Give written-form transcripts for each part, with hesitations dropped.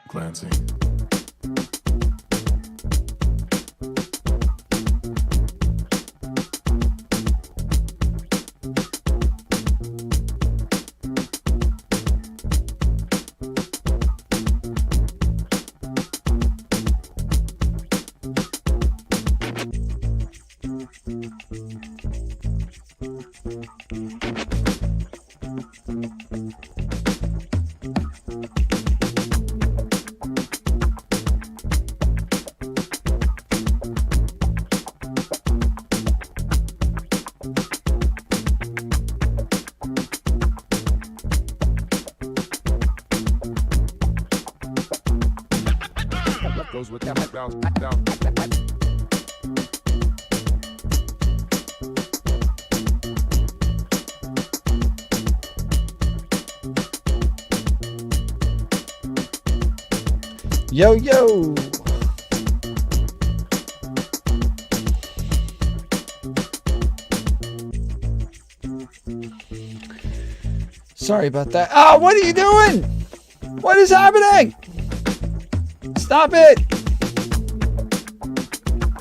Glancing. Goes with that down. Yo, yo. Sorry about that. Oh, what are you doing? What is happening? Stop it.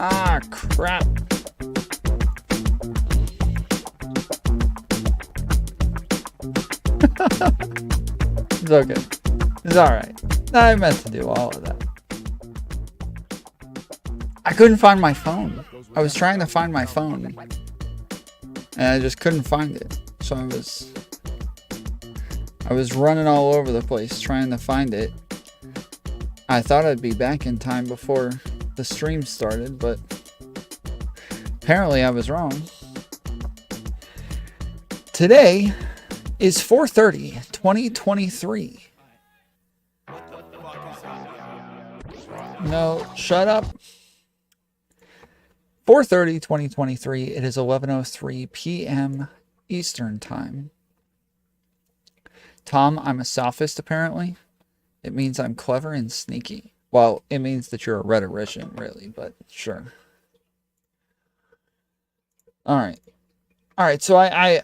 Ah, crap. It's okay. It's alright. I meant to do all of that. I couldn't find my phone. I was trying to find my phone. And I just couldn't find it. So I was running all over the place trying to find it. I thought I'd be back in time before the stream started, but apparently I was wrong. Today is 4/30/2023. No, shut up. 4/30/2023. It is 11:03 p.m. Eastern Time. Tom, I'm a sophist apparently. It means I'm clever and sneaky. Well, it means that you're a rhetorician, really, but sure. Alright, so I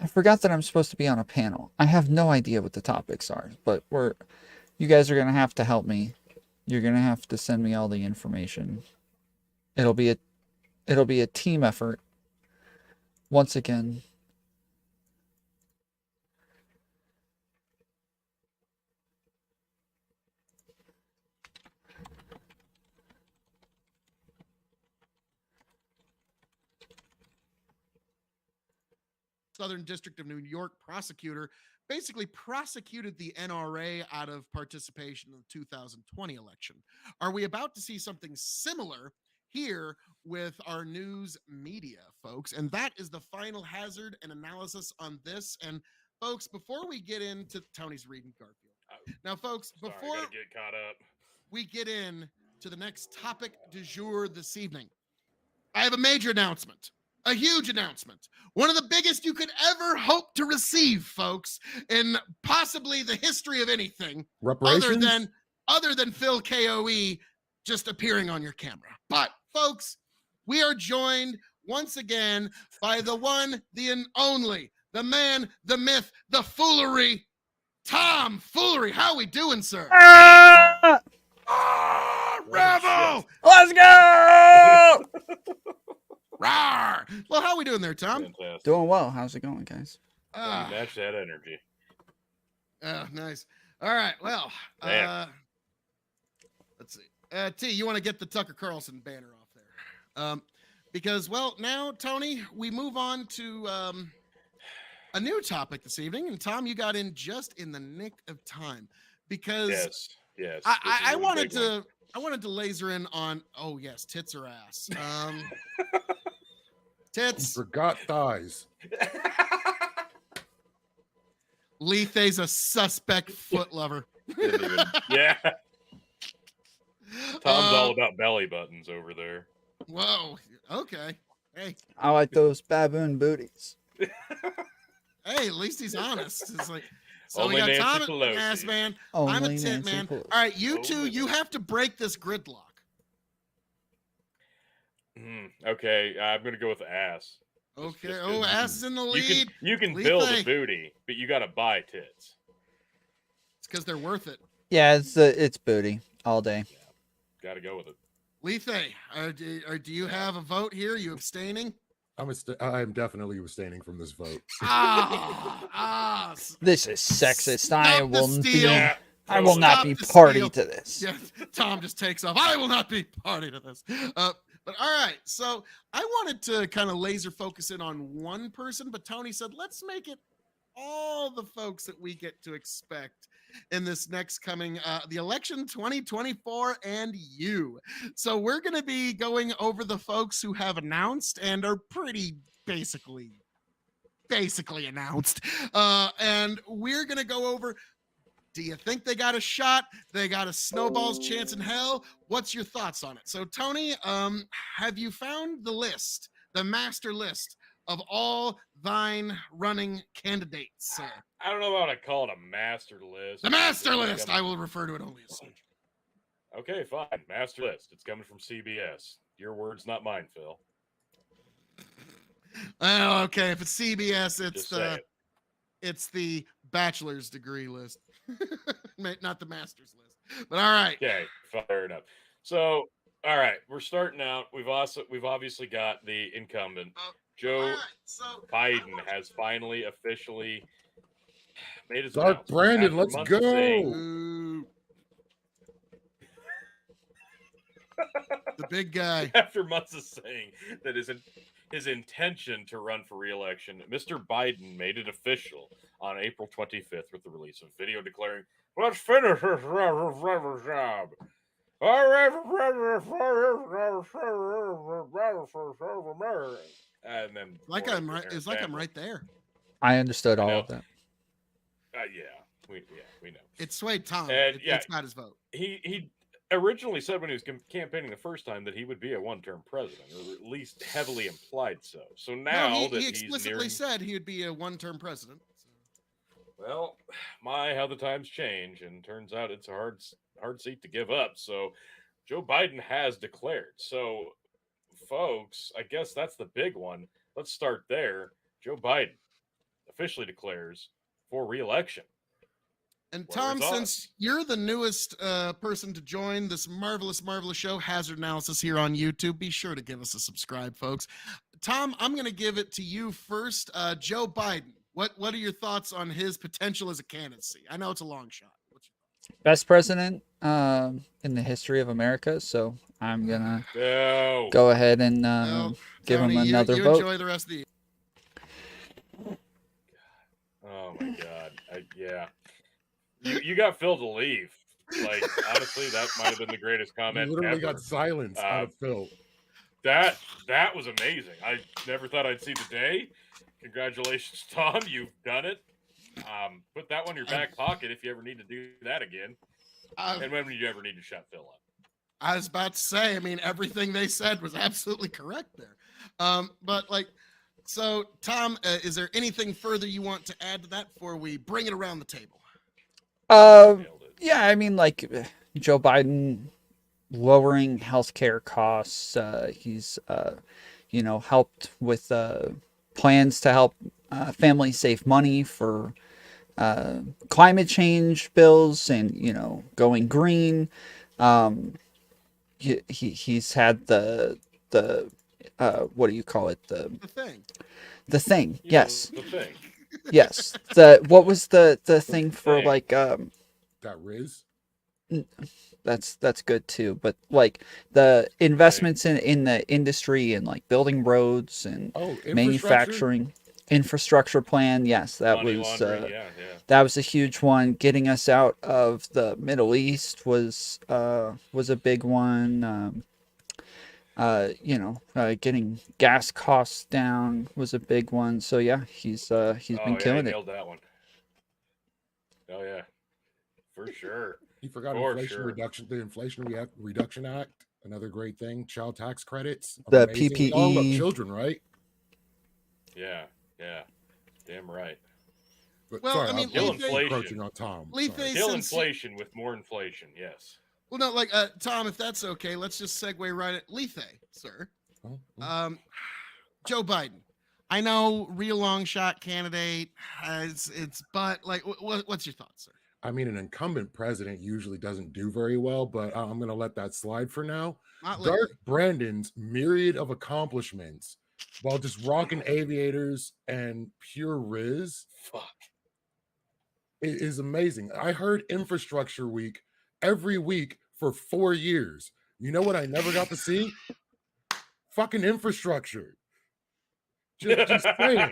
forgot that I'm supposed to be on a panel. I have no idea what the topics are, but you guys are going to have to help me. You're going to have to send me all the information. It'll be a team effort. Once again. Southern District of New York prosecutor basically prosecuted the NRA out of participation in the 2020 election. Are we about to see something similar here with our news media, folks? And that is the final hazard and analysis on this. And folks, before we get into Tony's reading Garfield. Now, folks, before get caught up, we get in to the next topic du jour this evening, I have a major announcement. A huge announcement. One of the biggest you could ever hope to receive, folks, in possibly the history of anything. Reparations? Other than Phil KOE just appearing on your camera. But, folks, we are joined once again by the one, the only, the man, the myth, the foolery, Tom Foolery. How we doing, sir? Bravo! Let's go! Rawr! Well, how are we doing there, Tom? Fantastic. Doing well. How's it going, guys? Match that energy. Nice. All right. Well, let's see. T, you want to get the Tucker Carlson banner off there? Because, well, now, Tony, we move on to a new topic this evening. And, Tom, you got in just in the nick of time. Because yes. I wanted to laser in on, oh, yes, tits or ass. Tits. Forgot thighs. Lethe's a suspect foot lover. Yeah. Tom's all about belly buttons over there. Whoa. Okay. Hey. I like those baboon booties. Hey, at least he's honest. It's like, so Only we got Nancy Tom Pelosi. ass man. Only I'm a tit Nancy man. Pelosi. All right, you two, you have to break this gridlock. Okay, I'm gonna go with ass. Okay. Just Oh, ass is in the lead. You can Lethe. build a booty, but you gotta buy tits. It's because they're worth it. Yeah, it's booty all day. Got to go with it. Lethe, do you have a vote here? Are you abstaining? I'm definitely abstaining from this vote. This is sexist. I will steal. I will not Stop be the party steal. to this. Yeah, Tom just takes off. I will not be party to this. But all right, so I wanted to kind of laser focus in on one person, but Tony said, let's make it all the folks that we get to expect in this next coming the election 2024 and you. So we're going to be going over the folks who have announced and are pretty basically announced. And we're going to go over, do you think they got a shot? They got a snowball's chance in hell? What's your thoughts on it? So Tony, have you found the list, the master list of all thine running candidates, sir? I don't know how to call it a master list. The master list. I will refer to it only as such. Okay, fine. Master list. It's coming from CBS. Your words, not mine, Phil. Oh, okay. If it's CBS, It's the bachelor's degree list, not the master's list. But all right. Okay, fair enough. So, all right, we're starting out. We've obviously got the incumbent. Joe Biden has finally officially made his Dark announcement. Brandon, After let's months of go. saying- The big guy. After months of saying that his intention to run for re-election, Mr. Biden made it official on April 25th with the release of a video declaring, "Let's finish this job." And then I'm right there. I understood all know. of that. we know. It swayed Tom. And, It's not his vote. He originally said when he was campaigning the first time that he would be a one-term president, or at least heavily implied so. So now he explicitly said he would be a one-term president. Well, how the times change, and turns out it's a hard seat to give up. So Joe Biden has declared. So, folks, I guess that's the big one. Let's start there. Joe Biden officially declares for re-election. And Tom, since you're the newest person to join this marvelous show, Hazard Analysis, here on YouTube, be sure to give us a subscribe, folks. Tom, I'm going to give it to you first. Joe Biden, what are your thoughts on his potential as a candidacy? I know it's a long shot. Best president in the history of America, so I'm gonna go ahead and give Tony, him another you vote. Enjoy the rest of the year. Oh my God! Yeah, you got Phil to leave. Like, honestly, that might have been the greatest comment. You literally ever. got silence out of Phil. That was amazing. I never thought I'd see the day. Congratulations, Tom. You've done it. Put that one in your back pocket if you ever need to do that again. And when you ever need to shut Phil up. I was about to say, I mean, everything they said was absolutely correct there. So Tom, is there anything further you want to add to that before we bring it around the table? Yeah, I mean, like Joe Biden lowering healthcare costs. He's, helped with plans to help families save money for climate change bills and, going green. He's had the what do you call it? The thing. Yes. The thing. Yes. What was the thing for like That Riz? That's good too, but like the investments in the industry and like building roads and manufacturing infrastructure plan, yes, that was that was a huge one. Getting us out of the Middle East was a big one. Getting gas costs down was a big one. So yeah, he's been killing it. Nailed that one. Oh yeah, for sure. You forgot the Inflation Reduction Act, another great thing. Child tax credits, the amazing. PPE. We all love children, right? Yeah, damn right. But Well, sorry, I mean, I'm inflation. encroaching on Tom. Kill inflation with more inflation. Yes. Well, no, like Tom, if that's okay, let's just segue right at Lethe, sir. Joe Biden. I know, real long shot candidate. But like, what's your thoughts, sir? I mean, an incumbent president usually doesn't do very well, but I'm going to let that slide for now. Not Dark lately. Brandon's myriad of accomplishments while just rocking aviators and pure riz Fuck. is amazing. I heard Infrastructure Week every week for 4 years. You know what I never got to see? Fucking infrastructure. Just saying.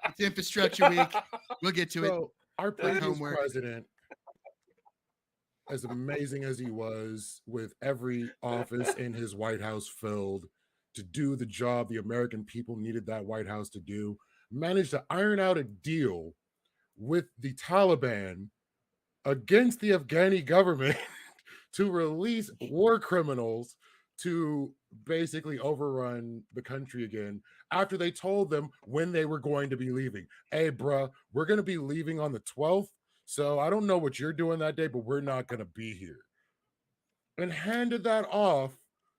It's Infrastructure Week. We'll get to it. So our previous homework. president, as amazing as he was, with every office in his White House filled to do the job the American people needed that White House to do, managed to iron out a deal with the Taliban against the Afghani government to release war criminals to basically overrun the country again after they told them when they were going to be leaving. Hey, bruh, we're going to be leaving on the 12th. So I don't know what you're doing that day, but we're not going to be here. And handed that off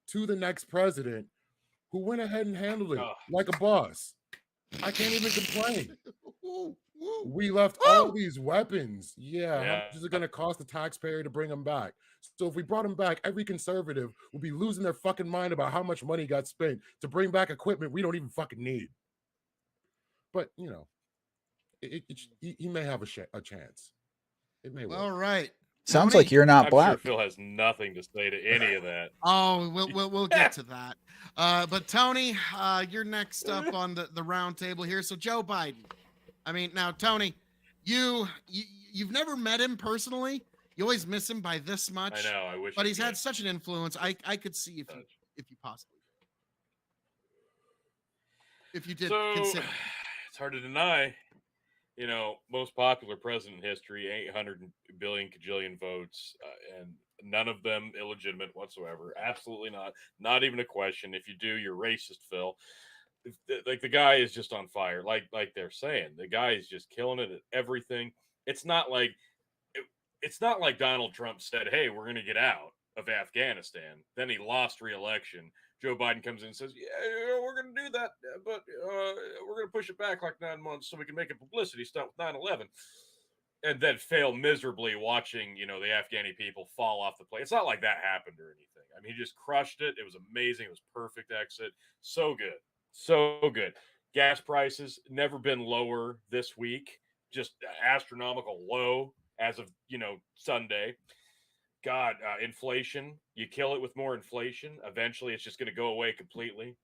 to the next president who went ahead and handled it like a boss. I can't even complain. We left all these weapons. Yeah, how much is it going to cost the taxpayer to bring them back? So if we brought them back, every conservative will be losing their fucking mind about how much money got spent to bring back equipment we don't even fucking need. But, you know, he may have a chance. It may work. All right. Sounds Tony? like you're not I'm black. sure Phil has nothing to say to any of that. Oh, we'll get to that. But Tony, you're next up on the round table here. So Joe Biden. I mean, now Tony, you've never met him personally. You always miss him by this much. I know. I wish. But I he's could. had such an influence. I could see if you possibly if you did So consider. it's hard to deny. You know, most popular president in history, 800 billion cajillion votes, and none of them illegitimate whatsoever. Absolutely not. Not even a question. If you do, you're racist, Phil. Like the guy is just on fire. Like they're saying, the guy is just killing it at everything. It's not like Donald Trump said, "Hey, we're going to get out of Afghanistan." Then he lost re-election. Joe Biden comes in and says, "Yeah, we're going to do that, but we're going to push it back like 9 months so we can make a publicity stunt with 9/11," and then fail miserably watching, the Afghani people fall off the plane. It's not like that happened or anything. I mean, he just crushed it. It was amazing. It was perfect exit. So good. So good. Gas prices never been lower this week. Just astronomical low as of, Sunday. God, inflation, you kill it with more inflation. Eventually, it's just going to go away completely.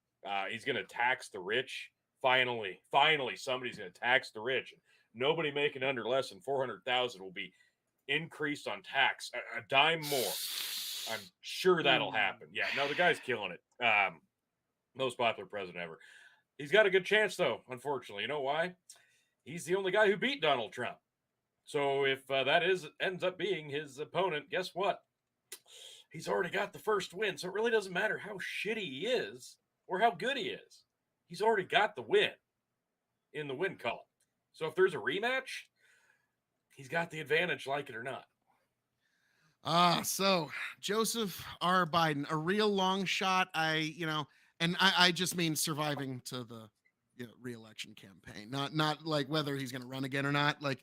He's going to tax the rich. Finally, somebody's going to tax the rich. Nobody making under less than 400,000 will be increased on tax a dime more. I'm sure that'll happen. Yeah, no, the guy's killing it. Most popular president ever. He's got a good chance, though, unfortunately. You know why? He's the only guy who beat Donald Trump. So if that ends up being his opponent, guess what? He's already got the first win. So it really doesn't matter how shitty he is or how good he is. He's already got the win in the win column. So if there's a rematch, he's got the advantage, like it or not. So Joseph R. Biden, a real long shot. I just mean surviving to the re-election campaign, not like whether he's going to run again or not. Like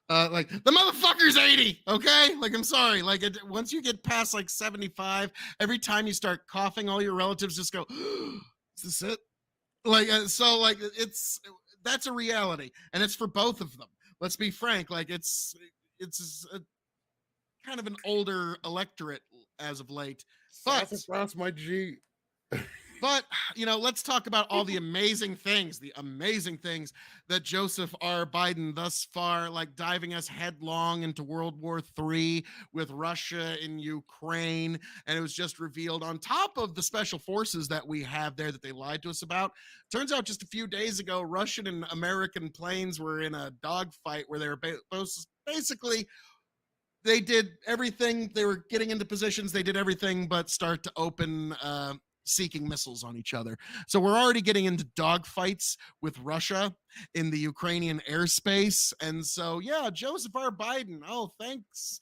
the motherfucker's 80. Okay. Like, I'm sorry. Like once you get past like 75, every time you start coughing, all your relatives just go, is this it? Like, so like that's a reality, and it's for both of them. Let's be frank. Like it's a, kind of an older electorate as of late, but That's my G. But, let's talk about all the amazing things that Joseph R. Biden thus far, like diving us headlong into World War III with Russia in Ukraine. And it was just revealed on top of the special forces that we have there that they lied to us about. Turns out just a few days ago, Russian and American planes were in a dogfight where they were basically they did everything. They were getting into positions. They did everything but start to open seeking missiles on each other. So we're already getting into dogfights with Russia. in the Ukrainian airspace. And so, yeah, Joseph R. Biden, oh, thanks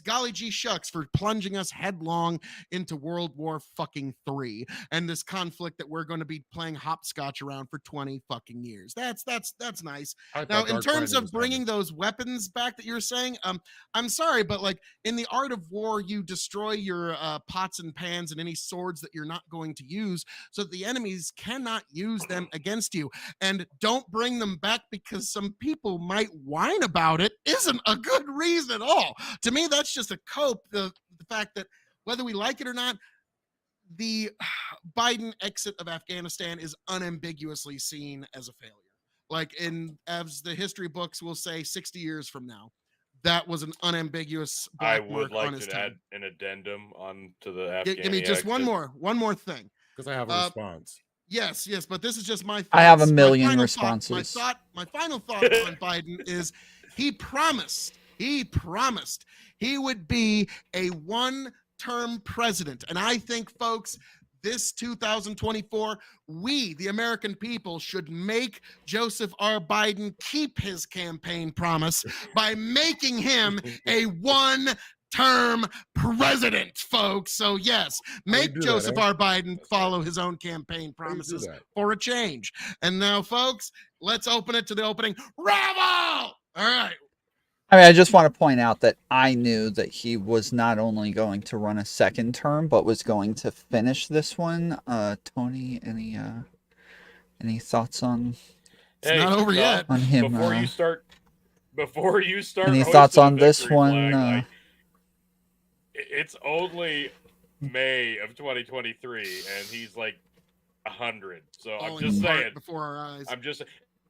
golly gee shucks for plunging us headlong into World War fucking III and this conflict that we're going to be playing hopscotch around for 20 fucking years. That's nice. Now, in terms of bringing those weapons back that you're saying, I'm sorry, but like in the art of war, you destroy your pots and pans and any swords that you're not going to use so that the enemies cannot use them against you. And don't bring them back because some people might whine about it isn't a good reason at all. To me, that's just a cope. The fact that whether we like it or not, the Biden exit of Afghanistan is unambiguously seen as a failure. Like as the history books will say 60 years from now, that was an unambiguous black mark on his to add an addendum on to the Afghanistan. Give me just one more thing. Because I have a response. Yes, but this is just my thoughts. I have a million responses. My final thought on Biden is he promised he would be a one-term president. And I think, folks, this 2024, we, the American people, should make Joseph R. Biden keep his campaign promise by making him a one-term president, folks. So yes, make Joseph R. Biden follow his own campaign promises for a change. And now, folks, let's open it to the opening Rabble! All right. I mean, I just want to point out that I knew that he was not only going to run a second term, but was going to finish this one. Tony, any thoughts on? It's not over yet. On him. Before you start. Any thoughts on this one? Flag, it's only May of 2023, and he's like 100. So I'm just saying. Before our eyes.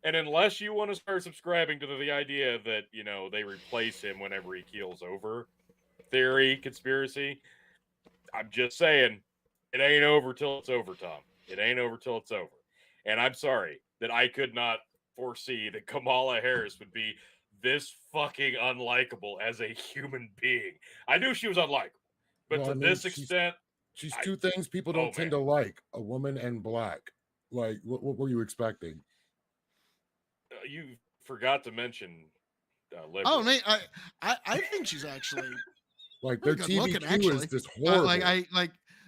And unless you want to start subscribing to the idea that, they replace him whenever he keels over theory, conspiracy, I'm just saying it ain't over till it's over, Tom. It ain't over till it's over. And I'm sorry that I could not foresee that Kamala Harris would be this fucking unlikable as a human being. I knew she was unlikable, but to this extent... She's two things people don't tend to like, a woman and black. Like, what were you expecting? You forgot to mention liberal. Oh, Nate, I think she's actually like their TVQ is just horrible.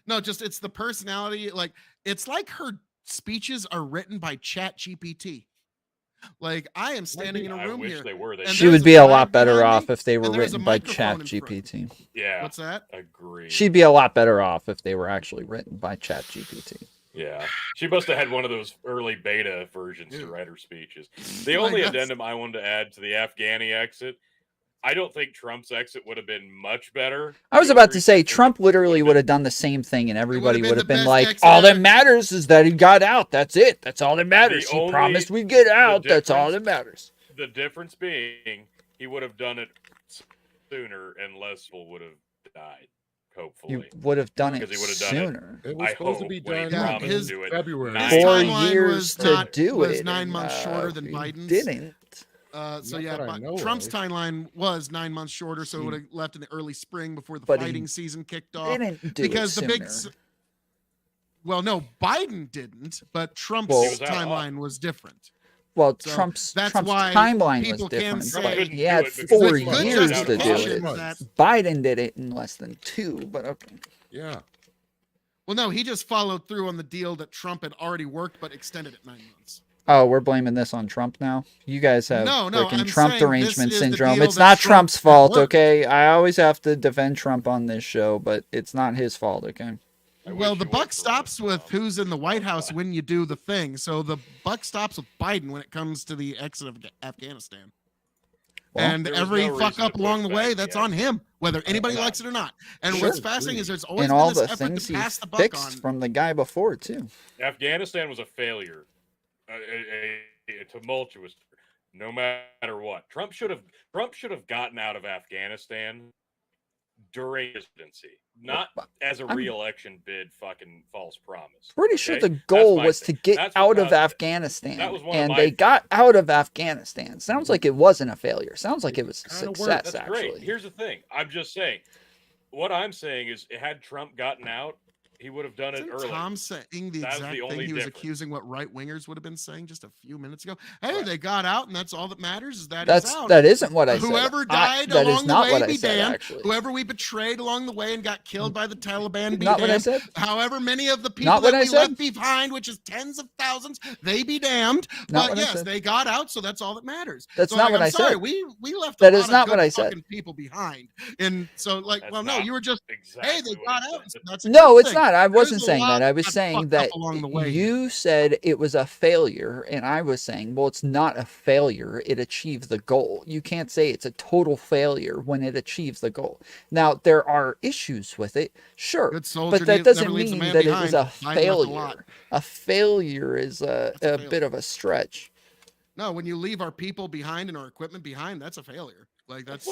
No, just it's the personality. Like it's like her speeches are written by Chat GPT. Like I am standing in a room here. She would be a lot better off if they were written by Chat GPT. Yeah. What's that? Agree. She'd be a lot better off if they were actually written by Chat GPT. Yeah, she must have had one of those early beta versions to write her speeches. The only addendum I wanted to add to the Afghani exit, I don't think Trump's exit would have been much better. I was about to say, Trump literally would have done the same thing, and everybody would have been like, all that matters is that he got out. That's it. That's all that matters. He promised we'd get out. That's all that matters. The difference being, he would have done it sooner and less people would have died. Hopefully, you would have done it sooner. It was supposed to be done his February. 4 years to do it. Was 9 months shorter than Biden's. Didn't. So yeah, Trump's timeline was 9 months shorter, so it would have left in the early spring before the fighting season kicked off. Because the big. Well, no, Biden didn't, but Trump's timeline was different. Well, so Trump's timeline was different, but he had 4 years to do it. Biden did it in less than 2, but okay. Yeah. Well, no, he just followed through on the deal that Trump had already worked, but extended it 9 months. Oh, we're blaming this on Trump now? You guys have freaking Trump derangement syndrome. It's not Trump's fault, okay? I always have to defend Trump on this show, but it's not his fault, okay? Well, the buck stops with who's in the White House when you do the thing. So the buck stops with Biden when it comes to the exit of Afghanistan. Well, and every fuck up along the way, that's on him, whether anybody likes it or not. And what's fascinating is there's always been this effort to pass the buck on. From the guy before, too. Afghanistan was a failure. A tumultuous, no matter what. Trump should have gotten out of Afghanistan during his presidency, not as a re-election bid. Fucking false promise. Pretty sure the goal was to get out of Afghanistan, and they got out of Afghanistan. Sounds like it wasn't a failure. Sounds like it was a success. That's actually great. Here's the thing. I'm just saying. What I'm saying is, had Trump gotten out, he would have done it Isn't earlier. Tom saying the That's exact the thing only he was difference. accusing what right wingers would have been saying just a few minutes ago? Hey, Right. they got out, and that's all that matters. Is that he's out. That isn't what I said. Whoever died That is along the not way, what I be said, damned. actually. Whoever we betrayed along the way and got killed by the Taliban, be Not what I damned. said. However many of the people Not what that I we said. left behind, which is tens of thousands, they be damned. Not But what I yes, said. they got out, so that's all that matters. That's So, not like, what I'm I sorry, said. we left That a is lot not of what good I said. fucking people behind. And so, like, That's well, no, not you were just, exactly hey, they what got he out. said. So that's a No, good it's thing. not. I There's wasn't a saying lot that. I was got saying fucked that up along the way here. you said it was a failure, and I was saying, well, it's not a failure. It achieves the goal. You can't say it's a total failure when it achieves the goal. Now, there are issues with it, sure, Good soldier but that never doesn't leaves a mean man that it was behind. a Biden left a lot. failure. A failure is That's a a bit failure. of a stretch. No, when you leave our people behind and our equipment behind, that's a failure. Like that's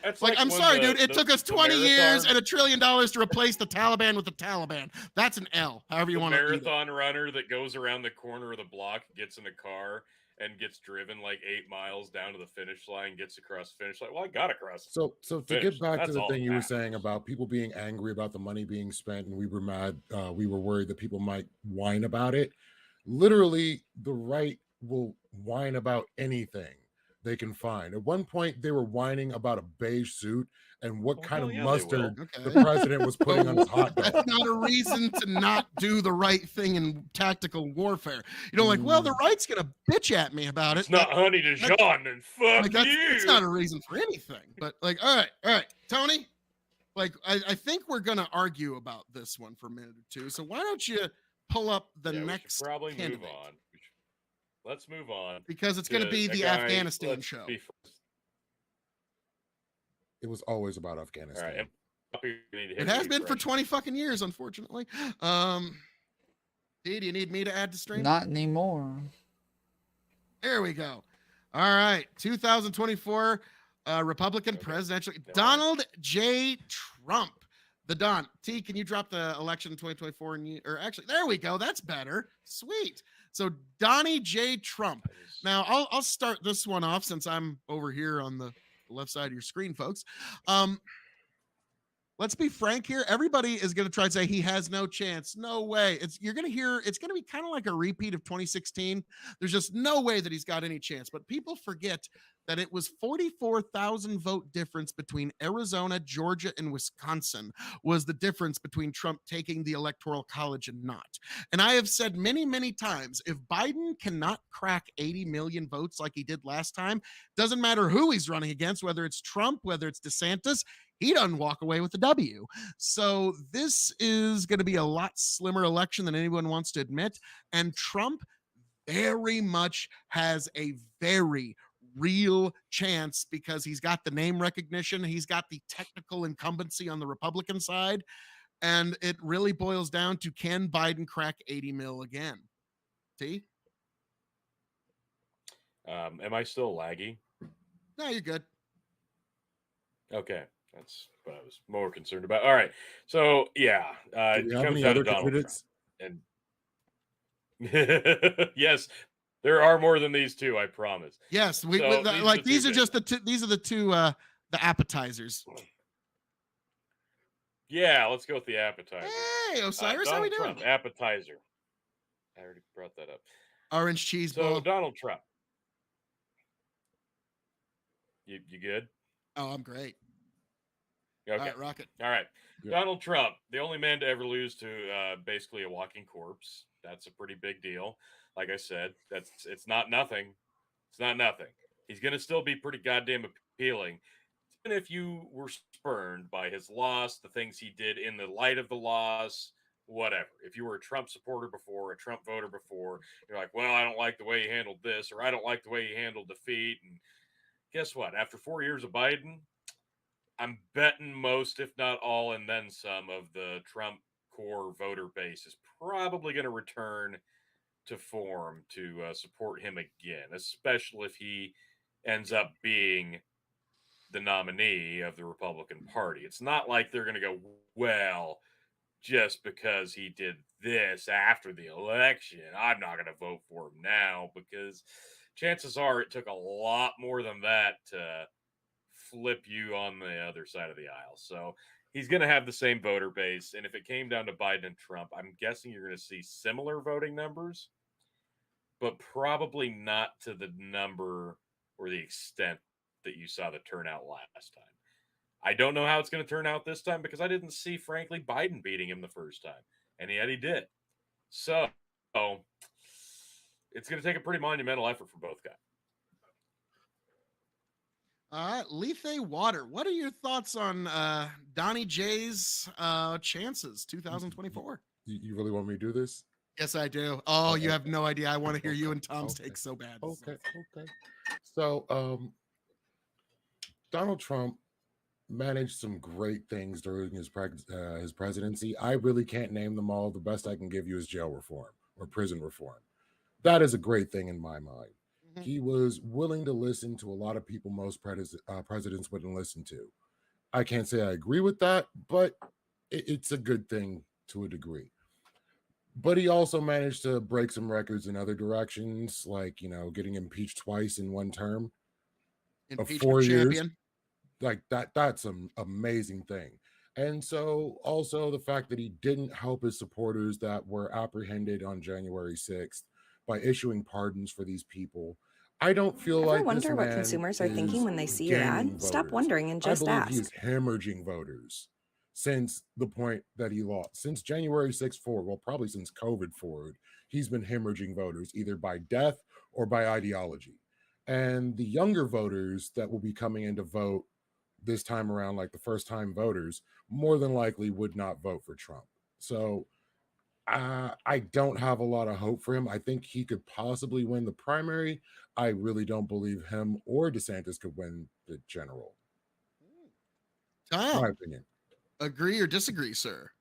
That's like I'm when sorry, the- dude. It the- took us the 20 years marathon- and $1 trillion to replace the Taliban with the Taliban. That's an L. However you the want to do that. marathon runner that goes around the corner of the block, gets in a car, and gets driven like 8 miles down to the finish line, gets across the finish line. Well, I got across. So to Finished. get back to That's the all thing that you were matters. saying about people being angry about the money being spent, and we were mad, we were worried that people might whine about it. Literally, the right will whine about anything they can find. At one point, they were whining about a beige suit and what Well, kind hell of yeah, they mustard will. the Okay. president was putting on his hot dog. That's not a reason to not do the right thing in tactical warfare. You know, like, well, the right's gonna bitch at me about It's it. not honey to John, and fuck Like that's not a reason for anything. But like, all right, Tony. Like, I think we're gonna argue about this one for a minute or two. So why don't you pull up the Yeah, we should next probably candidate? move on. Let's move on. Because it's gonna be a the guy- Afghanistan let's show. be first. It was always about All Afghanistan. right. It has been for 20 fucking years, unfortunately. D, do you need me to add to stream? Not anymore. There we go. All right, 2024 Republican presidential Donald J. Trump. The Don T. Can you drop the election in 2024? Or actually, there we go. That's better. Sweet. So Donnie J. Trump. Now I'll start this one off since I'm over here on the left side of your screen, folks. Let's be frank here. Everybody is going to try to say he has no chance. No way. You're going to hear it's going to be kind of like a repeat of 2016. There's just no way that he's got any chance. But people forget that it was 44,000 vote difference between Arizona, Georgia, and Wisconsin was the difference between Trump taking the Electoral College and not. And I have said many, many times, if Biden cannot crack 80 million votes like he did last time, doesn't matter who he's running against, whether it's Trump, whether it's DeSantis, he doesn't walk away with a W. So this is going to be a lot slimmer election than anyone wants to admit. And Trump very much has a very real chance because he's got the name recognition. He's got the technical incumbency on the Republican side. And it really boils down to, can Biden crack 80 mil again? T? Am I still laggy? No, you're good. Okay. That's what I was more concerned about. All right. So, yeah. Do It we have comes any down other to Donald candidates? Trump. And yes, there are more than these two, I promise. Yes, So, these are two just the two. These are the two. The appetizers. Yeah, let's go with the appetizer. Hey, Osiris, how we Donald doing? Trump, appetizer. I already brought that up. Orange cheese So, ball. Donald Trump. You good? Oh, I'm great. Okay. All right, rocket. All right. Yep. Donald Trump, the only man to ever lose to basically a walking corpse. That's a pretty big deal. Like I said, it's not nothing. It's not nothing. He's going to still be pretty goddamn appealing. Even if you were spurned by his loss, the things he did in the light of the loss, whatever. If you were a Trump supporter before, a Trump voter before, you're like, well, I don't like the way he handled this, or I don't like the way he handled defeat. And guess what? After 4 years of Biden, I'm betting most, if not all, and then some of the Trump core voter base is probably going to return to form to support him again, especially if he ends up being the nominee of the Republican Party. It's not like they're going to go, well, just because he did this after the election, I'm not going to vote for him now, because chances are it took a lot more than that to flip you on the other side of the aisle. So he's going to have the same voter base. And if it came down to Biden and Trump, I'm guessing you're going to see similar voting numbers, but probably not to the number or the extent that you saw the turnout last time. I don't know how it's going to turn out this time because I didn't see, frankly, Biden beating him the first time. And yet he did. So it's going to take a pretty monumental effort for both guys. Lethe Water, what are your thoughts on Donnie J's chances 2024? You really want me to do this? Yes, I do. Oh, you have no idea. I want to hear you and Tom's take so bad. Okay. So, Donald Trump managed some great things during his presidency. I really can't name them all. The best I can give you is jail reform or prison reform. That is a great thing in my mind. Mm-hmm. He was willing to listen to a lot of people most presidents wouldn't listen to. I can't say I agree with that, but it's a good thing to a degree. But he also managed to break some records in other directions, like, getting impeached twice in one term. Of 4 years. Like that's an amazing thing. And so also the fact that he didn't help his supporters that were apprehended on January 6th by issuing pardons for these people. I don't feel like this man what consumers are thinking when they see your ad? voters. Stop wondering and just I believe ask. he's hemorrhaging voters since the point that he lost. Since January 6th forward, well, probably since COVID forward, he's been hemorrhaging voters either by death or by ideology. And the younger voters that will be coming in to vote this time around, like the first time voters, more than likely would not vote for Trump. So I don't have a lot of hope for him. I think he could possibly win the primary. I really don't believe him or DeSantis could win the general. Tom, my opinion. Agree or disagree, sir?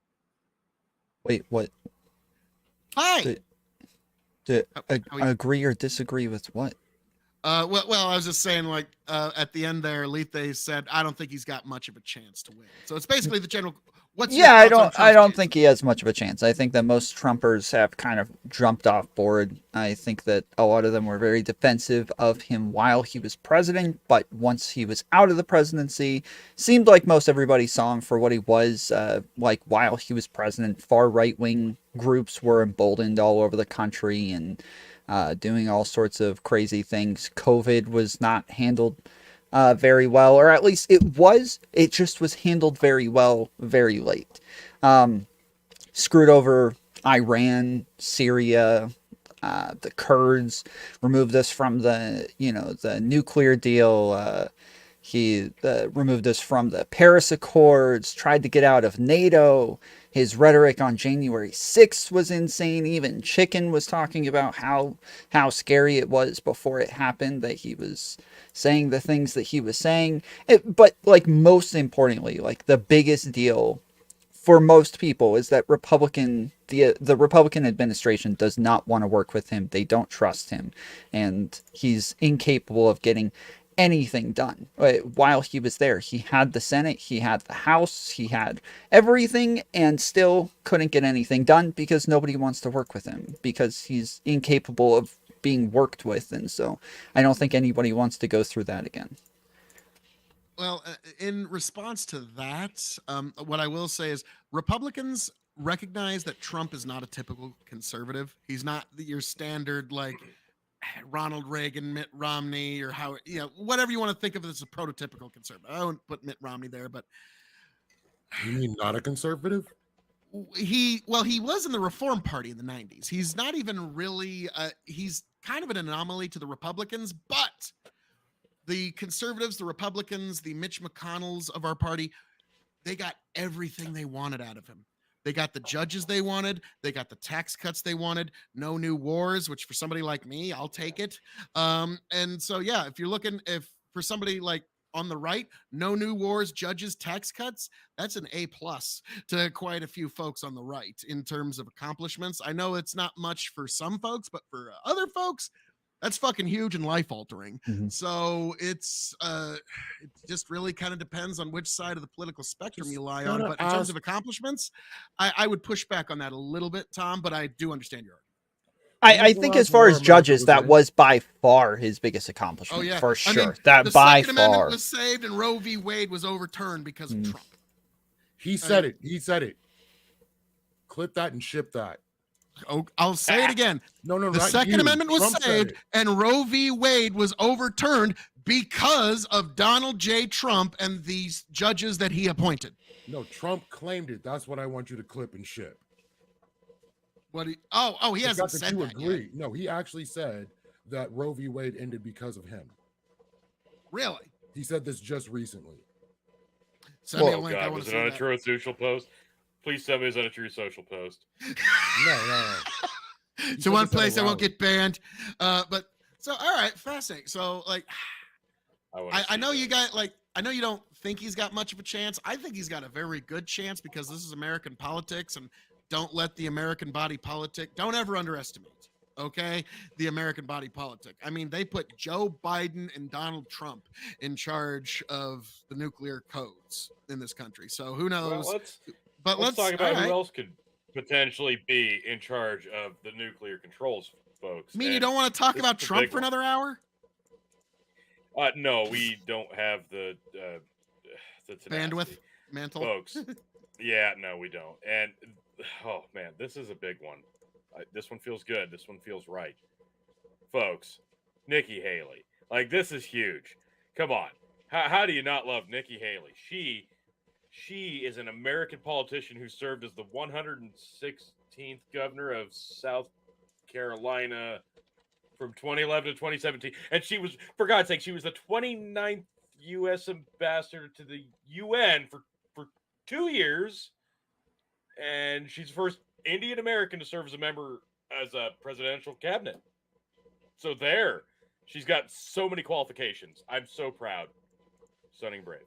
Wait, what? Hi. Agree or disagree with what? Well, I was just saying, like, at the end there, Lethe said, I don't think he's got much of a chance to win. So it's basically the general. I don't think he has much of a chance. I think that most Trumpers have kind of jumped off board. I think that a lot of them were very defensive of him while he was president, but once he was out of the presidency, seemed like most everybody saw him for what he was. Like while he was president, far right-wing groups were emboldened all over the country and doing all sorts of crazy things. COVID was not handled very well, or at least it just was handled very well, very late. Screwed over Iran, Syria, the Kurds, removed us from the nuclear deal. He removed us from the Paris Accords, tried to get out of NATO. His rhetoric on January 6th was insane. Even Chicken was talking about how scary it was before it happened, that he was saying the things that he was saying. But like most importantly, like the biggest deal for most people is that the Republican administration does not want to work with him. They don't trust him, and he's incapable of getting anything done. While he was there, he had the Senate, he had the House, he had everything, and still couldn't get anything done because nobody wants to work with him, because he's incapable of being worked with. And so I don't think anybody wants to go through that again. Well, in response to that, what I will say is Republicans recognize that Trump is not a typical conservative. He's not your standard, like, Ronald Reagan, Mitt Romney, or how, whatever you want to think of as a prototypical conservative. I wouldn't put Mitt Romney there, but. You mean not a conservative? He was in the Reform Party in the 90s. He's not even really, he's kind of an anomaly to the Republicans, but the conservatives, the Republicans, the Mitch McConnells of our party, they got everything they wanted out of him. They got the judges they wanted. They got the tax cuts they wanted. No new wars, which for somebody like me, I'll take it. And so, yeah, if for somebody like on the right, no new wars, judges, tax cuts, that's an A+ to quite a few folks on the right in terms of accomplishments. I know it's not much for some folks, but for other folks, that's fucking huge and life altering. Mm-hmm. So it just really kind of depends on which side of the political spectrum you lie on. But in terms of accomplishments, I would push back on that a little bit, Tom, but I do understand your argument. I think as far as judges, that was by far his biggest accomplishment. Oh, yeah. For sure. The Second Amendment was saved and Roe v. Wade was overturned because of Trump. He said it. He said it. Clip that and ship that. Oh, I'll say it again. No, The not Second you. Amendment was Trump said saved, it. and Roe v. Wade was overturned because of Donald J. Trump and these judges that he appointed. No, Trump claimed it. That's what I want you to clip and ship. What? He hasn't That said you that agree. yet. No, he actually said that Roe v. Wade ended because of him. Really? He said this just recently. Send me a Oh link. I God, want was to it see on a that. true social post? Please tell me it's on a true social post. No. So one place I won't rally. get banned. But so all right, fascinating. So like, I know you got like, I know you don't think he's got much of a chance. I think he's got a very good chance because this is American politics, and don't let the American body politic. Don't ever underestimate. Okay, the American body politic. I mean, they put Joe Biden and Donald Trump in charge of the nuclear codes in this country. So who knows? Well, let's talk about all who right. else could potentially be in charge of the nuclear controls, folks. I mean, you And don't want to talk this about is a Trump big for one. another hour? No, we don't have the tenacity. Bandwidth, mental. Folks. Yeah, no, we don't. And oh man, this is a big one. This one feels good. This one feels right, folks. Nikki Haley, like this is huge. Come on, how do you not love Nikki Haley? She is an American politician who served as the 116th governor of South Carolina from 2011 to 2017, and she was, for God's sake, she was the 29th U.S. ambassador to the UN for 2 years, and she's the first Indian American to serve as a member as a presidential cabinet. So there, she's got so many qualifications. I'm so proud. Stunning brave.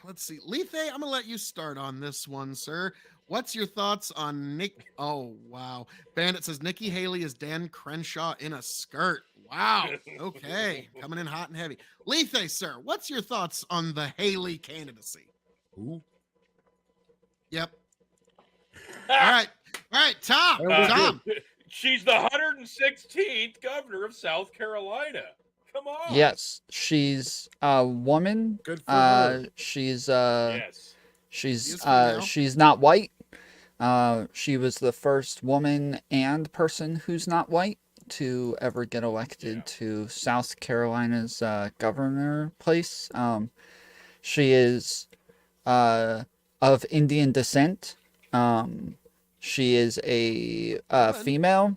Let's see. Lethe, I'm gonna let you start on this one, sir. What's your thoughts on Nick? Oh, wow. Bandit says Nikki Haley is Dan Crenshaw in a skirt. Wow. Okay. Coming in hot and heavy. Lethe, sir, what's your thoughts on the Haley candidacy? Who? Yep. All right. Tom. Tom. She's the 116th governor of South Carolina. Come on. Yes, she's a woman. Good for her. She's Yes. she's not white. She was the first woman and person who's not white to ever get elected to South Carolina's governor place. She is of Indian descent. She is a female.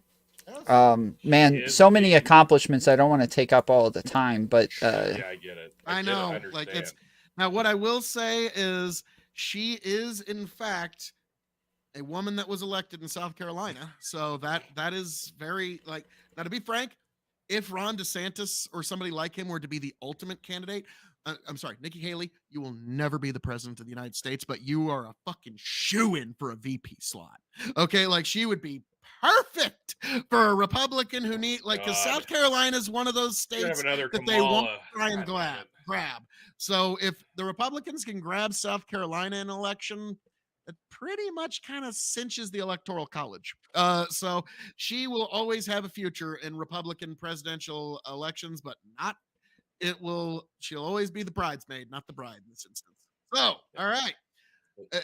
Man, so many accomplishments. I don't want to take up all the time, but yeah, I get it. I know. Like it's now. What I will say is, she is in fact a woman that was elected in South Carolina. So that is very like. Now, to be frank, if Ron DeSantis or somebody like him were to be the ultimate candidate, I'm sorry, Nikki Haley, you will never be the president of the United States, but you are a fucking shoo-in for a VP slot. Okay, like she would be perfect for a Republican who need like because South Carolina is one of those states that they won't try and grab. So if the Republicans can grab South Carolina in an election, it pretty much kind of cinches the electoral college. So she will always have a future in Republican presidential elections, but not. She'll always be the bridesmaid, not the bride in this instance. So, all right.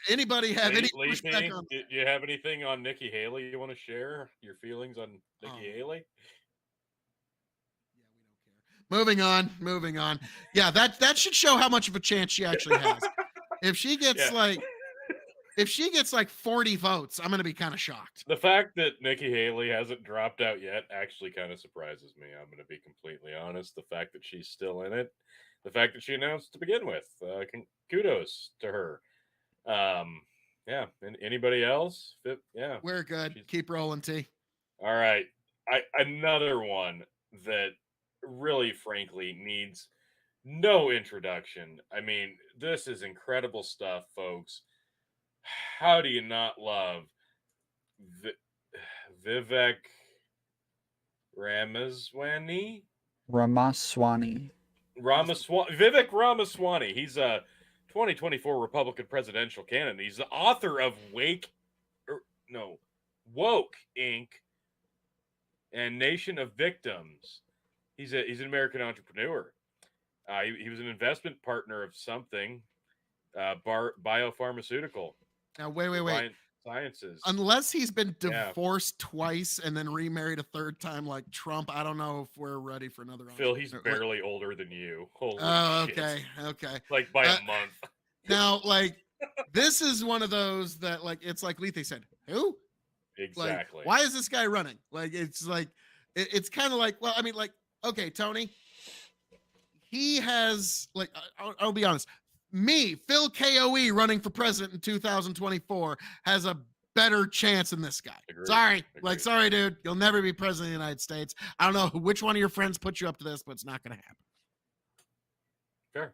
Anybody have any pushback on? Do you have anything on Nikki Haley you want to share? Your feelings on Nikki Haley? Yeah, we don't care. Moving on. Yeah, that should show how much of a chance she actually has. If she gets like 40 votes, I'm going to be kind of shocked. The fact that Nikki Haley hasn't dropped out yet actually kind of surprises me. I'm going to be completely honest. The fact that she's still in it, the fact that she announced to begin with, kudos to her. Yeah. And anybody else? Yeah. We're good. Keep rolling, T. All right. Another one that really, frankly, needs no introduction. I mean, this is incredible stuff, folks. How do you not love Vivek Ramaswamy? Vivek Ramaswamy. He's a 2024 Republican presidential candidate. He's the author of Woke Inc. and Nation of Victims. He's an American entrepreneur. He was an investment partner of something. biopharmaceutical. Now, wait. Sciences. Unless he's been Yeah. divorced twice and then remarried a third time like Trump, I don't know if we're ready for another Phil, option. he's barely older than you. Holy shit. Okay. Like by a month. Now, like, this is one of those that, like, it's like Lethe said, who? Exactly. Like, why is this guy running? Like, it's like, it's kind of like, well, I mean, like, okay, Tony, he has, like, I'll be honest. Me, Phil KOE, running for president in 2024 has a better chance than this guy. Agreed. Like, sorry, dude, you'll never be president of the United States. I don't know which one of your friends put you up to this, but it's not going to happen. Fair.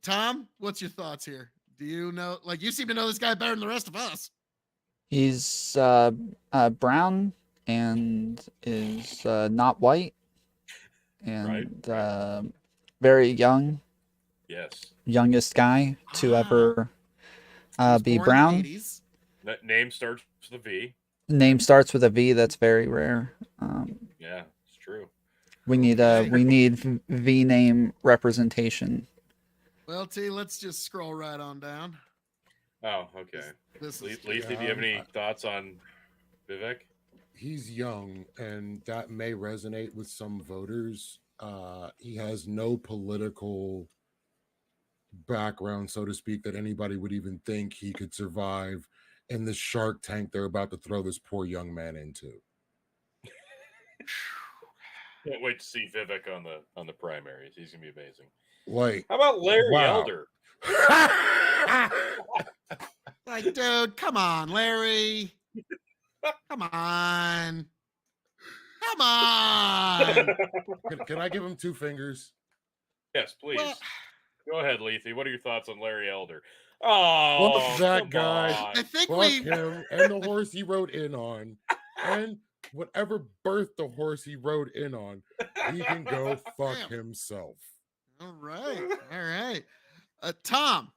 Tom, what's your thoughts here? Do you know, like, you seem to know this guy better than the rest of us. He's brown and is not white and very young. Yes. Youngest guy to ever be Born brown. in the 80s. That name starts with a V. Name starts with a V. That's very rare. Yeah, it's true. We need V name representation. Well, T, let's just scroll right on down. Oh, okay. This is Lethe, do you have any thoughts on Vivek? He's young, and that may resonate with some voters. He has no political background, so to speak, that anybody would even think he could survive in the Shark Tank they're about to throw this poor young man into. Can't wait to see Vivek on the primaries. He's gonna be amazing. Like, how about Larry Elder? Like, dude, come on, Larry. Come on. Can I give him two fingers? Yes, please. Well, go ahead, Lethe. What are your thoughts on Larry Elder? Oh, fuck that guy. on. I think Fuck him and the horse he rode in on, and whatever birthed the horse he rode in on, he can go fuck himself. All right. Tom,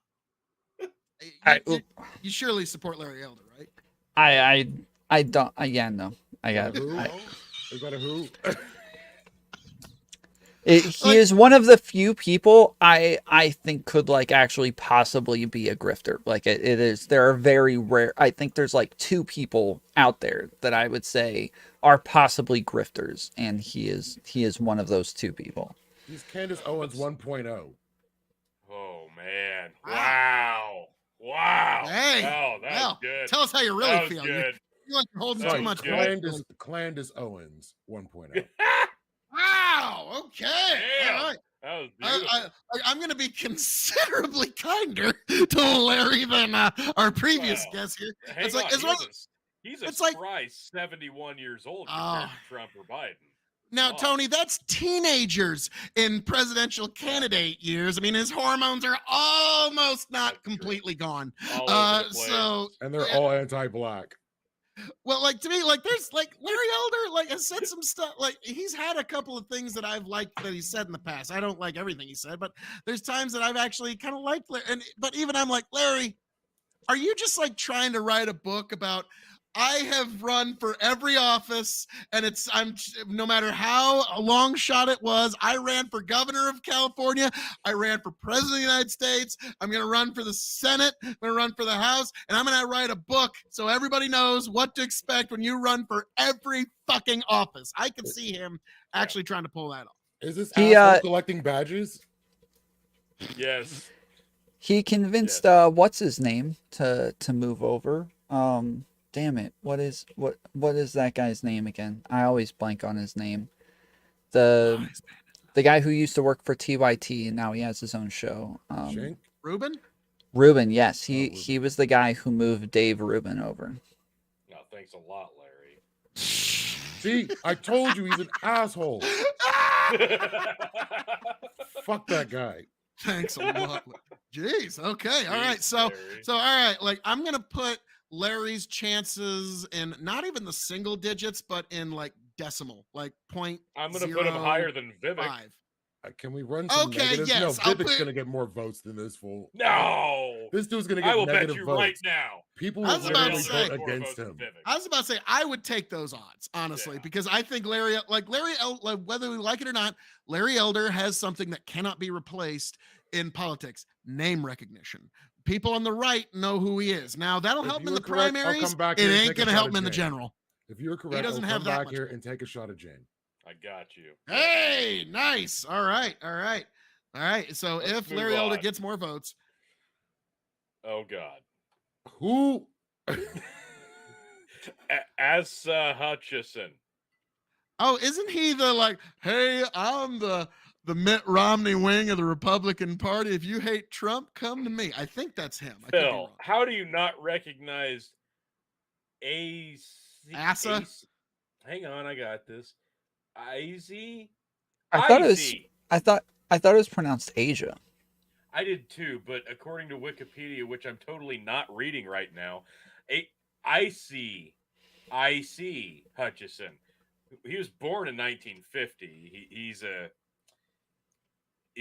you surely support Larry Elder, right? I don't. Yeah, no. I got. Is that a who? He is one of the few people I think could like actually possibly be a grifter. Like it is. There are very rare. I think there's like two people out there that I would say are possibly grifters, and he is one of those two people. He's Candace Owens 1.0. Oh man! Wow! Hey, oh, that was good. Tell us how you really feel. Good. You like holding too much. Candace Owens 1.0. Wow. Okay. Damn. All right. That was beautiful. I'm going to be considerably kinder to Larry than our previous guest here. Hang It's like on. He's a it's like surprise 71 years old Oh. compared to Trump or Biden. now, Tony, that's teenagers in presidential candidate years. I mean, his hormones are almost not completely gone. All over the place. So And they're all anti-black. well, like to me, like there's like Larry Elder, like has said some stuff. Like he's had a couple of things that I've liked that he said in the past. I don't like everything he said, but there's times that I've actually kind of liked. But even I'm like, Larry, are you just like trying to write a book about? I have run for every office, and I'm no matter how a long shot it was. I ran for governor of California. I ran for president of the United States. I'm going to run for the Senate. I'm going to run for the House, and I'm going to write a book so everybody knows what to expect when you run for every fucking office. I can see him actually trying to pull that off. Is this asshole collecting badges? Yes. He convinced what's his name to move over. Damn it. What is that guy's name again? I always blank on his name. The guy who used to work for TYT and now he has his own show. Ruben, yes. He was the guy who moved Dave Rubin over. No, thanks a lot, Larry. See, I told you he's an asshole. Fuck that guy. Thanks a lot. Jeez. Okay. All right. So all right. Like I'm going to put Larry's chances in not even the single digits, but in like decimal, like point. I'm going to put him higher than Vivek. Can we run some negatives? Yes, no, Vivek's going to get more votes than this fool. No. This dude's going to get negative votes. Right now. People will literally vote against him. I was about to say, I would take those odds, honestly, because I think whether we like it or not, Larry Elder has something that cannot be replaced in politics, name recognition. People on the right know who he is. Now that'll If help him you in the were correct, I'll primaries. come back It here and ain't take a gonna shot help at him in the Jane. general. If you're correct, doesn't I'll have come that back much here power. and take a shot at Jane. I got you. Hey, nice. All right. So Let's if move Larry Elder on. gets more votes, Oh God. Who? Hutchison. oh, isn't he the like, hey, I'm the Mitt Romney wing of the Republican Party. If you hate Trump, come to me. I think that's him. I could be Phil, wrong. how do you not recognize Asa? Hang on, I got this. Icy? I thought it was. Icy. I thought it was pronounced Asia. I did too, but according to Wikipedia, which I'm totally not reading right now, Icy Hutchison. He was born in 1950. He's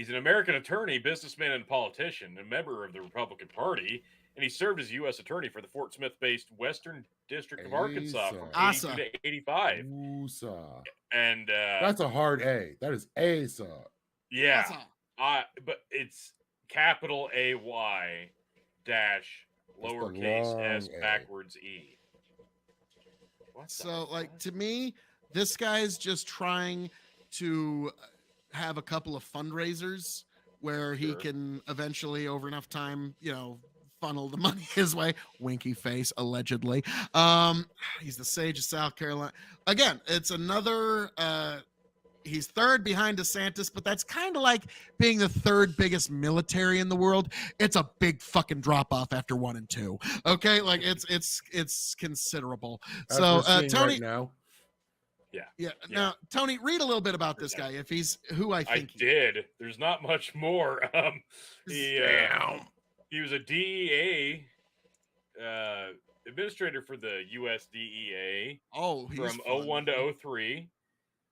an American attorney, businessman, and politician, a member of the Republican Party, and he served as U.S. attorney for the Fort Smith-based Western District of Arkansas from Asa. 82 to 85. Usa. And That's a hard A. That is Asa. yeah, Asa. but it's capital AY dash lowercase s long A. backwards E. What the So, like, fuck? to me, this guy's just trying to have a couple of fundraisers where he Sure. can eventually, over enough time, funnel the money his way. Winky face, allegedly. He's the sage of South Carolina. Again, it's another. He's third behind DeSantis, but that's kind of like being the third biggest military in the world. It's a big fucking drop off after 1 and 2. Okay, like it's considerable. As So we're seeing Tony, right now, yeah. Now Tony, read a little bit about this guy if he's who I I think. did. There's not much more. He was a DEA administrator for the U.S. DEA Oh, he's from fun. 01 to 03,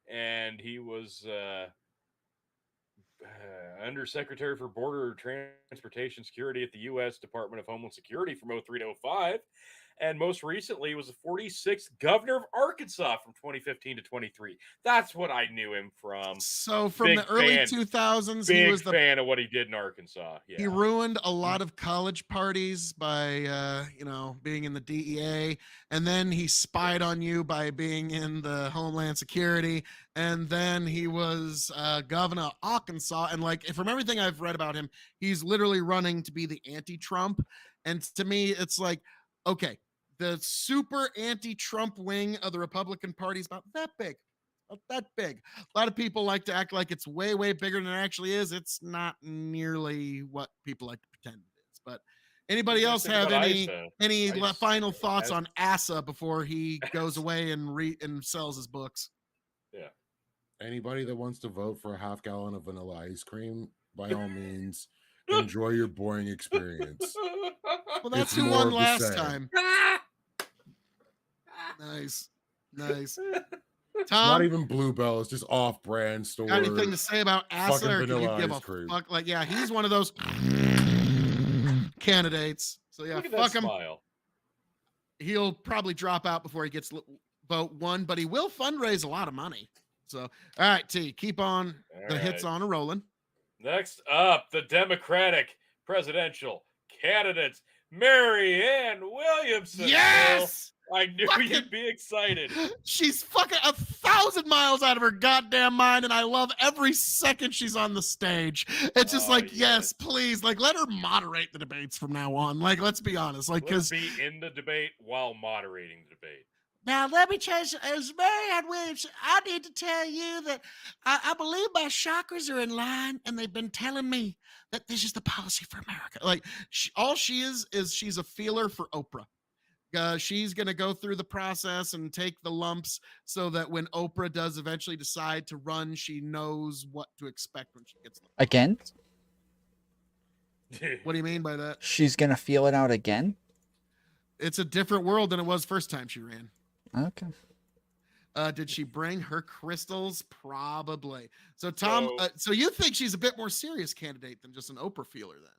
and he was Undersecretary for Border Transportation Security at the U.S. Department of Homeland Security from 03 to 05. And most recently, he was the 46th governor of Arkansas from 2015 to 23. That's what I knew him from. So from Big the early fan. 2000s, Big he was the fan of what he did in Arkansas. Yeah. he ruined a lot of college parties by being in the DEA, and then he spied on you by being in the Homeland Security, and then he was governor of Arkansas. And like, from everything I've read about him, he's literally running to be the anti-Trump. And to me, it's like, okay, the super anti-Trump wing of the Republican Party is about that big. That big. A lot of people like to act like it's way, way bigger than it actually is. It's not nearly what people like to pretend it is. But anybody else have any final thoughts on Asa before he goes away and sells his books? Yeah. anybody that wants to vote for a half gallon of vanilla ice cream, by all means, enjoy your boring experience. Well, that's It's who more won of the last same. time. Nice. Not Tom, even Bluebell. It's just off-brand store. got anything to say about Asa, fucking or can you vanilla give ice a cream. fuck? Like, yeah, he's one of those candidates. So yeah, Look at fuck that him. smile. He'll probably drop out before he gets vote 1, but he will fundraise a lot of money. So, all right, T, keep on the hits on a rolling. Next up, the Democratic presidential candidates, Mary Ann Williamson. Yes! Phil. I knew Fucking- you'd be excited. She's fucking 1,000 miles out of her goddamn mind, and I love every second she's on the stage. It's just like, yes, please, like, let her moderate the debates from now on. Like, let's be honest, like, Let's because be in the debate while moderating the debate. now let me tell you, as Mary Ann Williamson, I need to tell you that I believe my chakras are in line, and they've been telling me that this is the policy for America. Like, all she is she's a feeler for Oprah. She's going to go through the process and take the lumps so that when Oprah does eventually decide to run, she knows what to expect when she gets them. Again? What do you mean by that? She's gonna feel it out again? It's a different world than it was first time she ran. Okay. Did she bring her crystals? Probably. So Tom, So- so you think she's a bit more serious candidate than just an Oprah feeler then?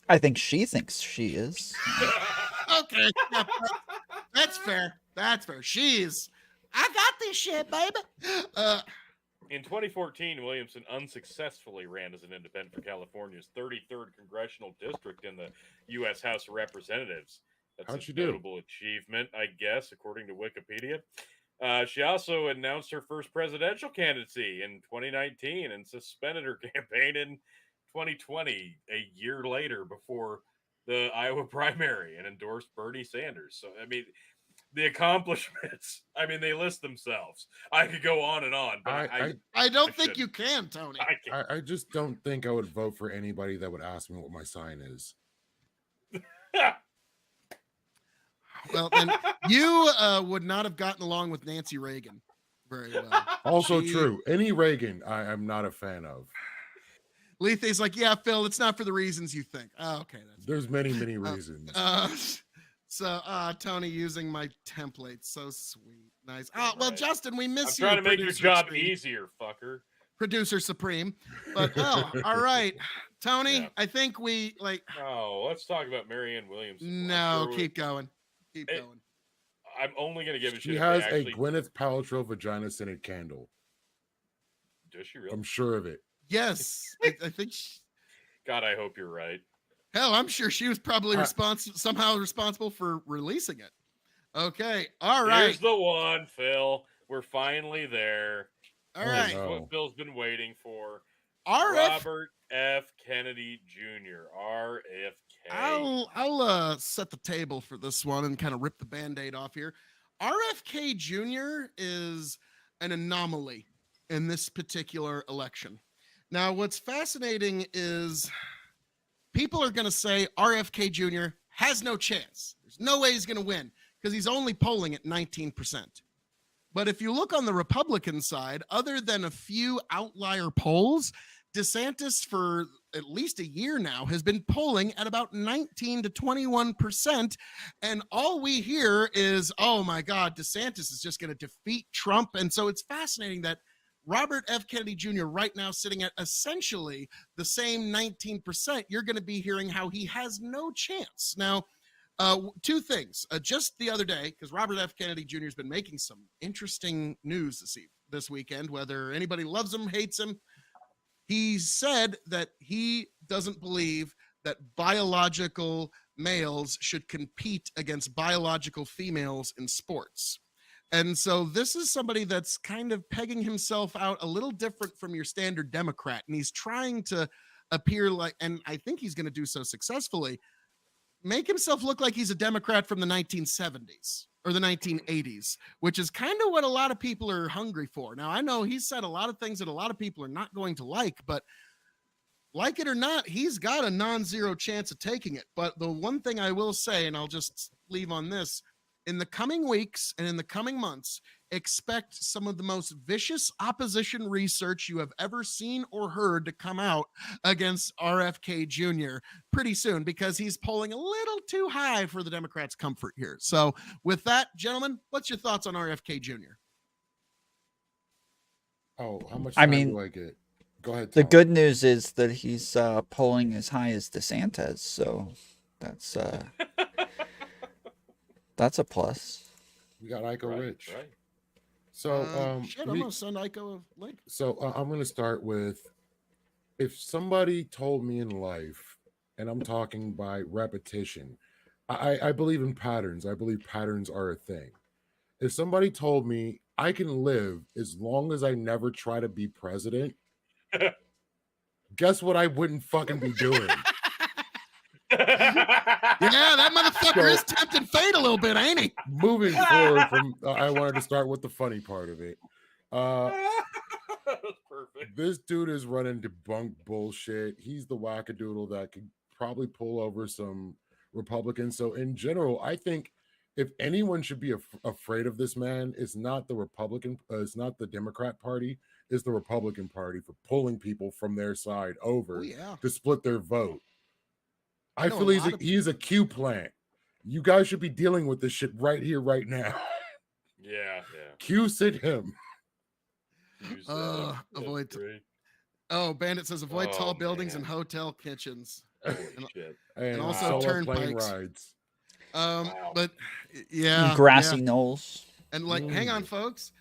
I think she thinks she is. Okay. Yeah, that's fair. That's fair. I got this shit, baby. In 2014, Williamson unsuccessfully ran as an independent for California's 33rd congressional district in the U.S. House of Representatives. That's How'd a she do? notable achievement, I guess, according to Wikipedia. She also announced her first presidential candidacy in 2019 and suspended her campaign in 2020, a year later before the Iowa primary, and endorsed Bernie Sanders. So, I mean, the accomplishments, I mean, they list themselves. I could go on and on, but I don't think shouldn't. you can, Tony. I can't. I just don't think I would vote for anybody that would ask me what my sign is. Well, then you would not have gotten along with Nancy Reagan very well. Also true. Any Reagan, I'm not a fan of. Lethe's like, yeah, Phil, it's not for the reasons you think. Oh, okay, There's many reasons. Tony using my template, so sweet, nice. Oh, well, Right. Justin, we miss I'm you. trying to make your Producer job Supreme. easier, fucker. Producer Supreme. But all right, Tony, Yeah. I think we like. No, let's talk about Marianne Williamson. No, keep going. Keep It- going. I'm only going to give a shit. She if has they actually, a Gwyneth Paltrow vagina scented candle. Does she really? I'm sure of it. Yes, I think. God, I hope you're right. Hell, I'm sure she was probably somehow responsible for releasing it. Okay, all right, Here's the one, Phil. We're finally there. all Oh, right. no. What Phil's been waiting for. RF. Robert F. Kennedy Jr. RFK. I'll set the table for this one and kind of rip the Band-Aid off here. RFK Jr. is an anomaly in this particular election. Now, what's fascinating is people are going to say RFK Jr. has no chance. There's no way he's going to win because he's only polling at 19%. But if you look on the Republican side, other than a few outlier polls, DeSantis for at least a year now has been polling at about 19 to 21%. And all we hear is, oh my God, DeSantis is just going to defeat Trump. And so it's fascinating that Robert F. Kennedy Jr. right now sitting at essentially the same 19%. You're going to be hearing how he has no chance. Now, two things. Just the other day, because Robert F. Kennedy Jr. has been making some interesting news this weekend, whether anybody loves him, hates him. He said that he doesn't believe that biological males should compete against biological females in sports. And so this is somebody that's kind of pegging himself out a little different from your standard Democrat. And he's trying to appear like, and I think he's going to do so successfully, make himself look like he's a Democrat from the 1970s or the 1980s, which is kind of what a lot of people are hungry for. Now, I know he's said a lot of things that a lot of people are not going to like, but like it or not, he's got a non-zero chance of taking it. But the one thing I will say, and I'll just leave on this, in the coming weeks and in the coming months, expect some of the most vicious opposition research you have ever seen or heard to come out against RFK Jr. pretty soon, because he's polling a little too high for the Democrats' comfort here. So with that, gentlemen, what's your thoughts on RFK Jr.? Oh, how much I time mean, do I get? Go ahead. The Tom. good news is that he's polling as high as DeSantis, so that's that's a plus. We got Iko Rich. Right. So, I'm gonna send Iko a link. So I'm going to start with, if somebody told me in life, and I'm talking by repetition, I believe in patterns. I believe patterns are a thing. If somebody told me I can live as long as I never try to be president, guess what I wouldn't fucking be doing? Yeah, that motherfucker is tempting fate a little bit, ain't he? Moving forward from, I wanted to start with the funny part of it. That's perfect. This dude is running debunked bullshit. He's the wackadoodle that could probably pull over some Republicans. So in general, I think if anyone should be afraid of this man, it's not the Republican, it's not the Democrat Party, it's the Republican Party for pulling people from their side over to split their vote. I feel he's a Q plant. You guys should be dealing with this shit right here, right now. Yeah. Q sent him. Avoid. Great. Oh, Bandit says avoid tall buildings and hotel kitchens. Holy shit. And also solo plane turnpikes. rides. But yeah, Grassy knolls. And like, hang on, folks.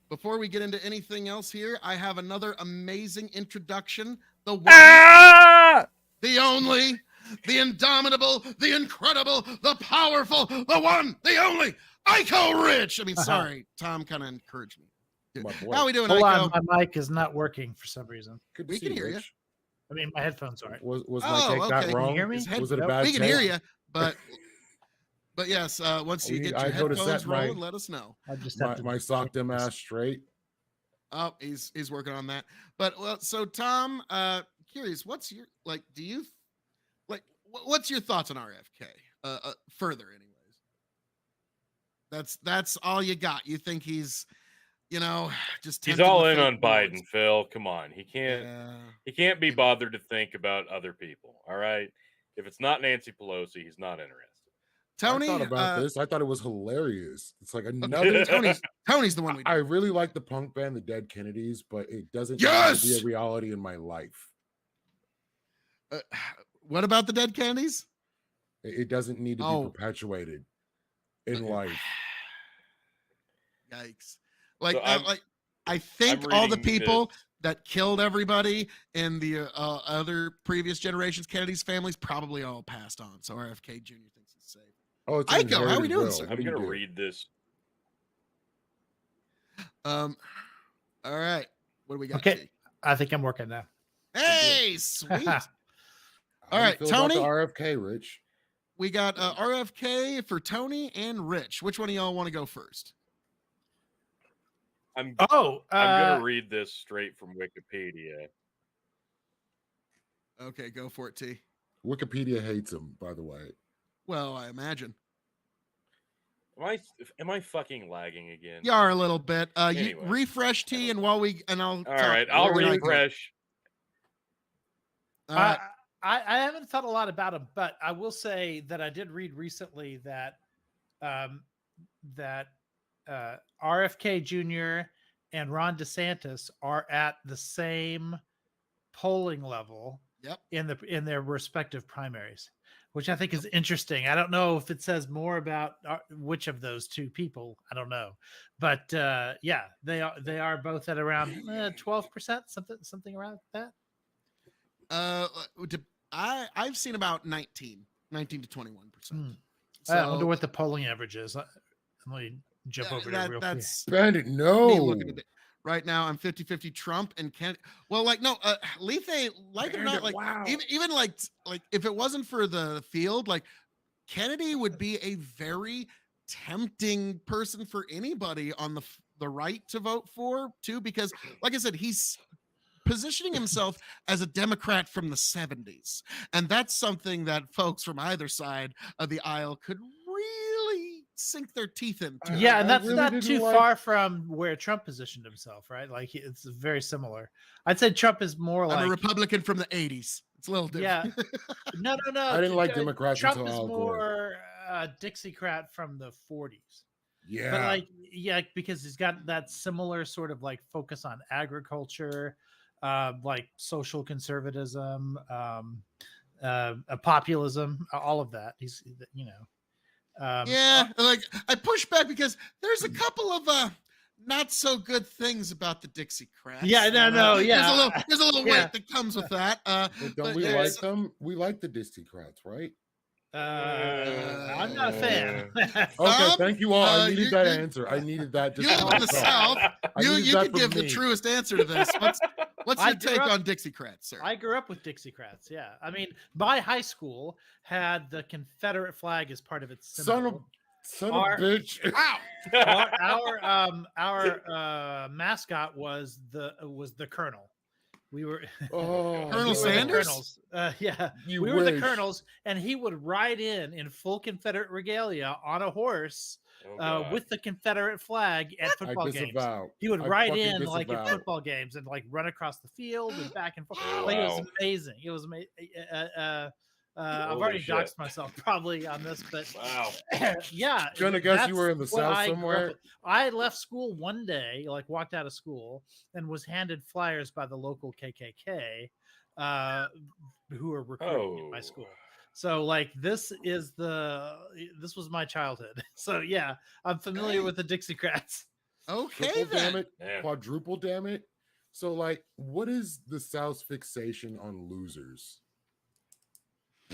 Before we get into anything else here, I have another amazing introduction. The one, the only, the indomitable, the incredible, the powerful, the one, the only, Iko Rich. I mean, sorry, Tom kind of encouraged me. My boy. How we doing, Hold Iko? on, my mic is not working for some reason. Good to We see can hear you. Rich. I mean, my headphones aren't. Was Oh, my take that okay. wrong? Can you hear me? His head- Was it a bad We can take? hear you, but yes, once you get your I go to headphones set my- rolling, let us know. I just have My sock them ass straight. Oh, he's working on that. But well, so Tom, curious, what's your do you what's your thoughts on RFK? Further, anyways. That's all you got. You think he's, just He's tempted all with in fake on rewards? Biden, Phil. Come on, he can't. Yeah. He can't be bothered to think about other people. All right, if it's not Nancy Pelosi, he's not interested. Tony, I thought about this. I thought it was hilarious. It's like another. Tony's the one we. I really like the punk band, the Dead Kennedys, but it doesn't Yes! need to be a reality in my life. What about the Dead Kennedys? It doesn't need to be perpetuated in life. Yikes! So I think I'm all the reading people this. that killed everybody in the other previous generations, Kennedy's families, probably all passed on. So RFK Jr. thinks he's safe. Oh, it's Iko, how we inherited doing, will. sir? What I'm do you gonna do? read this. All right. What do we got? Okay. T? I think I'm working now. Hey, sweet. How All do you right, feel about Tony. the RFK, Rich. We got RFK for Tony and Rich. Which one of y'all want to go first? I'm Oh, gonna read this straight from Wikipedia. Okay, go for it, T. Wikipedia hates him, by the way. Well, I imagine. Am I fucking lagging again? You are a little bit. You Anyway. refresh T, and I'll. All right, I'll refresh. All right. I haven't thought a lot about him, but I will say that I did read recently that RFK Jr. and Ron DeSantis are at the same polling level. Yep. In their respective primaries, which I think is interesting. I don't know if it says more about which of those two people. I don't know, but yeah, they are both at around 12%, something around that. I've seen about 19 to 21%. I wonder what the polling average is. Let me jump over there real quick. Bandit, Me no. looking at it. Right now, I'm 50-50 Trump and Kennedy. Well, Lethe, like it or not, wow. even if it wasn't for the field, Kennedy would be a very tempting person for anybody on the right to vote for too, because like I said, he's positioning himself as a Democrat from the 70s. And that's something that folks from either side of the aisle could really sink their teeth into. Yeah, and that's really not didn't too far from where Trump positioned himself, right? It's very similar. I'd say Trump is more I'm a Republican from the 80s. It's a little different. Yeah. No. I didn't like Democrats Trump until is Al Gore. more Dixiecrat from the 40s. Yeah. But because he's got that similar sort of focus on agriculture, social conservatism, populism, all of that. He's, I push back because there's a couple of not so good things about the Dixiecrats. Yeah, no, yeah. There's a little weight that comes with that. Well, don't we like them? We like the Dixiecrats, right? I'm not a fan. Okay, thank you all. I needed that you- answer. I needed that. You live in the South. You that can from give the me. truest answer to this. What's I your grew take up- on Dixiecrats, sir? I grew up with Dixiecrats. Yeah, I mean, my high school had the Confederate flag as part of its symbol. Son of a bitch. Wow. Our mascot was the Colonel. We were Oh, Colonel we were the Sanders? Colonels. Yeah, You we were the wish. Colonels, and he would ride in full Confederate regalia on a horse Oh, God. with the Confederate flag at I football games. disavow. He would I ride fucking in at disavow. football games and run across the field and back and forth. Oh, It was wow. amazing. It was amazing. I've Holy already shit. doxed myself probably on this, but Wow. yeah. Gonna guess that's you were in the what South I grew up somewhere? with. I left school one day, walked out of school, and was handed flyers by the local KKK, who were recruiting in my Oh. school. So this was my childhood. So yeah, I'm familiar with the Dixiecrats. Okay, triple damn then. it, Yeah. quadruple damn it. So, like, what is the South's fixation on losers?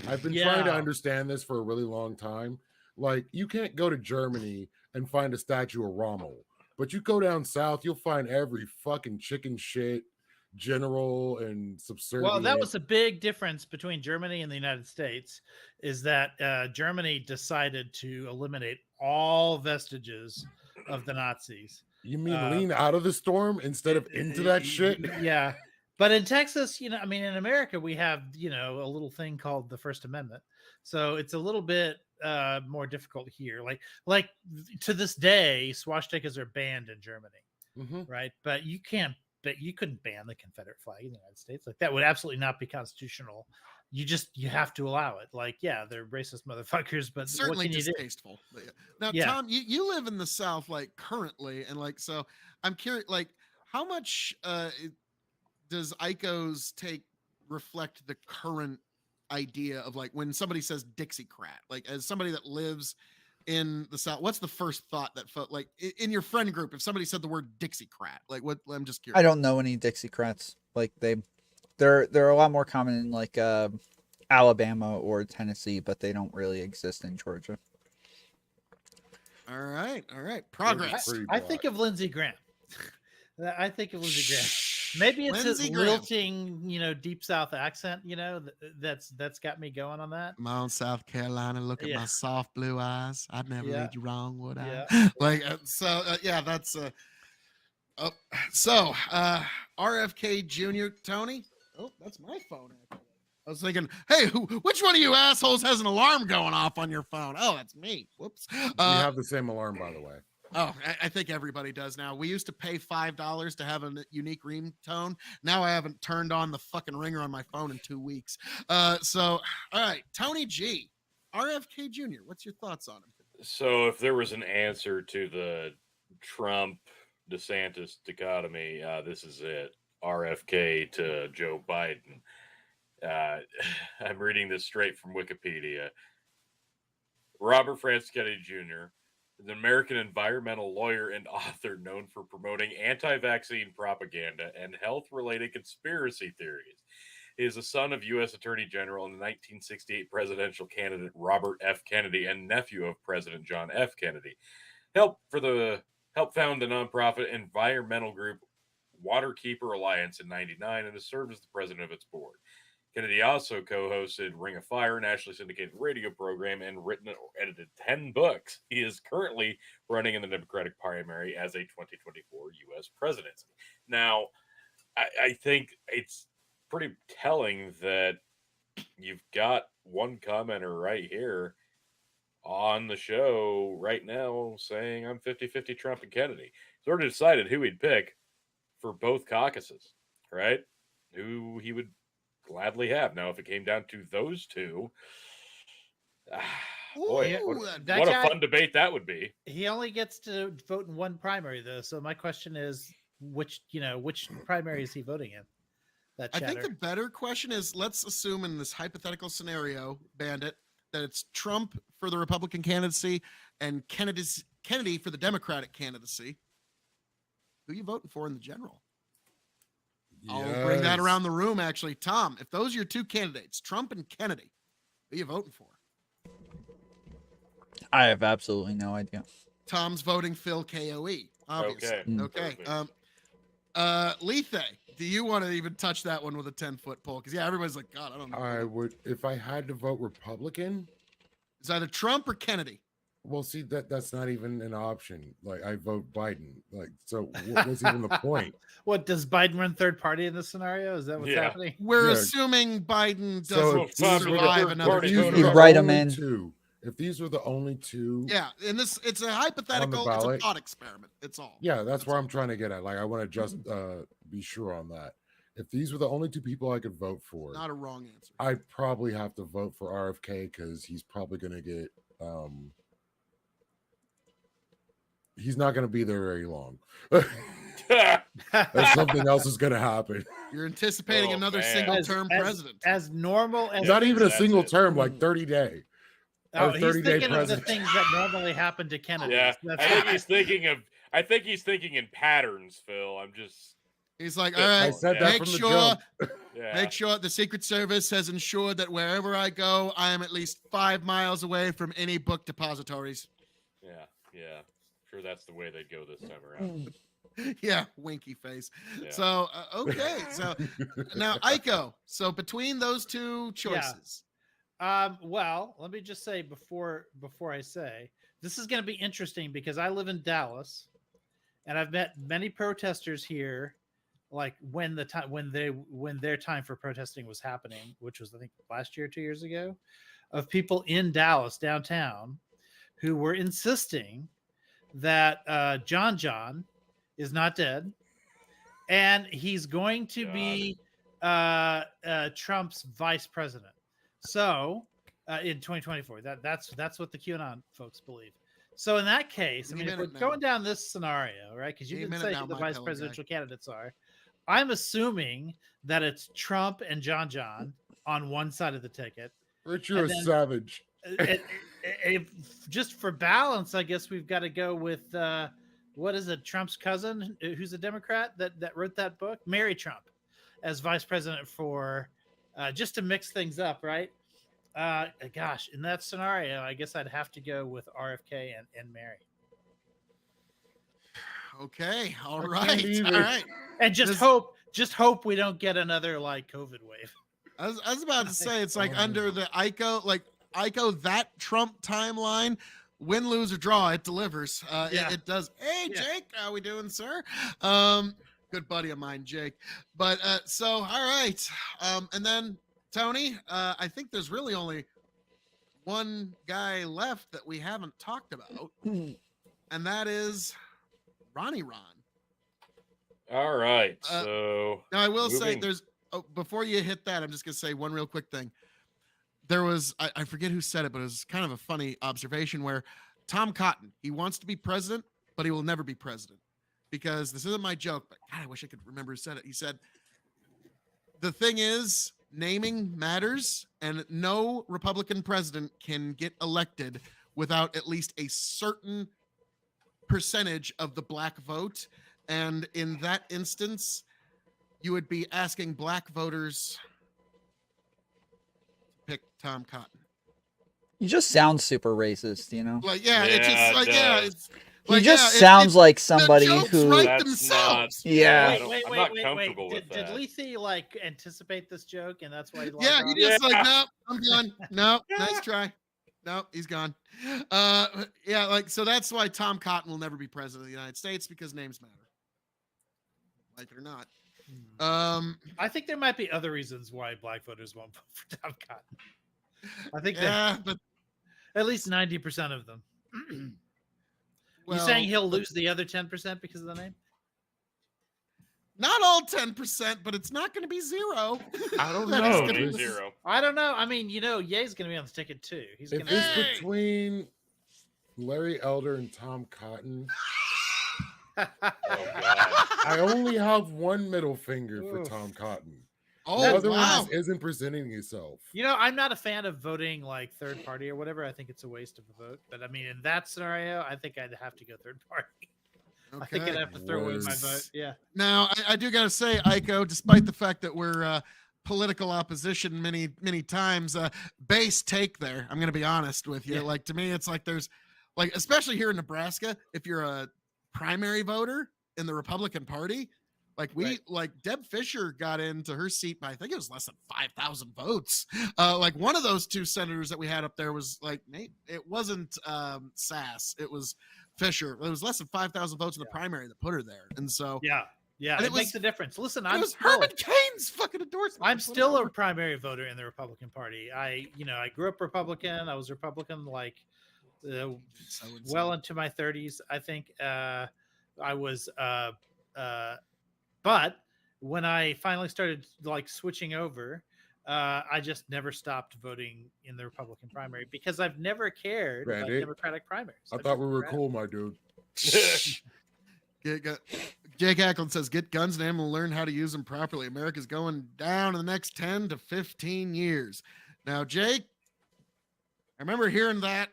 I've been trying to Yeah. understand this for a really long time. Like, you can't go to Germany and find a statue of Rommel, but you go down south, you'll find every fucking chicken shit general and subservient. Well, that was a big difference between Germany and the United States, is that Germany decided to eliminate all vestiges of the Nazis. You mean lean out of the storm instead of into that shit? Yeah. But in Texas, I mean, in America, we have, a little thing called the First Amendment. So it's a little bit more difficult here. Like to this day, swastikas are banned in Germany, right? But you couldn't ban the Confederate flag in the United States. Like that would absolutely not be constitutional. You have to allow it. Like, yeah, they're racist motherfuckers, but Certainly what can you do? distasteful. But now, Yeah. Tom, you live in the South, like currently, and like so. I'm curious, like, how much does ICO's take reflect the current idea of like when somebody says Dixiecrat? Like, as somebody that lives in the South, what's the first thought that felt like in your friend group if somebody said the word Dixiecrat? Like, what? I'm just curious. I don't know any Dixiecrats. Like they're a lot more common in like Alabama or Tennessee, but they don't really exist in Georgia. All right. Progress. I think of Lindsey Graham. I think of Lindsey Graham. Maybe it's Lindsey his Graham. lilting, deep South accent. That's got me going on that. I'm on South Carolina. Look at Yeah. my soft blue eyes. I'd never Yeah. lead you wrong, would I? Yeah. Like yeah, that's so RFK Jr. Tony. Oh, that's my phone. Actually. I was thinking, hey, which one of you assholes has an alarm going off on your phone? Oh, that's me. Whoops. We have the same alarm, by the way. Oh, I think everybody does now. We used to pay $5 to have a unique ringtone. Now I haven't turned on the fucking ringer on my phone in 2 weeks. So, all right, Tony G, RFK Jr., what's your thoughts on him? So if there was an answer to the Trump DeSantis dichotomy, this is it. RFK to Joe Biden. I'm reading this straight from Wikipedia. Robert Francis Kennedy Jr., is an American environmental lawyer and author known for promoting anti-vaccine propaganda and health-related conspiracy theories. He is the son of U.S. Attorney General and the 1968 presidential candidate Robert F. Kennedy and nephew of President John F. Kennedy. Helped found the nonprofit environmental group Waterkeeper Alliance in '99 and has served as the president of its board. Kennedy also co-hosted Ring of Fire, a nationally syndicated radio program, and written or edited 10 books. He is currently running in the Democratic primary as a 2024 U.S. presidency. Now, I think it's pretty telling that you've got one commenter right here on the show right now saying I'm 50-50 Trump and Kennedy. He's already decided who he'd pick for both caucuses, right? Who he would gladly have. Now, if it came down to those two, boy, Ooh, what a fun debate that would be. He only gets to vote in one primary, though. So my question is, which primary is he voting in? That I chatter. think the better question is, let's assume in this hypothetical scenario, Bandit, that it's Trump for the Republican candidacy and Kennedy for the Democratic candidacy. Who are you voting for in the general? I'll bring that around the room, actually. Tom, if those are your two candidates, Trump and Kennedy, who are you voting for? I have absolutely no idea. Tom's voting Phil KOE, obviously. Okay. Lethe, do you want to even touch that one with a 10-foot pole? Because, yeah, everybody's like, God, I don't know. I would, if I had to vote Republican. It's either Trump or Kennedy. Well, see, that's not even an option. Like, I vote Biden. Like, so what's even the point? What, does Biden run third party in this scenario? Is that what's happening? We're assuming Biden doesn't So survive another You write 'em in. If these were the only two, yeah, and it's a hypothetical, it's a thought experiment. It's all. Yeah, that's where I'm trying to get at. Like, I want to just be sure on that. If these were the only two people I could vote for, Not a wrong answer. I'd probably have to vote for RFK because he's probably going to get. He's not going to be there very long. Something else is going to happen. You're anticipating another single-term president. As normal as not even a single term, like 30-day. Oh, he's thinking of the things that normally happen to Kennedy. Yeah, I think he's thinking of I think he's thinking in patterns, Phil. I'm just. He's like, all I right, said that make from the sure, jump. Yeah. make sure the Secret Service has ensured that wherever I go, I am at least 5 miles away from any book depositories. Yeah. Sure, that's the way they'd go this time around. Yeah, winky face. Yeah. So okay, so now Aiko. So between those two choices, Well, let me just say before I say this is going to be interesting because I live in Dallas, and I've met many protesters here, like when their time for protesting was happening, which was I think last year, 2 years ago, of people in Dallas downtown who were insisting that John is not dead, and he's going to be Trump's vice president. So in 2024, that's what the QAnon folks believe. So in that case, I mean, if we're going down this scenario, right? Because you didn't say who the vice presidential candidates are. I'm assuming that it's Trump and John on one side of the ticket. Rich, you're a savage. Just for balance, I guess we've got to go with what is it? Trump's cousin, who's a Democrat that wrote that book, Mary Trump, as vice president for just to mix things up, right? Gosh, in that scenario, I guess I'd have to go with RFK and Mary. Okay, all right. And just hope we don't get another like COVID wave. I was about to say it's like under the Aiko that Trump timeline, win, lose, or draw, it delivers. It does. Hey, Jake, how we doing, sir? Good buddy of mine, Jake. But so all right, and then Tony, I think there's really only one guy left that we haven't talked about, and that is Ronnie Ron. All right. So now I will say there's before you hit that, I'm just gonna say one real quick thing. There was I forget who said it, but it was kind of a funny observation where Tom Cotton, he wants to be president, but he will never be president. Because this isn't my joke, but God, I wish I could remember who said it. He said, the thing is, naming matters, and no Republican president can get elected without at least a certain percentage of the black vote. And in that instance, you would be asking black voters to pick Tom Cotton. You just sound super racist, you know? Like, it's just like, it's he just sounds like somebody who write themselves. Yeah. Wait, I'm not comfortable with did that. Lethe like anticipate this joke and that's why he he just like, nope, I'm done. Nope, nice try. Nope, he's gone. So that's why Tom Cotton will never be president of the United States, because names matter. Like it or not. I think there might be other reasons why black voters won't vote for Tom Cotton. I think but at least 90% of them. You saying he'll lose the other 10% because of the name? Not all 10%, but it's not going to be zero. I don't It's know. gonna be zero. I don't know. I mean, Ye's going to be on the ticket too. He's If going it's to. between Larry Elder and Tom Cotton, Oh God. I only have one middle finger for Tom Cotton. Oh, The other wow. one isn't presenting himself. I'm not a fan of voting like third party or whatever. I think it's a waste of a vote. But I mean, in that scenario, I think I'd have to go third party. Okay. I think I'd have to throw away my vote. Yeah. Now, I do got to say, Aiko, despite the fact that we're political opposition many, many times, base take there. I'm going to be honest with you. Yeah. Like, to me, it's like there's, like, especially here in Nebraska, if you're a primary voter in the Republican Party, like Deb Fisher got into her seat by, I think it was less than 5,000 votes. Like one of those two senators that we had up there was like, Nate, it wasn't Sass, it was Fisher. It was less than 5,000 votes in the primary that put her there. And so, Yeah. And It makes a difference. Listen, it was Herman Cain's fucking endorsement. I'm still a primary voter in the Republican Party. I grew up Republican. I was Republican like well into my 30s. I think I was but when I finally started like switching over, I just never stopped voting in the Republican primary because I've never cared about Democratic primaries. I thought we were cool, my dude. Jake Ackland says, get guns and ammo and learn how to use them properly. America's going down in the next 10 to 15 years. Now, Jake, I remember hearing that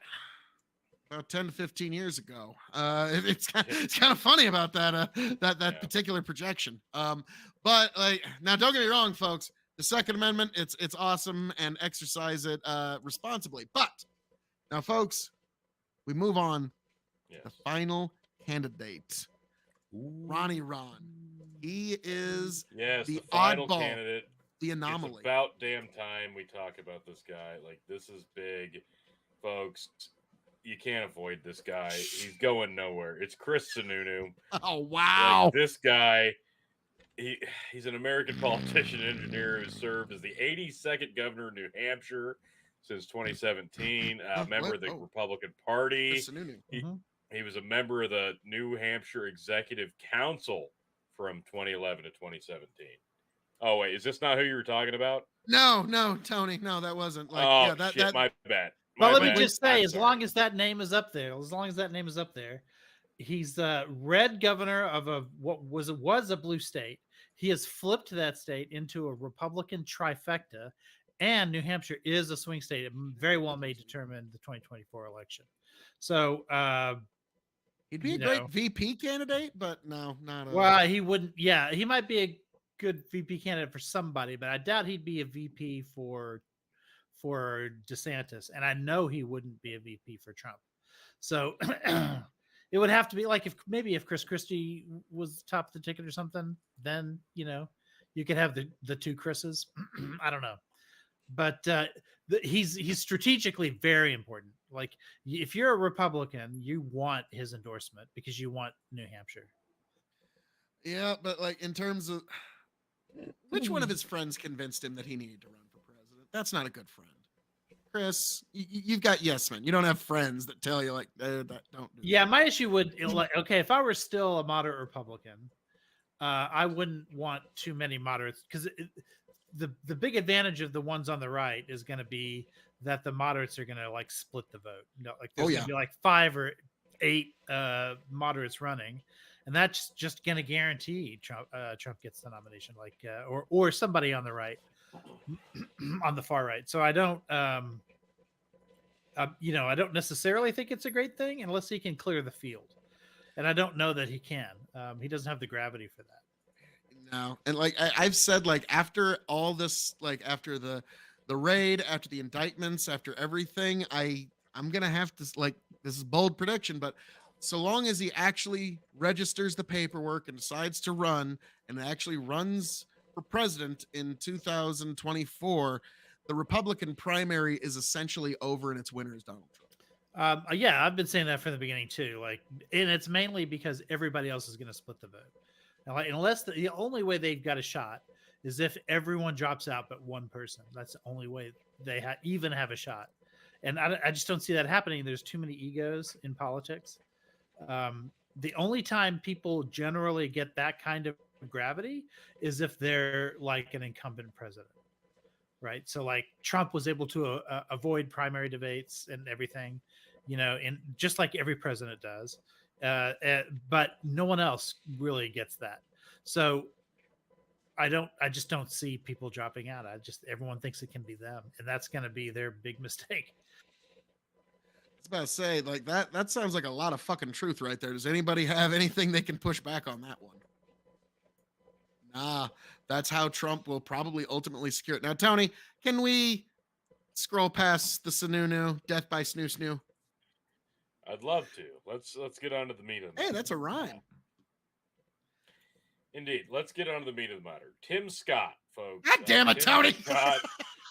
about 10 to 15 years ago. It's kind of funny about that particular projection. But like, now don't get me wrong, folks. The Second Amendment, it's awesome, and exercise it responsibly. But now, folks, we move on. Yes. The final candidate, Ronnie Ron. He is the final oddball, candidate. the anomaly. It's about damn time we talk about this guy. Like, this is big, folks. You can't avoid this guy. He's going nowhere. It's Chris Sununu. Oh, wow. Like, this guy, he's an American politician and engineer who served as the 82nd governor of New Hampshire since 2017, member of the Republican Party. Chris Sununu. He was a member of the New Hampshire Executive Council from 2011 to 2017. Oh, wait, is this not who you were talking about? No, Tony. No, that wasn't. Like, oh, yeah, that, shit, that, my bad. But let me bad. just say, I'm as sorry. long as that name is up there, he's the red governor of what was a blue state. He has flipped that state into a Republican trifecta, and New Hampshire is a swing state. It very well may determine the 2024 election. So he'd be a great VP candidate, but no, not. Well, he wouldn't. Yeah, he might be a good VP candidate for somebody, but I doubt he'd be a VP for DeSantis, and I know he wouldn't be a VP for Trump. So it would have to be like if Chris Christie was top of the ticket or something, then you could have the two Chris's. I don't know, but he's strategically very important. Like, if you're a Republican, you want his endorsement because you want New Hampshire. Yeah, but like, in terms of which one of his friends convinced him that he needed to run for president? That's not a good friend. Chris, you've got yes men. You don't have friends that tell you like that don't do Yeah, that. my issue would okay, if I were still a moderate Republican, I wouldn't want too many moderates, because the big advantage of the ones on the right is going to be that the moderates are going to like split the vote. Like there's going to be like 5 or 8 moderates running, and that's just going to guarantee Trump gets the nomination, like or somebody on the right, on the far right. So I don't I don't necessarily think it's a great thing unless he can clear the field, and I don't know that he can. He doesn't have the gravity for that. No, and like I've said, like after all this, like after the raid, after the indictments, after everything, I'm gonna have to, like, this is bold prediction, but so long as he actually registers the paperwork and decides to run and actually runs for president in 2024, the Republican primary is essentially over and its winner is Donald Trump. Yeah, I've been saying that from the beginning too. Like, and it's mainly because everybody else is going to split the vote. Now, like, unless the only way they've got a shot is if everyone drops out but one person. That's the only way they even have a shot. And I just don't see that happening. There's too many egos in politics. The only time people generally get that kind of gravity is if they're like an incumbent president, right? So like Trump was able to avoid primary debates and everything, and just like every president does, but no one else really gets that. So I just don't see people dropping out. Everyone thinks it can be them, and that's going to be their big mistake. I was about to say, like, that sounds like a lot of fucking truth right there. Does anybody have anything they can push back on that one? Nah, that's how Trump will probably ultimately secure it. Now, Tony, can we scroll past the Sununu, death by snoo snoo? I'd love to. Let's get on to the meat of the Hey, that's a rhyme. Indeed. Let's get on to the meat of the matter. Tim Scott, folks. God damn it, Tim Tony. Scott,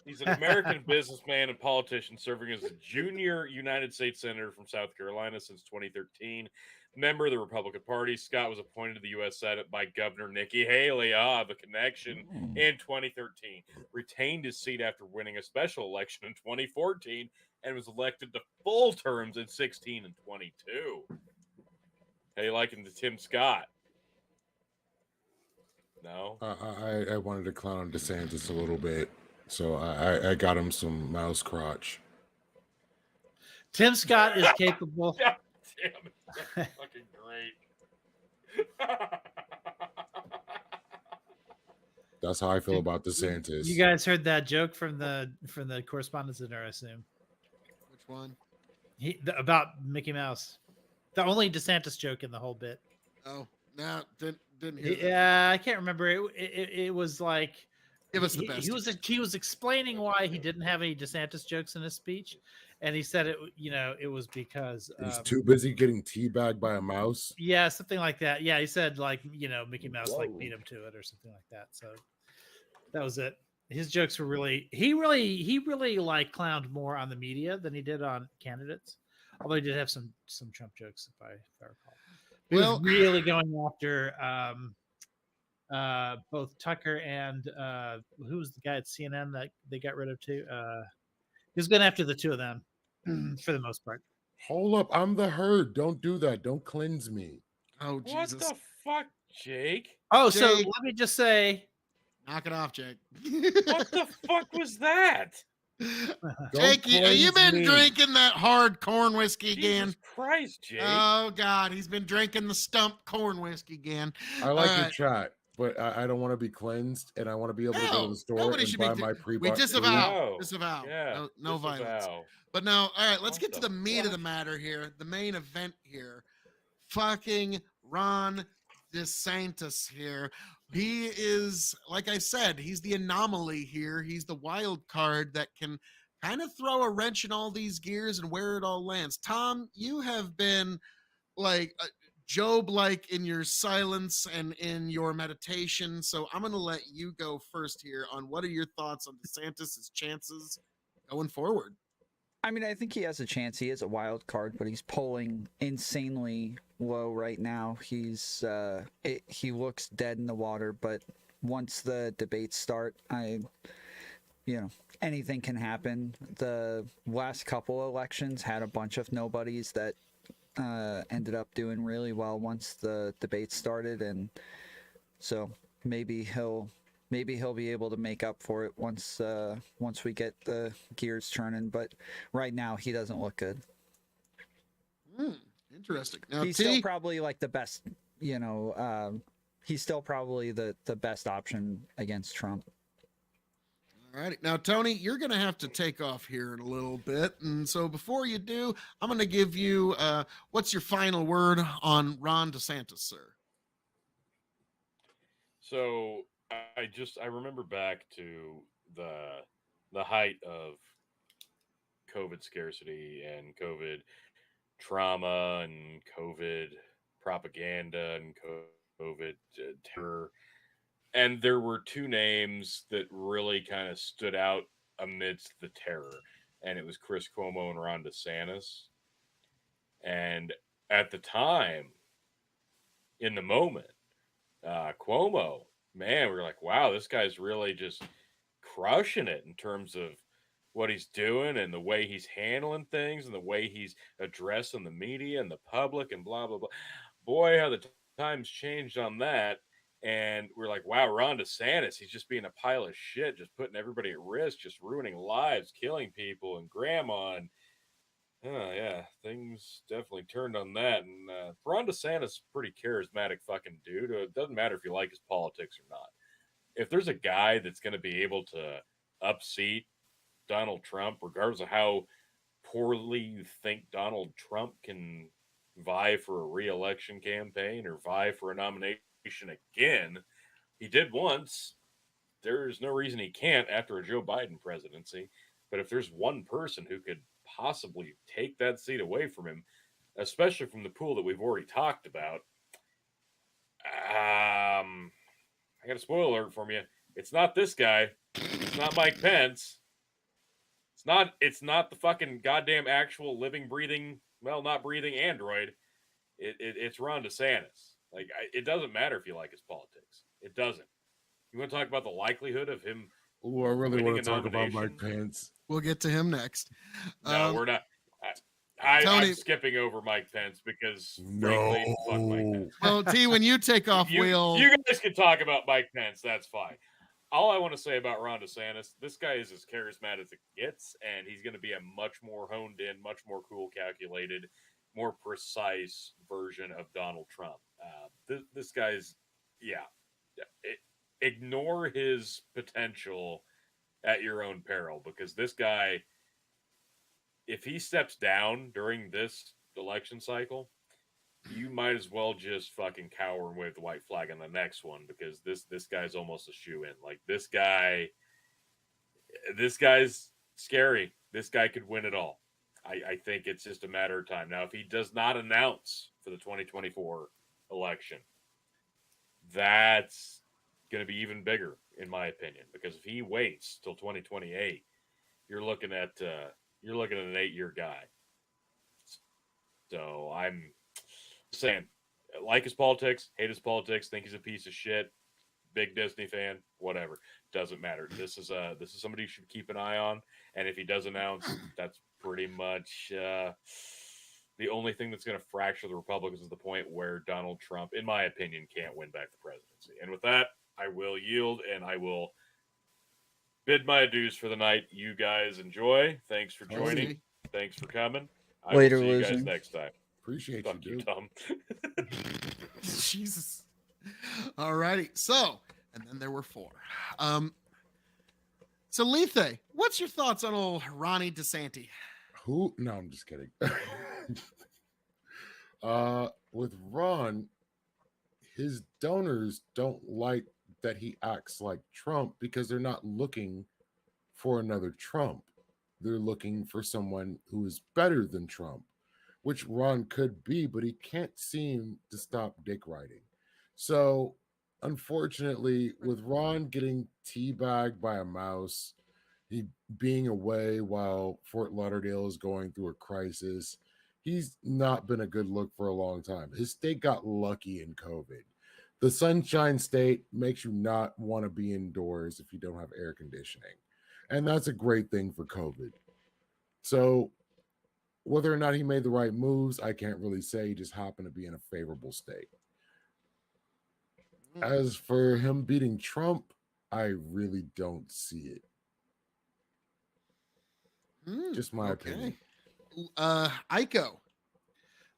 he's an American businessman and politician serving as a junior United States Senator from South Carolina since 2013. Member of the Republican Party, Scott was appointed to the U.S. Senate by Governor Nikki Haley, the connection, in 2013. Retained his seat after winning a special election in 2014 and was elected to full terms in 16 and 22. How you liking the Tim Scott? No? I wanted to clown on DeSantis a little bit, so I got him some mouse crotch. Tim Scott is capable. God damn it. That's fucking great. That's how I feel about DeSantis. You guys heard that joke from the correspondence dinner, I assume. Which one? About Mickey Mouse. The only DeSantis joke in the whole bit. Oh, no, didn't hear that. Yeah, I can't remember. It was like Give us the best. he was explaining why he didn't have any DeSantis jokes in his speech, and he said it was because He's too busy getting teabagged by a mouse. yeah, something like that. Yeah, he said like Mickey Mouse like Whoa. beat him to it or something like that. So that was it. His jokes were he really like clowned more on the media than he did on candidates. Although he did have some Trump jokes if I recall. He was really going after both Tucker and who was the guy at CNN that they got rid of too. He was going after the two of them for the most part. Hold up, I'm the herd. Don't do that. Don't cleanse me. Oh, What Jesus. the fuck, Jake? Oh, so Jake. let me just say, Knock it off, Jake. What the fuck was that? Jake, you been me. drinking that hard corn whiskey again? Jesus Christ, Jake. Oh, God. He's been drinking the stump corn whiskey again. I like All your right. chat, but I don't want to be cleansed, and I want to be able to go to the store nobody and should buy be. my pre We food. disavow. No. Disavow. Yeah, No violence. disavow. But no, all right, let's What get to the the meat of the fuck? matter here. The main event here. Fucking Ron DeSantis here. He is, like I said, he's the anomaly here. He's the wild card that can kind of throw a wrench in all these gears and where it all lands. Tom, you have been like Job-like in your silence and in your meditation. So I'm going to let you go first here on what are your thoughts on DeSantis' chances going forward? I mean, I think he has a chance. He is a wild card, but he's polling insanely low right now. He looks dead in the water, but once the debates start, anything can happen. The last couple elections had a bunch of nobodies that ended up doing really well once the debates started, and so maybe he'll be able to make up for it once we get the gears turning. But right now, he doesn't look good. Interesting. Now, He's still probably like the best. He's still probably the best option against Trump. All righty. Now, Tony, you're going to have to take off here in a little bit. And so before you do, I'm going to give you what's your final word on Ron DeSantis, sir? So I remember back to the height of COVID scarcity and COVID trauma and COVID propaganda and COVID terror. And there were two names that really kind of stood out amidst the terror. And it was Chris Cuomo and Ron DeSantis. And at the time, in the moment, Cuomo, man, we were like, wow, this guy's really just crushing it in terms of what he's doing and the way he's handling things and the way he's addressing the media and the public and blah, blah, blah. Boy, how the times changed on that. And we're like, wow, Ron DeSantis, he's just being a pile of shit, just putting everybody at risk, just ruining lives, killing people and grandma. And yeah, things definitely turned on that. And Ron DeSantis is a pretty charismatic fucking dude. It doesn't matter if you like his politics or not. If there's a guy that's going to be able to upseat Donald Trump, regardless of how poorly you think Donald Trump can vie for a re-election campaign or vie for a nomination again, he did once. There's no reason he can't after a Joe Biden presidency. But if there's one person who could possibly take that seat away from him, especially from the pool that we've already talked about, I got a spoiler alert from you. It's not this guy. It's not Mike Pence. It's not the fucking goddamn actual living, breathing, well, not breathing android. It's Ron DeSantis. Like, it doesn't matter if you like his politics. It doesn't. You want to talk about the likelihood of him? Oh, I really want winning to a talk about Mike nomination? Pence. We'll get to him next. No, we're not. Tony- I'm skipping over Mike Pence because No. frankly, fuck Mike Pence. Well, T, when you take off, You we'll. guys can talk about Mike Pence. That's fine. All I want to say about Ron DeSantis, this guy is as charismatic as it gets, and he's going to be a much more honed in, much more cool, calculated, more precise version of Donald Trump. This guy's, ignore his potential at your own peril, because this guy, if he steps down during this election cycle, you might as well just fucking cower and wave the white flag on the next one, because this guy's almost a shoe-in. Like, this guy's scary. This guy could win it all. I think it's just a matter of time. Now, if he does not announce for the 2024 election, that's going to be even bigger, in my opinion, because if he waits till 2028, you're looking at an 8-year guy. So I'm saying, like his politics, hate his politics, think he's a piece of shit, big Disney fan, whatever, doesn't matter. This is somebody you should keep an eye on, and if he does announce, that's pretty much the only thing that's going to fracture the Republicans is the point where Donald Trump, in my opinion, can't win back the presidency. And with that, I will yield, and I will bid my adieus for the night. You guys enjoy. Thanks for joining. Thanks for coming. I Later, will see you losing. guys next time. Appreciate Fuck you, you, dude. Tom. Jesus. All righty. So, and then there were 4. So Lethe, what's your thoughts on old Ronnie DeSantis? Who? No, I'm just kidding. With Ron, his donors don't like that he acts like Trump because they're not looking for another Trump. They're looking for someone who is better than Trump, which Ron could be, but he can't seem to stop dick riding. So, unfortunately, with Ron getting teabagged by a mouse, he being away while Fort Lauderdale is going through a crisis, he's not been a good look for a long time. His state got lucky in COVID. The Sunshine State makes you not want to be indoors if you don't have air conditioning. And that's a great thing for COVID. So whether or not he made the right moves, I can't really say. He just happened to be in a favorable state. As for him beating Trump, I really don't see it. Just my opinion. Aiko.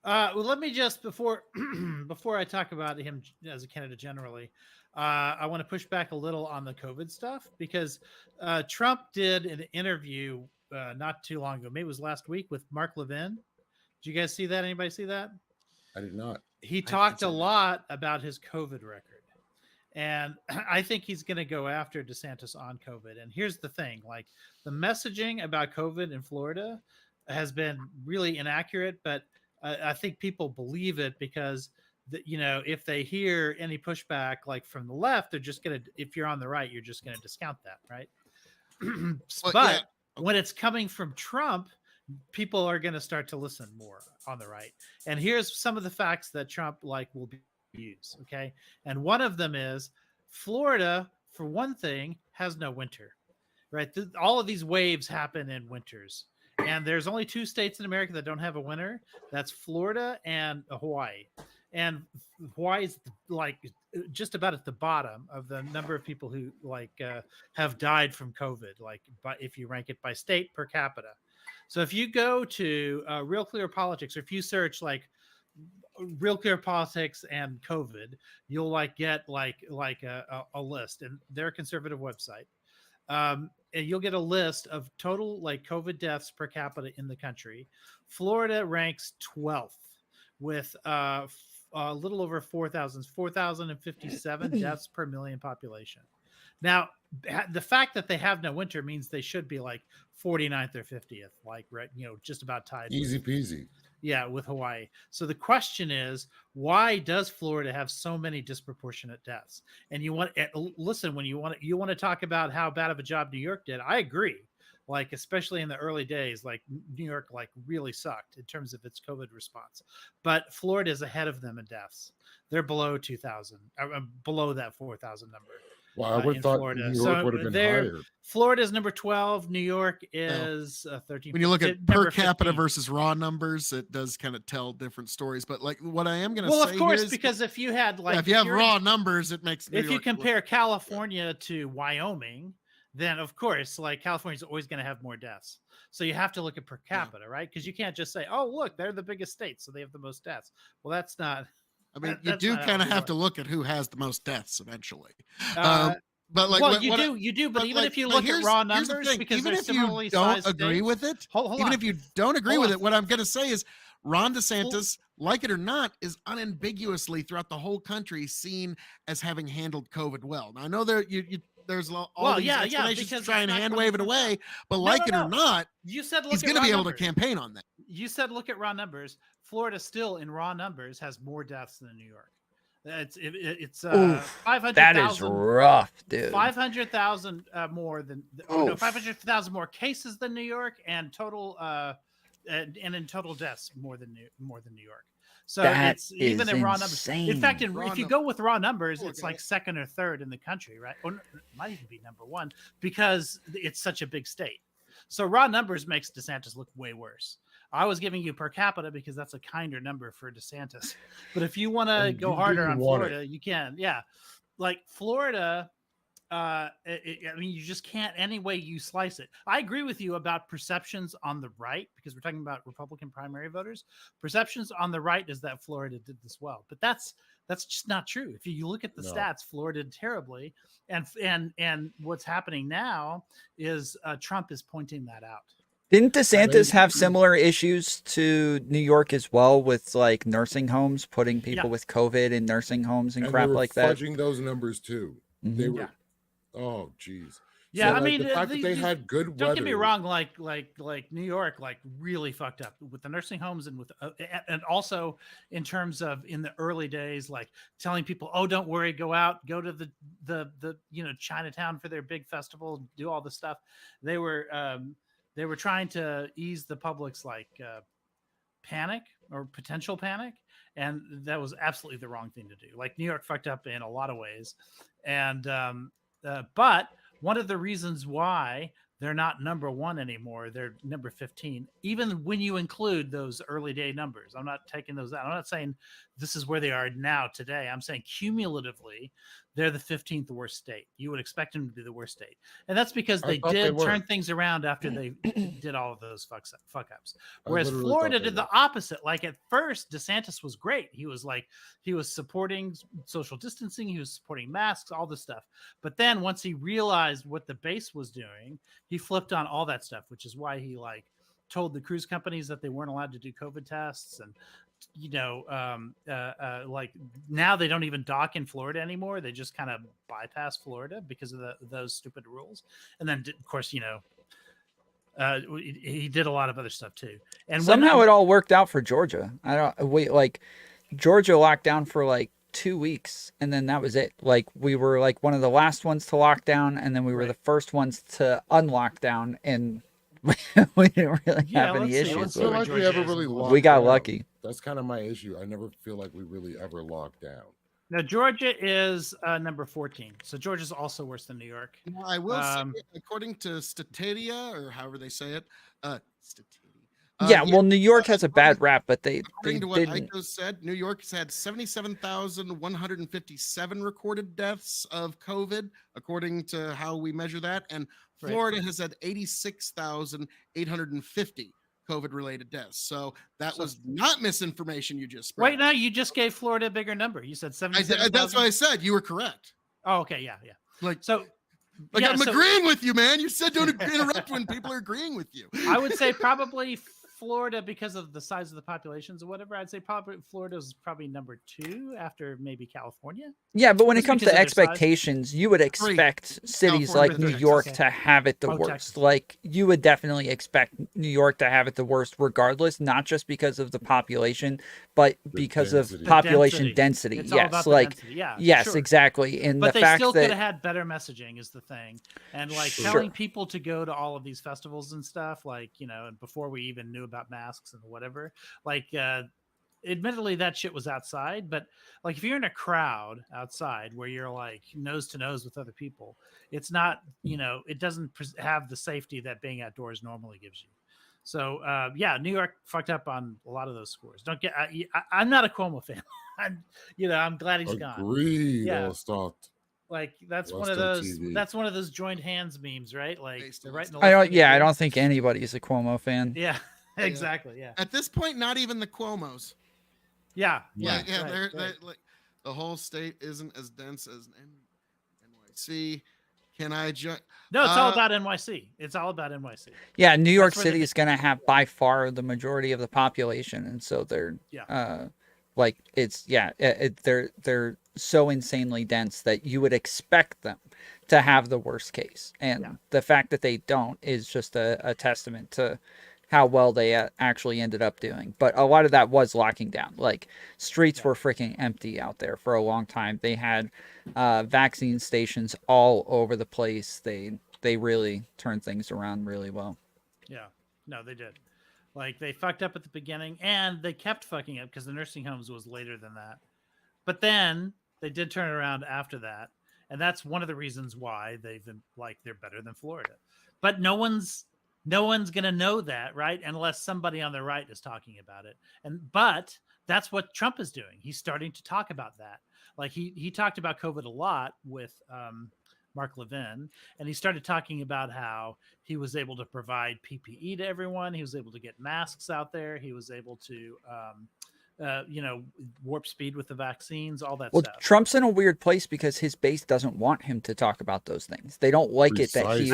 Well, let me just before I talk about him as a candidate generally, I want to push back a little on the COVID stuff, because Trump did an interview not too long ago, maybe it was last week, with Mark Levin. Did you guys see that? Anybody see that? I did not. He talked a lot about his COVID record, and I think he's going to go after DeSantis on COVID. And here's the thing: like, the messaging about COVID in Florida has been really inaccurate, but I think people believe it because, if they hear any pushback like from the left, they're just going to, if you're on the right, you're just going to discount that, right? But when it's coming from Trump, people are going to start to listen more on the right. And here's some of the facts that Trump will use. Okay. And one of them is Florida, for one thing, has no winter, right? All of these waves happen in winters. And there's only 2 states in America that don't have a winter. That's Florida and Hawaii. And Hawaii is just about at the bottom of the number of people who have died from COVID, if you rank it by state per capita. So if you go to Real Clear Politics, or if you search Real Clear Politics and COVID, you'll get a list, and they're a conservative website. And you'll get a list of total COVID deaths per capita in the country. Florida ranks 12th with a little over 4,057 deaths per million population. Now, the fact that they have no winter means they should be 49th or 50th, just about tied. Easy peasy. Yeah, with Hawaii. So the question is, why does Florida have so many disproportionate deaths? And you want listen, when you want to talk about how bad of a job New York did, I agree. Especially in the early days, New York really sucked in terms of its COVID response. But Florida is ahead of them in deaths. They're below 2,000, below that 4,000 number. Well, I would have thought Florida. New York would have been higher. Florida is number 12. New York is 13. When you look at per capita 15. versus raw numbers, it does kind of tell different stories. But what I am going to say, of course, because if you had if you have raw numbers, it makes New if York you compare California to Wyoming, then of course, California is always going to have more deaths. So you have to look at per capita, right? Because you can't just say, "Oh, look, they're the biggest state, so they have the most deaths." Well, that's not. I mean, you do kind of have to look at who has the most deaths eventually. But like, well, you do, but even if you look at raw here's the numbers, thing, because even they're if you similarly don't sized agree states- with it, hold even on. if you don't agree Hold with on. it, what I'm going to say is Ron DeSantis, like it or not, is unambiguously throughout the whole country seen as having handled COVID well. Now, I know there's all these explanations to because try it's and not hand coming wave it from away, Trump. but No, like no, it no. or not, You said look he's at going to raw be able to numbers. campaign on that. You said look at raw numbers. Florida still in raw numbers has more deaths than New York. It's Oof, 500,000. that is rough, dude. 500,000 more than no 500,000 more cases than New York, and total and in total deaths more than New York. So That it's even is in raw numbers. In fact, Raw if you num- go with raw numbers, Look it's at like it. second or third in the country, right? Or it might even be number one because it's such a big state. So raw numbers makes DeSantis look way worse. I was giving you per capita because that's a kinder number for DeSantis. But if you want to And go you harder didn't on want Florida, you can. Yeah. Like Florida, I mean, you just can't any way you slice it. I agree with you about perceptions on the right, because we're talking about Republican primary voters. Perceptions on the right is that Florida did this well, but that's just not true. If you look at the No. stats, Florida did terribly, and what's happening now is Trump is pointing that out. Didn't DeSantis have similar issues to New York as well, with like nursing homes, putting people Yeah. with COVID in nursing homes and And crap they were like that? fudging those numbers too. They Mhm. were, Yeah. oh geez. Yeah, So, I like, mean, the fact that they these- had good don't weather. get me wrong, like New York, like really fucked up with the nursing homes, and with and also in terms of in the early days, like telling people, oh, don't worry, go out, go to the Chinatown for their big festival, do all this stuff. They were trying to ease the public's panic or potential panic, and that was absolutely the wrong thing to do. Like New York fucked up in a lot of ways, and but one of the reasons why they're not number one anymore, they're number 15, even when you include those early day numbers. I'm not taking those out. I'm not saying this is where they are now today. I'm saying cumulatively, they're the 15th worst state. You would expect them to be the worst state. And that's because I they thought they did were. turn things around after they did all of those fuck ups. I Whereas literally Florida thought they did the were. opposite. Like at first, DeSantis was great. He was supporting social distancing. He was supporting masks, all this stuff. But then once he realized what the base was doing, he flipped on all that stuff, which is why he told the cruise companies that they weren't allowed to do COVID tests. And, like now they don't even dock in Florida anymore. They just kind of bypass Florida because of those stupid rules. And then of course, he did a lot of other stuff too. And Somehow it all worked out for Georgia. Georgia locked down for like 2 weeks, and then that was it. Like we were like one of the last ones to lock down, and then we were the first ones to unlock down, and we didn't really have any I issues don't with feel it. like we ever really locked We got down. lucky. That's kind of my issue. I never feel like we really ever locked down. Now Georgia is number 14, so Georgia's also worse than New York. Now, I will say, according to Statadia, or however they say it, Yeah, well, New York has a bad rap, but they according to what didn't. Iko said, New York has had 77,157 recorded deaths of COVID, according to how we measure that, and Florida has had 86,850 COVID-related deaths. So that was not misinformation you just spread. Wait, no, you just gave Florida a bigger number. You said 77,000. That's what I said. You were correct. Oh, okay, yeah. Like so. Like Yeah, I'm agreeing with you, man. You said don't interrupt when people are agreeing with you. I would say probably Florida, because of the size of the populations or whatever. I'd say probably Florida is probably number 2 after maybe California. Yeah, but when it Just comes because to of their size. expectations, you would expect cities California, like New Texas. York Okay. to have it the Oh, worst. Texas. Like you would definitely expect New York to have it the worst regardless, not just because of the population, but because density. of population density. density. It's all about Yes, the like density. Yeah, yes, sure. exactly. And But the they fact still could that have had better messaging is the thing. And like Sure. telling people to go to all of these festivals and stuff, like, and before we even knew about masks and whatever, like, admittedly that shit was outside, but like if you're in a crowd outside where you're like nose to nose with other people, it's not, it doesn't have the safety that being outdoors normally gives you. So yeah, New York fucked up on a lot of those scores. Don't get, I'm not a Cuomo fan. I'm glad he's gone. Agreed. Yeah. I'll start. Like that's Lost one of on those. TV. That's one of those joined hands memes, right? Like Based they're on right in the I left don't. wing Yeah, I again. don't think anybody's a Cuomo fan. Yeah, exactly. Yeah, At this point, not even the Cuomos. yeah, Yeah, right, they're right. like the whole state isn't as dense as NYC. Can I join? No, it's all about NYC. It's all about NYC. Yeah, New York That's where City is going to have by far the majority of the population, and so they're like they're so insanely dense that you would expect them to have the worst case, and the fact that they don't is just a testament to how well they actually ended up doing. But a lot of that was locking down. Like, streets were freaking empty out there for a long time. They had vaccine stations all over the place. They really turned things around really well. Yeah, no, they did. Like, they fucked up at the beginning, and they kept fucking up because the nursing homes was later than that. But then they did turn it around after that, and that's one of the reasons why they've been like they're better than Florida. But no one's gonna know that, right? Unless somebody on the right is talking about it. But that's what Trump is doing. He's starting to talk about that. Like, he talked about COVID a lot with Mark Levin, and he started talking about how he was able to provide PPE to everyone. He was able to get masks out there. He was able to, warp speed with the vaccines, all that stuff. Trump's in a weird place because his base doesn't want him to talk about those things. They don't like it that he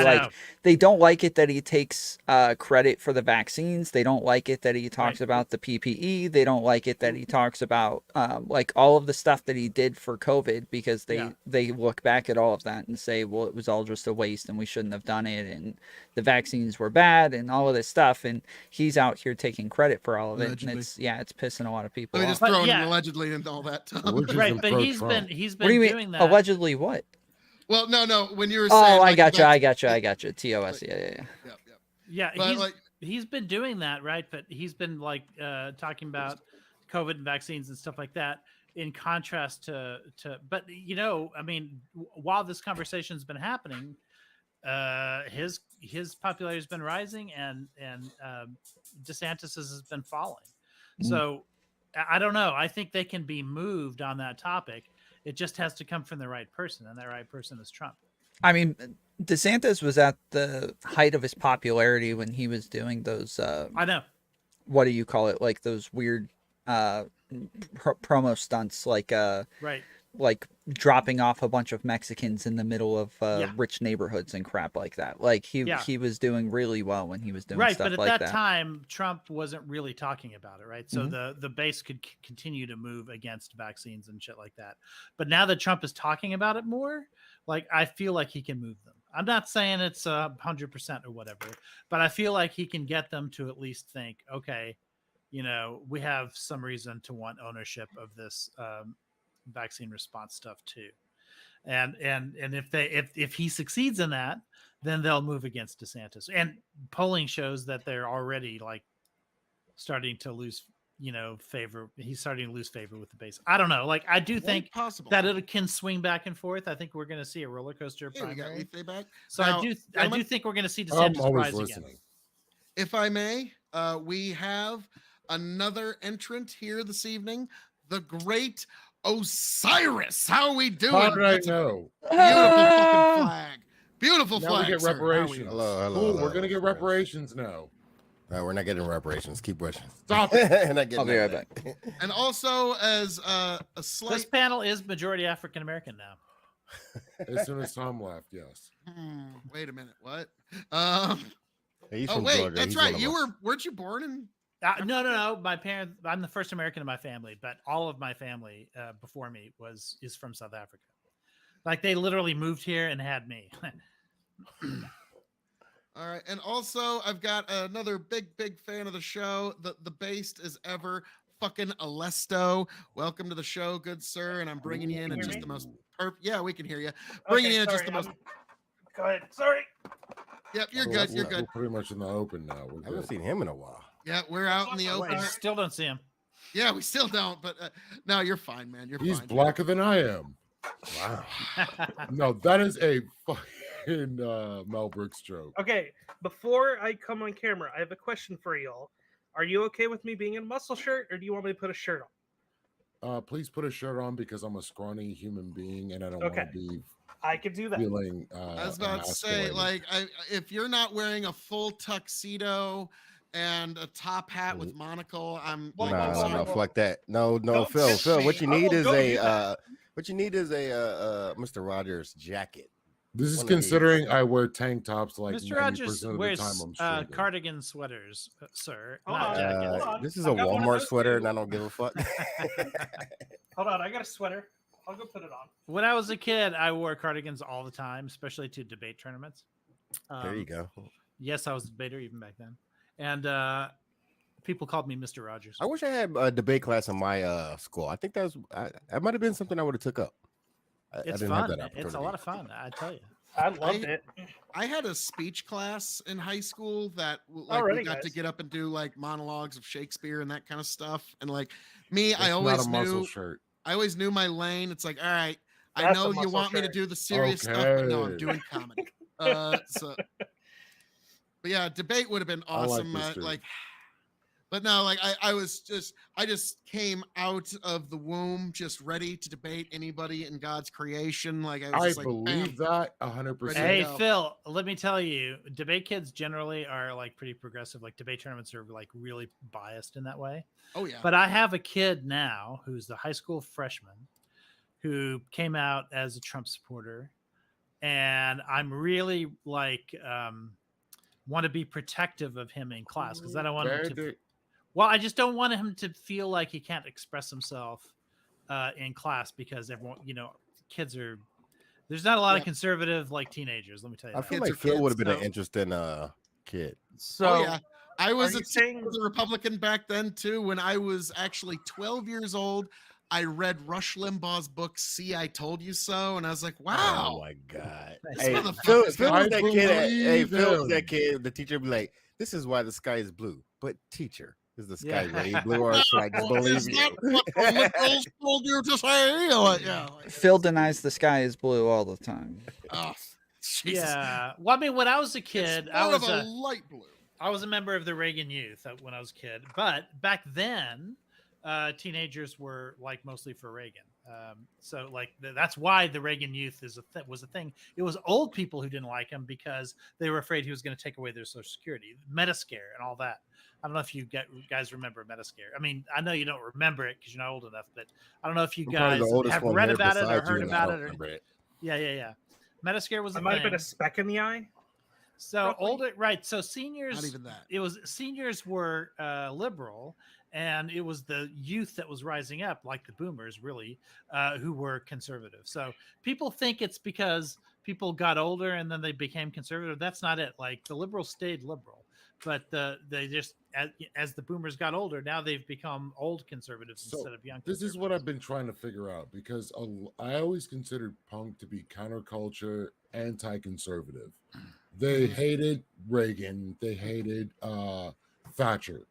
they don't like it that he takes credit for the vaccines. They don't like it that he talks about the PPE. They don't like it that he talks about like all of the stuff that he did for COVID, because they look back at all of that and say, well, it was all just a waste and we shouldn't have done it, and the vaccines were bad and all of this stuff, and he's out here taking credit for all of it. And it's pissing a lot of people Let me off. just throw in allegedly into all that stuff. Right, but he's been what do you doing mean, that. allegedly what? Well, no, when you were saying, I like, got you. TOS, Yeah, But, he's been doing that, right? But he's been like talking about COVID and vaccines and stuff like that, in contrast to but I mean, while this conversation's been happening, his popularity has been rising, and DeSantis has been falling. So I don't know. I think they can be moved on that topic. It just has to come from the right person, and that right person is Trump. I mean, DeSantis was at the height of his popularity when he was doing those I know. What do you call it? Like those weird promo stunts, like right, like dropping off a bunch of Mexicans in the middle of rich neighborhoods and crap like that. Like he was doing really well when he was doing stuff like that. But at that time, Trump wasn't really talking about it, right? So the base could continue to move against vaccines and shit like that. But now that Trump is talking about it more, like, I feel like he can move them. I'm not saying it's 100% or whatever, but I feel like he can get them to at least think, okay, we have some reason to want ownership of this vaccine response stuff too, and if he succeeds in that, then they'll move against DeSantis. And polling shows that they're already like starting to lose favor. He's starting to lose favor with the base. I don't know. Like, I do think that it can swing back and forth. I think we're going to see a roller coaster primary. Back. So now, I do think we're going to see DeSantis rise again. If I may, we have another entrant here this evening, the great Osiris. How are we doing? How did I know? Beautiful fucking flag. Beautiful now flag. We get reparations. Hello. We're gonna get reparations now. We're not getting reparations. Keep pushing. Stop it. I'll be right back. And also, as a slight, this panel is majority African American now. As soon as Tom left, yes. Wait a minute. What? He's oh from wait, Georgia. that's He's right. Weren't you born in? No. My parents. I'm the first American in my family, but all of my family before me is from South Africa. Like, they literally moved here and had me. All right, and also I've got another big fan of the show, the based as ever, fucking Alesto. Welcome to the show, good sir, and I'm bringing you in at just the most yeah, we can hear you. Bringing you in just the most. Go ahead. Sorry. Yep, you're good. You're good. We're pretty much in the open now. I haven't seen him in a while. Yeah, we're out in the open. Still don't see him. Yeah, we still don't. But no, you're fine, man. He's fine. blacker than I am. Wow. No, that is a fucking Mel Brooks joke. Okay, before I come on camera, I have a question for y'all. Are you okay with me being in a muscle shirt, or do you want me to put a shirt on? Please put a shirt on, because I'm a scrawny human being and I don't want to be. I could do that. Feeling, I was about to say, like, if you're not wearing a full tuxedo and a top hat with monocle, I'm no, fuck that. No, Phil. What you need is a Mr. Rogers jacket. This is One of these. considering I wear tank tops like Mr. 90% Rogers of the wears time I'm streaming. cardigan sweaters, sir. Hold Not on, jackets. hold on. This is I a got one of Walmart those sweater, too. and I don't give a fuck. Hold on, I got a sweater. I'll go put it on. When I was a kid, I wore cardigans all the time, especially to debate tournaments. There you go. Yes, I was a debater even back then, and people called me Mr. Rogers. I wish I had a debate class in my school. I think that might have been something I would have took up. I It's didn't have fun. that opportunity. It's a lot of fun. I tell you. I loved it. I had a speech class in high school that like Already, we got to guys. get up and do like monologues of Shakespeare and that kind of stuff. And like me, It's I not always a muscle knew shirt. I always knew my lane. It's like, all right, I That's a know you muscle want me to shirt. do the serious stuff, but no, I'm Okay. doing comedy. But yeah, debate would have been I like awesome. this too. But no, like I just came out of the womb just ready to debate anybody in God's creation. Like I was I just like, believe that 100%. Ready to Hey, go. Phil, let me tell you, debate kids generally are like pretty progressive. Like debate tournaments are like really biased in that way. oh yeah. But I have a kid now who's the high school freshman who came out as a Trump supporter. And I'm really like, want to be protective of him in class because I don't want him to. Well, I just don't want him to feel like he can't express himself in class because everyone, kids are. There's not a lot of conservative like teenagers. Let me tell you. I that. feel Kids like are Phil kids, would have been an so- interesting kid. So Oh yeah. I was you a saying- Republican back then too. When I was actually 12 years old, I read Rush Limbaugh's book "See, I Told You So," and I was like, "Wow, Oh my god! This Hey, motherfucker's Phil I was that kid. Hey, believe Phil was him. that kid. The teacher would be like, "This is why the sky is blue." But teacher, is the sky Yeah. really blue, or should I just believe is that you? what the liberals told you to say?" Yeah. Phil denies the sky is blue all the time. Oh, Jesus. Yeah. Well, I mean, when I was a kid, It's I more was of a a light blue. I was a member of the Reagan Youth when I was a kid, but back then, teenagers were like mostly for Reagan. So like that's why the Reagan Youth was a thing. It was old people who didn't like him because they were afraid he was going to take away their Social Security, Metascare, and all that. I don't know if you guys remember Metascare. I mean, I know you don't remember it because you're not old enough, but I don't know if you I'm probably guys the oldest have one read here about it or besides you, heard and I about don't it. remember it. Yeah. Metascare was I a might have been thing. a speck in the eye. So roughly. older, right? So seniors, Not even that. it was seniors were liberal, and it was the youth that was rising up, like the boomers, really, who were conservative. So people think it's because people got older and then they became conservative. That's not it. Like the liberals stayed liberal, but they just as the boomers got older, now they've become old conservatives So, instead of young. This is what I've been trying to figure out because I always considered punk to be counterculture, anti-conservative. They hated Reagan. They hated Thatcher,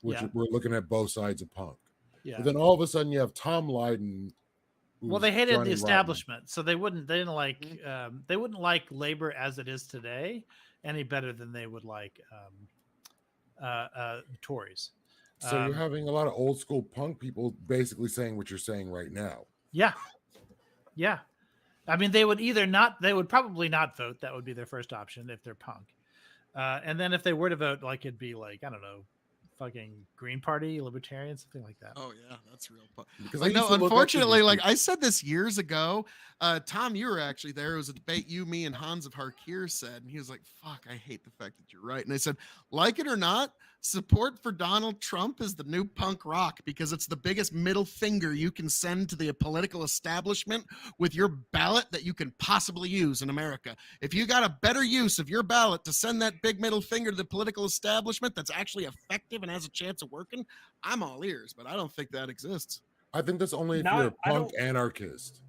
which Yeah. we're looking at both sides of punk. Yeah. But then all of a sudden you have Tom Lydon. Well, who's they hated Johnny the Rotten. establishment, so they wouldn't like labor as it is today any better than they would like Tories. So you're having a lot of old school punk people basically saying what you're saying right now. Yeah. I mean, they would probably not vote. That would be their first option if they're punk. And then if they were to vote, like it'd be like, I don't know, fucking Green Party, Libertarian, something like that. Oh yeah, that's real. Because Like, I used no, to look up to unfortunately, these like people. I said this years ago. Tom, you were actually there. It was a debate you, me, and Hans of Harkir said, and he was like, "Fuck, I hate the fact that you're right." And I said, "Like it or not, support for Donald Trump is the new punk rock because it's the biggest middle finger you can send to the political establishment with your ballot that you can possibly use in America. If you got a better use of your ballot to send that big middle finger to the political establishment that's actually effective and has a chance of working, I'm all ears, but I don't think that exists." I think that's only if No, you're a I punk don't- anarchist.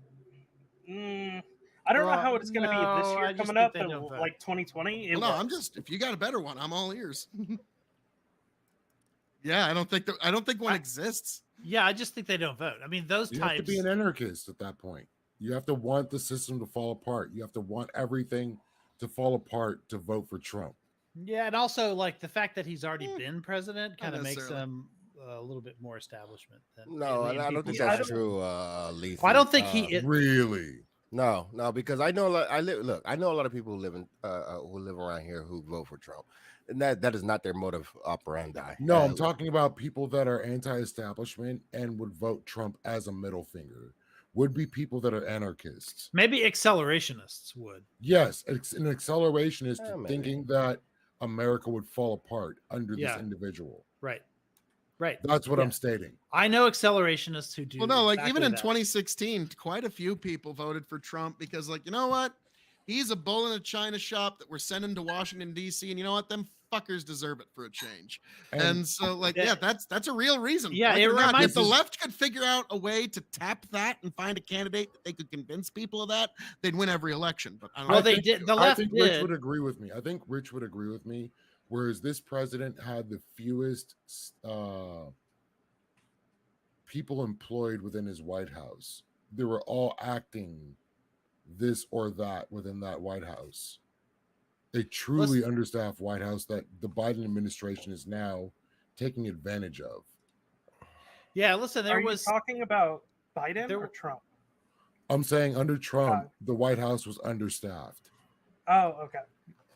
I don't know how it's going to be this no, I year just coming think up, they but don't vote. like 2020. Well, no, I'm just, if you got a better one, I'm all ears. Yeah, I don't think one exists. Yeah, I just think they don't vote. I mean, those You have to types. be an anarchist at that point. You have to want the system to fall apart. You have to want everything to fall apart to vote for Trump. Yeah, and also like the fact that he's already been president kind of makes necessarily. him a little bit more establishment. Than No, in I don't think people's that's eyes. true, Lee. Well, I don't think he. Really? No, because I know a lot. I know a lot of people who live around here who vote for Trump, and that is not their motive operandi. No, I'm talking about people that are anti-establishment and would vote Trump as a middle finger, would be people that are anarchists. Maybe accelerationists would. Yes, it's an accelerationist Yeah, maybe. thinking that America would fall apart under this Yeah. individual. Right. Right. That's what Yeah. I'm stating. I know accelerationists who do. Well, no, like even exactly in that. 2016, quite a few people voted for Trump because, like, you know what? He's a bull in a china shop that we're sending to Washington, D.C. And you know what? Them fuckers deserve it for a change. And so, like, Yeah. yeah, that's a real reason. Yeah, Like it or not, reminds if the us- left could figure out a way to tap that and find a candidate that they could convince people of that, they'd win every election. But I don't Well, know. they think- did. The I left think Rich did. would agree with me. I think Rich would agree with me. Whereas this president had the fewest people employed within his White House. They were all acting this or that within that White House. A truly understaffed White House that the Biden administration is now taking advantage of. Yeah, listen, there Are was. you talking about Biden there or were- Trump? I'm saying under Trump, the White House was understaffed. Oh, okay.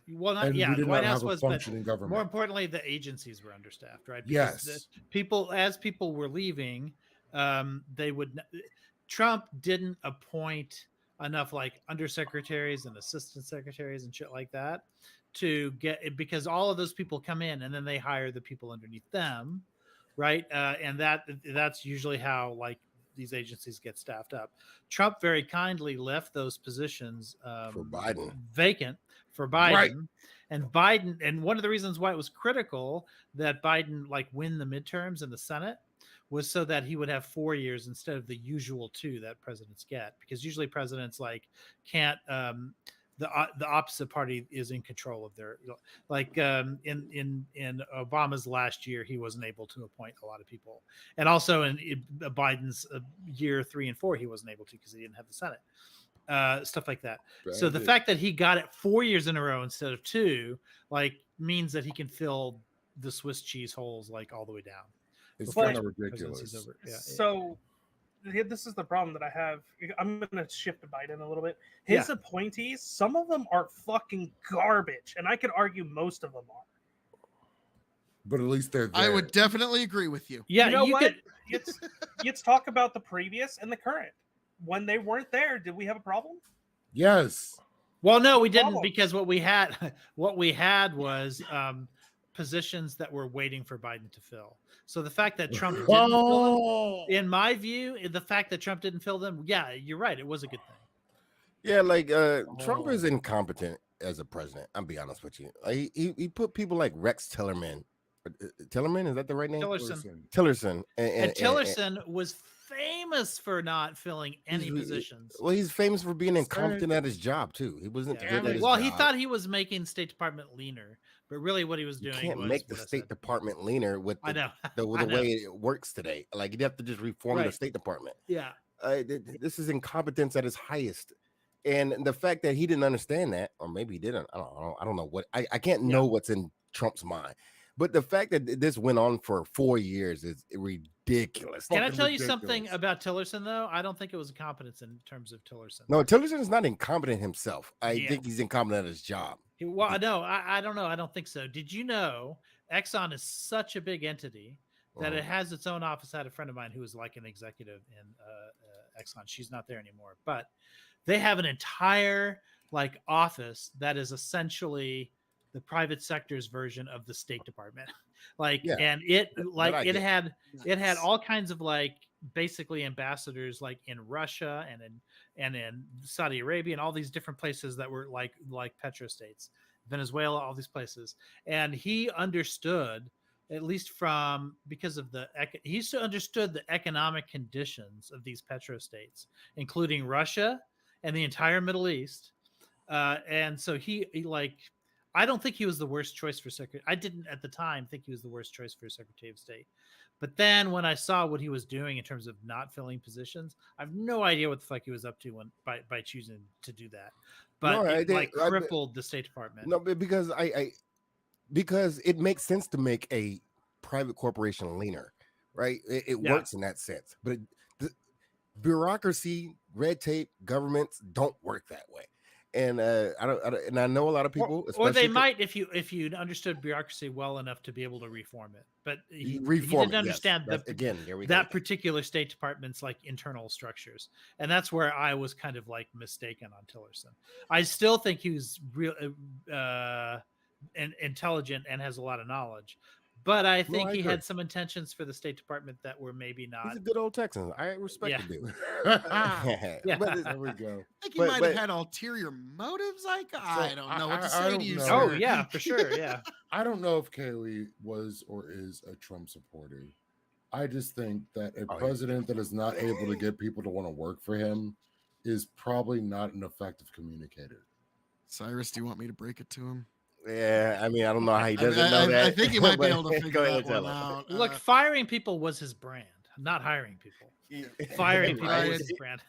Well, not And yeah. we The did White not House have a was, but functioning government. more importantly, the agencies were understaffed, right? Yes. the people, as people were leaving, they would. Trump didn't appoint enough like undersecretaries and assistant secretaries and shit like that to get, because all of those people come in and then they hire the people underneath them, right? And that's usually how like these agencies get staffed up. Trump very kindly left those positions For Biden. vacant for Biden. Right. And one of the reasons why it was critical that Biden like win the midterms in the Senate was so that he would have 4 years instead of the usual 2 that presidents get, because usually presidents like can't the opposite party is in control of their, like in Obama's last year he wasn't able to appoint a lot of people, and also in Biden's year 3 and 4 he wasn't able to because he didn't have the Senate, stuff like that. So the fact that he got it 4 years in a row instead of 2 like means that he can fill the Swiss cheese holes like all the way down. It's But- kind of Presidency's ridiculous. over. Yeah, So this is the problem that I have. I'm going to shift to Biden a little bit. His appointees, some of them are fucking garbage, and I could argue most of them are. But at least they're there. I would definitely agree with you. yeah. You know what? Could, Let's talk about the previous and the current. When they weren't there, did we have a problem? Yes. well, no, we didn't, Problem. because what we had was positions that were waiting for Biden to fill. So the fact that Trump didn't fill Oh, them, in my view, the fact that Trump didn't fill them, yeah, you're right, it was a good thing. Yeah, like Trump is incompetent as a president. I'll be honest with you. He put people like Rex Tillerman. Tillerman, is that the right name? Tillerson. Tillerson. And Tillerson was famous for not filling any positions. Well, he's famous for being incompetent at his job too. He wasn't Yeah. good at his Well, job. he thought he was making State Department leaner, but really what he was You doing can't was make the what I State said. Department leaner with I know. the I know. way it works today. Like you'd have to just reform the Right. State Department. Yeah. This is incompetence at its highest, and the fact that he didn't understand that, or maybe he didn't. I don't know what. I can't know what's in Trump's mind. But the fact that this went on for 4 years is ridiculous. Can I Fucking tell you something ridiculous. about Tillerson, though? I don't think it was incompetence in terms of Tillerson. No, Tillerson is not incompetent himself. I Yeah. think he's incompetent at his job. Well, no, I don't know. I don't think so. Did you know Exxon is such a big entity that it has its own office? I had a friend of mine who was like an executive in Exxon. She's not there anymore, but they have an entire like office that is essentially the private sector's version of the State Department. Like, Yeah, and it like I it get. had all kinds of like basically ambassadors like in Russia and in Saudi Arabia and all these different places that were like petrostates, Venezuela, all these places. And he understood, at least from because of he understood the economic conditions of these petrostates, including Russia and the entire Middle East. And so he like, I don't think he was the worst choice for secretary. I didn't at the time think he was the worst choice for Secretary of State. But then when I saw what he was doing in terms of not filling positions, I have no idea what the fuck he was up to by choosing to do that. But No, it crippled the State Department. No, but because because it makes sense to make a private corporation leaner, right? It works in that sense. But the bureaucracy, red tape, governments don't work that way. And and I know a lot of people, or they especially might if you understood bureaucracy well enough to be able to reform it. But he reform didn't understand again. Here we that go. particular State Department's like internal structures, and that's where I was kind of like mistaken on Tillerson. I still think he was real and intelligent and has a lot of knowledge, but I think I he agree. had some intentions for the State Department that were maybe not. He's a good old Texan. I respect the dude. Yeah. But There we go. I think he But- might but- have had ulterior motives. I don't know what to I say don't to you, know. sir. Oh yeah, for sure. Yeah. I don't know if Kaylee was or is a Trump supporter. I just think that a Oh, yeah. president that is not able to get people to want to work for him is probably not an effective communicator. Cyrus, do you want me to break it to him? yeah, I mean, I don't know how he doesn't know that. I think he might be but able to go figure ahead that and tell one him. out. Look, firing people was his brand, not hiring people. Firing people Right. was his brand.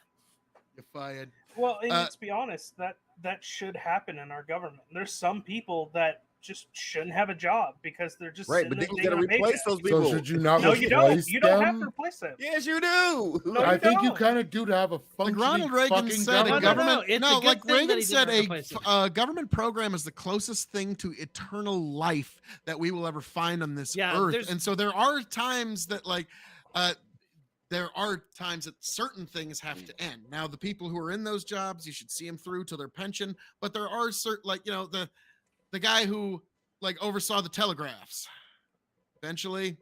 You're fired. Well, and Uh, let's be honest, that should happen in our government. There's some people that just shouldn't have a job because they're just Right, sitting but there then you taking got to a paycheck. replace those people. So should you not No, replace you don't. You don't have to them? replace them. Yes, you do. No, I you think you don't. kind of do to have a Like functioning Ronald Reagan fucking said, No, a no, government. no, government. it's a No, good like thing that Reagan he said, didn't replace them. a government program is the closest thing to eternal life that we will ever find on this Yeah, earth. there's- And so there are times that, like, there are times that certain things have to end. Now, the people who are in those jobs, you should see them through to their pension. But there are certain, like, you know, the guy who like oversaw the telegraphs. Eventually,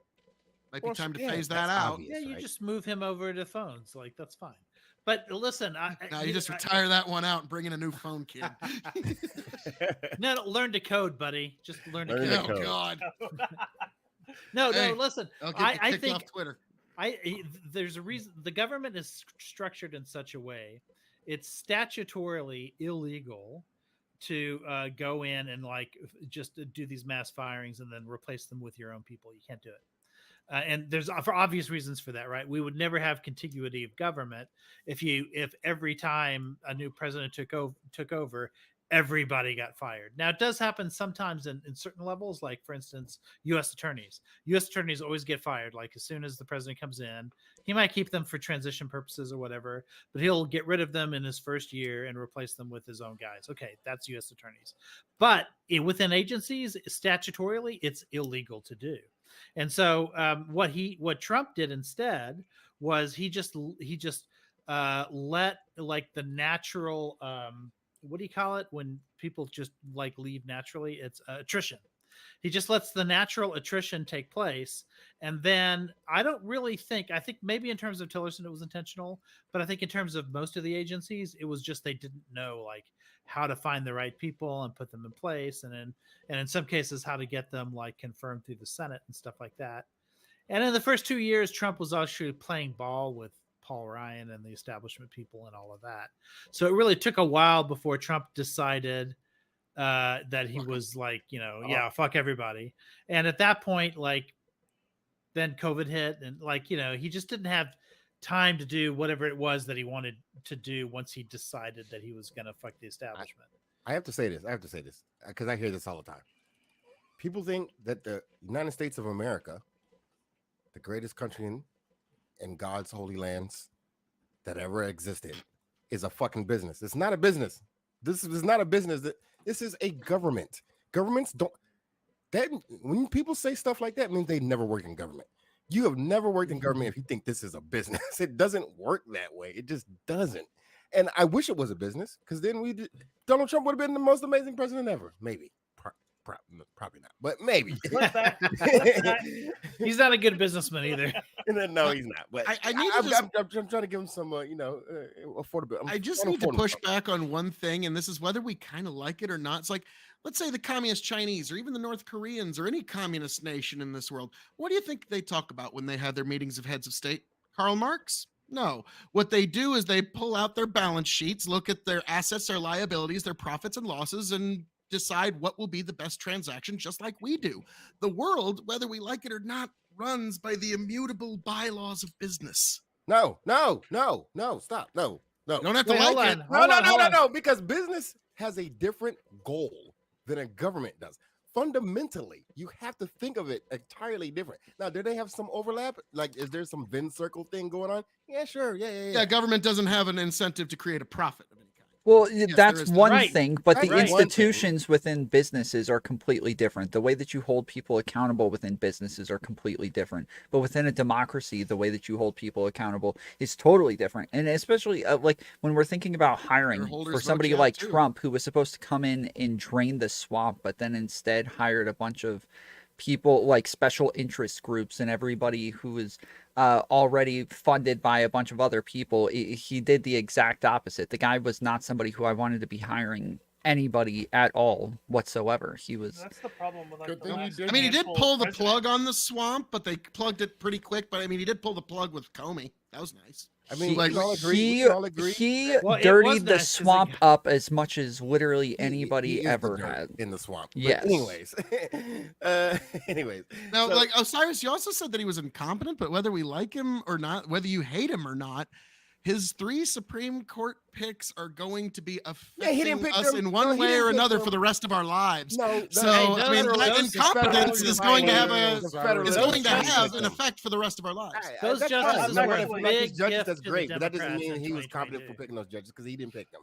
might be Well, time to yeah, phase that that's out. obvious. Yeah, you right? just move him over to phones. Like that's fine. But listen, Now you just retire that one out and bring in a new phone kid. No, learn to code, buddy. Just learn to Learn code. to Oh code. God! No, Hey, no. Listen, I'll get I kicked think off Twitter. there's a reason the government is structured in such a way it's statutorily illegal to go in and like just do these mass firings and then replace them with your own people. You can't do it. And there's for obvious reasons for that, right? We would never have contiguity of government if every time a new president took over, everybody got fired. Now it does happen sometimes in certain levels, like for instance, U.S. attorneys. U.S. attorneys always get fired. Like as soon as the president comes in, he might keep them for transition purposes or whatever, but he'll get rid of them in his first year and replace them with his own guys. Okay, that's U.S. attorneys. But within agencies, statutorily, it's illegal to do. And so what Trump did instead was he just let like the natural what do you call it when people just like leave naturally? It's attrition. He just lets the natural attrition take place. And then I think maybe in terms of Tillerson, it was intentional, but I think in terms of most of the agencies, it was just they didn't know like how to find the right people and put them in place. And in some cases, how to get them like confirmed through the Senate and stuff like that. And in the first 2 years, Trump was actually playing ball with Paul Ryan and the establishment people and all of that. So it really took a while before Trump decided that he was like, fuck everybody. And at that point, like then COVID hit and like, he just didn't have time to do whatever it was that he wanted to do once he decided that he was going to fuck the establishment. I have to say this because I hear this all the time. People think that the United States of America, the greatest country in God's holy lands that ever existed, is a fucking business. It's not a business. This is not a business. This is a government. Governments don't. That when people say stuff like that, it means they never worked in government. You have never worked in government if you think this is a business. It doesn't work that way. It just doesn't. And I wish it was a business because then Donald Trump would have been the most amazing president ever. Maybe. Probably not, but maybe. He's not a good businessman either. No, he's not. But I'm trying to give him some, affordability. I just need to push back on one thing, and this is whether we kind of like it or not. It's like, let's say the communist Chinese or even the North Koreans or any communist nation in this world. What do you think they talk about when they have their meetings of heads of state? Karl Marx? No. What they do is they pull out their balance sheets, look at their assets, their liabilities, their profits and losses, and decide what will be the best transaction, just like we do. The world, whether we like it or not, runs by the immutable bylaws of business. No, stop. No. You don't have to Wait, like it. No, because business has a different goal than a government does. Fundamentally, you have to think of it entirely different. Now, do they have some overlap? Like, is there some Venn circle thing going on? Yeah, sure. Yeah. Yeah, government doesn't have an incentive to create a profit of any kind. Well, there that's is. one Right. thing, but the Right. One thing. institutions within businesses are completely different. The way that you hold people accountable within businesses are completely different. But within a democracy, the way that you hold people accountable is totally different. And especially like when we're thinking about hiring Shareholders for vote somebody you out, like too. Trump, who was supposed to come in and drain the swamp, but then instead hired a bunch of people like special interest groups and everybody who was already funded by a bunch of other people. He did the exact opposite. The guy was not somebody who I wanted to be hiring anybody at all whatsoever. He was. That's the problem with like Good the thing you last did. I mean, he did handful pull of the plug presidents. on the swamp, but they plugged it pretty quick. But I mean, he did pull the plug with Comey. That was nice. I mean, He- we can all agree. We He can all agree. he Well, it was dirtied the nice 'cause it swamp got- up as much as literally He anybody is the ever dirt had. in the swamp. But Yes. anyways, anyways. Now, So- like Osiris, you also said that he was incompetent, but whether we like him or not, whether you hate him or not, his 3 Supreme Court picks are going to be he affecting didn't pick us them. in one No, he way didn't or pick another them. for the rest of our lives. No, So, Hey, I mean, those- that those- incompetence is going to have Federalism is violations. going to Those have justices- an effect for the rest of our lives. Those that's justices fine. I'm not were gonna a knock big these judges. gift That's to the great, but that doesn't Democrats mean in he was competent for 2022. picking those judges because he didn't pick them.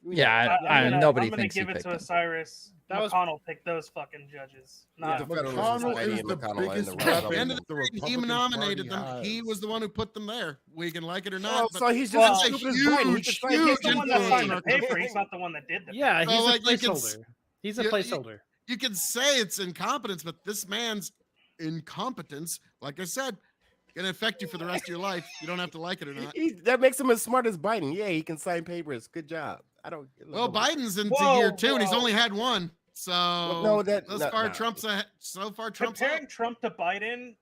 Yeah, nobody I'm gonna thinks he give it picked to him. Osiris. That was- McConnell picked those fucking judges. Not the Federalist McConnell Society is and the McConnell and biggest the At the weapon end of the the day, he Republican nominated Party them. He has. was the one who put them there. We can like it or Oh, not. so he's just Well, as it's a stupid as Biden. He huge, could sign huge he's the one that influence signed on the our paper. country. He's not the one that did the Yeah, paper. he's So, a like, you can placeholder. He's a you- placeholder. You can say it's incompetence, but this man's incompetence, like I said, going to affect you for the rest of your life. You don't have to like it or not. That makes him as smart as Biden. Yeah, he can sign papers. Good job. I don't. Well, Biden's into Whoa, year 2, and he's whoa. only had 1. So no, that- thus no, far, no. Trump's ahead. So far, Trump's Comparing up. Trump to Biden,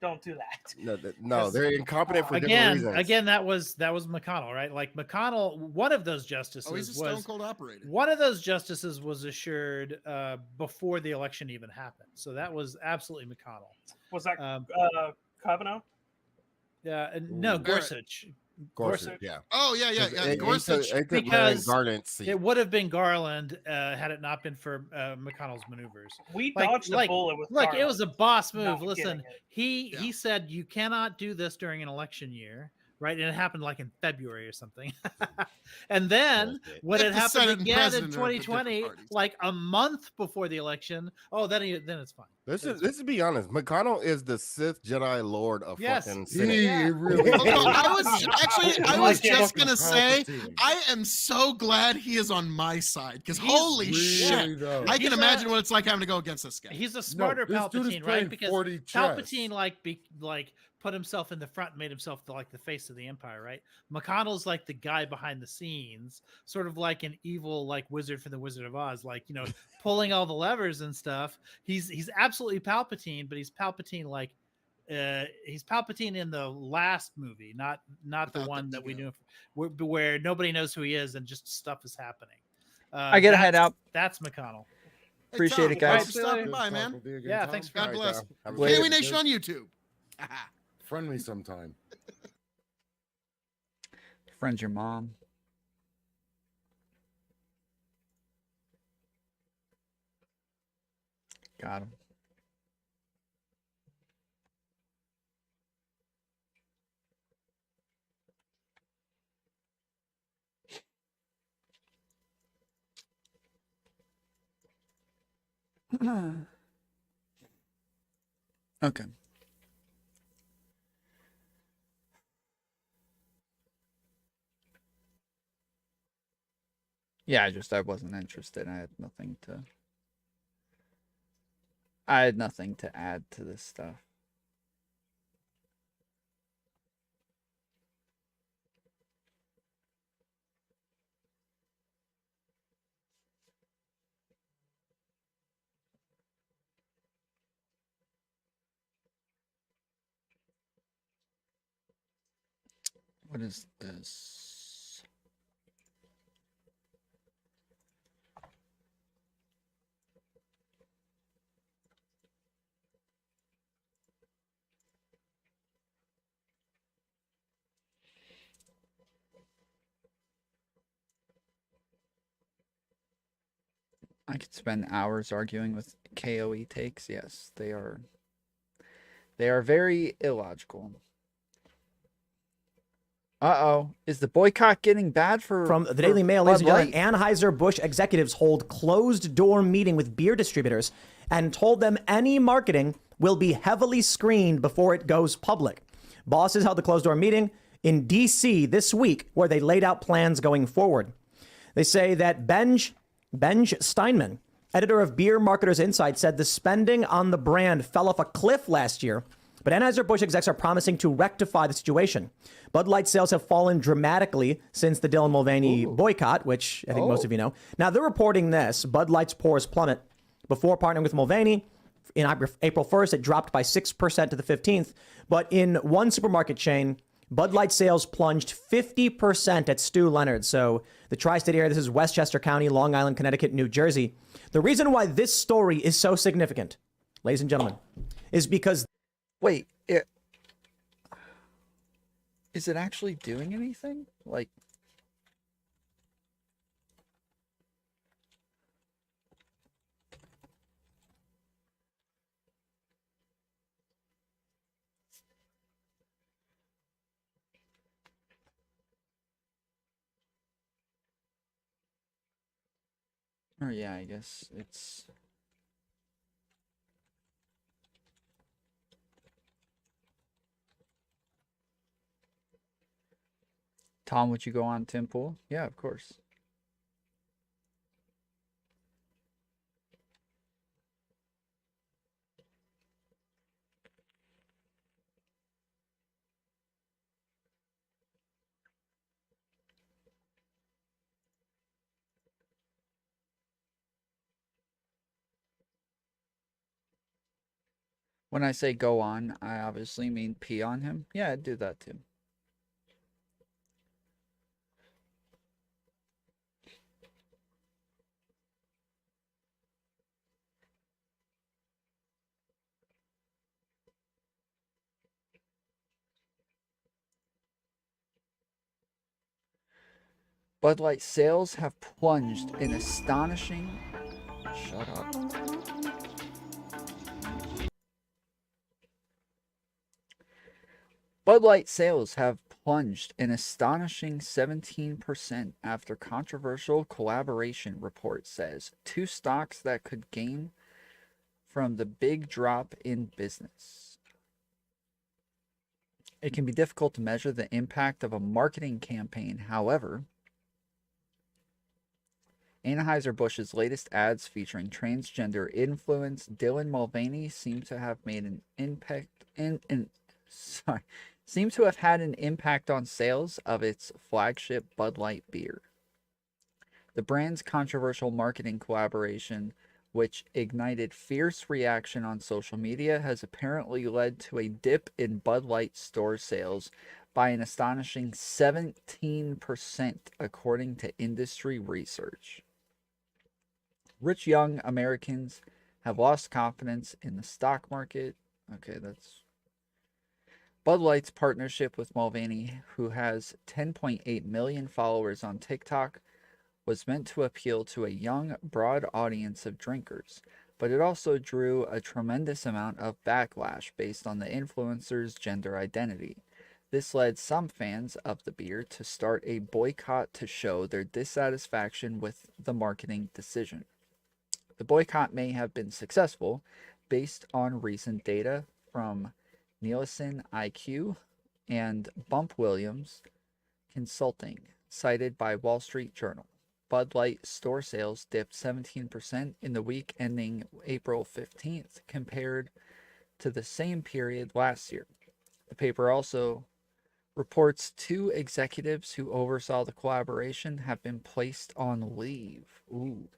don't do that. No, they're incompetent for different reasons. Again, that was McConnell, right? Like McConnell, one of those justices Oh, he's a stone was cold operator. one of those justices was assured before the election even happened. So that was absolutely McConnell. Was that Um, Kavanaugh? no, Gorsuch. Gorsuch, yeah. Oh yeah. Gorsuch. Because Garland's seat. It would have been Garland had it not been for McConnell's maneuvers. We Like- dodged a like- bullet with Look, Garland. it was a boss Not move. Listen, getting it. he said you cannot do this during an election year, right? And it happened like in February or something. And then Bullshit. when If it the happened Senate and again in President are for different 2020, parties. like a month before the election, then it's fine. Let's be honest. McConnell is the Sith Jedi Lord of Yes. fucking He Senate. really. Although I was just Fucking gonna say, Palpatine. I am so glad he is on my side because He's holy Really, shit, though. I can He's imagine what it's like having to go against this guy. He's a smarter this dude is Palpatine, playing right? Because 40 chess. Palpatine like put himself in the front and made himself the face of the empire, right? McConnell's like the guy behind the scenes, sort of like an evil like wizard from the Wizard of Oz, like pulling all the levers and stuff. He's absolutely Palpatine, but he's Palpatine like he's Palpatine in the last movie, not the Without one the that we ego. knew where nobody knows who he is and just stuff is happening. I gotta head out. That's McConnell. Hey, Appreciate Tom, it, guys. thanks for stopping Good by, talk man. with you again, Yeah, Tom. thanks for- God All right, bless. Tom. Have a Wait. good KW day. Nation on YouTube. Friend me sometime. Friend's your mom. Got him. Okay. Yeah, I wasn't interested. I had nothing to add to this stuff. What is this? I could spend hours arguing with KOE takes. Yes, they are very illogical. Uh-oh. Is the boycott getting bad for From the Daily Mail, ladies and Bud gentlemen, Anheuser-Busch executives hold closed-door meeting with beer distributors and told them any marketing will be heavily screened before it goes public. Bosses held a closed-door meeting in D.C. this week where they laid out plans going forward. They say that Benj Steinman, editor of Beer Marketers Insight, said the spending on the brand fell off a cliff last year, but Anheuser-Busch execs are promising to rectify the situation. Bud Light sales have fallen dramatically since the Dylan Mulvaney boycott, which I think most of you know. Now, they're reporting this. Bud Light's pours plummet. Before partnering with Mulvaney, in April 1st, it dropped by 6% to the 15th. But in one supermarket chain, Bud Light sales plunged 50% at Stu Leonard. So the tri-state area, this is Westchester County, Long Island, Connecticut, New Jersey. The reason why this story is so significant, ladies and gentlemen, is because... Wait, is it actually doing anything? Like... Oh yeah, I guess it's... Tom, would you go on Tim Pool? Yeah, of course. When I say go on, I obviously mean pee on him. Yeah, I'd do that too. Bud Light sales have plunged in astonishing... Shut up. Bud Light sales have plunged an astonishing 17% after controversial collaboration report says two stocks that could gain from the big drop in business. It can be difficult to measure the impact of a marketing campaign. However, Anheuser-Busch's latest ads featuring transgender influence Dylan Mulvaney seem to have made an impact seem to have had an impact on sales of its flagship Bud Light beer. The brand's controversial marketing collaboration, which ignited fierce reaction on social media, has apparently led to a dip in Bud Light store sales by an astonishing 17%, according to industry research. Rich young Americans have lost confidence in the stock market. Okay, that's... Bud Light's partnership with Mulvaney, who has 10.8 million followers on TikTok, was meant to appeal to a young, broad audience of drinkers, but it also drew a tremendous amount of backlash based on the influencer's gender identity. This led some fans of the beer to start a boycott to show their dissatisfaction with the marketing decision. The boycott may have been successful based on recent data from Nielsen IQ and Bump Williams Consulting, cited by Wall Street Journal. Bud Light store sales dipped 17% in the week ending April 15th compared to the same period last year. The paper also reports two executives who oversaw the collaboration have been placed on leave. Ooh.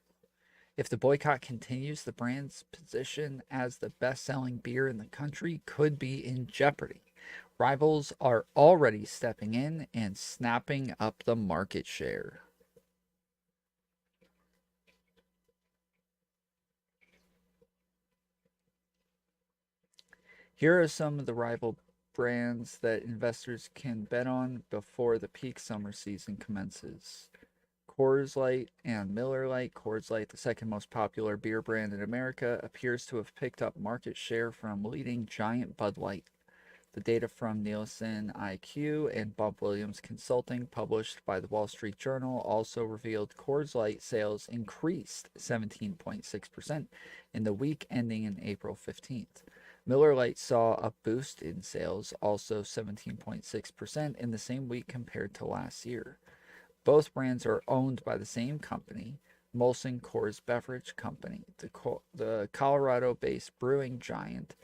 If the boycott continues, the brand's position as the best-selling beer in the country could be in jeopardy. Rivals are already stepping in and snapping up the market share. Here are some of the rival brands that investors can bet on before the peak summer season commences. Coors Light and Miller Lite. Coors Light, the second most popular beer brand in America, appears to have picked up market share from leading giant Bud Light. The data from Nielsen IQ and Bob Williams Consulting, published by the Wall Street Journal, also revealed Coors Light sales increased 17.6% in the week ending in April 15th. Miller Lite saw a boost in sales, also 17.6% in the same week compared to last year. Both brands are owned by the same company, Molson Coors Beverage Company. The Colorado-based brewing giant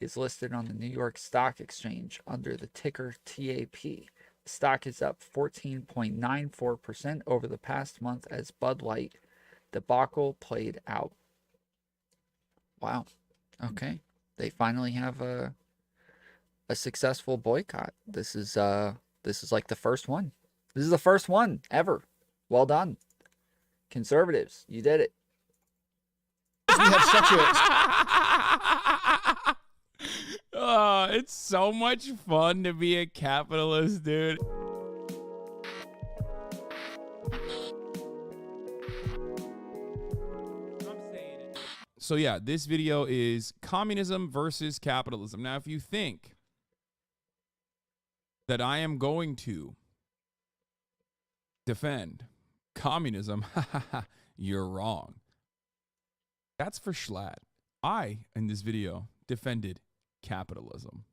is listed on the New York Stock Exchange under the ticker TAP. The stock is up 14.94% over the past month as Bud Light debacle played out. Wow. Okay. They finally have a successful boycott. This is like the first one. This is the first one ever. Well done. Conservatives, you did it. We have such a Oh, it's so much fun to be a capitalist, dude. So yeah, this video is communism versus capitalism. Now, if you think that I am going to defend communism, you're wrong. That's for Jschlatt. I, in this video, defended capitalism.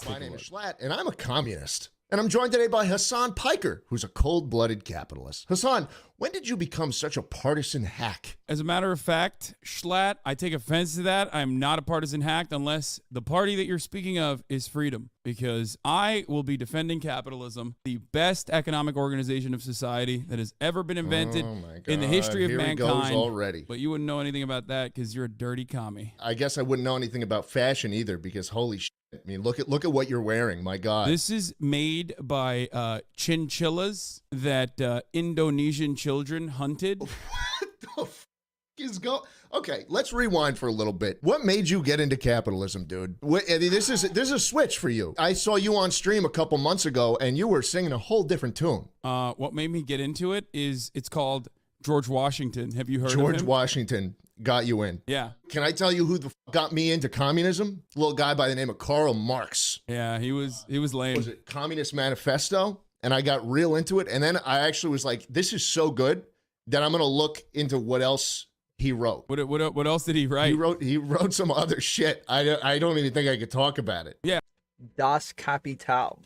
My name is Jschlatt, and I'm a communist. And I'm joined today by Hasan Piker, who's a cold-blooded capitalist. Hasan, when did you become such a partisan hack? As a matter of fact, Jschlatt, I take offense to that. I'm not a partisan hack unless the party that you're speaking of is freedom, because I will be defending capitalism, the best economic organization of society that has ever been invented in the history of mankind. Here he goes already. But you wouldn't know anything about that because you're a dirty commie. I guess I wouldn't know anything about fashion either, because holy shit. I mean, look at what you're wearing. My God. This is made by chinchillas that Indonesian children hunted. What the f is going? Okay, let's rewind for a little bit. What made you get into capitalism, dude? This is a switch for you. I saw you on stream a couple months ago, and you were singing a whole different tune. What made me get into it is it's called George Washington. Have you heard of him? George Washington got you in. Yeah. Can I tell you who the f got me into communism? A little guy by the name of Karl Marx. Yeah, he was lame. Was it Communist Manifesto? And I got real into it. And then I actually was like, this is so good that I'm going to look into what else he wrote. What else did he write? He wrote some other shit. I don't even think I could talk about it. Yeah. Das Kapital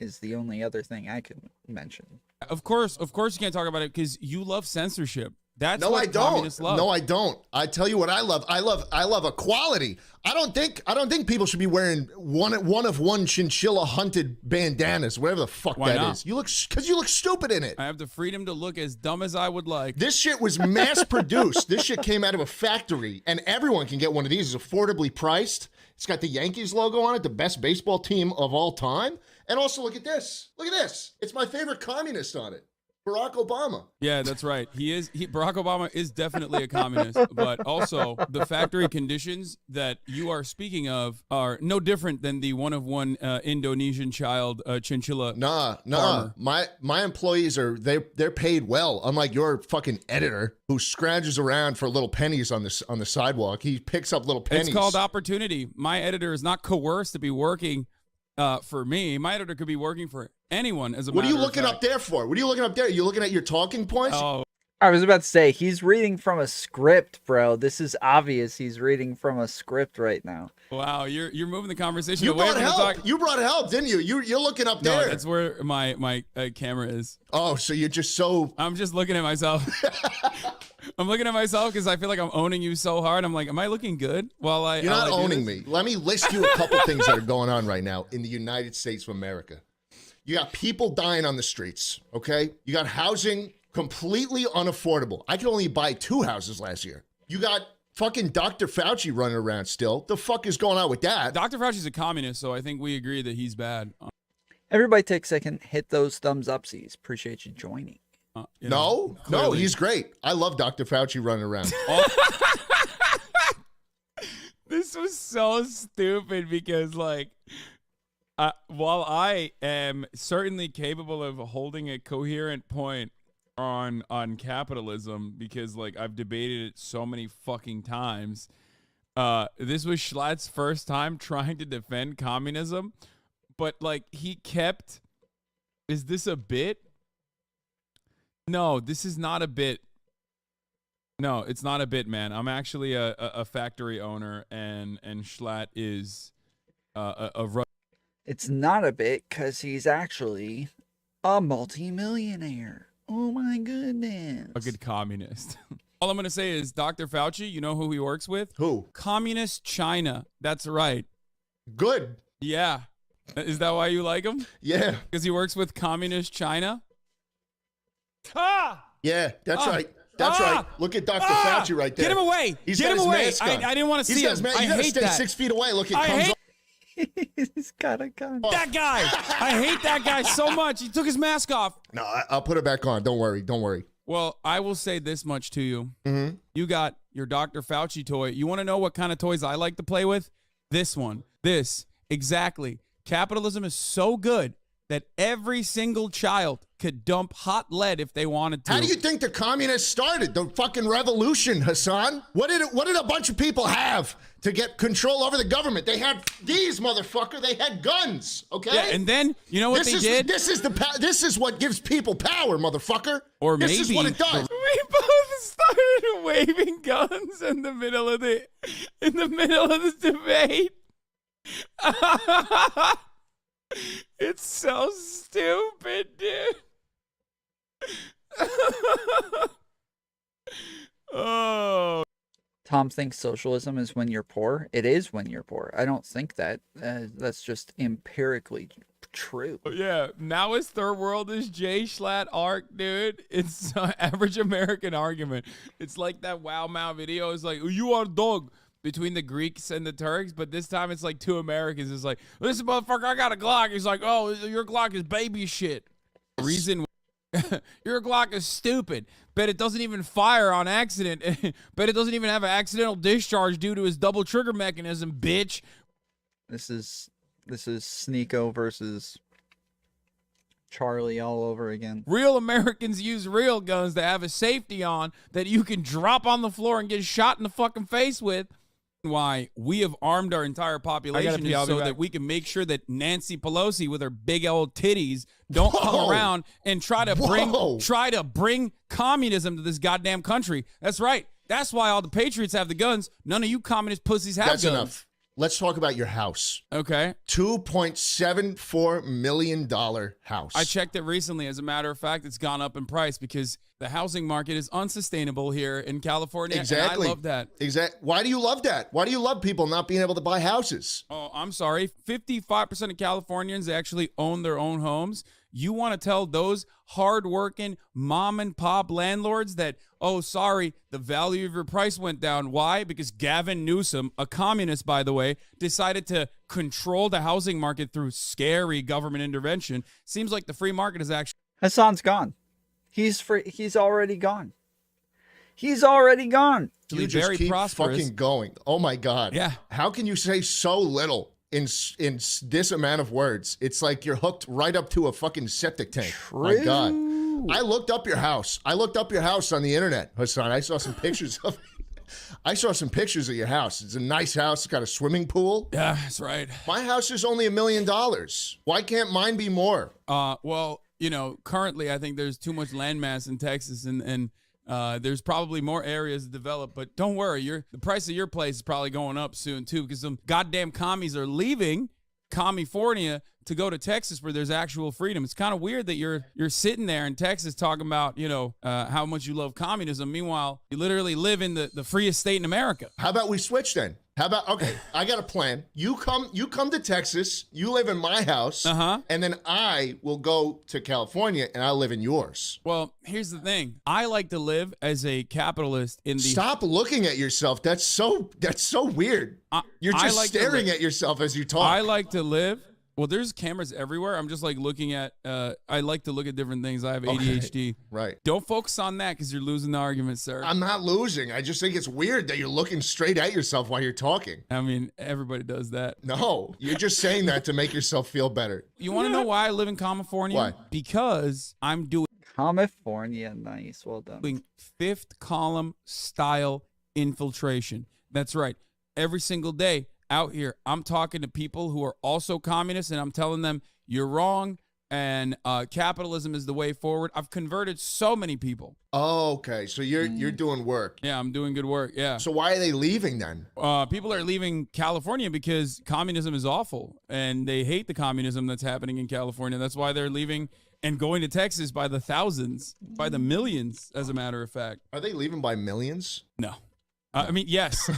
is the only other thing I can mention. Of course you can't talk about it because you love censorship. That's no, what I don't. communists love. No, I don't. I tell you what I love. I love equality. I don't think people should be wearing one of one chinchilla hunted bandanas, whatever the fuck Why that not? is. You look stupid in it. I have the freedom to look as dumb as I would like. This shit was mass produced. This shit came out of a factory, and everyone can get one of these. It's affordably priced. It's got the Yankees logo on it, the best baseball team of all time. And also, look at this. Look at this. It's my favorite communist on it. Barack Obama. Yeah, that's right. Barack Obama is definitely a communist, but also the factory conditions that you are speaking of are no different than the one-of-one Indonesian child chinchilla. Nah. farmer. My employees they're paid well. Unlike your fucking editor who scrounges around for little pennies on the sidewalk. He picks up little pennies. It's called opportunity. My editor is not coerced to be working for me. My editor could be working for anyone. What are you looking up there for? What are you looking up there? Are you looking at your talking points? Oh, I was about to say, he's reading from a script, bro. This is obvious. He's reading from a script right now. wow, you're moving the conversation You away brought from the help. talk. You brought help, didn't you? You're looking up No, there. that's where my camera is. Oh, so you're just so. I'm just looking at myself. I'm looking at myself because I feel like I'm owning you so hard. I'm like, am I looking good? You're not owning me. Let me list you a couple things that are going on right now in the United States of America. You got people dying on the streets, okay? You got housing completely unaffordable. I could only buy 2 houses last year. You got fucking Dr. Fauci running around still. The fuck is going on with that? Dr. Fauci's a communist, so I think we agree that he's bad. Everybody take a second, hit those thumbs upsies. Appreciate you joining. No, clearly. he's great. I love Dr. Fauci running around. This was so stupid because, like, while I am certainly capable of holding a coherent point on capitalism because, like, I've debated it so many fucking times, This was Jschlatt's first time trying to defend communism, but like he kept. Is this a bit? No, this is not a bit. No, it's not a bit, man. I'm actually a factory owner, and Jschlatt is It's not a bit because he's actually a multimillionaire. Oh my goodness. a good communist. All I'm going to say is Dr. Fauci, you know who he works with? Who? Communist China. That's right. Good. Yeah. Is that why you like him? Yeah. Because he works with communist China? Yeah, that's right. That's right. Look at Dr. Fauci right there. Get him away. He's Get got him his away. mask on. I didn't want to see him. I You gotta hate stay that. 6 feet away. Look, it I comes hate off. He's got a gun. that guy. I hate that guy so much. He took his mask off. No, I'll put it back on. Don't worry. Don't worry. Well, I will say this much to you. Mm-hmm. You got your Dr. Fauci toy. You want to know what kind of toys I like to play with? This one. This. Exactly. Capitalism is so good that every single child could dump hot lead if they wanted to. How do you think the communists started the fucking revolution, Hasan? What did a bunch of people have to get control over the government? They had these, motherfucker. They had guns, okay? Yeah, and then you know what they did? This is what gives people power, motherfucker. Or this maybe is what it does. we both started waving guns in the middle of the debate. It's so stupid, dude. Oh. Tom thinks socialism is when you're poor. It is when you're poor. I don't think that. That's just empirically true. Yeah, now his third world is Jschlatt arc, dude. It's average American argument. It's like that Wow Mao video. It's like, you are a dog between the Greeks and the Turks, but this time it's like two Americans. It's like, listen, motherfucker, I got a Glock. He's like, oh, your Glock is baby shit. Reason your Glock is stupid. Bet it doesn't even fire on accident. Bet it doesn't even have an accidental discharge due to his double trigger mechanism, bitch. This is Sneako versus Charlie all over again. Real Americans use real guns that have a safety on that you can drop on the floor and get shot in the fucking face with. Why we have armed our entire population is so that we can make sure that Nancy Pelosi with her big old titties don't come around and try to bring communism to this goddamn country. That's right. That's why all the patriots have the guns. None of you communist pussies have guns. That's enough. Let's talk about your house. Okay. $2.74 million house. I checked it recently. As a matter of fact, it's gone up in price because the housing market is unsustainable here in California. Exactly. And I love that. Exactly. Why do you love that? Why do you love people not being able to buy houses? Oh, I'm sorry. 55% of Californians actually own their own homes. You want to tell those hardworking mom and pop landlords that, oh, sorry, the value of your price went down. Why? Because Gavin Newsom, a communist, by the way, decided to control the housing market through scary government intervention. Seems like the free market is actually... Hasan's gone. He's free. He's already gone. He's already gone. You just keep fucking going. Oh, my God. Yeah. How can you say so little in this amount of words? It's like you're hooked right up to a fucking septic tank. True. My God. I looked up your house. I looked up your house on the internet, Hasan. I saw some pictures of it. I saw some pictures of your house. It's a nice house. It's got a swimming pool. Yeah, that's right. My house is only $1 million. Why can't mine be more? Well, you know, currently I think there's too much landmass in Texas and there's probably more areas to develop, but don't worry, the price of your place is probably going up soon too, because some goddamn commies are leaving California to go to Texas where there's actual freedom. It's kind of weird that you're sitting there in Texas talking about, you know, how much you love communism. Meanwhile, you literally live in the freest state in America. How about we switch then? How about, okay, I got a plan. You come to Texas, you live in my house, and then I will go to California and I'll live in yours. Well, here's the thing. I like to live as a capitalist in the... Stop looking at yourself. That's so weird. You're just staring at yourself as you talk. I like to live... Well, there's cameras everywhere. I'm just like looking at, I like to look at different things. I have ADHD. Okay. Right. Don't focus on that because you're losing the argument, sir. I'm not losing. I just think it's weird that you're looking straight at yourself while you're talking. I mean, everybody does that. No, you're just saying that to make yourself feel better. You want to know why I live in California? Why? Because I'm doing California, nice. Well done. fifth column style infiltration. That's right. every single day out here. I'm talking to people who are also communists, and I'm telling them you're wrong, and capitalism is the way forward. I've converted so many people. Oh, okay. So you're doing work. Yeah, I'm doing good work. Yeah. So why are they leaving then? People are leaving California because communism is awful, and they hate the communism that's happening in California. That's why they're leaving and going to Texas by the thousands, by the millions, as a matter of fact. Are they leaving by millions? No. I mean, yes.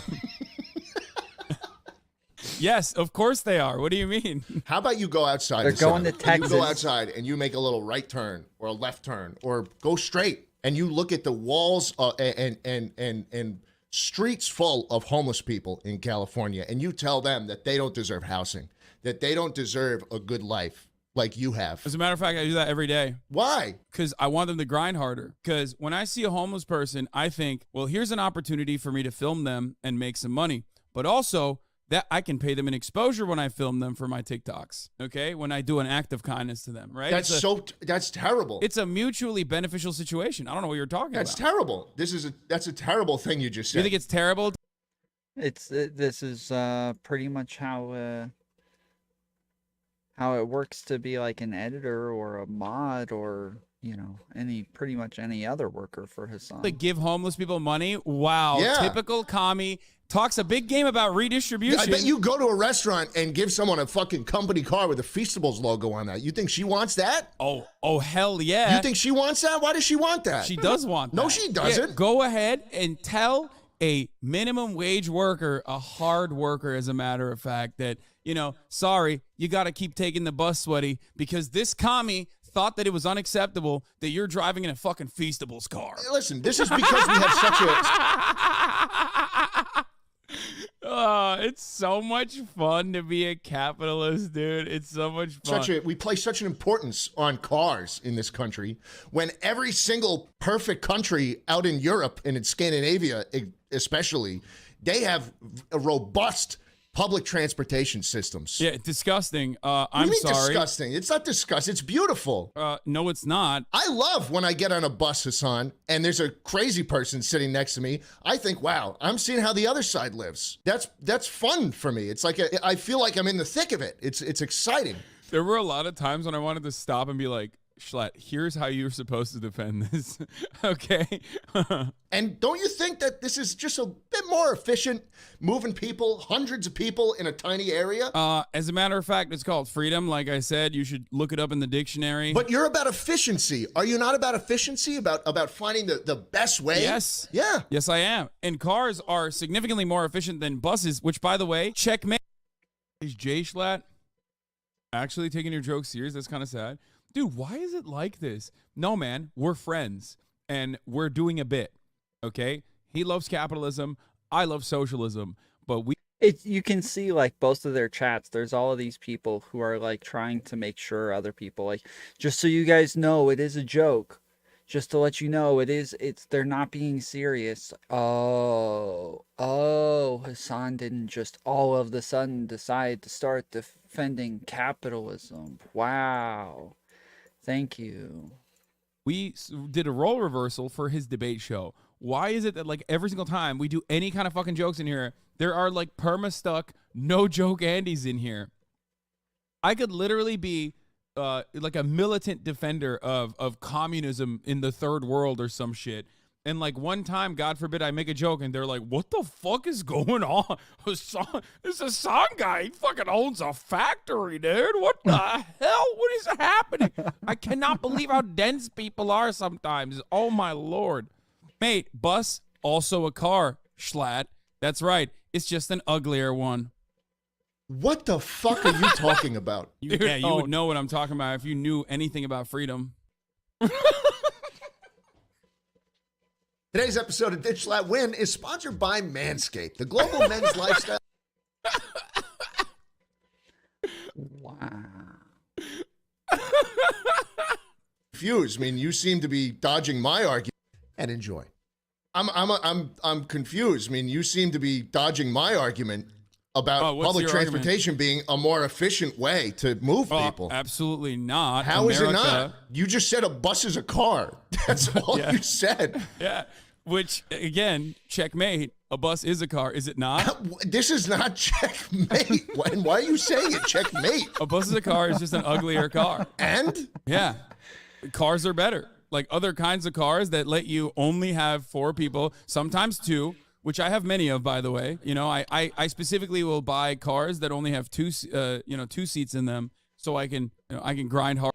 Yes, of course they are. What do you mean? How about you go outside? They're going to Texas. You go outside and you make a little right turn or a left turn or go straight, and you look at the walls and streets full of homeless people in California, and you tell them that they don't deserve housing, that they don't deserve a good life like you have. As a matter of fact, I do that every day. Why? Because I want them to grind harder. Because when I see a homeless person, I think, well, here's an opportunity for me to film them and make some money. But also, that I can pay them an exposure when I film them for my TikToks, okay? When I do an act of kindness to them, right? That's terrible. It's a mutually beneficial situation. I don't know what you're talking That's about. terrible. That's a terrible thing you just said. You think it's terrible? This is pretty much how it works to be like an editor or a mod or, you know, pretty much any other worker for Hasan. To give homeless people money? Wow. Yeah. Typical commie. Talks a big game about redistribution. I bet you go to a restaurant and give someone a fucking company car with a Feastables logo on that. You think she wants that? Oh, hell yeah. You think she wants that? Why does she want that? She does want that. No, she doesn't. Yeah, go ahead and tell a minimum wage worker, a hard worker, as a matter of fact, that, you know, sorry, you got to keep taking the bus, sweaty, because this commie thought that it was unacceptable that you're driving in a fucking Feastables car. Listen, this is because we have such a... It's so much fun to be a capitalist, dude. It's so much fun. We place such an importance on cars in this country when every single perfect country out in Europe and in Scandinavia, especially, they have a robust public transportation systems. Yeah, disgusting. I'm sorry. Disgusting. It's not disgusting. It's beautiful. No, it's not. I love when I get on a bus, Hasan, and there's a crazy person sitting next to me. I think, wow, I'm seeing how the other side lives. That's fun for me. It's like I feel like I'm in the thick of it. It's exciting. There were a lot of times when I wanted to stop and be like, Jschlatt, here's how you're supposed to defend this. Okay. And don't you think that this is just a bit more efficient, moving people, hundreds of people in a tiny area? As a matter of fact, it's called freedom. Like I said, you should look it up in the dictionary. But you're about efficiency. Are you not about efficiency? About finding the best way? Yes. Yeah. Yes, I am. And cars are significantly more efficient than buses, which, by the way, checkmate. Is Jschlatt actually taking your joke serious? That's kind of sad. Dude, why is it like this? No, man, we're friends, and we're doing a bit, okay? He loves capitalism. I love socialism, but you can see, like, both of their chats, there's all of these people who are, like, trying to make sure other people, like, just so you guys know, it is a joke. Just to let you know, they're not being serious. Oh, Hasan didn't just all of the sudden decide to start defending capitalism. Wow. Thank you. We did a role reversal for his debate show. Why is it that, like, every single time we do any kind of fucking jokes in here, there are, like, perma-stuck, no-joke Andys in here? I could literally be, like, a militant defender of communism in the third world or some shit. And, like, one time, God forbid, I make a joke, and they're like, what the fuck is going on? This Hasan guy, he fucking owns a factory, dude. What the hell? What is happening? I cannot believe how dense people are sometimes. Oh, my Lord. Mate, bus, also a car. Jschlatt. That's right. It's just an uglier one. What the fuck are you talking about? You would know what I'm talking about if you knew anything about freedom. Today's episode of Jschlatt Win is sponsored by Manscaped, the global men's lifestyle. Wow. Confused. I mean, you seem to be dodging my argument. And enjoy. I'm confused. I mean, you seem to be dodging my argument about public transportation being a more efficient way to move people. Absolutely not. How is it not? You just said a bus is a car. That's all you said. Yeah. Which, again, checkmate. A bus is a car, is it not? This is not checkmate. Why are you saying it checkmate? A bus is a car. It's just an uglier car. And? Yeah. Cars are better. Like other kinds of cars that let you only have 4 people, sometimes 2, which I have many of, by the way. You know, I specifically will buy cars that only have 2 seats in them, so I can grind hard.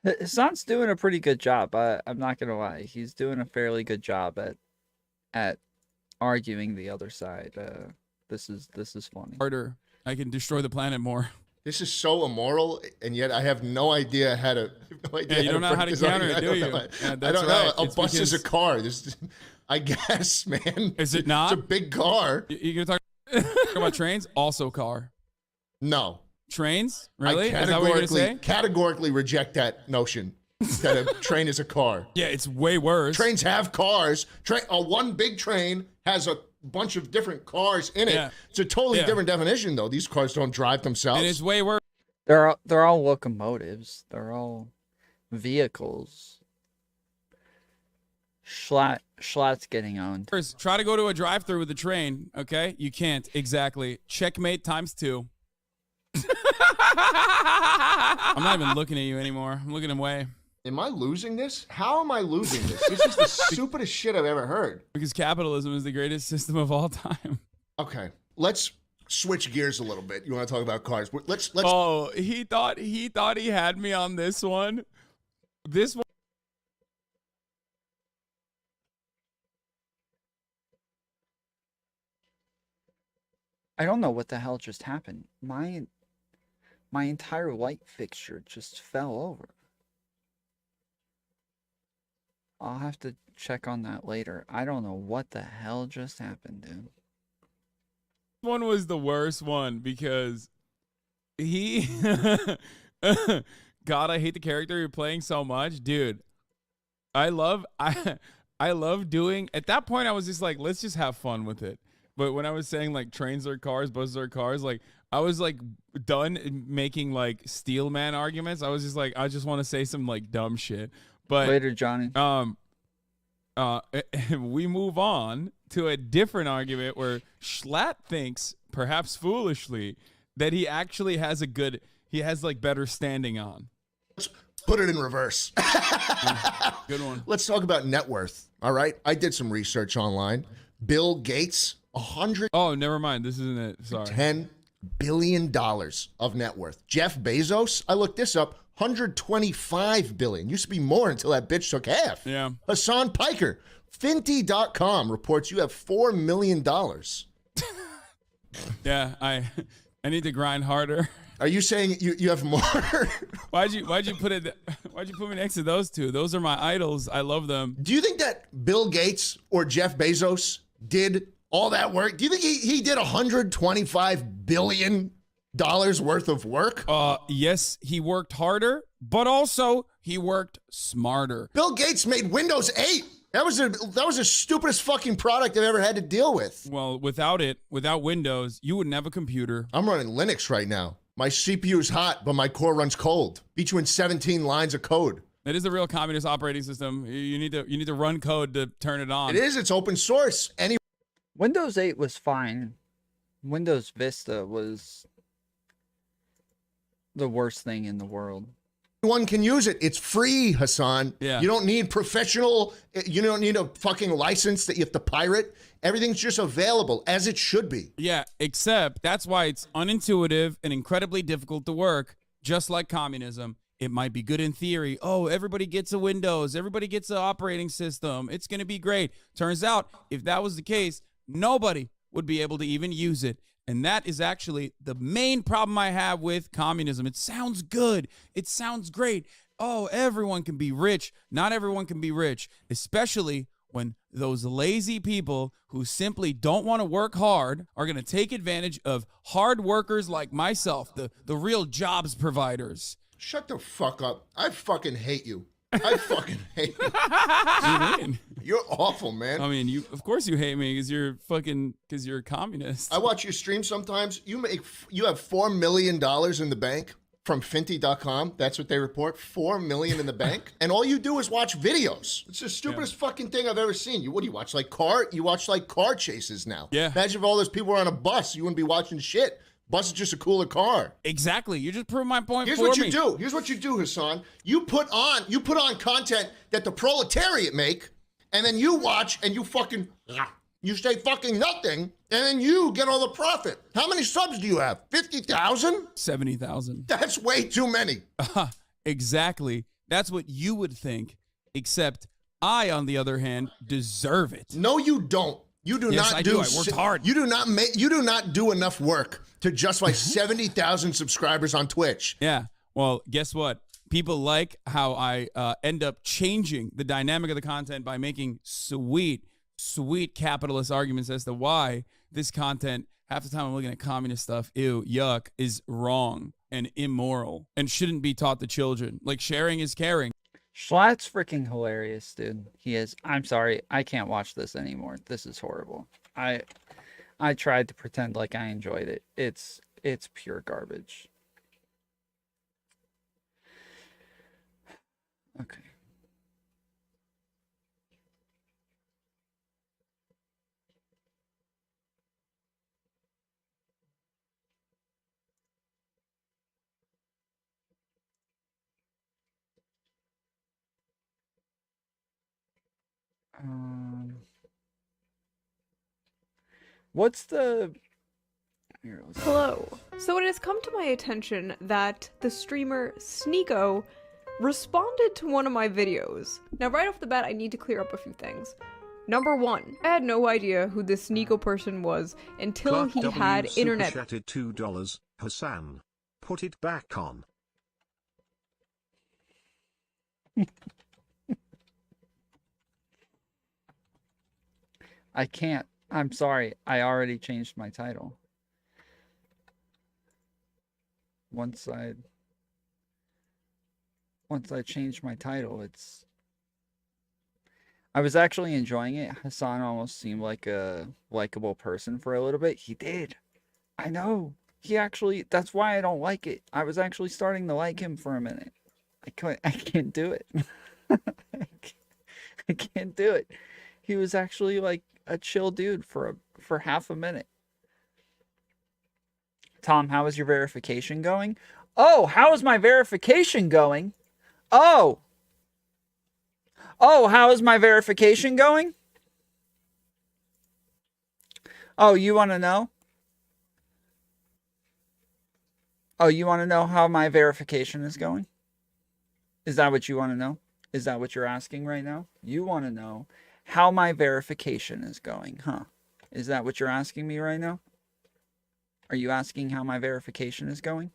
Hasan's doing a pretty good job. I'm not gonna lie. He's doing a fairly good job at arguing the other side. This is funny. Harder. I can destroy the planet more. This is so immoral, and yet I have no idea how to. You don't know how to counter it, do you? I don't know. A bus is a car. I guess, man. Is it not? It's a big car. You're gonna talk about trains? Also car. No. Trains? Really? I Is that what you're gonna say? categorically reject that notion that a train is a car. Yeah, it's way worse. Trains have cars. One big train has a bunch of different cars in it. Yeah. It's a totally different definition, though. These cars don't drive themselves. And it's way worse. They're all locomotives. They're all vehicles. Schlatt's getting owned. First, try to go to a drive-through with a train, okay? You can't. Exactly. Checkmate times 2. I'm not even looking at you anymore. I'm looking away. Am I losing this? How am I losing this? This is the stupidest shit I've ever heard. Because capitalism is the greatest system of all time. Okay, let's switch gears a little bit. You want to talk about cars? Let's. Oh, he thought he had me on this one. This one. I don't know what the hell just happened. My entire light fixture just fell over. I'll have to check on that later. I don't know what the hell just happened, dude. One was the worst one because he God, I hate the character you're playing so much. Dude, I love doing, at that point I was just like, let's just have fun with it. But when I was saying like trains are cars, buses are cars, like I was like done making like steel man arguments. I was just like, I just want to say some like dumb shit. But later, Johnny. We move on to a different argument where Jschlatt thinks, perhaps foolishly, that he actually has like better standing on. Let's put it in reverse. Good one. Let's talk about net worth. All right. I did some research online. Bill Gates, Oh, never mind. This isn't it. Sorry. $10 billion of net worth. Jeff Bezos, I looked this up, $125 billion. Used to be more until that bitch took half. Yeah. Hasan Piker, Finty.com reports you have $4 million. Yeah, I need to grind harder. Are you saying you have more? Why'd you put me next to those two? Those are my idols. I love them. Do you think that Bill Gates or Jeff Bezos did all that work? Do you think he did $125 billion worth of work? Yes, he worked harder, but also he worked smarter. Bill Gates made Windows 8. That was the stupidest fucking product I've ever had to deal with. Well, without Windows, you wouldn't have a computer. I'm running Linux right now. My CPU is hot, but my core runs cold. Beat you in 17 lines of code. It is a real communist operating system. You need to run code to turn it on. It is. It's open source. Windows 8 was fine. Windows Vista was the worst thing in the world. Anyone can use it. It's free, Hasan. Yeah. You don't need professional. You don't need a fucking license that you have to pirate. Everything's just available as it should be. Yeah, except that's why it's unintuitive and incredibly difficult to work, just like communism. It might be good in theory. Oh, everybody gets a Windows. Everybody gets an operating system. It's going to be great. Turns out, if that was the case, nobody would be able to even use it. And that is actually the main problem I have with communism. It sounds good. It sounds great. Oh, everyone can be rich. Not everyone can be rich, especially when those lazy people who simply don't want to work hard are going to take advantage of hard workers like myself, the real jobs providers. Shut the fuck up. I fucking hate you. I fucking hate you. What do you mean? You're awful, man. I mean, of course you hate me because you're a communist. I watch your stream sometimes. You have $4 million in the bank from Finty.com. That's what they report. 4 million in the bank. And all you do is watch videos. It's the stupidest fucking thing I've ever seen. What do you watch? You watch car chases now. Yeah. Imagine if all those people were on a bus. You wouldn't be watching shit. Bus is just a cooler car. Exactly. You just proved my point. Here's what you do. Here's what you do, Hasan. You put on content that the proletariat make, and then you watch and you say fucking nothing, and then you get all the profit. How many subs do you have? 50,000? 70,000. That's way too many. Exactly. That's what you would think, except I, on the other hand, deserve it. No, you don't. You do Yes, not I do. do. I worked hard. You do not do enough work to justify 70,000 subscribers on Twitch. Yeah. Well, guess what? People like how I end up changing the dynamic of the content by making sweet capitalist arguments as to why this content, half the time I'm looking at communist stuff, ew, yuck, is wrong and immoral and shouldn't be taught to children. Like, sharing is caring. Jschlatt's freaking hilarious, dude. He is. I'm sorry. I can't watch this anymore. This is horrible. I tried to pretend like I enjoyed it. It's pure garbage. Okay. What's the... Here, Hello. So it has come to my attention that the streamer Sneako responded to one of my videos. Now, right off the bat, I need to clear up a few things. Number one, I had no idea who this Sneako person was until Clark he W had internet. Super chatted $2. Hasan. Put it back on. I can't. I'm sorry. I already changed my title. Once I changed my title, I was actually enjoying it. Hasan almost seemed like a likable person for a little bit. He did. I know. That's why I don't like it. I was actually starting to like him for a minute. I can't do it. I can't do it. He was actually like a chill dude for half a minute. Tom, how is your verification going? Oh, how is my verification going? Oh, how is my verification going? Oh, you want to know? Oh, you want to know how my verification is going? Is that what you want to know? Is that what you're asking right now? You want to know how my verification is going, huh? Is that what you're asking me right now? Are you asking how my verification is going?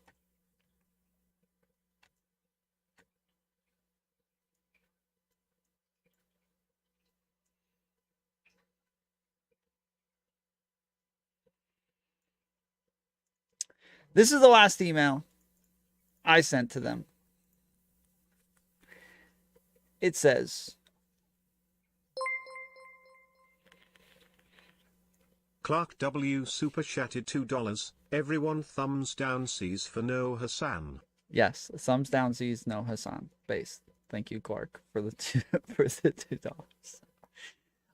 This is the last email I sent to them. It says, Clark W super chatted $2. Everyone thumbs down sees for no Hasan. yes, thumbs down sees no Hasan. Base. Thank you, Clark, for the $2.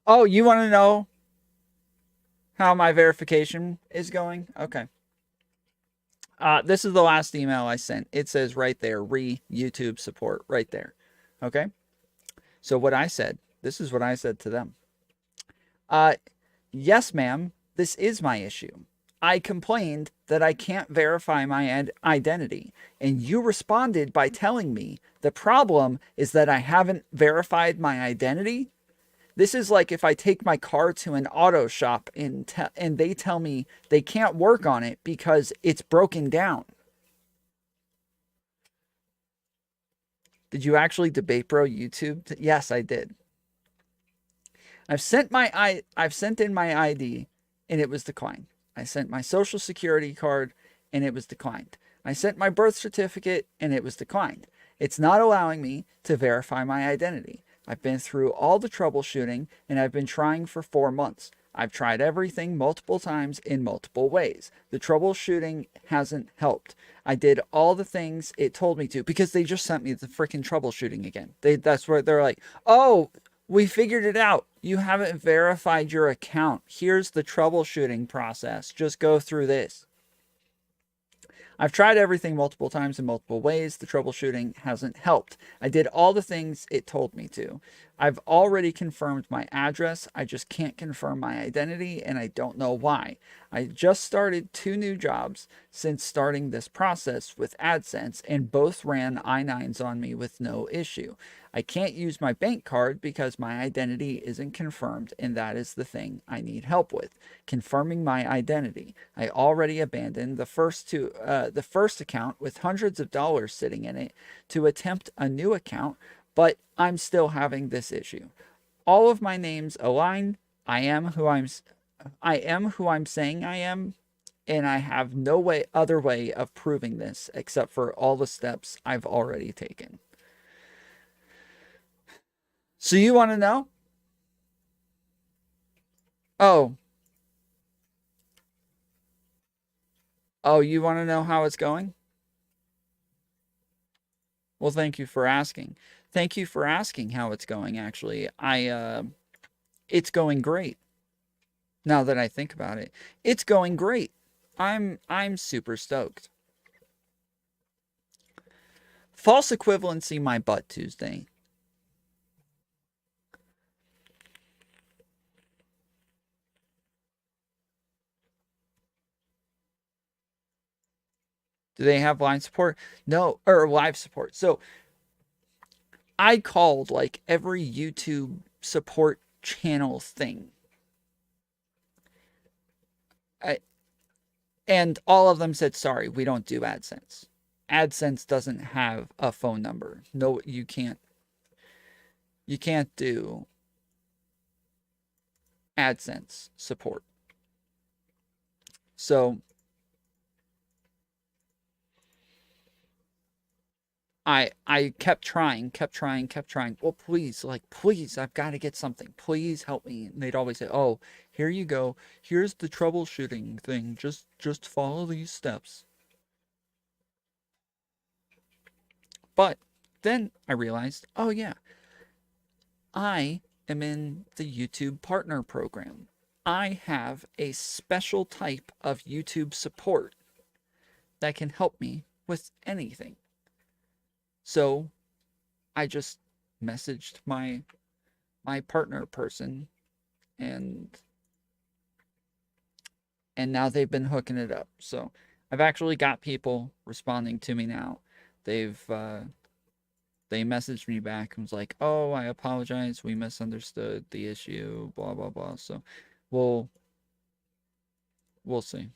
Oh, you want to know how my verification is going? Okay. This is the last email I sent. It says right there, YouTube support, right there. Okay. So what I said, this is what I said to them. Yes, ma'am, this is my issue. I complained that I can't verify my identity, and you responded by telling me the problem is that I haven't verified my identity. This is like if I take my car to an auto shop and they tell me they can't work on it because it's broken down. Did you actually debate bro YouTube? Yes, I did. I've sent in my ID and it was declined. I sent my social security card and it was declined. I sent my birth certificate and it was declined. It's not allowing me to verify my identity. I've been through all the troubleshooting and I've been trying for 4 months. I've tried everything multiple times in multiple ways. The troubleshooting hasn't helped. I did all the things it told me to, because they just sent me the freaking troubleshooting again. That's where they're like, oh, we figured it out. You haven't verified your account. Here's the troubleshooting process. Just go through this. I've tried everything multiple times in multiple ways. The troubleshooting hasn't helped. I did all the things it told me to. I've already confirmed my address. I just can't confirm my identity, and I don't know why. I just started 2 new jobs since starting this process with AdSense, and both ran I-9s on me with no issue. I can't use my bank card because my identity isn't confirmed, and that is the thing I need help with. Confirming my identity. I already abandoned the first account with hundreds of dollars sitting in it to attempt a new account, but I'm still having this issue. All of my names align. I am who I'm saying I am, and I have no other way of proving this except for all the steps I've already taken. So you want to know? Oh, you want to know how it's going? Well, thank you for asking. Thank you for asking how it's going, actually. It's going great. Now that I think about it, it's going great. I'm super stoked. False equivalency my butt Tuesday. Do they have line support? No, or live support. So I called like every YouTube support channel thing. And all of them said, sorry, we don't do AdSense. AdSense doesn't have a phone number. No, you can't do AdSense support. So I kept trying. Well, please, I've got to get something. Please help me. And they'd always say, oh, here you go. Here's the troubleshooting thing. Just follow these steps. But then I realized, oh yeah, I am in the YouTube Partner Program. I have a special type of YouTube support that can help me with anything. So I just messaged my partner person, and now they've been hooking it up. So I've actually got people responding to me now. They messaged me back and was like, oh, I apologize, we misunderstood the issue, blah blah blah. So we'll see.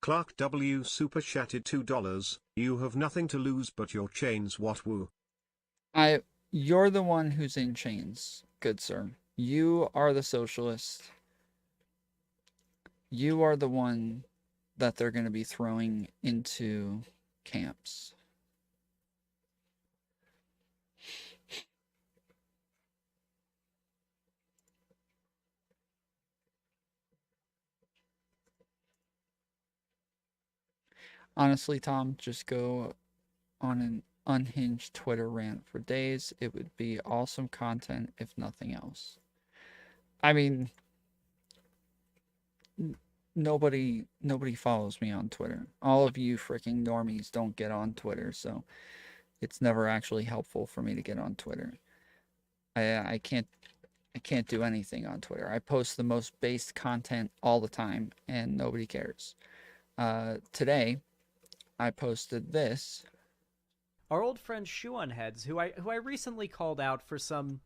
Clark W super chatted $2. You have nothing to lose but your chains. What woo? You're the one who's in chains, good sir. You are the socialist. You are the one that they're going to be throwing into camps. Honestly, Tom, just go on an unhinged Twitter rant for days. It would be awesome content, if nothing else. I mean, nobody follows me on Twitter. All of you freaking normies don't get on Twitter, so it's never actually helpful for me to get on Twitter. I can't do anything on Twitter. I post the most based content all the time, and nobody cares. Today, I posted this. Our old friend Shoe0nHeads, who I recently called out for some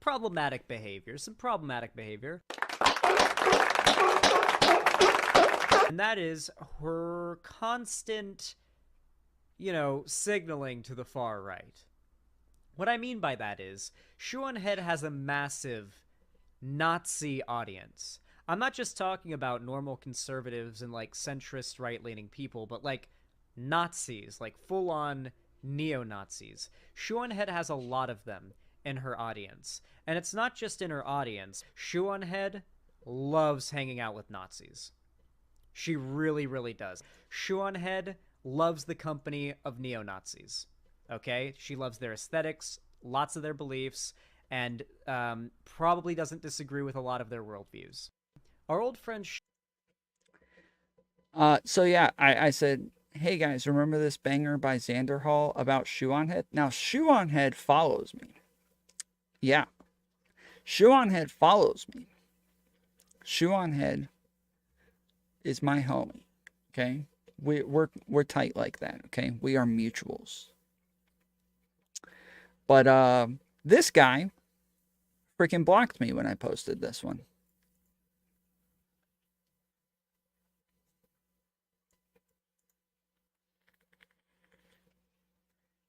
problematic behavior. And that is her constant, you know, signaling to the far right. What I mean by that is, Shoe0nHead has a massive Nazi audience. I'm not just talking about normal conservatives and like centrist right-leaning people, but like Nazis, like full-on neo-Nazis. Shoe0nHead has a lot of them in her audience. And it's not just in her audience. Shoe0nHead loves hanging out with Nazis. She really, really does. Shoe0nHead loves the company of neo-Nazis. Okay? She loves their aesthetics, lots of their beliefs, and probably doesn't disagree with a lot of their worldviews. Our old friend... So yeah, I said, hey guys, remember this banger by Xander Hall about Shoe0nHead? Now, Shoe0nHead follows me. Yeah. Shoe0nHead follows me. Shoe0nHead is my homie. Okay? We're tight like that, okay? We are mutuals. But this guy freaking blocked me when I posted this one.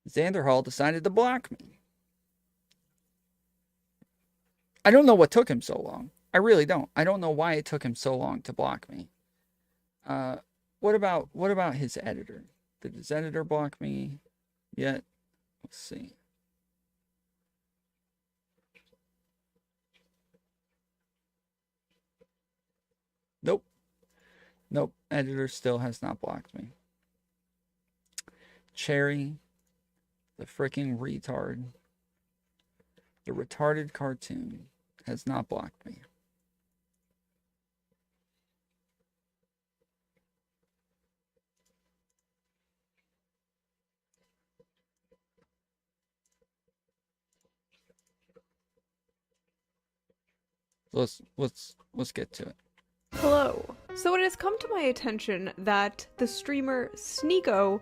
Xander Hall decided to block me. I don't know what took him so long. I really don't. I don't know why it took him so long to block me. What about his editor? Did his editor block me yet? Let's see. Nope. Nope. Editor still has not blocked me. Cherry, the freaking retard, the retarded cartoon, has not blocked me. Let's get to it. Hello. So it has come to my attention that the streamer Sneako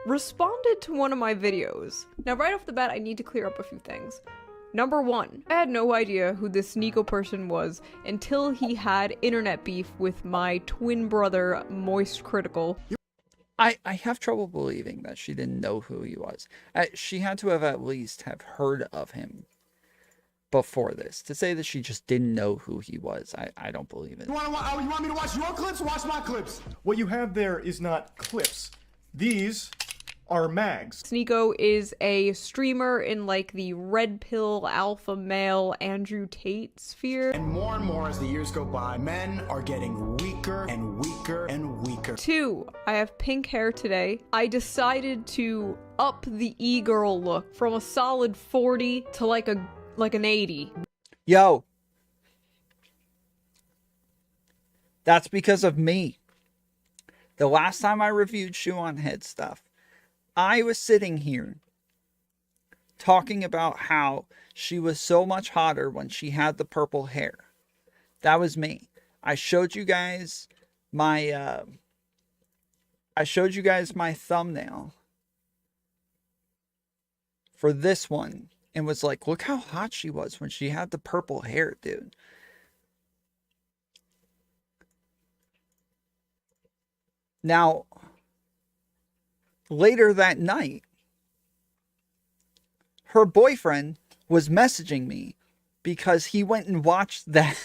responded to one of my videos. Now right off the bat, I need to clear up a few things. Number one, I had no idea who this Sneako person was until he had internet beef with my twin brother, Moist Critical. I have trouble believing that she didn't know who he was. She had to have at least have heard of him before this. To say that she just didn't know who he was, I don't believe it. You want me to watch your clips? Watch my clips. What you have there is not clips. These are mags. Sneako is a streamer in like the red pill alpha male Andrew Tate sphere. And more as the years go by, men are getting weaker and weaker and weaker. 2, I have pink hair today. I decided to up the e-girl look from a solid 40 to like an 80. Yo. That's because of me. The last time I reviewed Shoe0nHead stuff, I was sitting here talking about how she was so much hotter when she had the purple hair. That was me. I showed you guys my thumbnail for this one and was like, look how hot she was when she had the purple hair, dude. Now, later that night, her boyfriend was messaging me because he went and watched that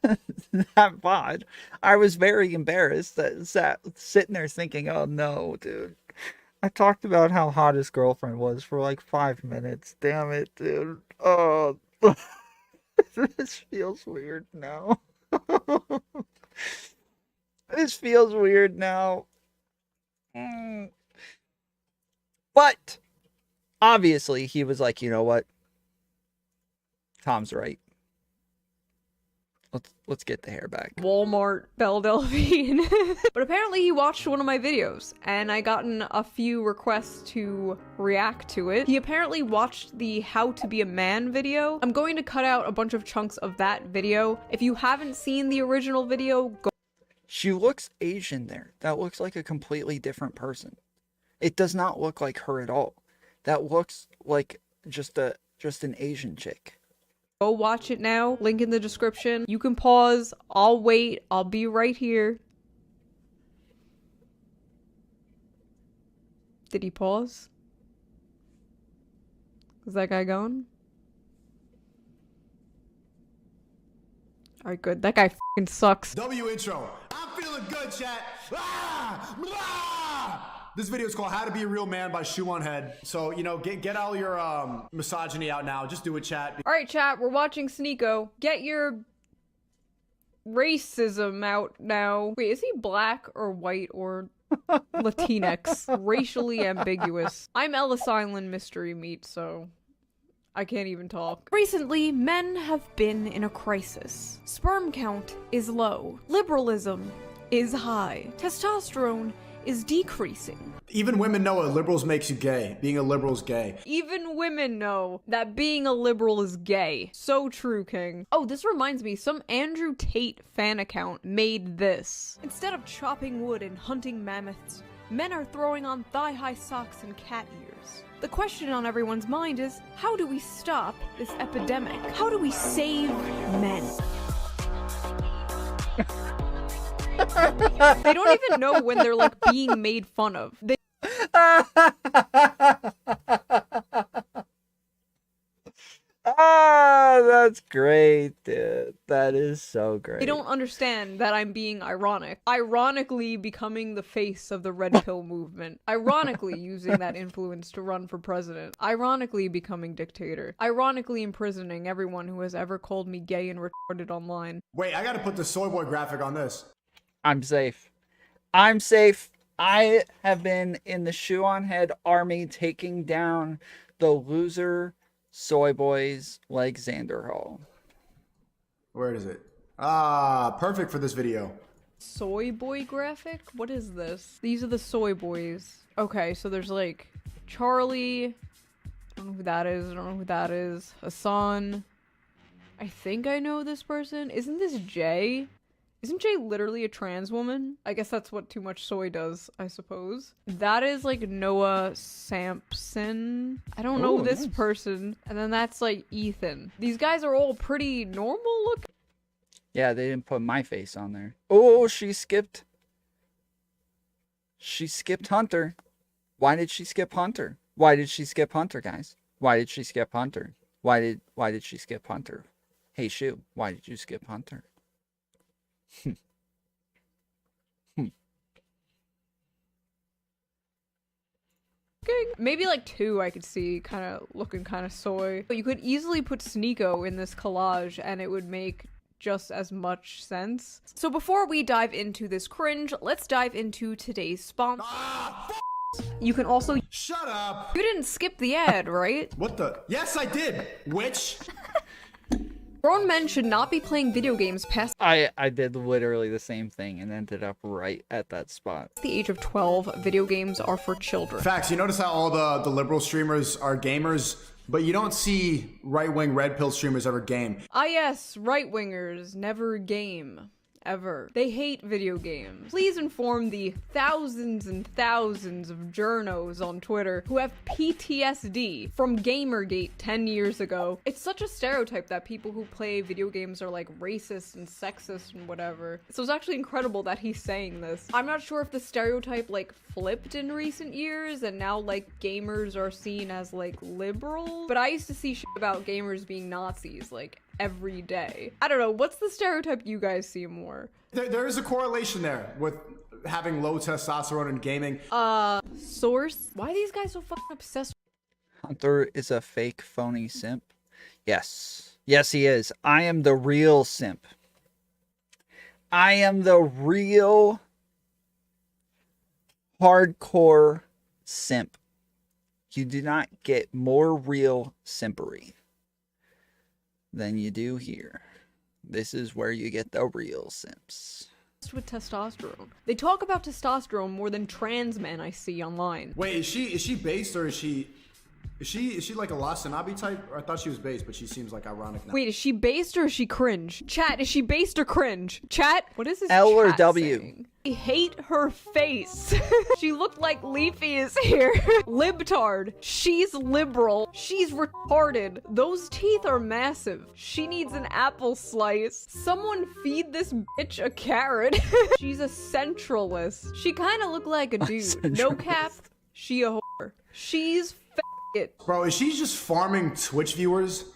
that VOD. I was very embarrassed that sitting there thinking, oh no, dude. I talked about how hot his girlfriend was for like 5 minutes. Damn it, dude. Oh, this feels weird now. This feels weird now. But obviously he was like, you know what? Tom's right. Let's get the hair back. Walmart, Belle Delphine. But apparently he watched one of my videos, and I gotten a few requests to react to it. He apparently watched the How to Be a Man video. I'm going to cut out a bunch of chunks of that video. If you haven't seen the original video, go. She looks Asian there. That looks like a completely different person. It does not look like her at all. That looks like just an Asian chick. Go watch it now. Link in the description. You can pause. I'll wait. I'll be right here. Did he pause? Is that guy going? Alright, good. That guy fucking sucks. W intro. I'm feeling good, chat. Ah! Blah! This video is called How to Be a Real Man by Shoe0nHead. So, you know, get all your misogyny out now. Just do it, chat. Alright, chat, we're watching Sneako. Get your racism out now. Wait, is he black or white or Latinx? Racially ambiguous. I'm Ellis Island mystery meat, so I can't even talk. Recently, men have been in a crisis. Sperm count is low. Liberalism is high. Testosterone is decreasing. Even women know a liberals makes you gay. Being a liberal is gay. Even women know that being a liberal is gay. So true, King. Oh, this reminds me, some Andrew Tate fan account made this. Instead of chopping wood and hunting mammoths, men are throwing on thigh-high socks and cat ears. The question on everyone's mind is, how do we stop this epidemic? How do we save men? They don't even know when they're like being made fun of. They That's great, dude. That is so great. They don't understand that I'm being ironic. Ironically becoming the face of the red pill movement. Ironically using that influence to run for president. Ironically becoming dictator. Ironically imprisoning everyone who has ever called me gay and retarded online. Wait, I gotta put the soy boy graphic on this. I'm safe. I'm safe. I have been in the Shoe0nHead army taking down the loser soy boys like Xander Hall. Where is it? Ah, perfect for this video. Soy boy graphic? What is this? These are the soy boys. Okay, so there's like Charlie. I don't know who that is. I don't know who that is. Hasan. I think I know this person. Isn't this Jay? Isn't Jay literally a trans woman? I guess that's what Too Much Soy does, I suppose. That is like Noah Sampson. I don't know this person. And then that's like Ethan. These guys are all pretty normal looking. Yeah, they didn't put my face on there. Oh, she skipped. She skipped Hunter. Why did she skip Hunter? Why did she skip Hunter, guys? Why did she skip Hunter? Why did she skip Hunter? Hey, Shoe, why did you skip Hunter? Maybe like two I could see kind of looking kind of soy. But you could easily put Sneako in this collage and it would make just as much sense. So before we dive into this cringe, let's dive into today's sponsor. You can also— Shut up! You didn't skip the ad, right? What the— Yes, I did! Witch! Grown men should not be playing video games past I did literally the same thing and ended up right at that spot. the age of 12. Video games are for children. Facts. You notice how all the liberal streamers are gamers, but you don't see right-wing red pill streamers ever game. Ah yes, right-wingers never game. Ever. They hate video games. Please inform the thousands and thousands of journos on Twitter who have PTSD from Gamergate 10 years ago. It's such a stereotype that people who play video games are like racist and sexist and whatever. So it's actually incredible that he's saying this. I'm not sure if the stereotype like flipped in recent years and now like gamers are seen as like liberal, but I used to see shit about gamers being Nazis like every day. I don't know, what's the stereotype you guys see more? There is a correlation there with having low testosterone in gaming. Source? Why are these guys so fucking obsessed? Hunter is a fake phony simp. Yes. Yes, he is. I am the real simp. I am the real hardcore simp. You do not get more real simpery than you do here. This is where you get the real simps. With testosterone. They talk about testosterone more than trans men I see online. Wait, is she based or is she like a La Sanabi type? Or I thought she was based, but she seems like ironic now. Wait, is she based or is she cringe? Chat, is she based or cringe? Chat, what is this L or chat W? saying? I hate her face. She looked like Leafy is here. Libtard. She's liberal. She's retarded. Those teeth are massive. She needs an apple slice. Someone feed this bitch a carrot. She's a centralist. She kind of looked like a dude. No cap. she a whore. She's it. Bro, is she just farming Twitch viewers?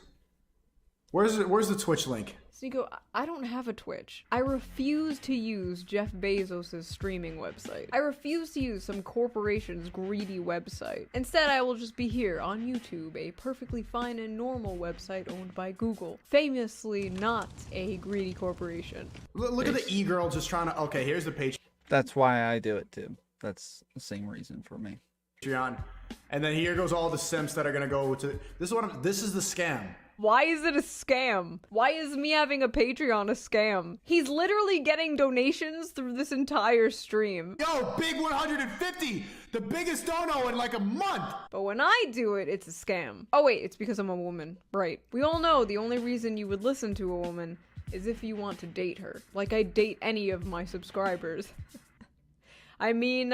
Where's the Twitch link? Sneako, I don't have a Twitch. I refuse to use Jeff Bezos' streaming website. I refuse to use some corporation's greedy website. Instead, I will just be here on YouTube, a perfectly fine and normal website owned by Google. Famously not a greedy corporation. Look at the e-girl just trying to... Okay, here's the Patreon. That's why I do it too. That's the same reason for me. And then here goes all the simps that are gonna go to... This is the scam. Why is it a scam? Why is me having a Patreon a scam? He's literally getting donations through this entire stream. Yo, big 150! The biggest dono in like a month! But when I do it, it's a scam. Oh wait, it's because I'm a woman. Right. We all know the only reason you would listen to a woman is if you want to date her. Like I date any of my subscribers. I mean,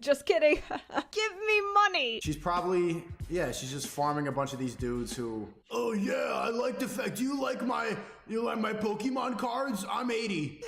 just kidding. Give me money! She's probably, yeah, she's just farming a bunch of these dudes who... Oh yeah, I like the fact, you like my Pokemon cards? I'm 80.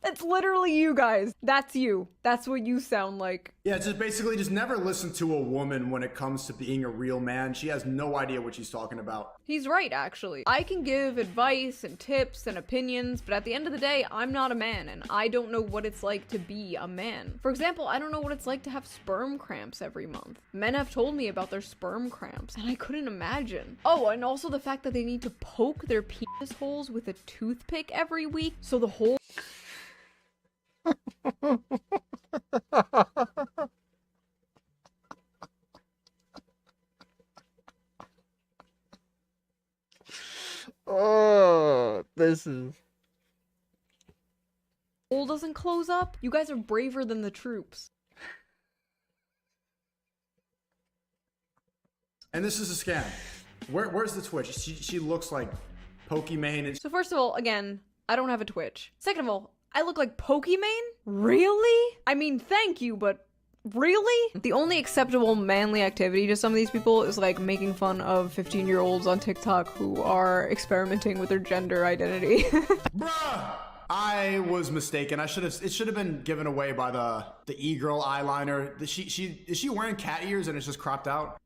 That's literally you guys. That's you. That's what you sound like. Yeah, just basically just never listen to a woman when it comes to being a real man. She has no idea what she's talking about. He's right, actually. I can give advice and tips and opinions, but at the end of the day, I'm not a man, and I don't know what it's like to be a man. For example, I don't know what it's like to have sperm cramps every month. Men have told me about their sperm cramps, and I couldn't imagine. Oh, and also the fact that they need to poke their penis holes with a toothpick every week, so the whole... Oh, this is... hole doesn't close up? You guys are braver than the troops. And this is a scam. Where's the Twitch? She looks like Pokimane and... So first of all, again, I don't have a Twitch. Second of all, I look like Pokimane? Really? I mean, thank you, but really? The only acceptable manly activity to some of these people is like making fun of 15-year-olds on TikTok who are experimenting with their gender identity. Bruh! I was mistaken. It should have been given away by the e-girl eyeliner. Is she wearing cat ears and it's just cropped out?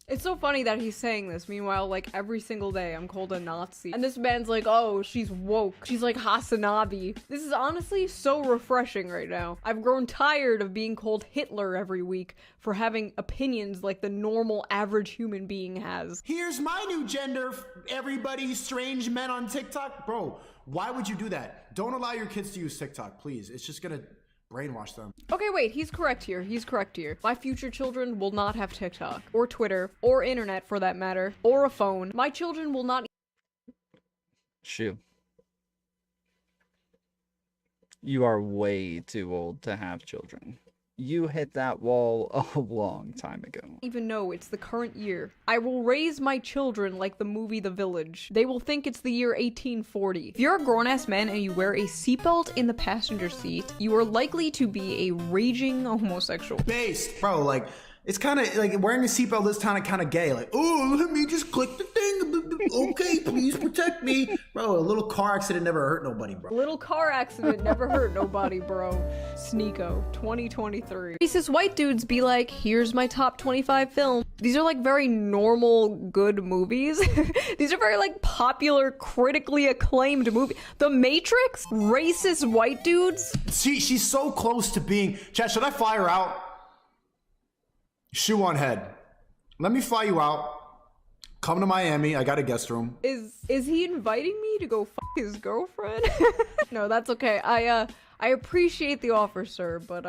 It's so funny that he's saying this. Meanwhile, like every single day I'm called a Nazi. And this man's like, oh, she's woke. She's like Hasanabi. This is honestly so refreshing right now. I've grown tired of being called Hitler every week for having opinions like the normal average human being has. Here's my new gender, everybody, strange men on TikTok. Bro, why would you do that? Don't allow your kids to use TikTok, please. It's just gonna brainwash them. Okay, wait, he's correct here. He's correct here. My future children will not have TikTok, or Twitter, or internet for that matter, or a phone. My children will not... Shoe. You are way too old to have children. You hit that wall a long time ago. Even know it's the current year. I will raise my children like the movie The Village. They will think it's the year 1840. If you're a grown-ass man and you wear a seatbelt in the passenger seat, you are likely to be a raging homosexual. Based, bro, like, it's kind of like wearing a seatbelt is kind of gay. Like, oh, let me just click the thing. Okay, please protect me. Bro, a little car accident never hurt nobody, bro. A little car accident never hurt nobody, bro. Sneako, 2023. Racist white dudes be like, here's my top 25 films. These are like very normal, good movies. These are very like popular, critically acclaimed movies. The Matrix? Racist white dudes? She's so close to being... Chat, should I fly her out? Shoe0nHead. Let me fly you out. Come to Miami. I got a guest room. Is he inviting me to go fuck his girlfriend? No, that's okay. I appreciate the offer, sir, but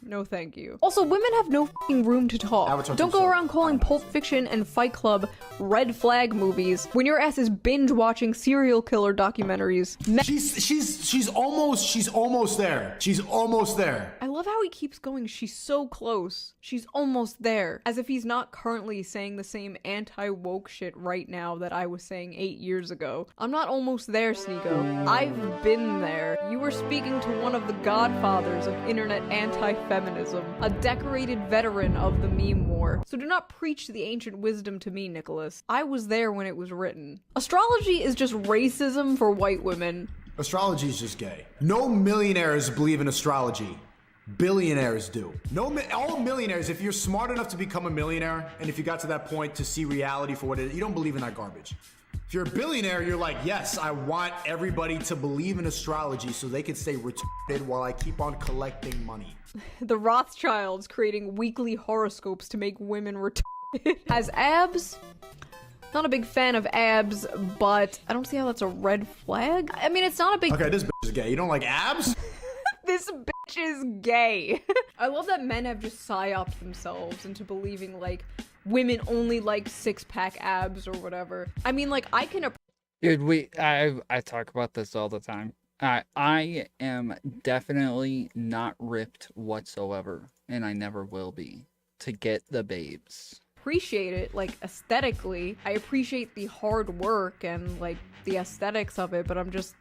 no thank you. Also, women have no fucking room to talk. Don't go around calling Pulp Fiction and Fight Club red flag movies when your ass is binge watching serial killer documentaries. She's almost there. She's almost there. I love how he keeps going. She's so close. She's almost there. As if he's not currently saying the same anti-woke shit right now that I was saying 8 years ago. I'm not almost there, Sneako. I've been there. You were speaking to one of the godfathers of internet anti-feminism, a decorated veteran of the meme war. So do not preach the ancient wisdom to me, Nicholas. I was there when it was written. Astrology is just racism for white women. Astrology is just gay. No millionaires believe in astrology. Billionaires do. All millionaires, if you're smart enough to become a millionaire, and if you got to that point to see reality for what it is, you don't believe in that garbage. If you're a billionaire, you're like, yes, I want everybody to believe in astrology so they can stay retarded while I keep on collecting money. The Rothschilds creating weekly horoscopes to make women retarded. Has abs? Not a big fan of abs, but I don't see how that's a red flag. I mean, it's not a big... Okay, this bitch is gay. You don't like abs? This bitch is gay. I love that men have just psyoped themselves into believing, like, women only like six-pack abs or whatever. I mean, like, I can... Dude, I talk about this all the time. I am definitely not ripped whatsoever, and I never will be, to get the babes. Appreciate it, like, aesthetically. I appreciate the hard work and, like, the aesthetics of it, but I'm just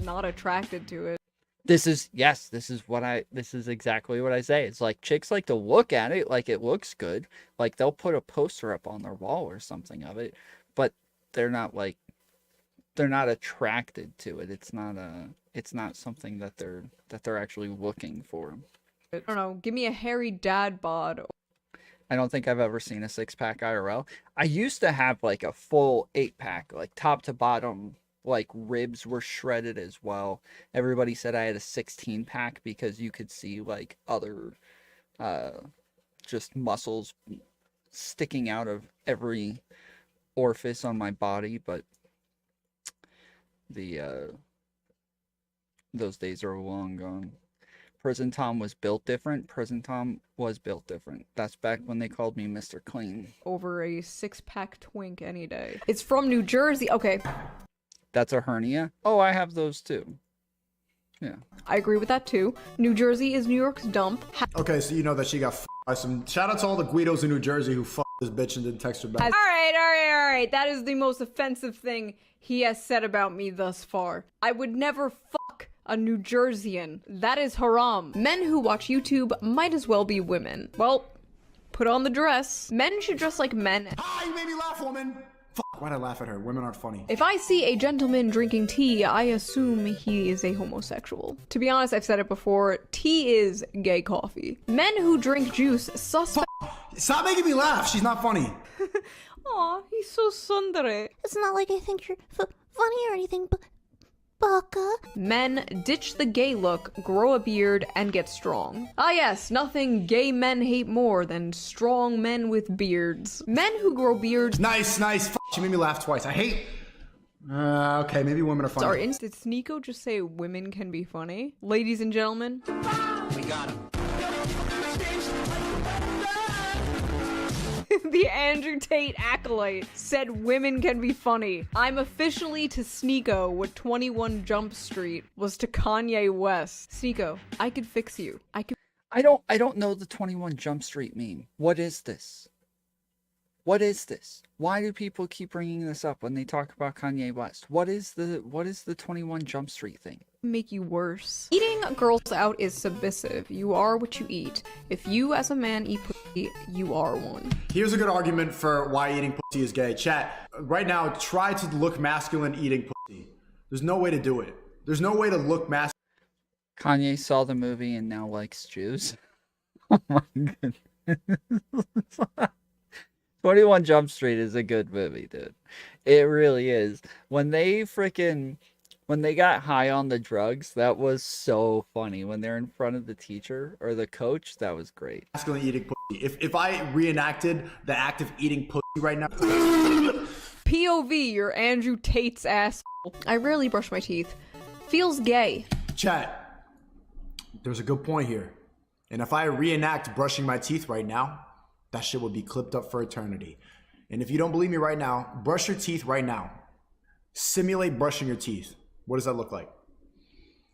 not attracted to it. This is exactly what I say. It's like chicks like to look at it like it looks good. Like they'll put a poster up on their wall or something of it, but they're not attracted to it. It's not something that they're actually looking for. I don't know, give me a hairy dad bod. I don't think I've ever seen a 6-pack IRL. I used to have like a full 8-pack, like top to bottom, like ribs were shredded as well. Everybody said I had a 16-pack because you could see like other just muscles sticking out of every orifice on my body, but those days are long gone. Prison Tom was built different. Prison Tom was built different. That's back when they called me Mr. Clean. Over a 6-pack twink any day. It's from New Jersey. Okay. That's a hernia? Oh, I have those too. Yeah. I agree with that too. New Jersey is New York's dump. Okay, so you know that she got by some... Shout out to all the Guidos in New Jersey who this bitch and didn't text her back. All right. That is the most offensive thing he has said about me thus far. I would never fuck a New Jerseyan. That is haram. Men who watch YouTube might as well be women. Well, put on the dress. Men should dress like men. Ah, you made me laugh, woman! Fuck, why'd I laugh at her? Women aren't funny. If I see a gentleman drinking tea, I assume he is a homosexual. To be honest, I've said it before, tea is gay coffee. Men who drink juice suspect- Stop making me laugh, she's not funny. Aw, he's so sundere. It's not like I think you're funny or anything, but Baka. Men ditch the gay look, grow a beard, and get strong. Ah yes, nothing gay men hate more than strong men with beards. Men who grow beards- Nice. She made me laugh twice. I hate... okay, maybe women are funny. Sorry, did Sneako just say women can be funny? Ladies and gentlemen. We got him. The Andrew Tate acolyte said women can be funny. I'm officially to Sneako what 21 Jump Street was to Kanye West. Sneako, I could fix you. I don't know the 21 Jump Street meme. What is this? What is this? Why do people keep bringing this up when they talk about Kanye West? What is the 21 Jump Street thing? Make you worse. Eating girls out is submissive. You are what you eat. If you as a man eat pussy, you are one. Here's a good argument for why eating pussy is gay. Chat, right now, try to look masculine eating pussy. There's no way to do it. There's no way to look masculine. Kanye saw the movie and now likes Jews. Oh my goodness. 21 Jump Street is a good movie, dude. It really is. When they got high on the drugs, that was so funny. When they're in front of the teacher or the coach, that was great. Masculine eating pussy. If I reenacted the act of eating pussy right now. POV, you're Andrew Tate's ass. I rarely brush my teeth. Feels gay. Chat, there's a good point here. And if I reenact brushing my teeth right now, that shit will be clipped up for eternity. And if you don't believe me right now, brush your teeth right now. Simulate brushing your teeth. What does that look like?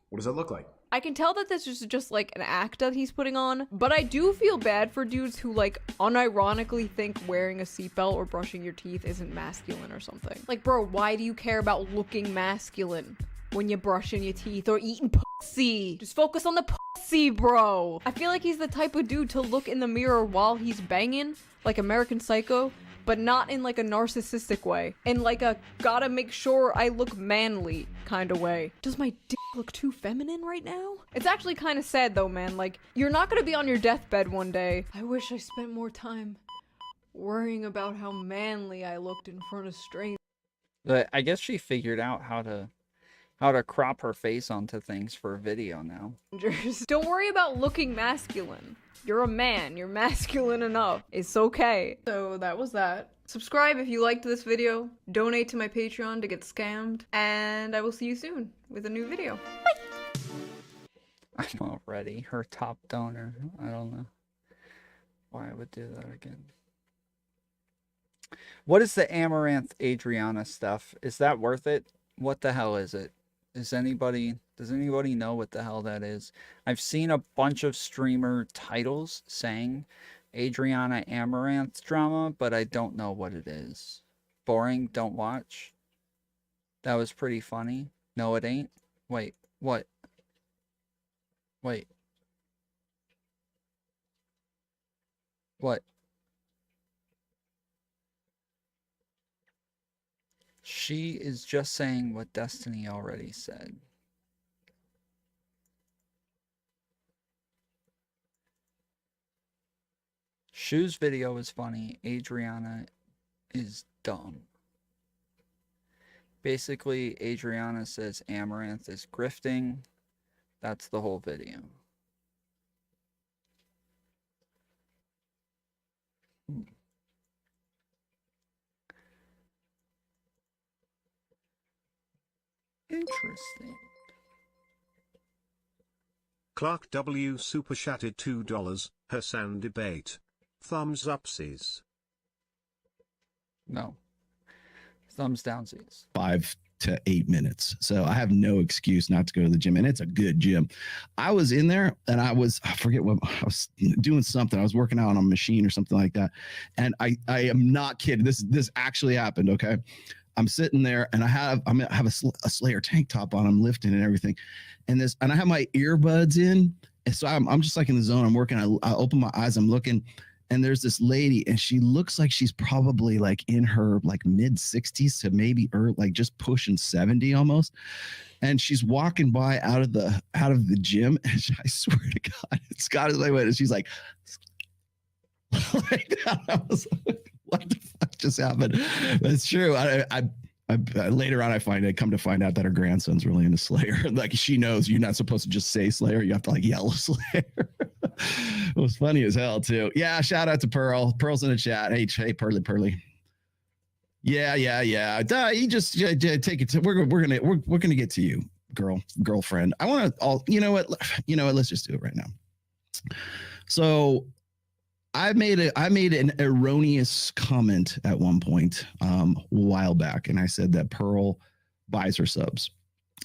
What does that look like? I can tell that this is just like an act that he's putting on, but I do feel bad for dudes who like unironically think wearing a seatbelt or brushing your teeth isn't masculine or something. Like, bro, why do you care about looking masculine when you're brushing your teeth or eating pussy? Just focus on the pussy, bro. I feel like he's the type of dude to look in the mirror while he's banging, like American Psycho, but not in like a narcissistic way. In like a gotta make sure I look manly kind of way. Does my dick look too feminine right now? It's actually kind of sad though, man. Like, you're not gonna be on your deathbed one day. I wish I spent more time worrying about how manly I looked in front of strangers. But I guess she figured out how to crop her face onto things for a video now. Don't worry about looking masculine. You're a man. You're masculine enough. It's okay. So that was that. Subscribe if you liked this video. Donate to my Patreon to get scammed. And I will see you soon with a new video. Bye! I'm already her top donor. I don't know why I would do that again. What is the Amaranth Adriana stuff? Is that worth it? What the hell is it? Does anybody know what the hell that is? I've seen a bunch of streamer titles saying Adriana Amaranth drama, but I don't know what it is. Boring, don't watch. That was pretty funny. No, it ain't. Wait, what? Wait. What? She is just saying what Destiny already said. Shoe's video is funny. Adriana is dumb. Basically, Adriana says Amaranth is grifting. That's the whole video. Interesting. Clark W. Super Chatted $2. Hasan debate. Thumbs upsies. No. Thumbs downsies. 5 to 8 minutes. So I have no excuse not to go to the gym. And it's a good gym. I was in there and I forget what, I was doing something. I was working out on a machine or something like that. And I am not kidding. This actually happened. Okay. I'm sitting there and I have a Slayer tank top on. I'm lifting and everything. And I have my earbuds in. And so I'm just like in the zone. I'm working. I open my eyes. I'm looking. And there's this lady, and she looks like she's probably like in her like mid 60s to maybe like just pushing 70 almost. And she's walking by out of the gym, and I swear to God, it's got as I went, and she's like like that. I was like, what the fuck just happened? But it's true. I later on I come to find out that her grandson's really into Slayer. Like, she knows you're not supposed to just say Slayer, you have to like yell Slayer. It was funny as hell too. Yeah, shout out to Pearl. Pearl's in the chat. Hey, Pearly. Yeah. You just take it. We're gonna get to you, girlfriend. I want to. You know what? Let's just do it right now. So, I made an erroneous comment at one point a while back, and I said that Pearl buys her subs.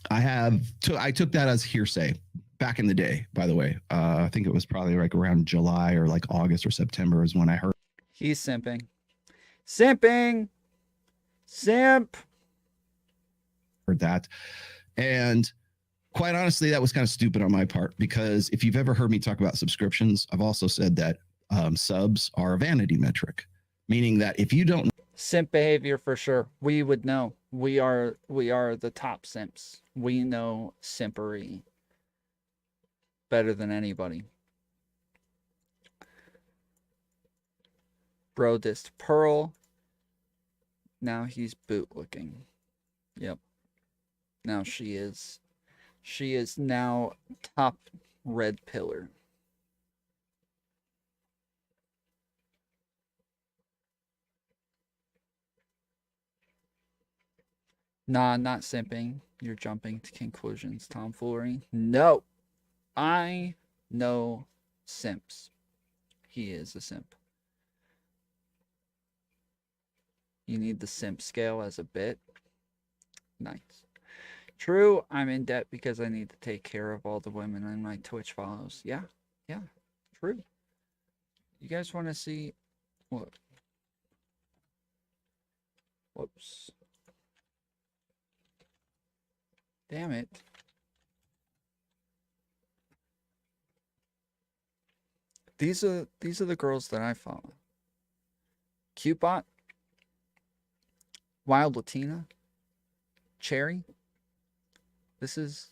I took that as hearsay. Back in the day, by the way. I think it was probably like around July or like August or September is when I heard. He's simping. Simping! Simp! Heard that. And quite honestly, that was kind of stupid on my part, because if you've ever heard me talk about subscriptions, I've also said that subs are a vanity metric, meaning that if you don't. Simp behavior for sure. We would know. We are the top simps. We know simpery better than anybody. Bro dissed Pearl. Now he's bootlicking. Yep. Now she is now top red pillar. Nah, not simping. You're jumping to conclusions, tomfoolery. No. I know simps. He is a simp. You need the simp scale as a bit. Nice. True, I'm in debt because I need to take care of all the women in my Twitch follows. Yeah, true. You guys want to see what? Whoops. Damn it. These are the girls that I follow. Cutebot, Wild Latina, Cherry. This is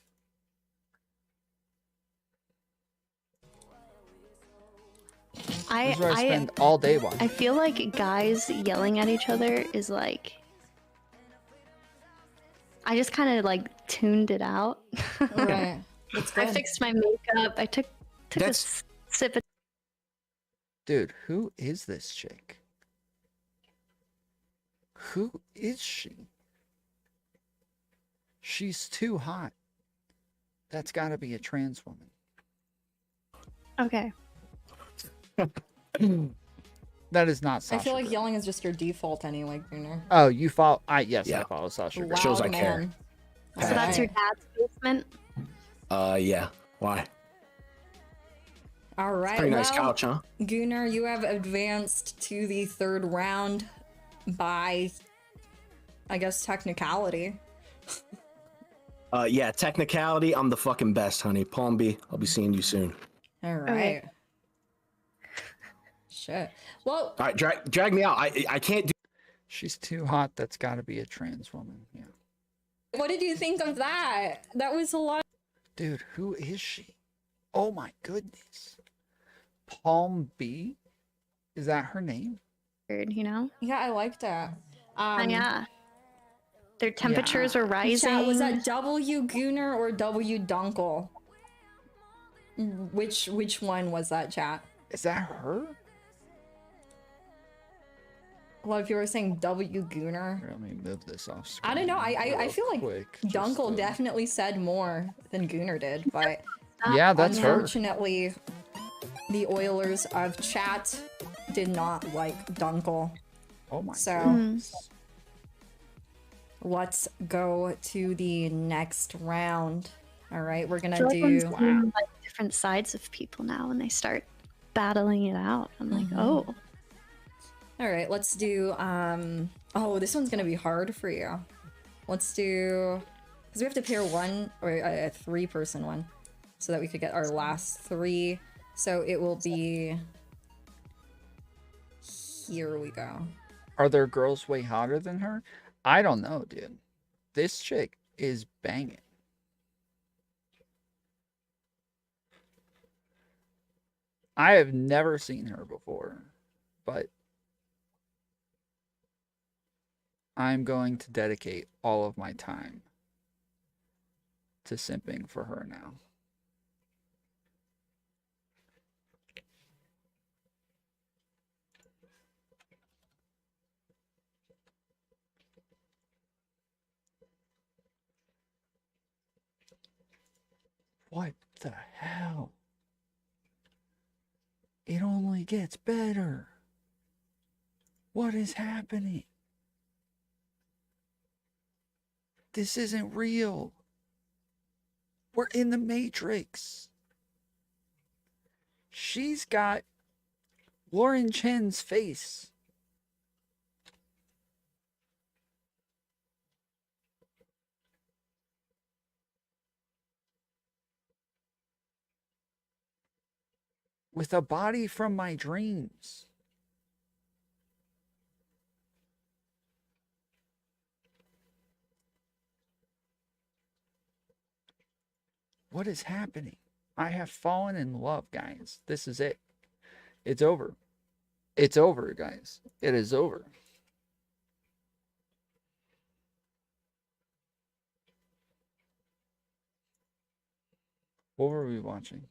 where I spend all day watching. I feel like guys yelling at each other is like, I just kind of like tuned it out. Right. That's I good. fixed my makeup. I took a sip of. Dude, who is this chick? Who is she? She's too hot. That's got to be a trans woman. Okay. That is not I Sasha. feel like Grey. yelling is just your default anyway, Gunnar. Oh, you follow? Yes, Yeah. I follow Sasha. Grey. Loud Shows I care. man. So that's your dad's basement? Yeah. Why? All right. Pretty nice well, couch, huh? Gunnar, you have advanced to the third round by, I guess, technicality. Yeah, technicality, I'm the fucking best, honey. Palm B, I'll be seeing you soon. All right. Shit. Well, All right, drag me out. I can't do. She's too hot. That's got to be a trans woman. Yeah. what did you think of that? That was a lot. Dude, who is she? Oh my goodness. Palm B? Is that her name? You know? Yeah, I liked that. Yeah. Their temperatures were rising. Chat, was that W Gunnar or W Dunkel? Which one was that, chat? Is that her? A lot of people are saying W Gunnar. Let me move this off screen. I don't know. I real feel like quick, Dunkel definitely said more than Gunnar did, but Yeah, that's her. unfortunately, the Oilers of chat did not like Dunkel. Oh my So goodness. let's go to the next round. All right, we're I gonna feel like I'm do. seeing, like different sides of people now when they start battling it out. I'm like, oh. All right, let's do. Oh, this one's gonna be hard for you. Let's do, because we have to pair one or a three-person one, so that we could get our last three. So it will be. Here we go. Are there girls way hotter than her? I don't know, dude. This chick is banging. I have never seen her before, but I'm going to dedicate all of my time to simping for her now. What the hell? It only gets better. What is happening? This isn't real. We're in the Matrix. She's got Lauren Chen's face. With a body from my dreams. What is happening? I have fallen in love, guys. This is it. It's over. It's over, guys. It is over. What were we watching?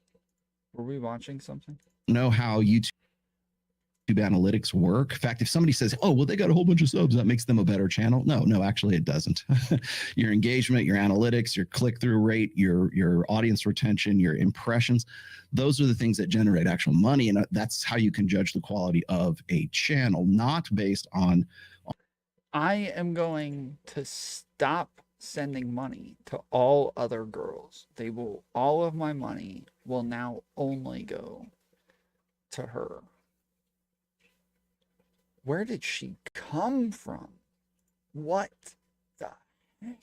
Were we watching something? Know how YouTube analytics work. In fact, if somebody says, oh, well, they got a whole bunch of subs, that makes them a better channel. No, actually it doesn't. Your engagement, your analytics, your click-through rate, your audience retention, your impressions, those are the things that generate actual money. And that's how you can judge the quality of a channel, not based on. I am going to stop sending money to all other girls. All of my money will now only go to her. Where did she come from? What the heck?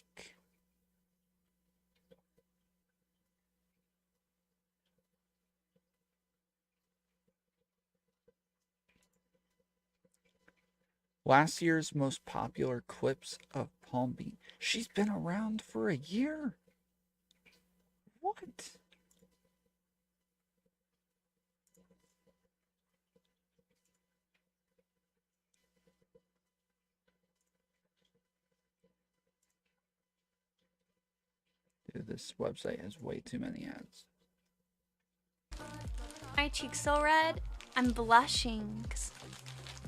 Last year's most popular clips of Palm Beach. She's been around for a year. What? Dude, this website has way too many ads. My cheeks so red. I'm blushing.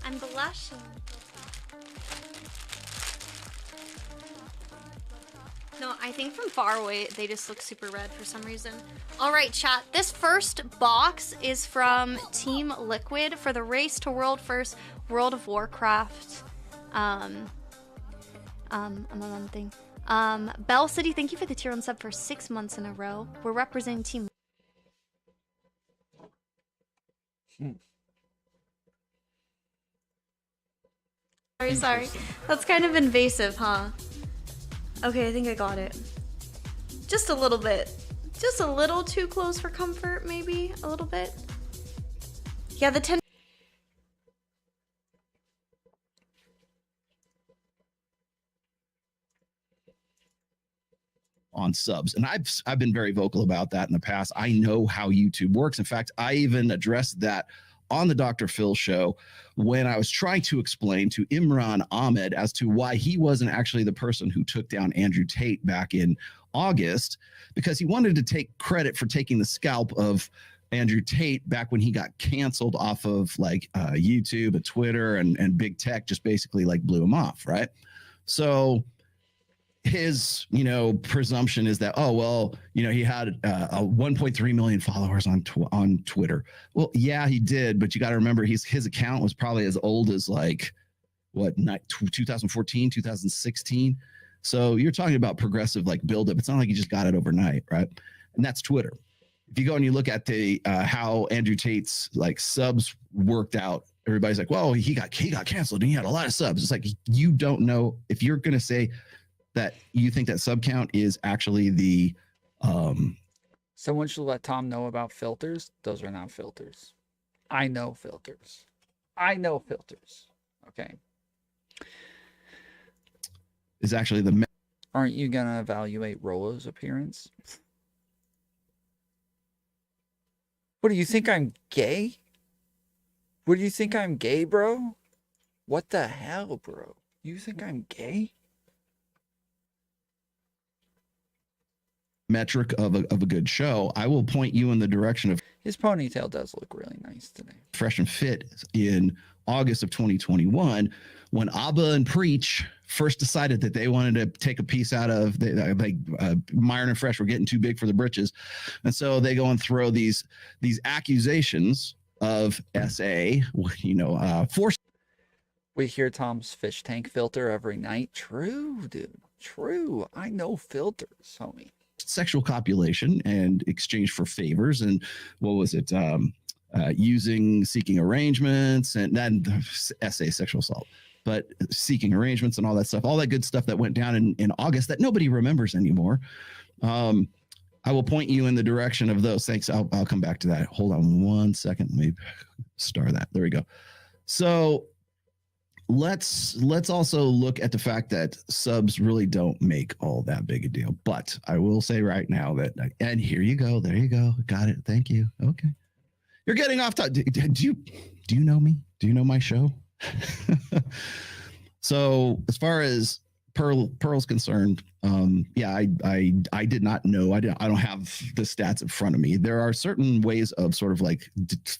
I'm blushing. No, I think from far away they just look super red for some reason. All right, chat. This first box is from Team Liquid for the Race to World First World of Warcraft. Thing. Bell City, thank you for the tier 1 sub for 6 months in a row. We're representing Team. Sorry. That's kind of invasive, huh? Okay, I think I got it. Just a little bit. Just a little too close for comfort, maybe? A little bit? Yeah, the 10... on subs. And I've been very vocal about that in the past. I know how YouTube works. In fact, I even addressed that on the Dr. Phil show when I was trying to explain to Imran Ahmed as to why he wasn't actually the person who took down Andrew Tate back in August, because he wanted to take credit for taking the scalp of Andrew Tate back when he got canceled off of like YouTube and Twitter, and big tech just basically like blew him off, right? So his, presumption is that, oh, well, he had a 1.3 million followers on Twitter. Well, yeah, he did. But you got to remember, his account was probably as old as 2014, 2016. So you're talking about progressive buildup. It's not like you just got it overnight, right? And that's Twitter. If you go and you look at the how Andrew Tate's subs worked out, everybody's like, well, he got canceled and he had a lot of subs. It's like, you don't know if you're going to say that you think that sub count is actually the Someone should let Tom know about filters. Those are not filters. I know filters. Okay. Is actually the Aren't you gonna evaluate Rollo's appearance? What do you think, I'm gay? What do you think, I'm gay, bro? What the hell, bro? You think I'm gay? metric of a good show. I will point you in the direction of his ponytail does look really nice today. Fresh and Fit in August of 2021, when Abba and Preach first decided that they wanted to take a piece out of Myron and Fresh were getting too big for the britches, and so they go and throw these accusations of SA, force. We hear Tom's fish tank filter every night. True, dude. True. I know filters, homie. Sexual copulation and exchange for favors, and what was it? Seeking arrangements, and then SA sexual assault, but seeking arrangements and all that stuff, all that good stuff that went down in August that nobody remembers anymore. I will point you in the direction of those. Thanks. I'll come back to that. Hold on one second. Let me star that. There we go. So let's also look at the fact that subs really don't make all that big a deal. But I will say right now that, and here you go. There you go. Got it. Thank you. Okay. You're getting off topic. Do you know me? Do you know my show? So as far as Pearl's concerned, I did not know. I don't have the stats in front of me. There are certain ways of sort of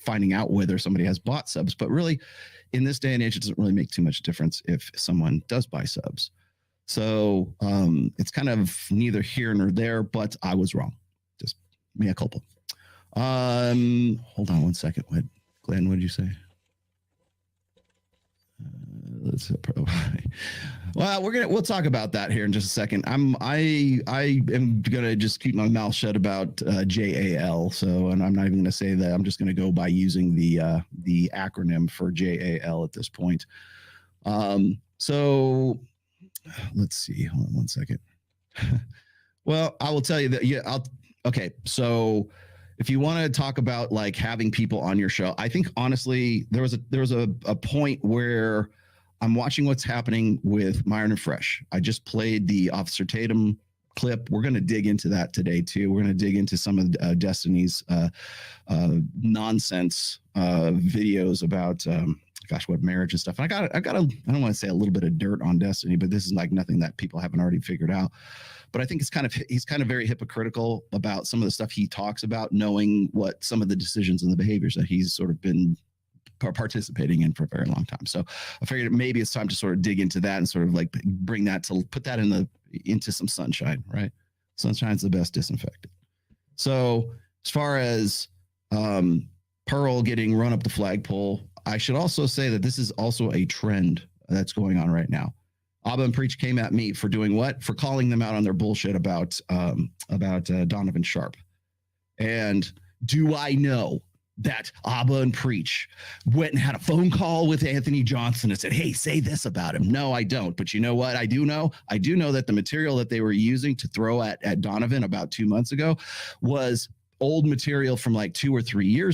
finding out whether somebody has bought subs, but really in this day and age, it doesn't really make too much difference if someone does buy subs. So it's kind of neither here nor there, but I was wrong. Just mea culpa. Hold on one second. Glenn, what did you say? Well, we'll talk about that here in just a second. I am gonna just keep my mouth shut about JAL. So, and I'm not even gonna say that. I'm just gonna go by using the acronym for JAL at this point. So let's see. Hold on one second. Well, I will tell you that. Okay. So if you want to talk about having people on your show, I think honestly there was a point where I'm watching what's happening with Myron and Fresh. I just played the Officer Tatum clip. We're going to dig into that today too. We're going to dig into some of Destiny's nonsense videos about what marriage and stuff. And I don't want to say a little bit of dirt on Destiny, but this is like nothing that people haven't already figured out. But I think he's kind of very hypocritical about some of the stuff he talks about, knowing what some of the decisions and the behaviors that he's sort of been participating in for a very long time. So I figured maybe it's time to sort of dig into that and sort of like bring that to put that into some sunshine, right? Sunshine's the best disinfectant. So as far as Pearl getting run up the flagpole, I should also say that this is also a trend that's going on right now. Abba and Preach came at me for doing what? For calling them out on their bullshit about Donovan Sharp. And do I know that Abba and Preach went and had a phone call with Anthony Johnson and said, hey, say this about him? No, I don't. But you know what I do know? I do know that the material that they were using to throw at Donovan about 2 months ago was old material from like 2 or 3 years.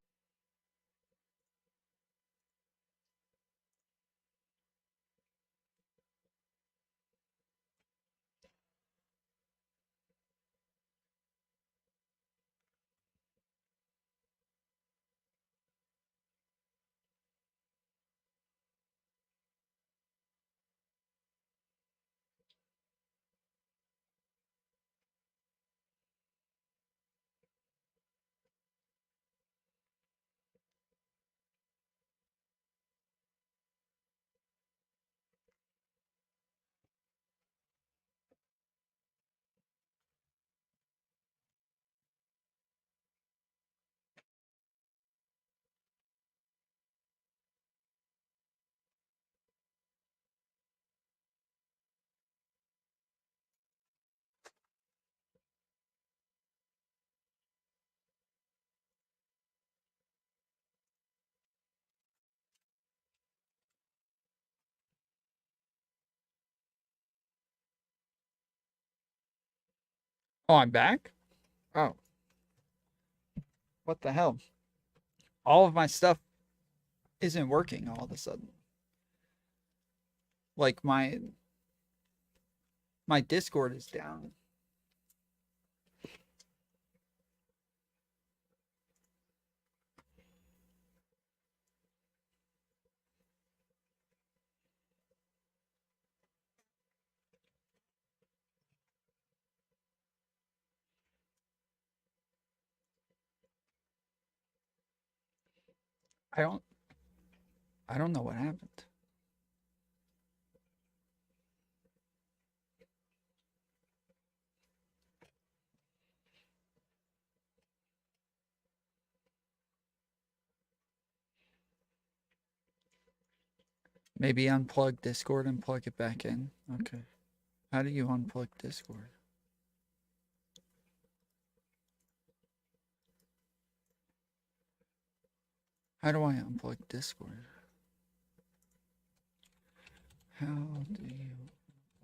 Oh, I'm back? Oh. What the hell? All of my stuff isn't working all of a sudden. Like my Discord is down. I don't know what happened. Maybe unplug Discord and plug it back in. Okay. How do you unplug Discord? How do I unplug Discord? How do you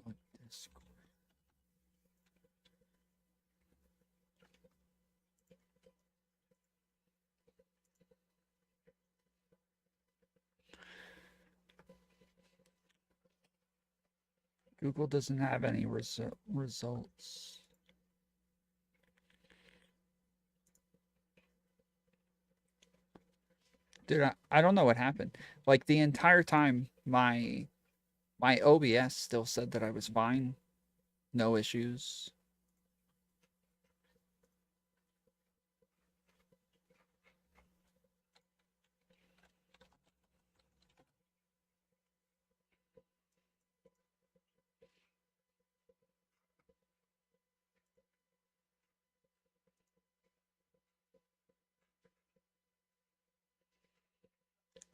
unplug Discord? Google doesn't have any results. Dude, I don't know what happened. Like the entire time, my OBS still said that I was fine. No issues.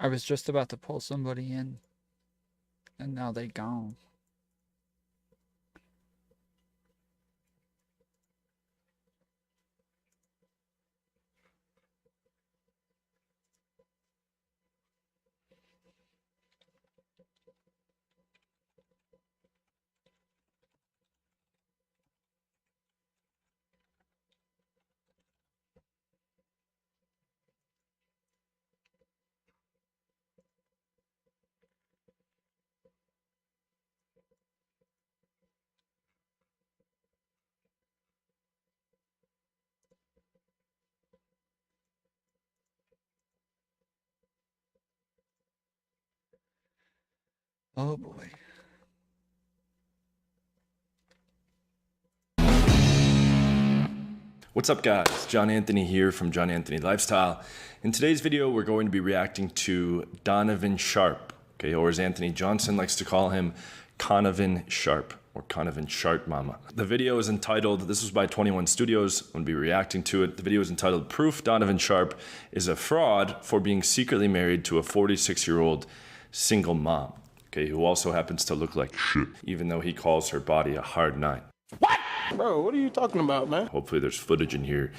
I was just about to pull somebody in, and now they gone. Oh boy. What's up, guys? John Anthony here from John Anthony Lifestyle. In today's video, we're going to be reacting to Donovan Sharp, okay, or as Anthony Johnson likes to call him, Conovan Sharp, or Conovan Sharp Mama. The video is entitled, this was by 21 Studios, I'm going to be reacting to it. The video is entitled, Proof Donovan Sharp is a Fraud for Being Secretly Married to a 46-year-old Single Mom, okay, who also happens to look like shit, even though he calls her body a hard 9. What? Bro, what are you talking about, man? Hopefully there's footage in here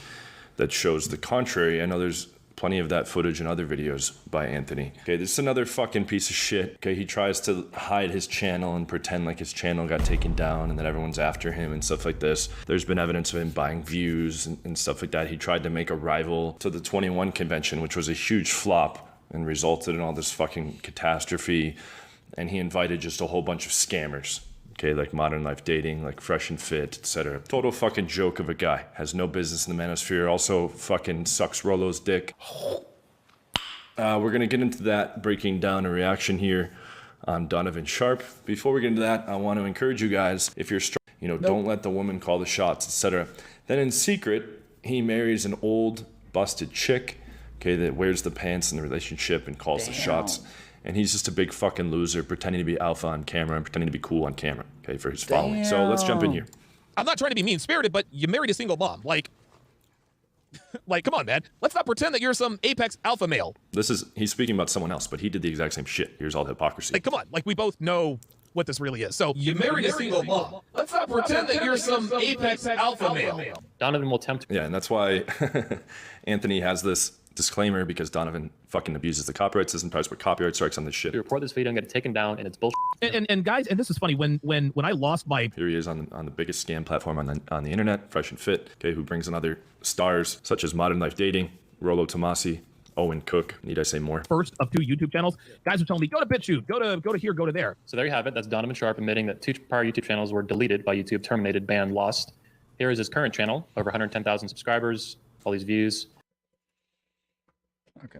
that shows the contrary. I know there's plenty of that footage in other videos by Anthony. Okay, this is another fucking piece of shit. Okay, he tries to hide his channel and pretend like his channel got taken down and that everyone's after him and stuff like this. There's been evidence of him buying views and stuff like that. He tried to make a rival to the 21 convention, which was a huge flop and resulted in all this fucking catastrophe. And he invited just a whole bunch of scammers. Okay, like Modern Life Dating, like Fresh and Fit, etc. Total fucking joke of a guy. Has no business in the manosphere. Also fucking sucks Rollo's dick. We're gonna get into that, breaking down a reaction here on Donovan Sharp. Before we get into that, I want to encourage you guys, if you're don't let the woman call the shots, etc. Then in secret, he marries an old, busted chick, okay, that wears the pants in the relationship and calls the shots. And he's just a big fucking loser, pretending to be alpha on camera and pretending to be cool on camera, okay, for his following. So let's jump in here. I'm not trying to be mean-spirited, but you married a single mom. Like, come on, man. Let's not pretend that you're some apex alpha male. He's speaking about someone else, but he did the exact same shit. Here's all the hypocrisy. Like, come on. Like, we both know what this really is. So you married a single mom. Let's not pretend that you're some apex alpha male. Donovan will tempt. Yeah, and that's why Anthony has this disclaimer, because Donovan fucking abuses the copyright system, tries to put copyright strikes on this shit. You report this video and get it taken down, and it's bullshit. And guys, and this is funny, when I lost my... Here he is on the biggest scam platform on the internet, Fresh and Fit, okay, who brings in other stars such as Modern Life Dating, Rollo Tomassi, Owen Cook. Need I say more? First of 2 YouTube channels. Guys are telling me, go to BitChute, go to here, go to there. So there you have it. That's Donovan Sharp admitting that 2 prior YouTube channels were deleted by YouTube, terminated, banned, lost. Here is his current channel, over 110,000 subscribers, all these views. Okay.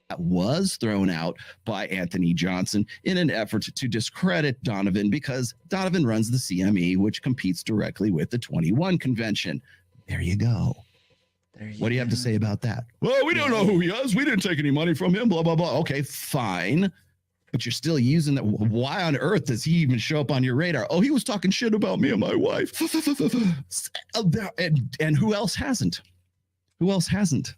That was thrown out by Anthony Johnson in an effort to discredit Donovan, because Donovan runs the CME, which competes directly with the 21 convention. There you go. What do you have to say about that? Well, we don't know who he is. We didn't take any money from him, blah, blah, blah. Okay, fine. But you're still using that. Why on earth does he even show up on your radar? Oh, he was talking shit about me and my wife. And who else hasn't? Who else hasn't?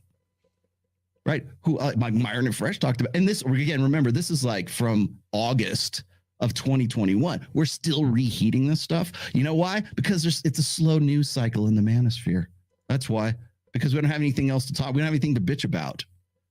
Right? Who Myron and Fresh talked about. And this, again, remember, this is like from August of 2021. We're still reheating this stuff. You know why? Because it's a slow news cycle in the manosphere. That's why. Because we don't have anything else to talk. We don't have anything to bitch about.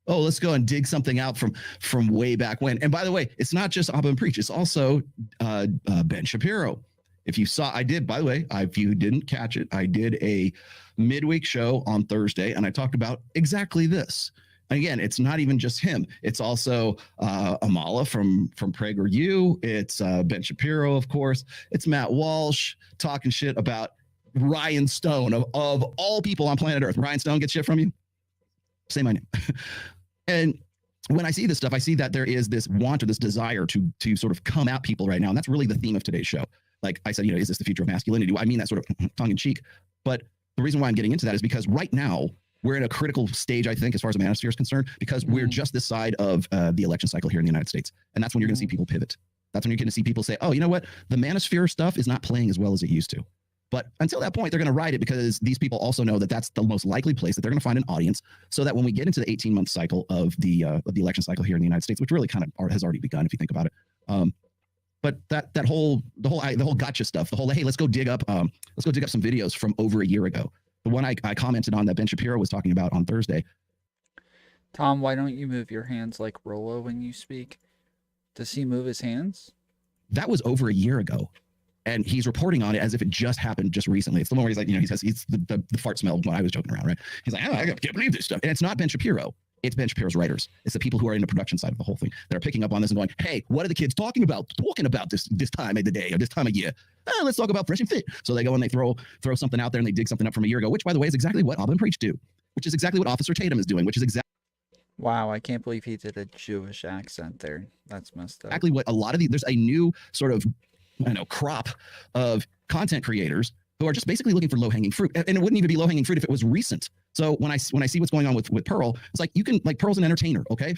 Oh, let's go and dig something out from way back when. And by the way, it's not just Abba and Preach. It's also Ben Shapiro. If you saw, I did, by the way, if you didn't catch it, I did a midweek show on Thursday, and I talked about exactly this. And again, it's not even just him. It's also Amala from PragerU. It's Ben Shapiro, of course. It's Matt Walsh talking shit about Ryan Stone, of all people on planet Earth. Ryan Stone gets shit from you? Say my name. And when I see this stuff, I see that there is this want or this desire to sort of come at people right now. And that's really the theme of today's show. Like I said, is this the future of masculinity? I mean that sort of tongue in cheek. But the reason why I'm getting into that is because right now we're in a critical stage, I think, as far as the manosphere is concerned, because we're just this side of the election cycle here in the United States. And that's when you're going to see people pivot. That's when you're going to see people say, oh, you know what? The manosphere stuff is not playing as well as it used to. But until that point, they're going to ride it, because these people also know that that's the most likely place that they're going to find an audience, so that when we get into the 18-month cycle of the election cycle here in the United States, which really kind of has already begun, if you think about it. But the whole gotcha stuff, the whole, hey, let's go dig up some videos from over a year ago. The one I commented on that Ben Shapiro was talking about on Thursday. Tom, why don't you move your hands like Rollo when you speak? Does he move his hands? That was over a year ago. And he's reporting on it as if it just happened just recently. It's the one where he's like, he says it's the fart smell when I was joking around, right? He's like, I can't believe this stuff. And it's not Ben Shapiro. It's Ben Shapiro's writers. It's the people who are in the production side of the whole thing that are picking up on this and going, hey, what are the kids talking about this time of the day or this time of year? Let's talk about Fresh and Fit. So they go and they throw something out there and they dig something up from a year ago, which, by the way, is exactly what Abba and Preach do, which is exactly what Officer Tatum is doing, which is exactly. Wow, I can't believe he did a Jewish accent there. That's messed up. Exactly what a lot of there's a new sort of, I don't know, crop of content creators who are just basically looking for low-hanging fruit. And it wouldn't even be low-hanging fruit if it was recent. So when I see what's going on with Pearl, it's like, you can, like, Pearl's an entertainer, okay?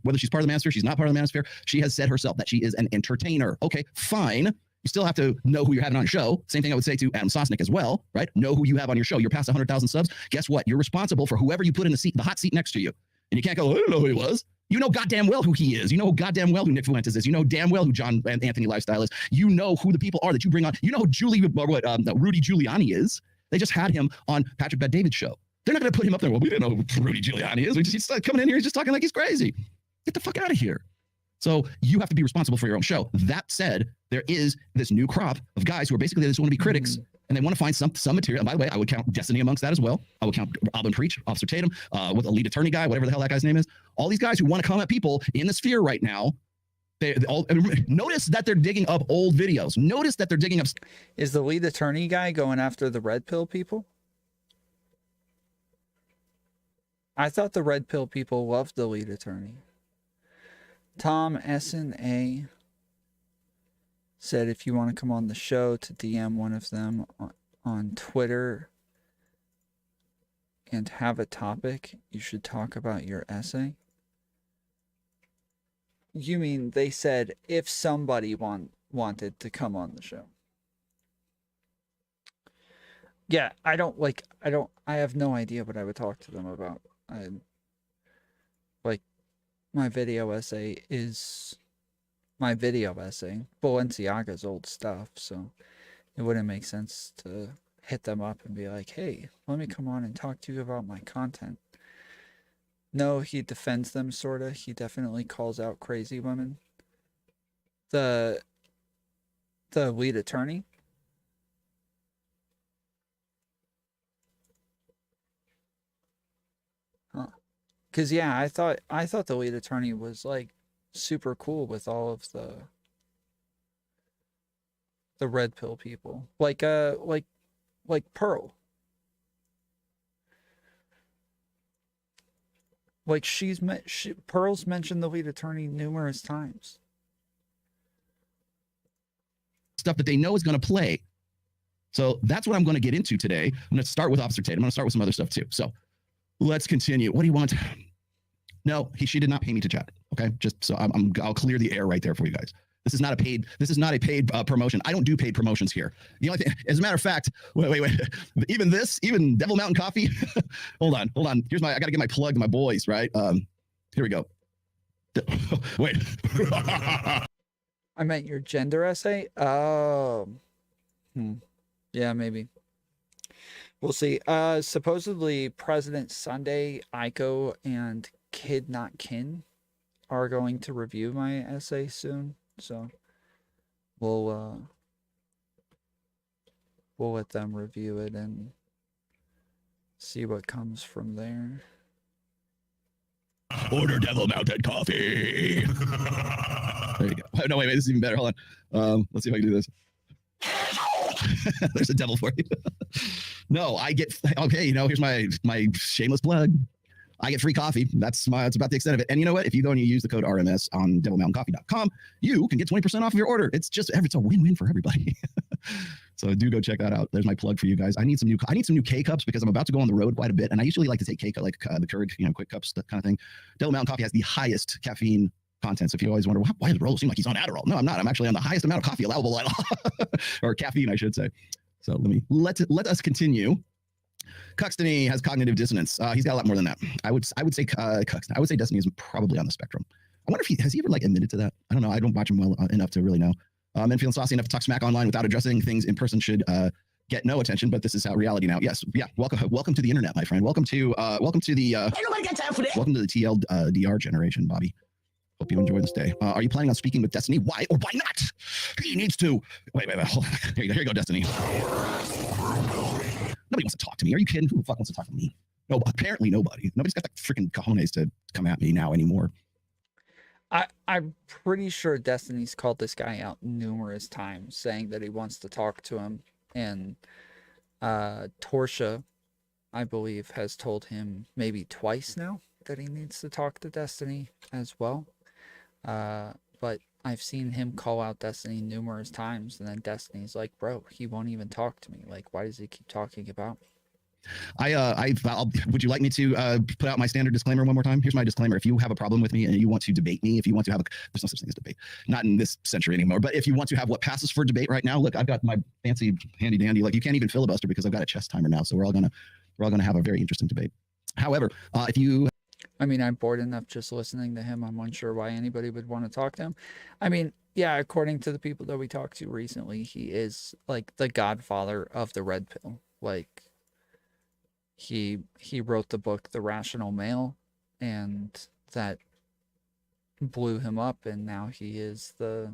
Whether she's part of the manosphere, she's not part of the manosphere, she has said herself that she is an entertainer. Okay, fine. You still have to know who you're having on your show. Same thing I would say to Adam Sosnick as well, right? Know who you have on your show. You're past 100,000 subs. Guess what? You're responsible for whoever you put in the hot seat next to you. And you can't go, I don't know who he was. You know goddamn well who he is. You know goddamn well who Nick Fuentes is. You know damn well who John Anthony Lifestyle is. You know who the people are that you bring on. You know who Rudy Giuliani is. They just had him on Patrick Bet-David's show. They're not going to put him up there. Well, we didn't know who Rudy Giuliani is. He's coming in here. He's just talking like he's crazy. Get the fuck out of here. So you have to be responsible for your own show. That said, there is this new crop of guys who are basically, they just want to be critics. And they want to find some material. And by the way, I would count Destiny amongst that as well. I would count Alvin Preach, Officer Tatum, with a lead attorney guy, whatever the hell that guy's name is. All these guys who want to come at people in the sphere right now. They all notice that they're digging up old videos. Notice that they're digging up. Is the lead attorney guy going after the red pill people? I thought the red pill people loved the lead attorney. Tom S&A said if you want to come on the show, to DM one of them on Twitter and have a topic, you should talk about your essay. You mean they said if somebody wanted to come on the show? Yeah, I have no idea what I would talk to them about. My video essay is my video essay. Balenciaga's old stuff, so it wouldn't make sense to hit them up and be like, hey, let me come on and talk to you about my content. No, he defends them, sorta. He definitely calls out crazy women. The lead attorney. Huh. Because yeah, I thought the lead attorney was like super cool with all of the red pill people, like Pearl. Like Pearl's mentioned the lead attorney numerous times. Stuff that they know is going to play. So that's what I'm going to get into today. I'm going to start with Officer Tate. I'm going to start with some other stuff too. So let's continue. What do you want? No, she did not pay me to chat. Okay, just so I'll clear the air right there for you guys. This is not a paid promotion. I don't do paid promotions here. The only thing, as a matter of fact, wait. Even Devil Mountain Coffee. hold on. I got to get my plug to my boys, right? Here we go. Wait. I meant your gender essay. Oh. Yeah, maybe. We'll see. Supposedly President Sunday, Aiko, and Kid Not Kin are going to review my essay soon. So we'll let them review it and see what comes from there. Order Devil Mountain Coffee. There you go. No, wait, this is even better. Hold on. Let's see if I can do this. There's a devil for you. No, I get, okay, here's my shameless plug. I get free coffee. That's about the extent of it. And you know what? If you go and you use the code RMS on devilmountaincoffee.com, you can get 20% off of your order. It's a win-win for everybody. So do go check that out. There's my plug for you guys. I need some new K cups because I'm about to go on the road quite a bit, and I usually like to take K like the Keurig, quick cups, that kind of thing. Devil Mountain Coffee has the highest caffeine content. So if you always wonder why does Rollo seem like he's on Adderall? No, I'm not. I'm actually on the highest amount of coffee allowable or caffeine, I should say. So let us continue. Cuxtony has cognitive dissonance. He's got a lot more than that. I would say Cuxton. I would say Destiny is probably on the spectrum. I wonder if has he ever admitted to that? I don't know. I don't watch him well enough to really know. Men feeling saucy enough to talk smack online without addressing things in person should get no attention. But this is how reality now. Yes, yeah. Welcome to the internet, my friend. Welcome to the welcome to the TLDR generation, Bobby. Hope you enjoy this day. Are you planning on speaking with Destiny? Why or why not? He needs to. Wait. Hold on. Here you go, Destiny. Nobody wants to talk to me. Are you kidding? Who the fuck wants to talk to me? No, apparently nobody. Nobody's got the freaking cojones to come at me now anymore. I'm pretty sure Destiny's called this guy out numerous times, saying that he wants to talk to him. And Torsha, I believe, has told him maybe twice now that he needs to talk to Destiny as well. But I've seen him call out Destiny numerous times, and then Destiny's like, bro, he won't even talk to me. Like, why does he keep talking about me? Would you like me to put out my standard disclaimer one more time? Here's my disclaimer. If you have a problem with me and you want to debate me, if you want to have there's no such thing as debate, not in this century anymore, but if you want to have what passes for debate right now, look, I've got my fancy handy dandy, like you can't even filibuster because I've got a chess timer now. So we're all gonna have a very interesting debate. However, I'm bored enough just listening to him. I'm unsure why anybody would want to talk to him. I mean, yeah, according to the people that we talked to recently, he is like the godfather of the red pill. Like, he wrote the book The Rational Male, and that blew him up, and now he is the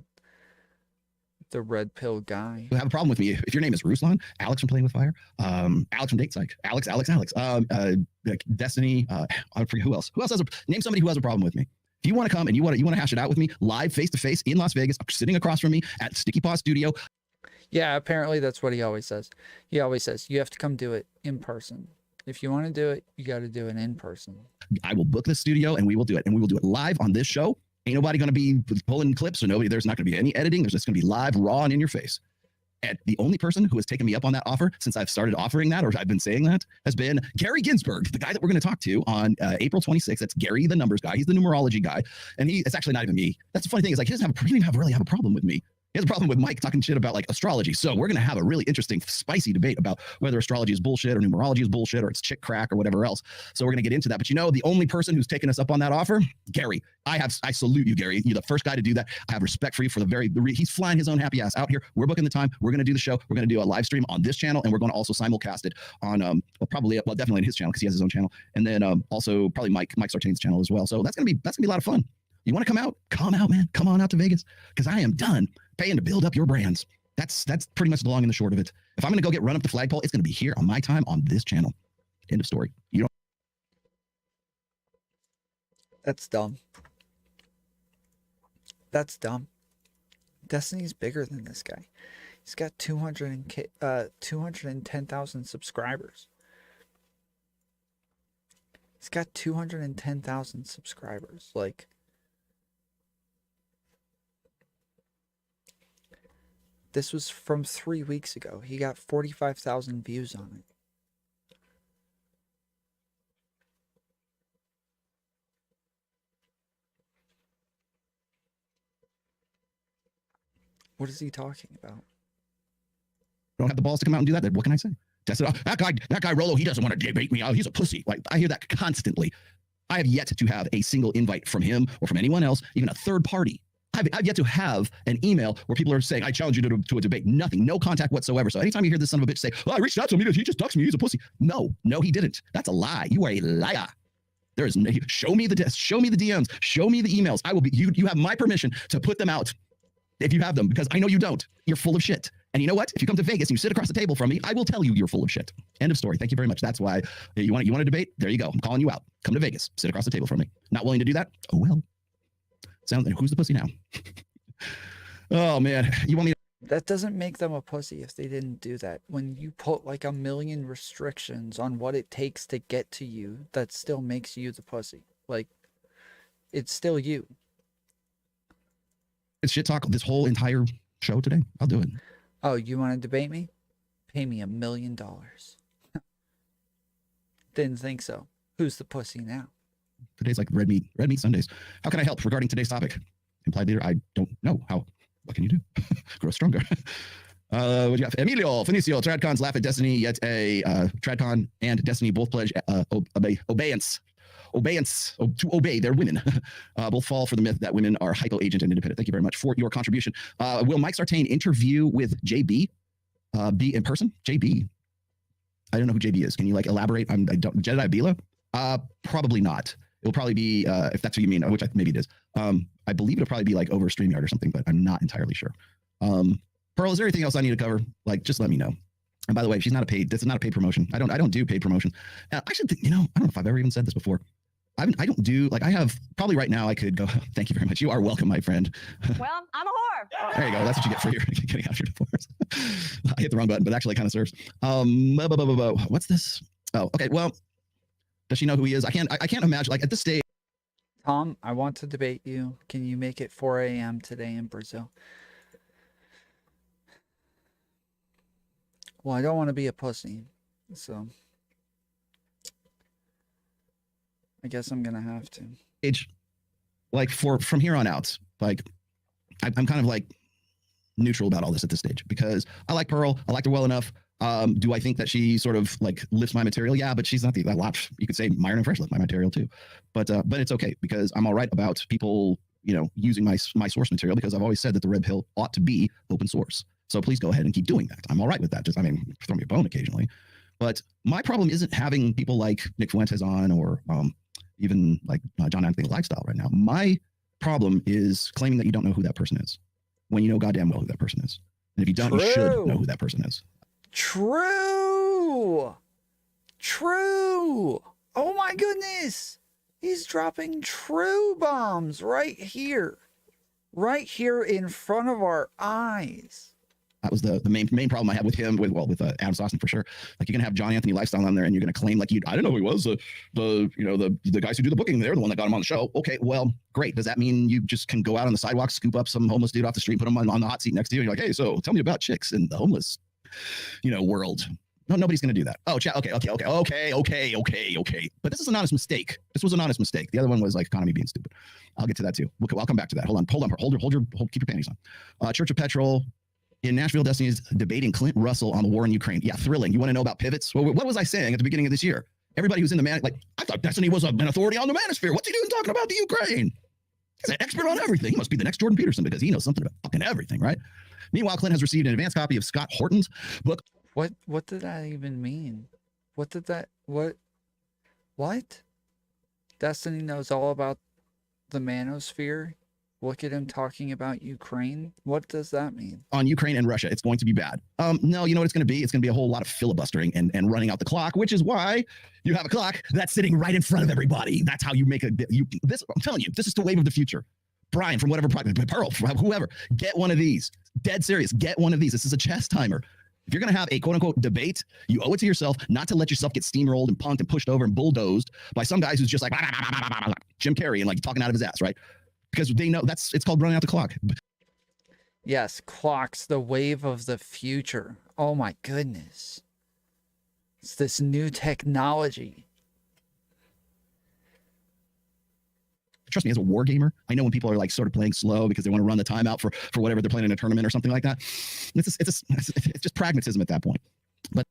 red pill guy. You have a problem with me if your name is Ruslan, Alex from Playing with Fire, Alex from Date Psych, Alex, Destiny, I forget who else has name somebody who has a problem with me. If you want to come and you want to hash it out with me live face to face in Las Vegas, sitting across from me at Sticky Paw Studio. Yeah, apparently that's what he always says. He always says you have to come do it in person. If you want to do it, you got to do it in person. I will book the studio and we will do it. And we will do it live on this show. Ain't nobody going to be pulling clips, or there's not going to be any editing. There's just going to be live, raw, and in your face. And the only person who has taken me up on that offer since I've started offering that, or I've been saying that, has been Gary Ginsberg, the guy that we're going to talk to on April 26th. That's Gary, the numbers guy. He's the numerology guy. And it's actually not even me. That's the funny thing is, like, he doesn't really have a problem with me. He has a problem with Mike talking shit about like astrology. So we're going to have a really interesting, spicy debate about whether astrology is bullshit or numerology is bullshit or it's chick crack or whatever else. So we're going to get into that. But the only person who's taken us up on that offer, Gary. I salute you, Gary. You're the first guy to do that. I have respect for you for he's flying his own happy ass out here. We're booking the time. We're going to do the show. We're going to do a live stream on this channel, and we're going to also simulcast it on definitely on his channel because he has his own channel, and then also probably Mike Sartain's channel as well. So that's gonna be a lot of fun. You want to come out? Come out, man. Come on out to Vegas because I am done paying to build up your brands. That's pretty much the long and the short of it. If I'm going to go run up the flagpole, it's going to be here on my time on this channel. End of story. That's dumb. That's dumb. Destiny's bigger than this guy. He's got 210,000 subscribers. He's got 210,000 subscribers. Like, this was from 3 weeks ago. He got 45,000 views on it. What is he talking about? Don't have the balls to come out and do that. What can I say? That guy Rollo, he doesn't want to debate me. He's a pussy. Like, I hear that constantly. I have yet to have a single invite from him or from anyone else, even a third party. I've yet to have an email where people are saying, I challenge you to a debate. Nothing, no contact whatsoever. So anytime you hear this son of a bitch say, I reached out to him, he just talks to me, he's a pussy. No, he didn't. That's a lie. You are a liar. There is no, show me the DMs, show me the emails. I will be, you have my permission to put them out if you have them, because I know you don't. You're full of shit. And you know what? If you come to Vegas and you sit across the table from me, I will tell you you're full of shit. End of story. Thank you very much. That's why you want to debate? There you go. I'm calling you out. Come to Vegas. Sit across the table from me. Not willing to do that? Oh, well. Sounds like, who's the pussy now? Oh, man. You want me to... That doesn't make them a pussy if they didn't do that. When you put like a million restrictions on what it takes to get to you, that still makes you the pussy. Like, it's still you. It's shit talk this whole entire show today. I'll do it. Oh, you want to debate me? Pay me $1 million. Didn't think so. Who's the pussy now? Today's like Red Meat Sundays. How can I help regarding today's topic? Implied leader, I don't know. What can you do? Grow stronger. What you got? Emilio, Fenicio, Tradcons laugh at Destiny, yet a Tradcon and Destiny both pledge obeyance to obey their women. Both fall for the myth that women are hypo-agent and independent. Thank you very much for your contribution. Will Mike Sartain interview with JB be in person? JB? I don't know who JB is. Can you like elaborate? I don't. Jedi Bila? Probably not. It'll probably be, if that's what you mean, which maybe it is. I believe it'll probably be like over StreamYard or something, but I'm not entirely sure. Pearl, is there anything else I need to cover? Like, just let me know. And by the way, this is not a paid promotion. I don't do paid promotion. I should think, I don't know if I've ever even said this before. I don't do, like, I have probably right now I could go, thank you very much. You are welcome, my friend. Well, I'm a whore. There you go. That's what you get for your getting out your divorce. I hit the wrong button, but actually kind of serves. What's this? Oh, okay. Well, Does she know who he is? I can't imagine, like, at this stage. Tom, I want to debate you. Can you make it 4 a.m. today in Brazil? Well, I don't want to be a pussy, so I guess I'm gonna have to. Like from here on out, like I'm kind of like neutral about all this at this stage because I like Pearl. I liked her well enough. Do I think that she sort of like lifts my material? Yeah, but she's not a lot. You could say Myron and Fresh lift my material too, but it's okay because I'm all right about people, you know, using my source material because I've always said that the Red Pill ought to be open source. So please go ahead and keep doing that. I'm all right with that. Just, I mean, throw me a bone occasionally, but my problem isn't having people like Nick Fuentes on or even like John Anthony Lifestyle right now. My problem is claiming that you don't know who that person is when you know goddamn well who that person is. And if you don't, you should know who that person is. True. Oh my goodness. He's dropping true bombs right here in front of our eyes. That was the main problem I had with him, with Adam Sossin for sure. Like you're gonna have John Anthony Lifestyle on there, and you're gonna claim like I don't know who he was. The guys who do the booking, they're the one that got him on the show. Okay, well, great. Does that mean you just can go out on the sidewalk, scoop up some homeless dude off the street, put him on the hot seat next to you, and you're like, hey, so tell me about chicks in the homeless, world? No, nobody's gonna do that. Oh, chat. Okay. But this is an honest mistake. This was an honest mistake. The other one was like economy being stupid. I'll get to that too. I'll come back to that. Hold on. Keep your panties on. Church of Petrol. In Nashville, Destiny is debating Clint Russell on the war in Ukraine. Yeah, thrilling. You want to know about pivots? Well, what was I saying at the beginning of this year? Everybody who's in the I thought Destiny was an authority on the manosphere. What's he doing talking about the Ukraine? He's an expert on everything. He must be the next Jordan Peterson because he knows something about fucking everything, right? Meanwhile, Clint has received an advance copy of Scott Horton's book. What did that even mean? What? Destiny knows all about the manosphere. Look at him talking about Ukraine. What does that mean? On Ukraine and Russia, it's going to be bad. No, you know what it's going to be? It's going to be a whole lot of filibustering and running out the clock, which is why you have a clock that's sitting right in front of everybody. That's how you make I'm telling you, this is the wave of the future. Brian, from whatever project, Pearl, whoever, get one of these. Dead serious, get one of these. This is a chess timer. If you're going to have a quote-unquote debate, you owe it to yourself not to let yourself get steamrolled and punked and pushed over and bulldozed by some guys who's just like Jim Carrey and like talking out of his ass, right? Because they know it's called running out the clock. Yes, clocks, the wave of the future. Oh my goodness. It's this new technology. Trust me, as a war gamer, I know when people are like sort of playing slow because they want to run the timeout for whatever they're playing in a tournament or something like that. It's just pragmatism at that point. But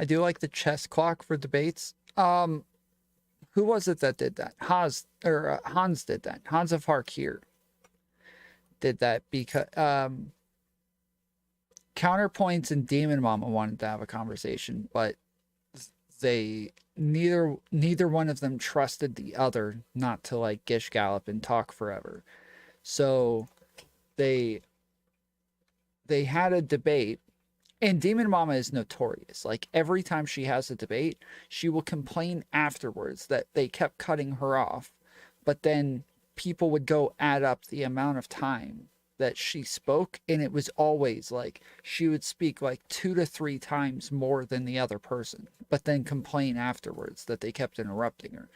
I do like the chess clock for debates. Who was it that did that? Hans did that. Hans of Harkir did that because Counterpoints and Demon Mama wanted to have a conversation, but they neither one of them trusted the other not to like gish gallop and talk forever. So they had a debate. And Demon Mama is notorious. Like, every time she has a debate, she will complain afterwards that they kept cutting her off. But then people would go add up the amount of time that she spoke, and it was always like she would speak like 2 to 3 times more than the other person, but then complain afterwards that they kept interrupting her.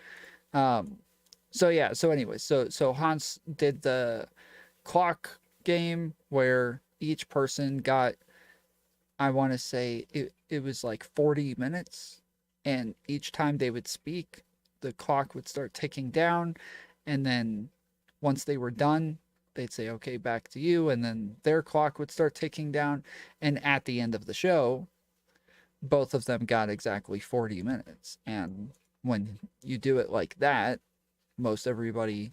So Hans did the clock game where each person got, I want to say it was like 40 minutes, and each time they would speak, the clock would start ticking down, and then once they were done, they'd say, okay, back to you, and then their clock would start ticking down, and at the end of the show, both of them got exactly 40 minutes, and when you do it like that, most everybody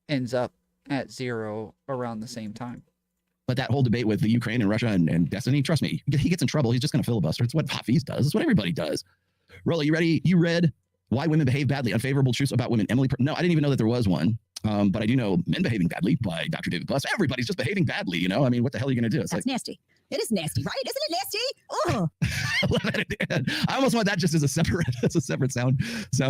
ends up at 0 around the same time. But that whole debate with the Ukraine and Russia and Destiny, trust me, he gets in trouble. He's just going to filibuster. It's what Hafiz does. It's what everybody does. Rollo, you ready? You read Why Women Behave Badly, Unfavorable Truths About Women. No, I didn't even know that there was one. But I do know Men Behaving Badly by Dr. David Buss. Everybody's just behaving badly, I mean, what the hell are you going to do? It's That's like, nasty. It is nasty, right? Isn't it nasty? I almost want that just as a separate sound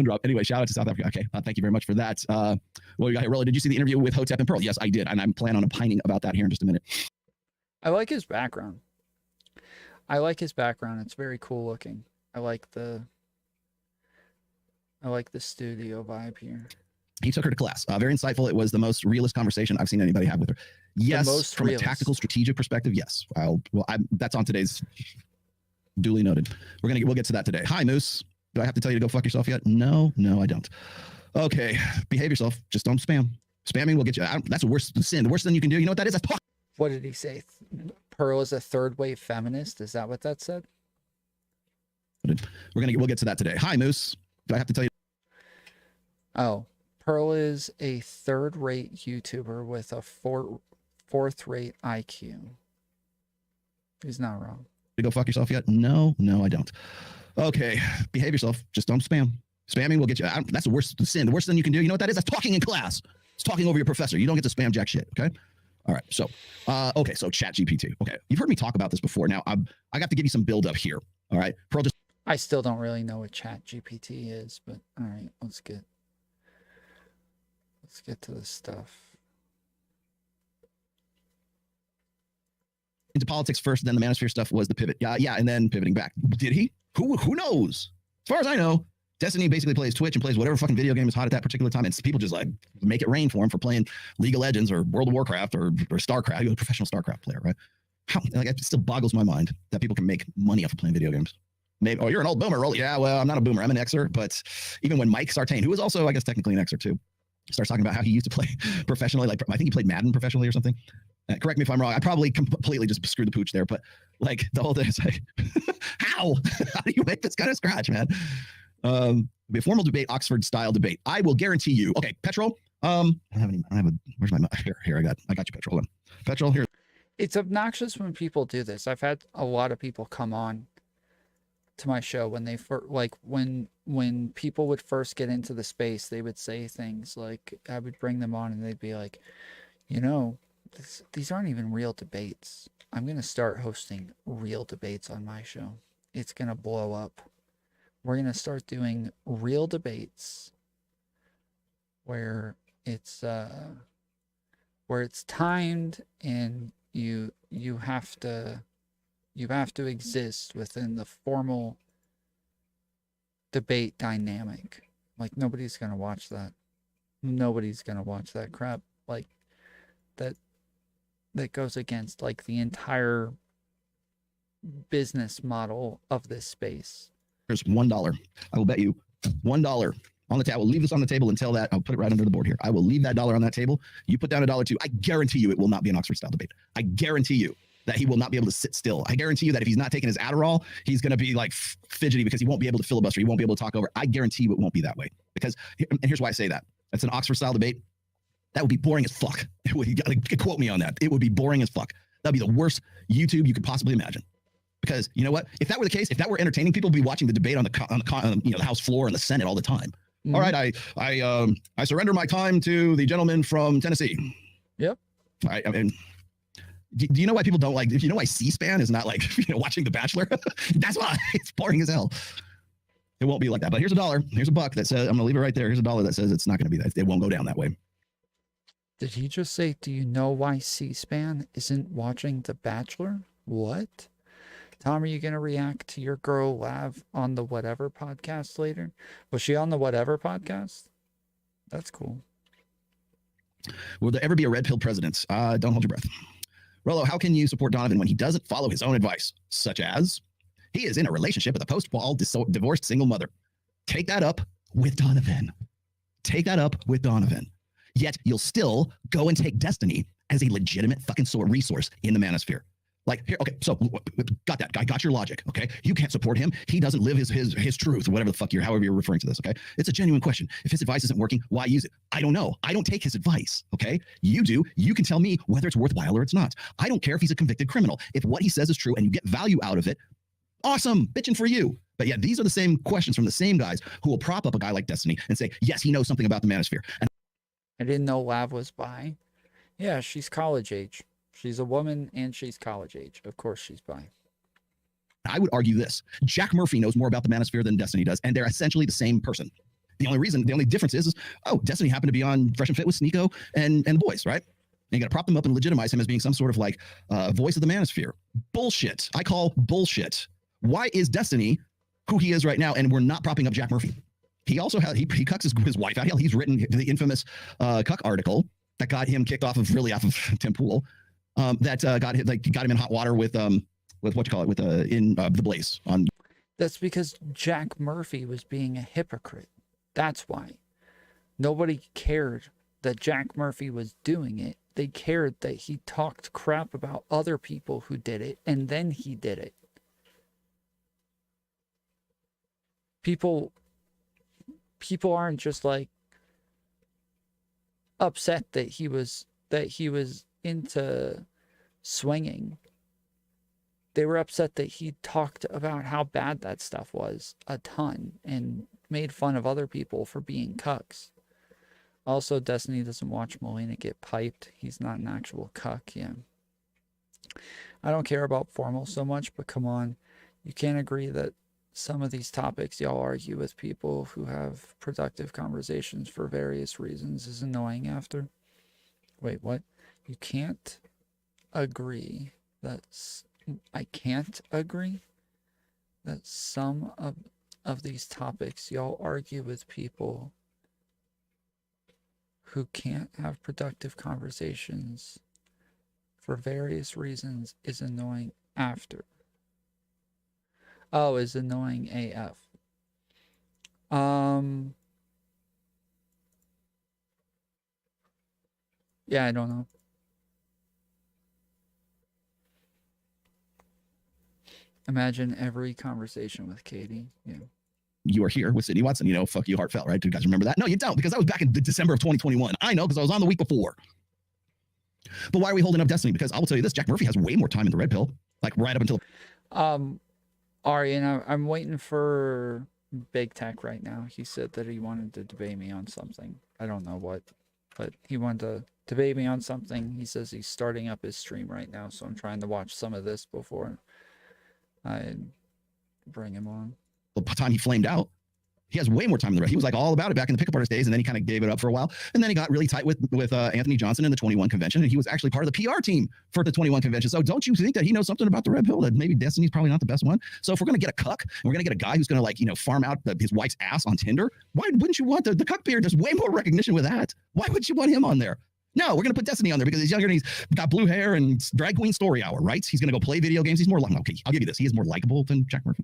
drop. Anyway, shout out to South Africa. Okay, thank you very much for that. What we got here, Rollo? Did you see the interview with Hotep and Pearl? Yes, I did, and I'm planning on opining about that here in just a minute. I like his background. It's very cool looking. I like the I like the studio vibe here. He took her to class. Very insightful. It was the most realist conversation I've seen anybody have with her. Yes, most from realist. a tactical, strategic perspective, yes. That's on today's. Duly noted. We'll get to that today. Hi, Moose. Do I have to tell you to go fuck yourself yet? No, I don't. Okay, behave yourself. Just don't spam. Spamming will get you. That's the worst sin. The worst thing you can do. You know what that is? That's talk. What did he say? Pearl is a third wave feminist. Is that what that said? We'll get to that today. Hi, Moose. Do I have to tell you? Oh, Pearl is a third-rate YouTuber with a fourth-rate IQ. He's not wrong. To go fuck yourself yet? No, I don't. Okay, behave yourself. Just don't spam. Spamming will get you. That's the worst sin. The worst thing you can do. You know what that is? That's talking in class. It's talking over your professor. You don't get to spam jack shit. Okay. All right. So, so Chat GPT. Okay, you've heard me talk about this before. Now I got to give you some build up here. All right, Pearl. I still don't really know what Chat GPT is, but all right, let's get to this stuff. Into politics first, then the manosphere stuff was the pivot. Yeah, and then pivoting back. Did he? Who knows? As far as I know, Destiny basically plays Twitch and plays whatever fucking video game is hot at that particular time, and people just like make it rain for him for playing League of Legends or World of Warcraft or StarCraft. You're a professional StarCraft player, right? It still boggles my mind that people can make money off of playing video games. Maybe, you're an old boomer, Rollo. Yeah, well, I'm not a boomer. I'm an Xer, but even when Mike Sartain, who is also, I guess, technically an Xer too, starts talking about how he used to play professionally, like I think he played Madden professionally or something. Correct me if I'm wrong. I probably completely just screwed the pooch there, but like the whole thing is like, how do you make this kind of scratch, man? Be a formal debate, Oxford style debate. I will guarantee you. Okay, Petrol. Where's my here? I got you, Petrol. Hold on. Petrol here. It's obnoxious when people do this. I've had a lot of people come on to my show when they when people would first get into the space, they would say things like, I would bring them on and they'd be like, these aren't even real debates. I'm going to start hosting real debates on my show. It's going to blow up. We're going to start doing real debates where it's timed and you have to exist within the formal debate dynamic. Like, nobody's going to watch that. Nobody's going to watch that crap. Like, that goes against, like, the entire business model of this space. There's $1. I will bet you $1 on the table. I will leave this on the table until that. I'll put it right under the board here. I will leave that $1 on that table. You put down $1 too. I guarantee you it will not be an Oxford style debate. I guarantee you that he will not be able to sit still. I guarantee you that if he's not taking his Adderall, he's going to be like fidgety because he won't be able to filibuster. He won't be able to talk over. I guarantee you it won't be that way. Because, and here's why I say that. That's an Oxford style debate. That would be boring as fuck. You got to quote me on that. It would be boring as fuck. That'd be the worst YouTube you could possibly imagine. Because you know what? If that were the case, if that were entertaining, people would be watching the debate on the House floor and the Senate all the time. Mm-hmm. All right, I surrender my time to the gentleman from Tennessee. Yep. I mean, do you know why people don't like? You know why C-SPAN is not like watching The Bachelor? That's why it's boring as hell. It won't be like that. But here's $1. Here's $1 that says I'm gonna leave it right there. Here's $1 that says it's not gonna be that. It won't go down that way. Did he just say, do you know why C-SPAN isn't watching The Bachelor? What? Tom, are you going to react to your girl Lav on the Whatever podcast later? Was she on the Whatever podcast? That's cool. Will there ever be a red pill president? Don't hold your breath. Rollo, how can you support Donovan when he doesn't follow his own advice? Such as, he is in a relationship with a post-wall divorced single mother. Take that up with Donovan. Take that up with Donovan. Yet you'll still go and take Destiny as a legitimate fucking resource in the manosphere. Like, here, okay, so got that. I got your logic, okay? You can't support him. He doesn't live his truth, or whatever the fuck however you're referring to this, okay? It's a genuine question. If his advice isn't working, why use it? I don't know. I don't take his advice, okay? You do. You can tell me whether it's worthwhile or it's not. I don't care if he's a convicted criminal. If what he says is true and you get value out of it, awesome, bitching for you. But yeah, these are the same questions from the same guys who will prop up a guy like Destiny and say, yes, he knows something about the manosphere. And I didn't know Lav was bi. Yeah, she's college age. She's a woman and she's college age. Of course she's bi. I would argue this. Jack Murphy knows more about the manosphere than Destiny does, and they're essentially the same person. The only difference is Destiny happened to be on Fresh and Fit with Sneako and the boys, right? And you got to prop them up and legitimize him as being some sort of like voice of the manosphere. Bullshit. I call bullshit. Why is Destiny who he is right now, and we're not propping up Jack Murphy? he also had he cucks his wife out. He's written the infamous cuck article that got him kicked off of Tim Pool. That got him in hot water with what you call it, with in the Blaze on. That's because Jack Murphy was being a hypocrite. That's why. Nobody cared that Jack Murphy was doing it. They cared that he talked crap about other people who did it, and then he did it. People aren't just like upset that he was into swinging. They were upset that he talked about how bad that stuff was a ton and made fun of other people for being cucks. Also, Destiny doesn't watch Molina get piped. He's not an actual cuck, yeah. I don't care about formal so much, but come on. You can't agree that some of these topics y'all argue with people who have productive conversations for various reasons is annoying after. Wait, what? You can't agree that... I can't agree that some of these topics y'all argue with people who can't have productive conversations for various reasons is annoying after. Oh, is annoying AF. Yeah, I don't know. Imagine every conversation with Katie. Yeah. You were here with Sydney Watson, you know, fuck you, heartfelt, right? Do you guys remember that? No, you don't, because that was back in December of 2021. I know, because I was on the week before. But why are we holding up Destiny? Because I will tell you this, Jack Murphy has way more time in the red pill, like right up until... Ari, and I'm waiting for Big Tech right now. He said that he wanted to debate me on something. I don't know what, but he wanted to debate me on something. He says he's starting up his stream right now, so I'm trying to watch some of this before I bring him on. The time he flamed out, he has way more time than the rest. He was like all about it back in the pickup artist days, and then he kind of gave it up for a while. And then he got really tight with Anthony Johnson in the 21 convention, and he was actually part of the PR team for the 21 convention. So don't you think that he knows something about the red pill, that maybe Destiny's probably not the best one? So if we're going to get a cuck, and we're going to get a guy who's going to, like, you know, farm out his wife's ass on Tinder, why wouldn't you want the cuck beard? There's way more recognition with that. Why would you want him on there? No, we're going to put Destiny on there because he's younger and he's got blue hair and drag queen story hour, right? He's going to go play video games. He's more like, okay, I'll give you this. He is more likable than Jack Murphy.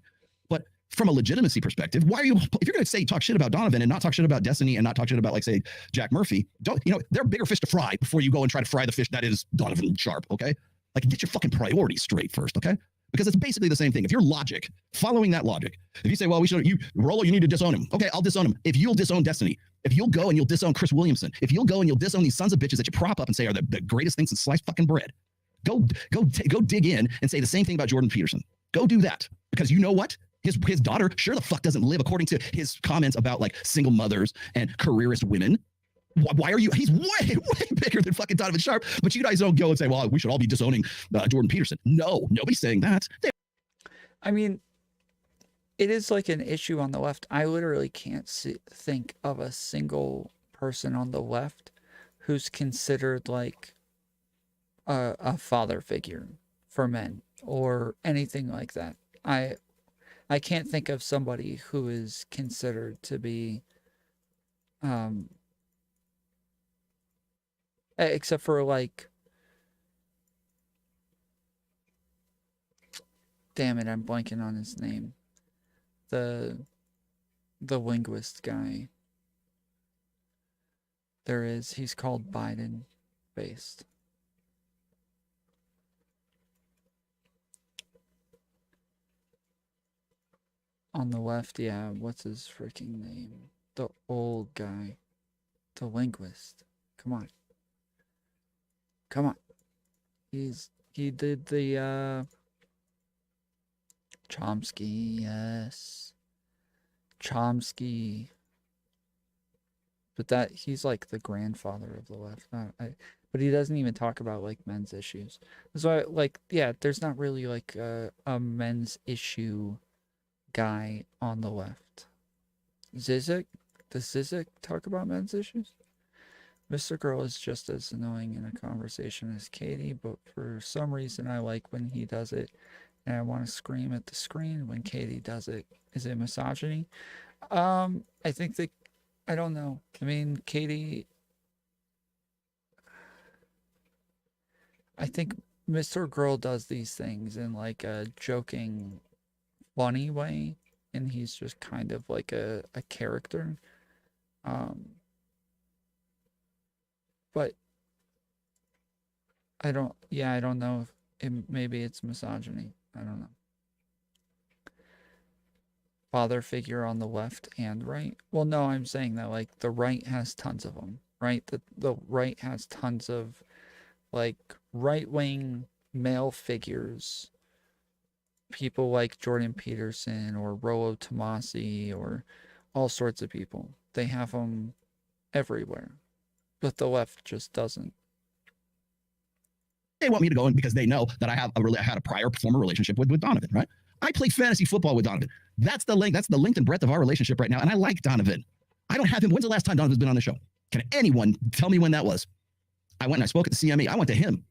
But from a legitimacy perspective, why are you, if you're going to say talk shit about Donovan and not talk shit about Destiny and not talk shit about, like, say, Jack Murphy, don't, you know, there are bigger fish to fry before you go and try to fry the fish that is Donovan Sharp, okay? Like, get your fucking priorities straight first, okay? Because it's basically the same thing. If you're logic, following that logic, if you say, well, Rollo, you need to disown him. Okay, I'll disown him. If you'll disown Destiny, if you'll go and you'll disown Chris Williamson, if you'll go and you'll disown these sons of bitches that you prop up and say are the greatest things since sliced fucking bread, go dig in and say the same thing about Jordan Peterson. Go do that. Because you know what? His daughter sure the fuck doesn't live according to his comments about, like, single mothers and careerist women. Why are you? He's way bigger than fucking Donovan Sharp, but you guys don't go and say, well, we should all be disowning Jordan Peterson. No, nobody's saying that. I mean, it is like an issue on the left. I literally can't think of a single person on the left who's considered like a father figure for men or anything like that. I can't think of somebody who is considered to be, except for, like, damn it, I'm blanking on his name. The linguist guy. He's called Biden based. On the left, yeah, what's his freaking name? The old guy. The linguist. Come on. Come on. He did the Chomsky, yes. Chomsky. But he's like the grandfather of the left. But he doesn't even talk about, like, men's issues. So, like, yeah, there's not really, like, a men's issue guy on the left. Zizek? Does Zizek talk about men's issues? Mr. Girl is just as annoying in a conversation as Katie, but for some reason I like when he does it, and I want to scream at the screen when Katie does it. Is it misogyny? I think they, I don't know. I mean, Katie, I think Mr. Girl does these things in like a joking, funny way, and he's just kind of like a character. But I don't know if maybe it's misogyny. I don't know. Father figure on the left and right. Well, no, I'm saying that like the right has tons of them, right? The right has tons of like right-wing male figures. People like Jordan Peterson or Rollo Tomassi or all sorts of people. They have them everywhere. But the left just doesn't. They want me to go in because they know that I had a prior former relationship with Donovan, right? I played fantasy football with Donovan. That's the length and breadth of our relationship right now. And I like Donovan. I don't have him. When's the last time Donovan's been on the show? Can anyone tell me when that was? I went and I spoke at the CME. I went to him.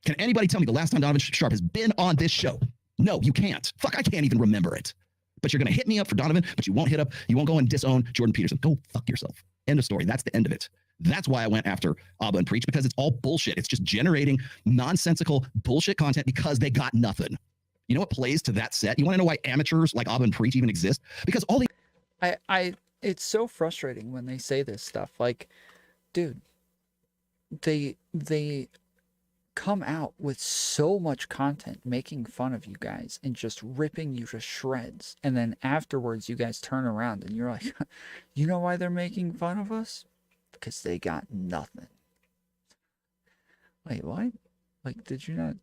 Can anybody tell me the last time Donovan Sharp has been on this show? No, you can't. Fuck, I can't even remember it. But you're going to hit me up for Donovan, but you won't go and disown Jordan Peterson. Go fuck yourself. End of story. That's the end of it. That's why I went after Abba and Preach, because it's all bullshit. It's just generating nonsensical bullshit content because they got nothing. You know what plays to that set? You want to know why amateurs like Abba and Preach even exist? Because all they... It's so frustrating when they say this stuff. Like, dude, they come out with so much content making fun of you guys and just ripping you to shreds. And then afterwards, you guys turn around and you're like, you know why they're making fun of us? Because they got nothing. Wait, what? Like, did you not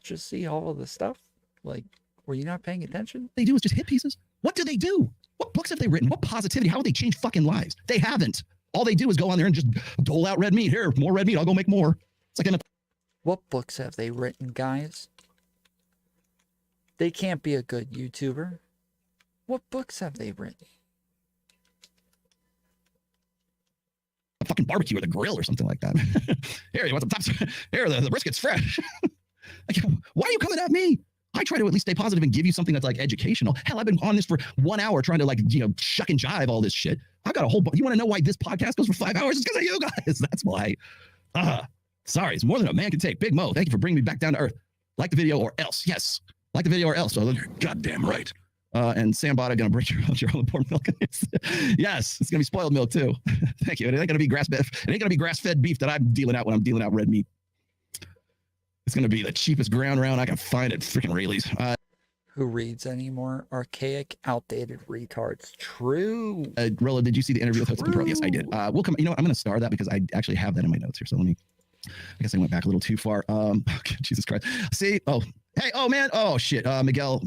just see all of the stuff? Like, were you not paying attention? They do is just hit pieces. What do they do? What books have they written? What positivity? How have they changed fucking lives? They haven't. All they do is go on there and just dole out red meat. Here, more red meat. I'll go make more. It's like what books have they written, guys? They can't be a good YouTuber. What books have they written? A fucking barbecue or the grill or something like that. Here, you want some tops? Here, the brisket's fresh. Like, why are you coming at me? I try to at least stay positive and give you something that's like educational. Hell, I've been on this for 1 hour trying to shuck and jive all this shit. I've got a whole you want to know why this podcast goes for 5 hours? It's because of you guys. That's why. Sorry, it's more than a man can take. Big Mo, thank you for bringing me back down to earth. Like the video or else. Yes. Like the video or else. So you're goddamn right. And Sam Bada gonna break your own pork milk. Yes, it's gonna be spoiled milk too. Thank you. It ain't gonna be grass-fed beef that I'm dealing out when I'm dealing out red meat. It's gonna be the cheapest ground round I can find at freaking Rayleigh's. Who reads anymore? Archaic, outdated retards. True. Rollo, did you see the interview with Hudson Pro? Yes, I did. We'll come. You know what? I'm gonna star that because I actually have that in my notes here. So let me. I guess I went back a little too far. Jesus Christ. See. Oh. Hey. Oh man. Oh shit. Miguel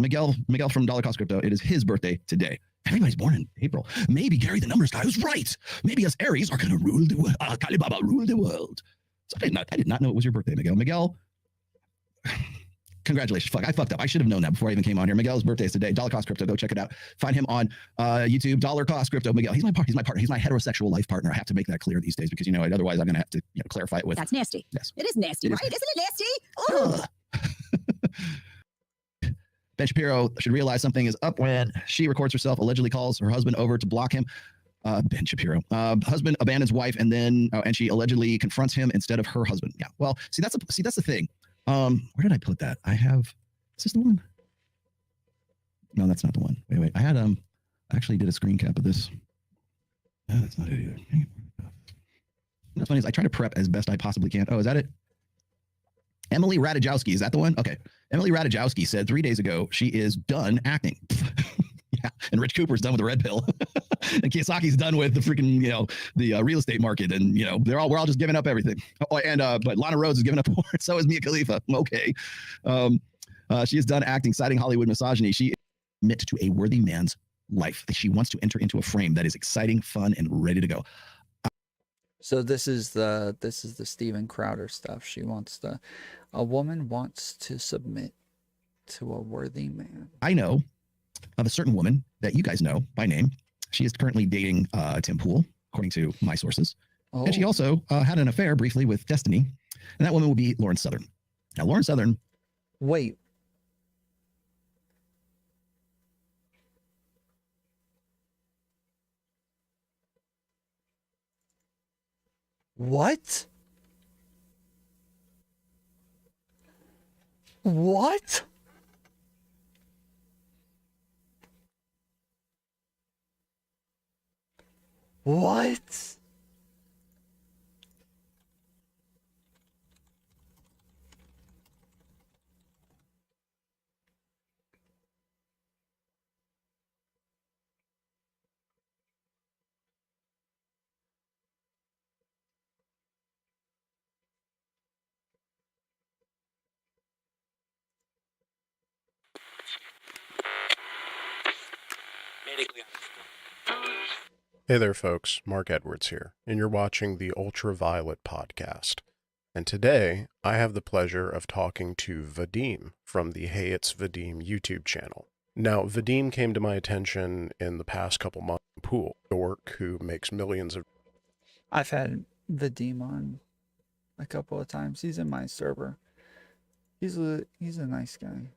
from Dollar Cost Crypto. It is his birthday today. Everybody's born in April. Maybe Gary the Numbers guy was right. Maybe us Aries are gonna rule the world. Kalibaba rule the world. So I did not know it was your birthday, Miguel. Miguel. Congratulations. Fuck, I fucked up. I should have known that before I even came on here. Miguel's birthday is today. Dollar Cost Crypto. Go check it out. Find him on YouTube. Dollar Cost Crypto. Miguel. He's my partner. He's my heterosexual life partner. I have to make that clear these days because otherwise I'm gonna have to clarify it with. That's nasty. Yes. It is nasty, right? Isn't it nasty? Ben Shapiro should realize something is up when she records herself, allegedly calls her husband over to block him. Ben Shapiro. Husband abandons wife and then and she allegedly confronts him instead of her husband. Yeah. Well, that's the thing. Where did I put that? Is this the one? No, that's not the one. Wait. I had I actually did a screen cap of this. No, that's not it either. What's funny is I try to prep as best I possibly can. Oh, is that it? Emily Ratajkowski. Is that the one? Okay. Emily Ratajkowski said 3 days ago she is done acting. Yeah. And Rich Cooper's done with the red pill. And Kiyosaki's done with the freaking, the real estate market. And, we're all just giving up everything. Oh, and, but Lana Rhoades is giving up porn. So is Mia Khalifa. Okay. She is done acting, citing Hollywood misogyny. She admits to a worthy man's life that she wants to enter into a frame that is exciting, fun, and ready to go. So this is the Steven Crowder stuff. A woman wants to submit to a worthy man. I know of a certain woman that you guys know by name. She is currently dating Tim Pool, according to my sources. Oh. And she also had an affair briefly with Destiny. And that woman will be Lauren Southern. Now, Lauren Southern. Wait. What? What? What? Hey there, folks. Mark Edwards here, and you're watching the Ultraviolet Podcast. And today, I have the pleasure of talking to Vadim from the Hey It's Vadim YouTube channel. Now, Vadim came to my attention in the past couple months. Pool, dork who makes millions of... I've had Vadim on a couple of times. He's in my server. He's a nice guy.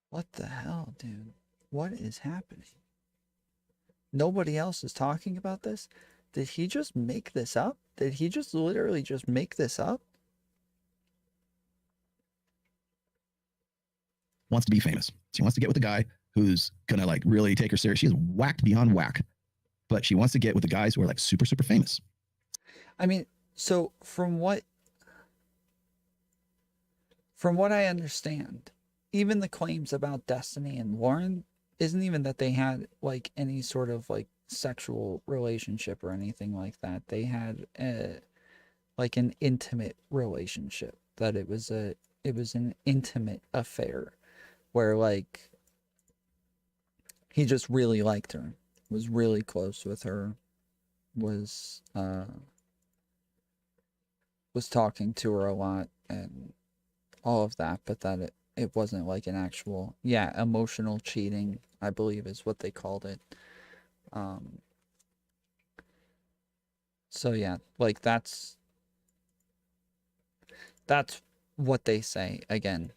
What the hell, dude? What is happening? Nobody else is talking about this? Did he just make this up? Did he just literally just make this up? Wants to be famous. She wants to get with a guy who's gonna like really take her serious. She is whacked beyond whack, but she wants to get with the guys who are like super, super famous. I mean, so from what I understand, even the claims about Destiny and Lauren isn't even that they had like any sort of like sexual relationship or anything like that. They had like an intimate relationship, that it was an intimate affair where like he just really liked her, was really close with her, was talking to her a lot and all of that, but that it wasn't like an actual, emotional cheating, I believe is what they called it. So yeah, like that's what they say. Again,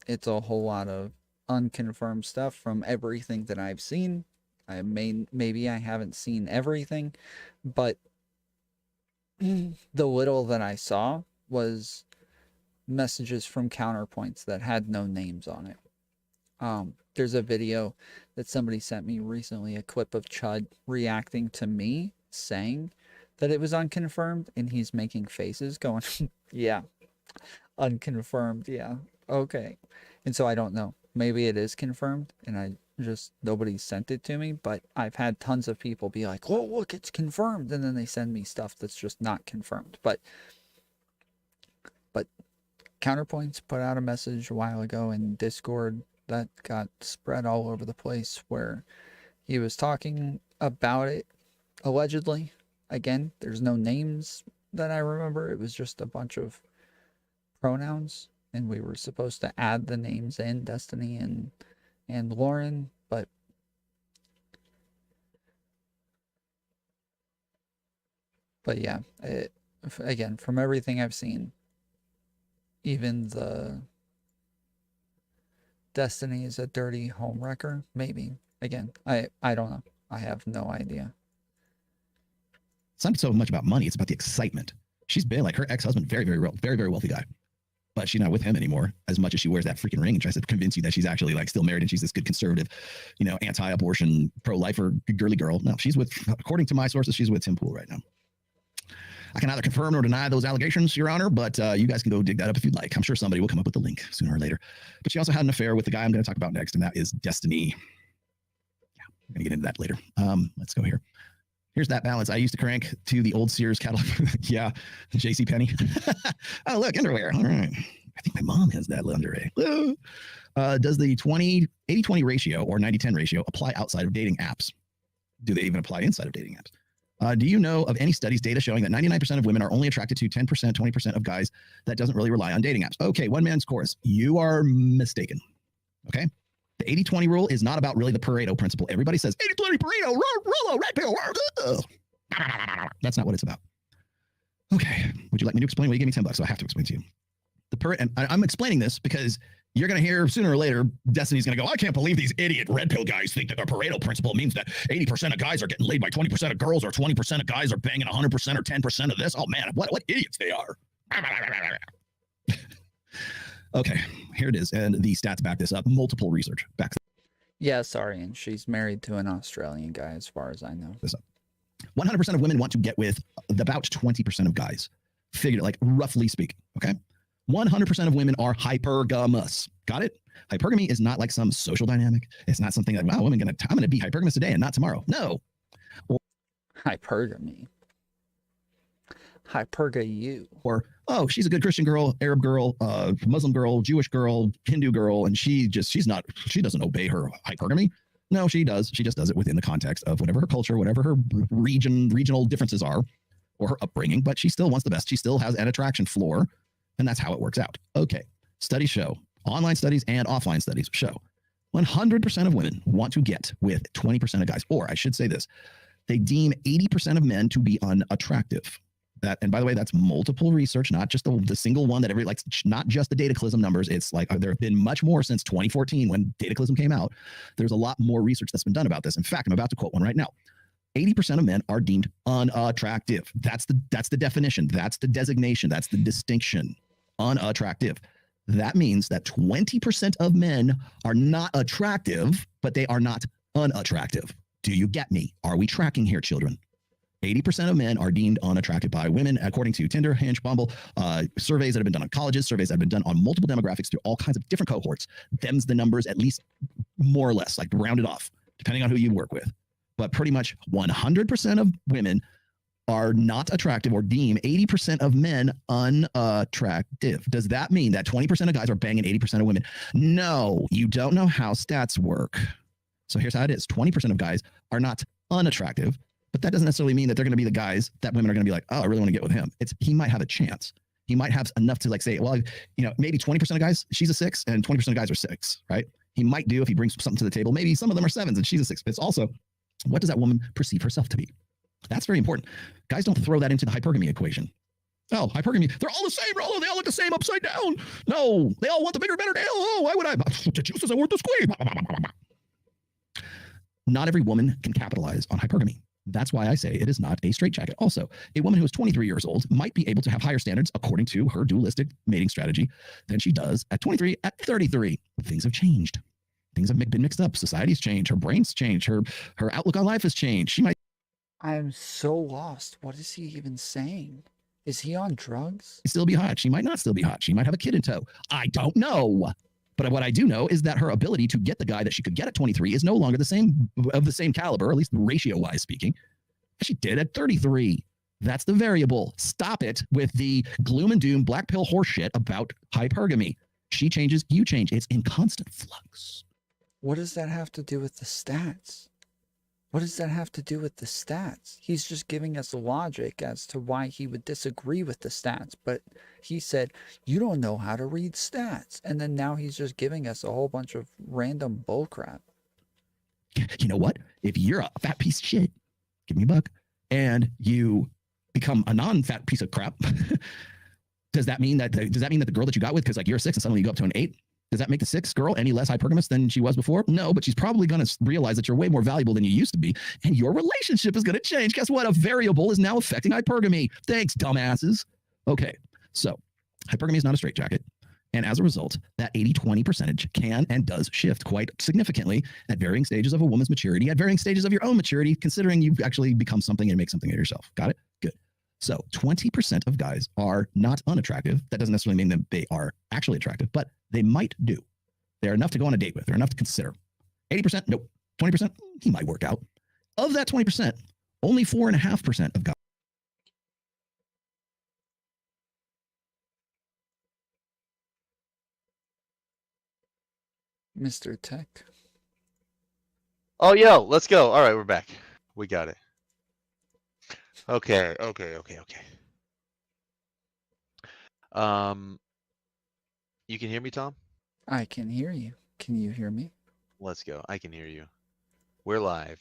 it's a whole lot of unconfirmed stuff from everything that I've seen. Maybe I haven't seen everything, but the little that I saw was messages from counterpoints that had no names on it. There's a video that somebody sent me recently, a clip of Chud reacting to me saying that it was unconfirmed, and he's making faces going, yeah, unconfirmed, yeah, okay. And so I don't know, maybe it is confirmed and nobody sent it to me, but I've had tons of people be like, oh, look, it's confirmed, and then they send me stuff that's just not confirmed. But Counterpoints put out a message a while ago in Discord that got spread all over the place where he was talking about it, allegedly. Again, there's no names that I remember. It was just a bunch of pronouns, and we were supposed to add the names in, Destiny and Lauren, but yeah, again, from everything I've seen, even the Destiny is a dirty homewrecker, maybe. Again, I don't know. I have no idea. It's not so much about money. It's about the excitement. She's been like her ex-husband, very, very wealthy guy. But she's not with him anymore as much as she wears that freaking ring and tries to convince you that she's actually like still married and she's this good conservative, anti-abortion, pro-lifer, girly girl. No, she's with, according to my sources, she's with Tim Pool right now. I can neither confirm nor deny those allegations, Your Honor, but you guys can go dig that up if you'd like. I'm sure somebody will come up with the link sooner or later. But she also had an affair with the guy I'm going to talk about next, and that is Destiny. Yeah, I'm going to get into that later. Let's go here. Here's that balance. I used to crank to the old Sears catalog. Yeah, JCPenney. Oh, look, underwear. All right. I think my mom has that lingerie. Does the 80-20 ratio or 90-10 ratio apply outside of dating apps? Do they even apply inside of dating apps? Do you know of any studies, data showing that 99% of women are only attracted to 10%, 20% of guys that doesn't really rely on dating apps? Okay, one man's chorus. You are mistaken. Okay? The The 80-20 rule is not about really the Pareto principle. Everybody says 80-20 Pareto, Rollo, red pill. That's not what it's about. Okay. Would you like me to explain? Well, you gave me $10, so I have to explain to you. And I'm explaining this because you're going to hear sooner or later, Destiny's going to go, I can't believe these idiot red pill guys think that the Pareto principle means that 80% of guys are getting laid by 20% of girls, or 20% of guys are banging 100% or 10% of this. Oh man, what idiots they are. Okay, here it is. And the stats back this up. Multiple research backs Yeah, sorry. And she's married to an Australian guy, as far as I know. this up. 100% of women want to get with about 20% of guys. Figure, like, roughly speaking, okay? 100% of women are hypergamous. Got it? Hypergamy is not like some social dynamic. It's not something like, wow, I'm going to be hypergamous today and not tomorrow. No. Hypergamy. Hyperga you. Or, oh, she's a good Christian girl, Arab girl, Muslim girl, Jewish girl, Hindu girl, and she doesn't obey her hypergamy. No, she does. She just does it within the context of whatever her culture, whatever her regional differences are, or her upbringing, but she still wants the best. She still has an attraction floor, and that's how it works out. Okay. Studies show, online studies and offline studies show, 100% of women want to get with 20% of guys. Or I should say this, they deem 80% of men to be unattractive. That, and by the way, that's multiple research, not just the single one that everybody likes, not just the Dataclysm numbers. It's like there have been much more since 2014 when Dataclysm came out. There's a lot more research that's been done about this. In fact, I'm about to quote one right now. 80% of men are deemed unattractive. That's the definition. That's the designation. That's the distinction. Unattractive. That means that 20% of men are not attractive, but they are not unattractive. Do you get me? Are we tracking here, children? 80% of men are deemed unattractive by women, according to Tinder, Hinge, Bumble, surveys that have been done on colleges, surveys that have been done on multiple demographics through all kinds of different cohorts. Them's the numbers, at least more or less, like rounded off, depending on who you work with. But pretty much 100% of women are not attractive, or deem 80% of men unattractive. Does that mean that 20% of guys are banging 80% of women? No, you don't know how stats work. So here's how it is. 20% of guys are not unattractive, but that doesn't necessarily mean that they're going to be the guys that women are going to be like, oh, I really want to get with him. He might have a chance. He might have enough to like say, well, maybe 20% of guys, she's a 6 and 20% of guys are 6, right? He might do if he brings something to the table. Maybe some of them are 7s and she's a 6. But it's also, what does that woman perceive herself to be? That's very important. Guys don't throw that into the hypergamy equation. Oh, hypergamy, they're all the same, Rollo. They all look the same upside down. No, they all want the bigger, better deal. Oh, why would I? The juices are worth the squeeze. Not every woman can capitalize on hypergamy. That's why I say it is not a straitjacket. Also, a woman who is 23 years old might be able to have higher standards according to her dualistic mating strategy than she does at 23, at 33. Things have changed. Things have been mixed up. Society's changed. Her brain's changed. Her outlook on life has changed. She might. I'm so lost. What is he even saying? Is he on drugs? Still be hot. She might not still be hot. She might have a kid in tow. I don't know. But what I do know is that her ability to get the guy that she could get at 23 is no longer the same caliber, at least ratio-wise speaking, as she did at 33. That's the variable. Stop it with the gloom and doom, black pill horse shit about hypergamy. She changes, you change. It's in constant flux. What does that have to do with the stats? What does that have to do with the stats? He's just giving us logic as to why he would disagree with the stats. But he said, you don't know how to read stats. And then now he's just giving us a whole bunch of random bullcrap. You know what? If you're a fat piece of shit, give me a buck, and you become a non-fat piece of crap, does that mean that the girl that you got with, because like you're a 6 and suddenly you go up to an 8, does that make the 6 girl any less hypergamous than she was before? No, but she's probably going to realize that you're way more valuable than you used to be, and your relationship is going to change. Guess what? A variable is now affecting hypergamy. Thanks, dumbasses. Okay, so hypergamy is not a straitjacket, and as a result, that 80-20 percentage can and does shift quite significantly at varying stages of a woman's maturity, at varying stages of your own maturity, considering you've actually become something and make something of yourself. Got it? Good. So 20% of guys are not unattractive. That doesn't necessarily mean that they are actually attractive, but they might do. They're enough to go on a date with. They're enough to consider. 80%? Nope. 20%? He might work out. Of that 20%, only 4.5% of guys. Mr. Tech. Oh, yo, let's go. All right, we're back. We got it. Okay. You can hear me, Tom? I can hear you. Can you hear me? Let's go. I can hear you. We're live.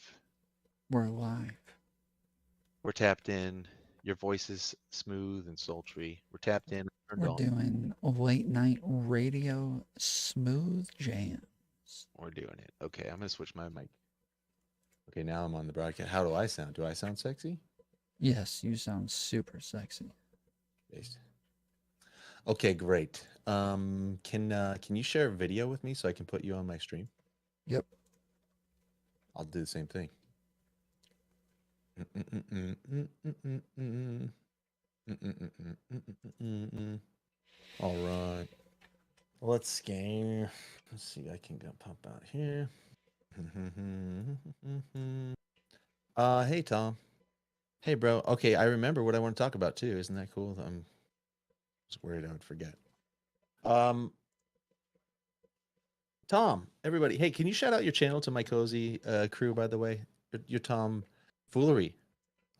We're live. We're tapped in. Your voice is smooth and sultry. We're tapped in. Turned We're on. doing late night radio smooth jams. We're doing it. Okay, I'm gonna switch my mic. Okay, now I'm on the broadcast. How do I sound? Do I sound sexy? Yes, you sound super sexy. Based. Okay, great. Can you share a video with me so I can put you on my stream? Yep. I'll do the same thing. All right. Let's go. Let's see. I can go pop out here. Hey Tom. Hey bro. Okay, I remember what I want to talk about too. Isn't that cool? I'm just worried I would forget. Tom, everybody. Hey, can you shout out your channel to my cozy crew, by the way? You're Tom Foolery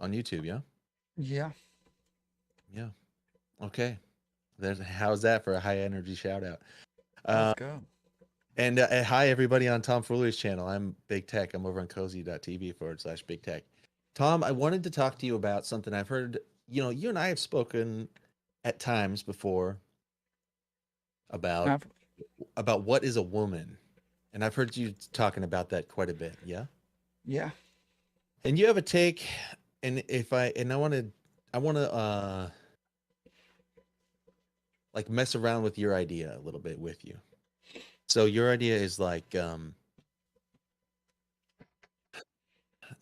on YouTube, yeah? Yeah. Yeah. Okay. How's that for a high energy shout out? Let's go. And hi, everybody on Tom Foolery's channel. I'm Big Tech. I'm over on cozy.tv/Big Tech. Tom, I wanted to talk to you about something I've heard. You know, you and I have spoken at times before about what is a woman. And I've heard you talking about that quite a bit. Yeah? Yeah. And you have a take, and I want to like mess around with your idea a little bit with you. So your idea is like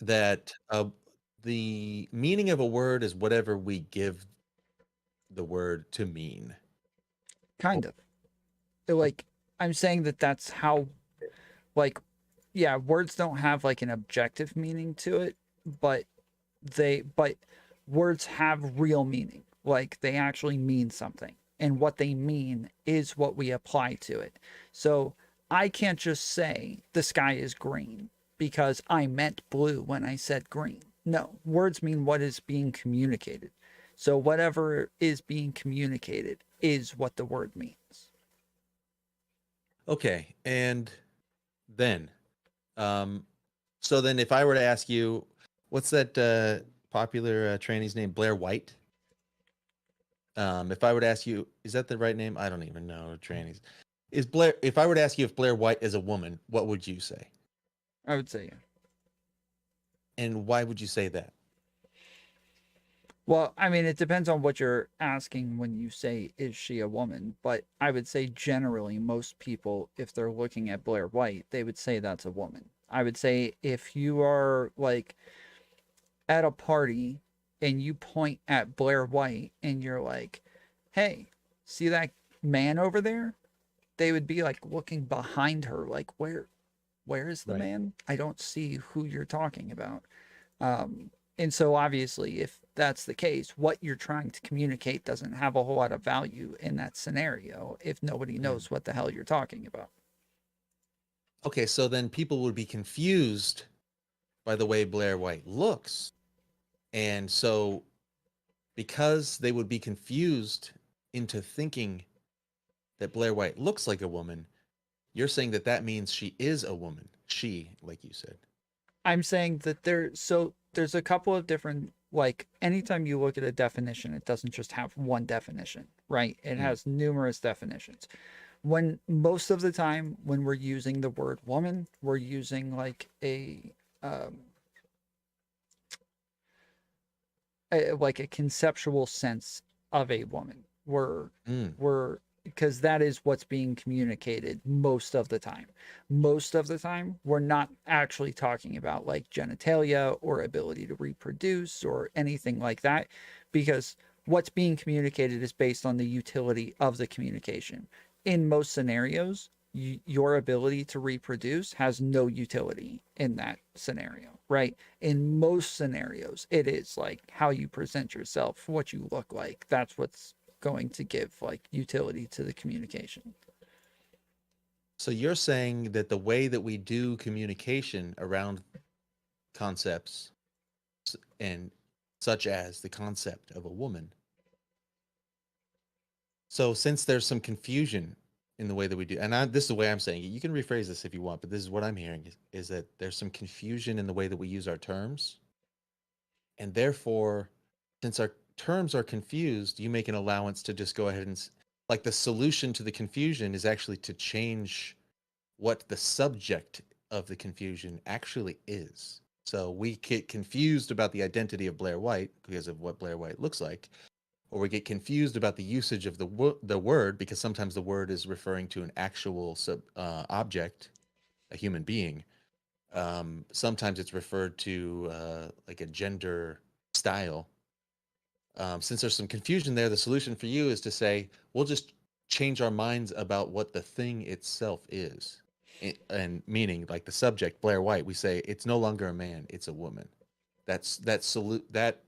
that the meaning of a word is whatever we give the word to mean. Kind of. Like, I'm saying that that's how, like, yeah, words don't have like an objective meaning to it, but words have real meaning. Like, they actually mean something. And what they mean is what we apply to it. So I can't just say the sky is green because I meant blue when I said green. No, words mean what is being communicated. So whatever is being communicated is what the word means. Okay, and then, so then if I were to ask you, what's that popular tranny's name, Blair White? If I were to ask you, is that the right name? I don't even know trannies. If I were to ask you if Blair White is a woman, what would you say? I would say yeah. And why would you say that? Well, I mean, it depends on what you're asking when you say, is she a woman? But I would say generally, most people, if they're looking at Blair White, they would say that's a woman. I would say if you are like at a party and you point at Blair White and you're like, hey, see that man over there? They would be like looking behind her, like, where is the man? I don't see who you're talking about. And so obviously, if that's the case, what you're trying to communicate doesn't have a whole lot of value in that scenario if nobody knows what the hell you're talking about. Okay, so then people would be confused by the way Blair White looks. And so because they would be confused into thinking that Blair White looks like a woman, you're saying that that means she is a woman. She, like you said. I'm saying that there's a couple of different, like, anytime you look at a definition, it doesn't just have one definition, right? It has numerous definitions. When most of the time when we're using the word woman, we're using like a conceptual sense of a woman. We're because that is what's being communicated most of the time. Most of the time, we're not actually talking about like genitalia or ability to reproduce or anything like that, because what's being communicated is based on the utility of the communication. In most scenarios, your ability to reproduce has no utility in that scenario, right? In most scenarios, it is like how you present yourself, what you look like. That's what's going to give like utility to the communication. So you're saying that the way that we do communication around concepts and such as the concept of a woman. So since there's some confusion in the way that we do. And this is the way I'm saying it. You can rephrase this if you want, but this is what I'm hearing is that there's some confusion in the way that we use our terms. And therefore, since our terms are confused, you make an allowance to just go ahead and like the solution to the confusion is actually to change what the subject of the confusion actually is. So we get confused about the identity of Blair White because of what Blair White looks like, or we get confused about the usage of the word because sometimes the word is referring to an actual object, a human being. Sometimes it's referred to like a gender style. Since there's some confusion there, the solution for you is to say, we'll just change our minds about what the thing itself is. And meaning, like the subject, Blair White, we say it's no longer a man, it's a woman. That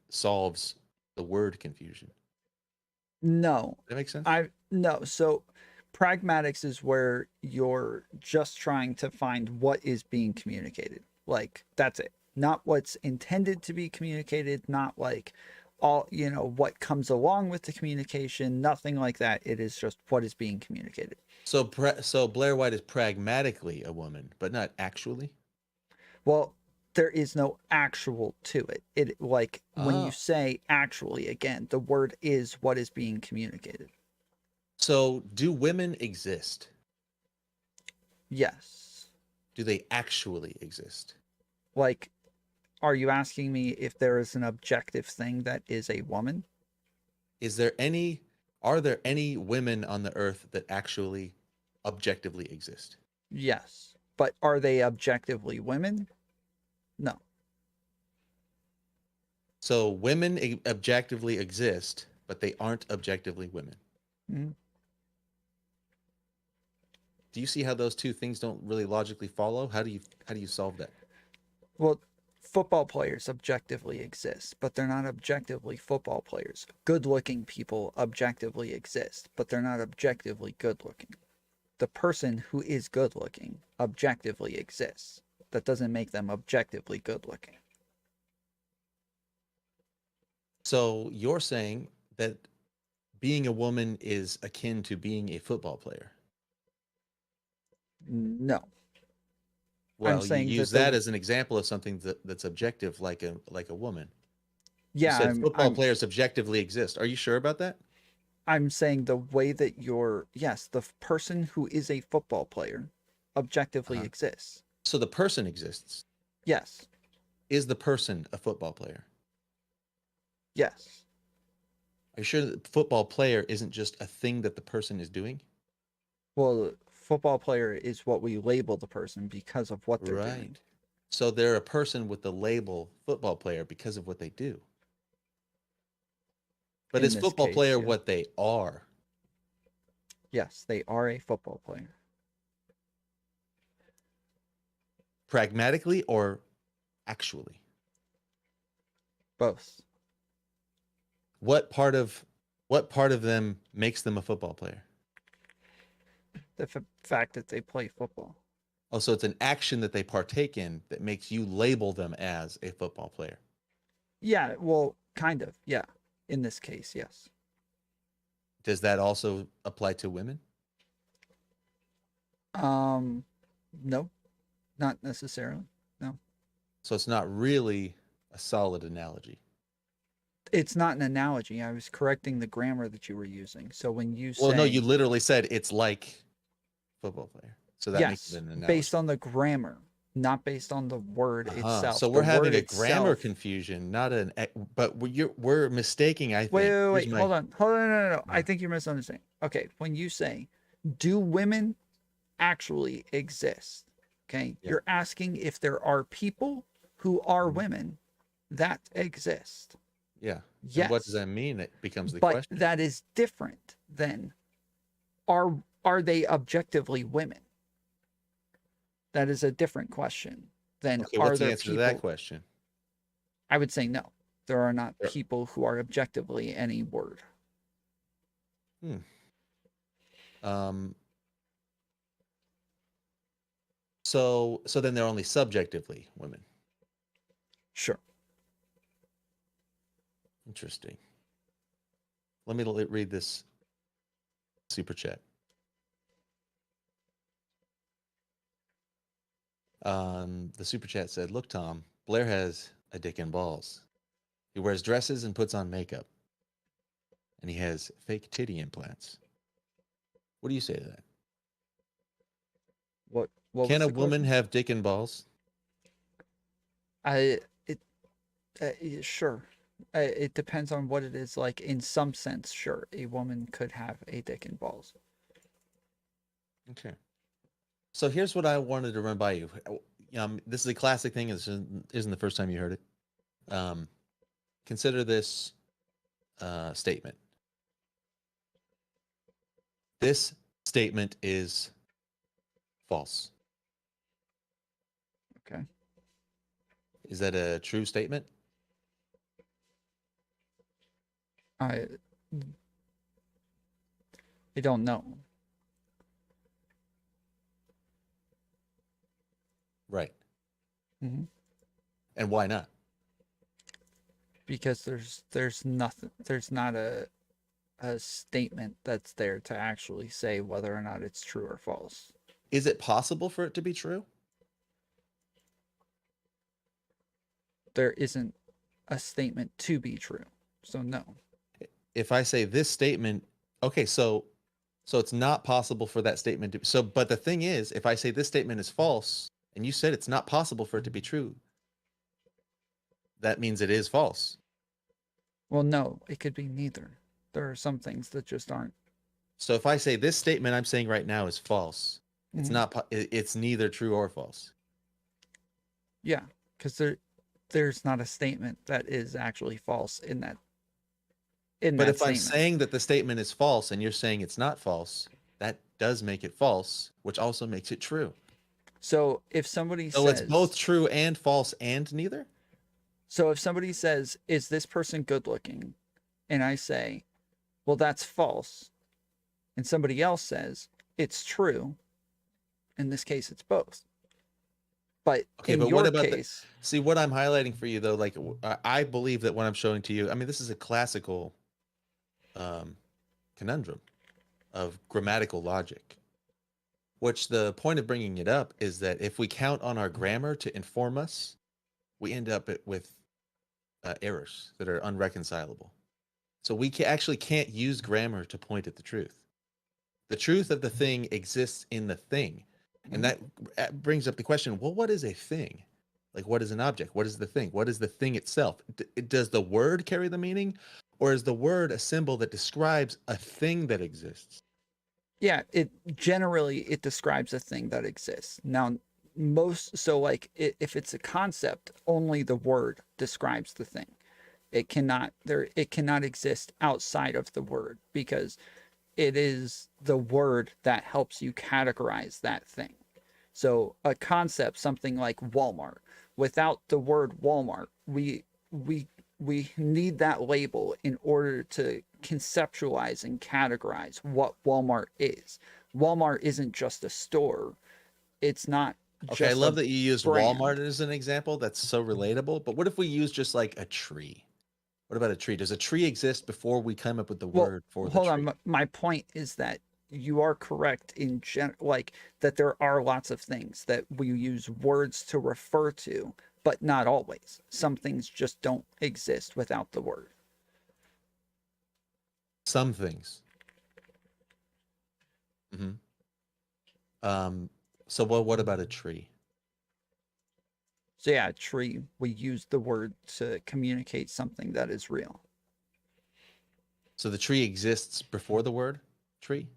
solves the word confusion. No. That makes sense? No. So pragmatics is where you're just trying to find what is being communicated. Like, that's it. Not what's intended to be communicated, not like all, what comes along with the communication, nothing like that. It is just what is being communicated. So Blair White is pragmatically a woman, but not actually? Well, there is no actual to it. When you say actually, again, the word is what is being communicated. So do women exist? Yes. Do they actually exist? Like, are you asking me if there is an objective thing that is a woman? Are there any women on the earth that actually objectively exist? Yes. But are they objectively women? No. So women objectively exist, but they aren't objectively women. Mm-hmm. Do you see how those two things don't really logically follow? How do you solve that? Well, football players objectively exist, but they're not objectively football players. Good-looking people objectively exist, but they're not objectively good-looking. The person who is good-looking objectively exists. That doesn't make them objectively good-looking. So you're saying that being a woman is akin to being a football player? No. Well, I'm saying you use that as an example of something that's objective, like a woman. Yeah, you said football players objectively exist. Are you sure about that? I'm saying the way that the person who is a football player objectively exists. So the person exists. Yes. Is the person a football player? Yes. Are you sure that the football player isn't just a thing that the person is doing? Well, football player is what we label the person because of what they're doing. So they're a person with the label football player because of what they do. But is football player what they are? Yes, they are a football player. Pragmatically or actually? Both. What part of them makes them a football player? The fact that they play football. Oh, so it's an action that they partake in that makes you label them as a football player. Yeah, well, kind of. Yeah. In this case, yes. Does that also apply to women? No. Not necessarily. No. So it's not really a solid analogy. It's not an analogy. I was correcting the grammar that you were using. So when you say... Well, no, you literally said it's like football player. So that makes it an analogy. Based on the grammar, not based on the word itself. So we're having a grammar confusion, not an... But we're mistaking, I think. Wait. Hold on. No. I think you're misunderstanding. Okay, when you say, do women actually exist? Okay, you're asking if there are people who are women that exist. Yeah. Yes. And what does that mean? It becomes the but question. That is different than are they objectively women? That is a different question than Okay, are what's the there answer people. to that question? I would say no. There are not people who are objectively any word. So then they're only subjectively women. Sure. Interesting. Let me read this super chat. The super chat said, "Look, Tom, Blair has a dick and balls. He wears dresses and puts on makeup, and he has fake titty implants. What do you say to that? What Can was a the woman question? have dick and balls? Sure. It depends on what it is. Like in some sense, sure, a woman could have a dick and balls. Okay. So here's what I wanted to run by you. This is a classic thing. This isn't the first time you heard it. Consider this statement. This statement is false. Okay. Is that a true statement? I don't know. Right. Mhm. And why not? Because there's nothing. There's not a statement that's there to actually say whether or not it's true or false. Is it possible for it to be true? There isn't a statement to be true. So no. If I say this statement, okay, so it's not possible for that statement to. So, but the thing is, if I say this statement is false, and you said it's not possible for it to be true, that means it is false. Well, no, it could be neither. There are some things that just aren't. So if I say this statement I'm saying right now is false, it's Mhm. not. It's neither true or false. Yeah, because there's not a statement that is actually false in that. But if I'm statement. saying that the statement is false and you're saying it's not false, that does make it false, which also makes it true. So if somebody So says, it's both true and false and neither? so if somebody says, "Is this person good looking?" and I say, "Well, that's false," and somebody else says, "It's true," in this case, it's both. But Okay, in but your what about case, see what I'm highlighting for you though? Like I believe that what I'm showing to you, I mean, this is a classical conundrum of grammatical logic. Which the point of bringing it up is that if we count on our grammar to inform us, we end up with errors that are unreconcilable. So we actually can't use grammar to point at the truth. The truth of the thing exists in the thing. And that brings up the question, well, what is a thing? Like, what is an object? What is the thing? What is the thing itself? Does the word carry the meaning? Or is the word a symbol that describes a thing that exists? yeah, it describes a thing that exists. Now, if it's a concept, only the word describes the thing. It cannot exist outside of the word because it is the word that helps you categorize that thing. So a concept, something like Walmart, without the word Walmart, we need that label in order to conceptualize and categorize what Walmart is. Walmart isn't just a store. It's not Okay, I just love a that you used brand. Walmart as an example. That's so relatable. But what if we use just like a tree? What about a tree? Does a tree exist before we come up with the word for the Hold tree? on. My point is that you are correct in like that there are lots of things that we use words to refer to, but not always. Some things just don't exist without the word. Some things. So what about a tree? So yeah, a tree, we use the word to communicate something that is real. So the tree exists before the word tree?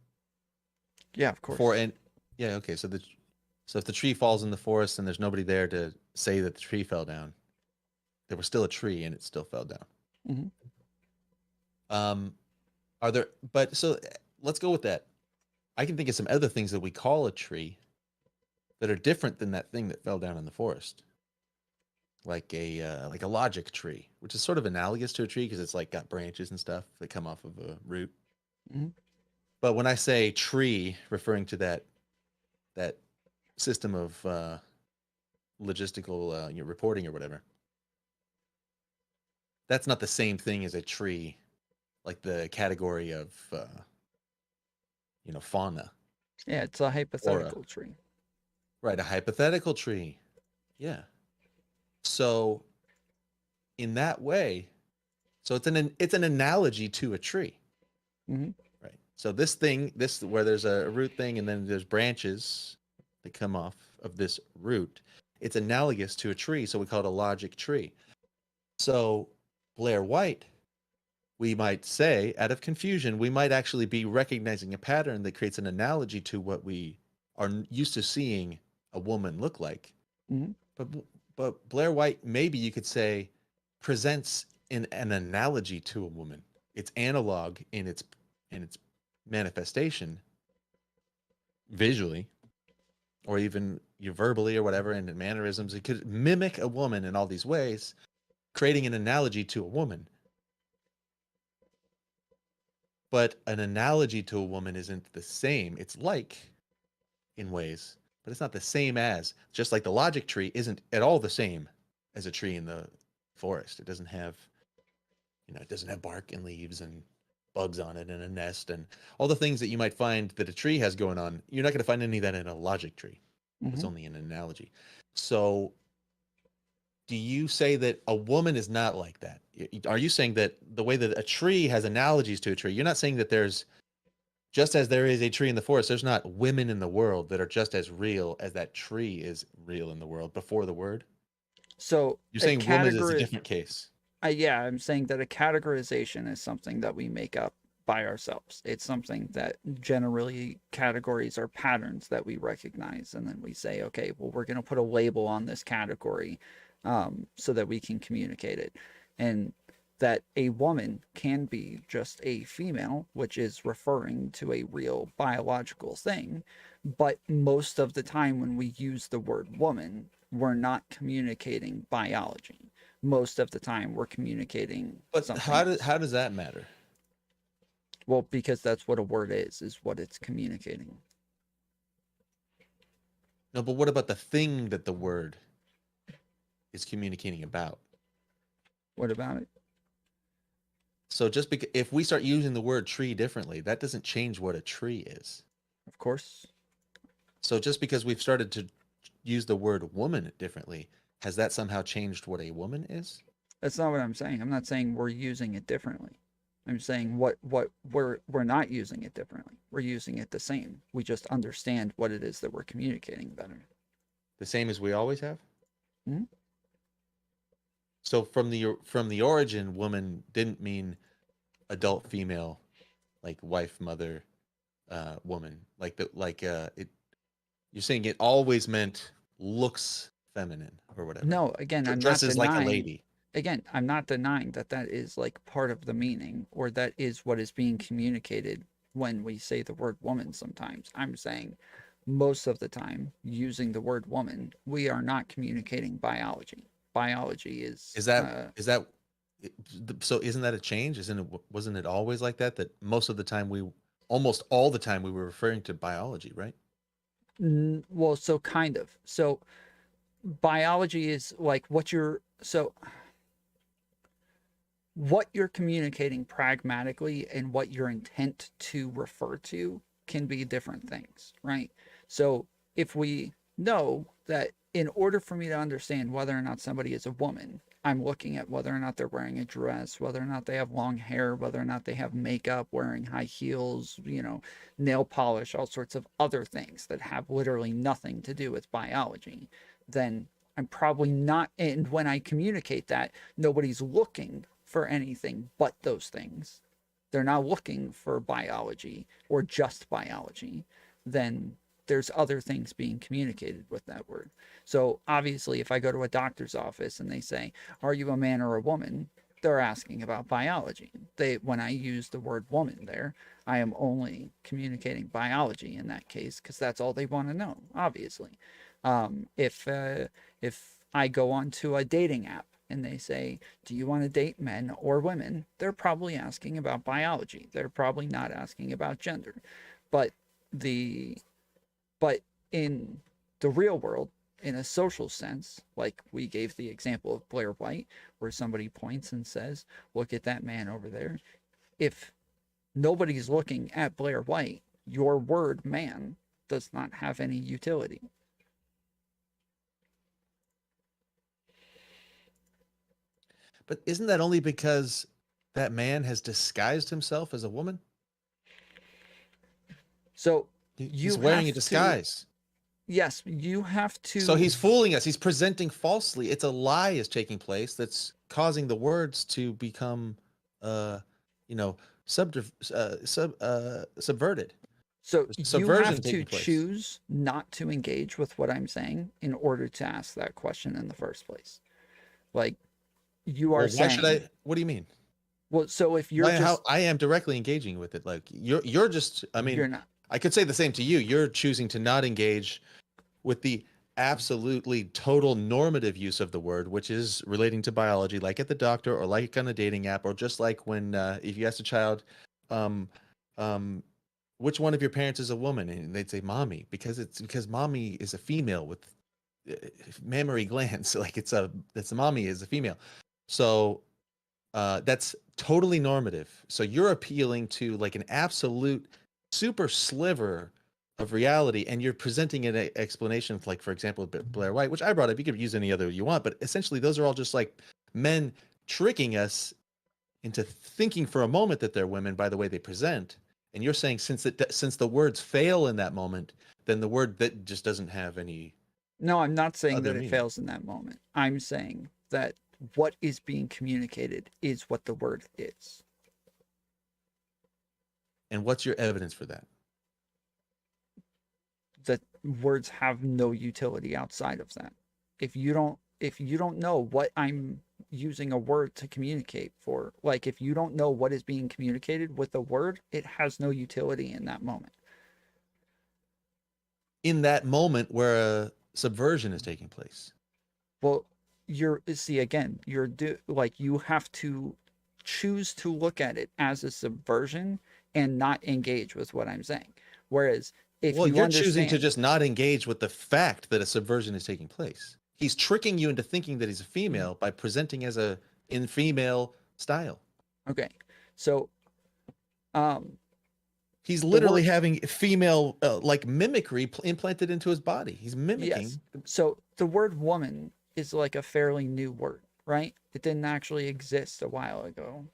Yeah, of course. Okay. So if the tree falls in the forest and there's nobody there to say that the tree fell down, there was still a tree and it still fell down. So let's go with that. I can think of some other things that we call a tree that are different than that thing that fell down in the forest. Like a logic tree, which is sort of analogous to a tree because it's like got branches and stuff that come off of a root. But when I say tree, referring to that system of logistical reporting or whatever, that's not the same thing as a tree, like the category of fauna. Yeah, it's a hypothetical tree. Right, a hypothetical tree. Yeah. So in that way, so it's an analogy to a tree. Mm-hmm. Right. So this where there's a root thing and then there's branches that come off of this root, it's analogous to a tree, so we call it a logic tree. So Blair White, we might say, out of confusion, we might actually be recognizing a pattern that creates an analogy to what we are used to seeing a woman look like. Mm-hmm. But Blair White, maybe you could say, presents an analogy to a woman. It's analog in its manifestation, visually, or even verbally or whatever, and in mannerisms. It could mimic a woman in all these ways, creating an analogy to a woman. But an analogy to a woman isn't the same. It's like in ways, but it's not the same as, just like the logic tree isn't at all the same as a tree in the forest. It doesn't have, it doesn't have bark and leaves and bugs on it and a nest and all the things that you might find that a tree has going on. You're not going to find any of that in a logic tree. It's Mm-hmm. only an analogy. So do you say that a woman is not like that? Are you saying that the way that a tree has analogies to a tree, you're not saying that there's, just as there is a tree in the forest, there's not women in the world that are just as real as that tree is real in the world before the word? So You're saying woman is a different case. Yeah, I'm saying that a categorization is something that we make up by ourselves. It's something that generally categories are patterns that we recognize, and then we say, okay, well, we're going to put a label on this category so that we can communicate it. And that a woman can be just a female, which is referring to a real biological thing. But most of the time when we use the word woman, we're not communicating biology. Most of the time we're communicating something. How does that matter? Well, because that's what a word is what it's communicating. No, but what about the thing that the word is communicating about? What about it? So just because if we start using the word tree differently, that doesn't change what a tree is. Of course. So just because we've started to use the word woman differently, has that somehow changed what a woman is? That's not what I'm saying. I'm not saying we're using it differently. I'm saying what we're not using it differently. We're using it the same. We just understand what it is that we're communicating better. The same as we always have? Mm-hmm. So from the origin, woman didn't mean adult female, like wife, mother, woman. You're saying it always meant looks feminine or whatever. No, again, I'm dresses not denying, like a lady. Again, I'm not denying that is like part of the meaning, or that is what is being communicated when we say the word woman sometimes. I'm saying most of the time, using the word woman, we are not communicating biology. Biology is that so isn't that a change? Wasn't it always like that most of the time almost all the time we were referring to biology, right? Well, so kind of. So biology is like what you're communicating pragmatically and what your intent to refer to can be different things, right? So if we know that in order for me to understand whether or not somebody is a woman, I'm looking at whether or not they're wearing a dress, whether or not they have long hair, whether or not they have makeup, wearing high heels, nail polish, all sorts of other things that have literally nothing to do with biology, then I'm probably not, and when I communicate that, nobody's looking for anything but those things. They're not looking for biology or just biology. Then there's other things being communicated with that word. So obviously, if I go to a doctor's office and they say, are you a man or a woman? They're asking about biology. When I use the word woman there, I am only communicating biology in that case, because that's all they want to know, obviously. If I go onto a dating app and they say, do you want to date men or women? They're probably asking about biology. They're probably not asking about gender. But in the real world, in a social sense, like we gave the example of Blair White, where somebody points and says, look at that man over there. If nobody's looking at Blair White, your word man does not have any utility. But isn't that only because that man has disguised himself as a woman? So he's wearing a disguise. Yes, you have to. So he's fooling us. He's presenting falsely. It's a lie is taking place that's causing the words to become, subverted. So you Subversion have to taking place. choose not to engage with what I'm saying in order to ask that question in the first place. Like you are Well, why saying. should I? What do you mean? Well, so if you're How just, I am directly engaging with it. Like you're just. I mean, You're not. I could say the same to you. You're choosing to not engage with the absolutely total normative use of the word, which is relating to biology, like at the doctor or like on a dating app, or just like when if you ask a child, which one of your parents is a woman, and they'd say mommy, because mommy is a female with mammary glands. Like it's mommy is a female. So that's totally normative. So you're appealing to like an absolute super sliver of reality, and you're presenting an explanation of, like, for example, Blair White, which I brought up. You could use any other you want, but essentially those are all just like men tricking us into thinking for a moment that they're women by the way they present. And you're saying since the words fail in that moment, then the word that just doesn't have any. No, I'm not saying other that it meaning. fails in that moment. I'm saying that what is being communicated is what the word is. And what's your evidence for that? That words have no utility outside of that. If you don't know what I'm using a word to communicate for, like if you don't know what is being communicated with a word, it has no utility in that moment. In that moment where a subversion is taking place. Well, you have to choose to look at it as a subversion and not engage with what I'm saying. Whereas if you're choosing to just not engage with the fact that a subversion is taking place. He's tricking you into thinking that he's a female by presenting in female style. Okay. So he's literally having female like mimicry implanted into his body. He's mimicking. Yes. So the word woman is like a fairly new word, right? It didn't actually exist a while ago.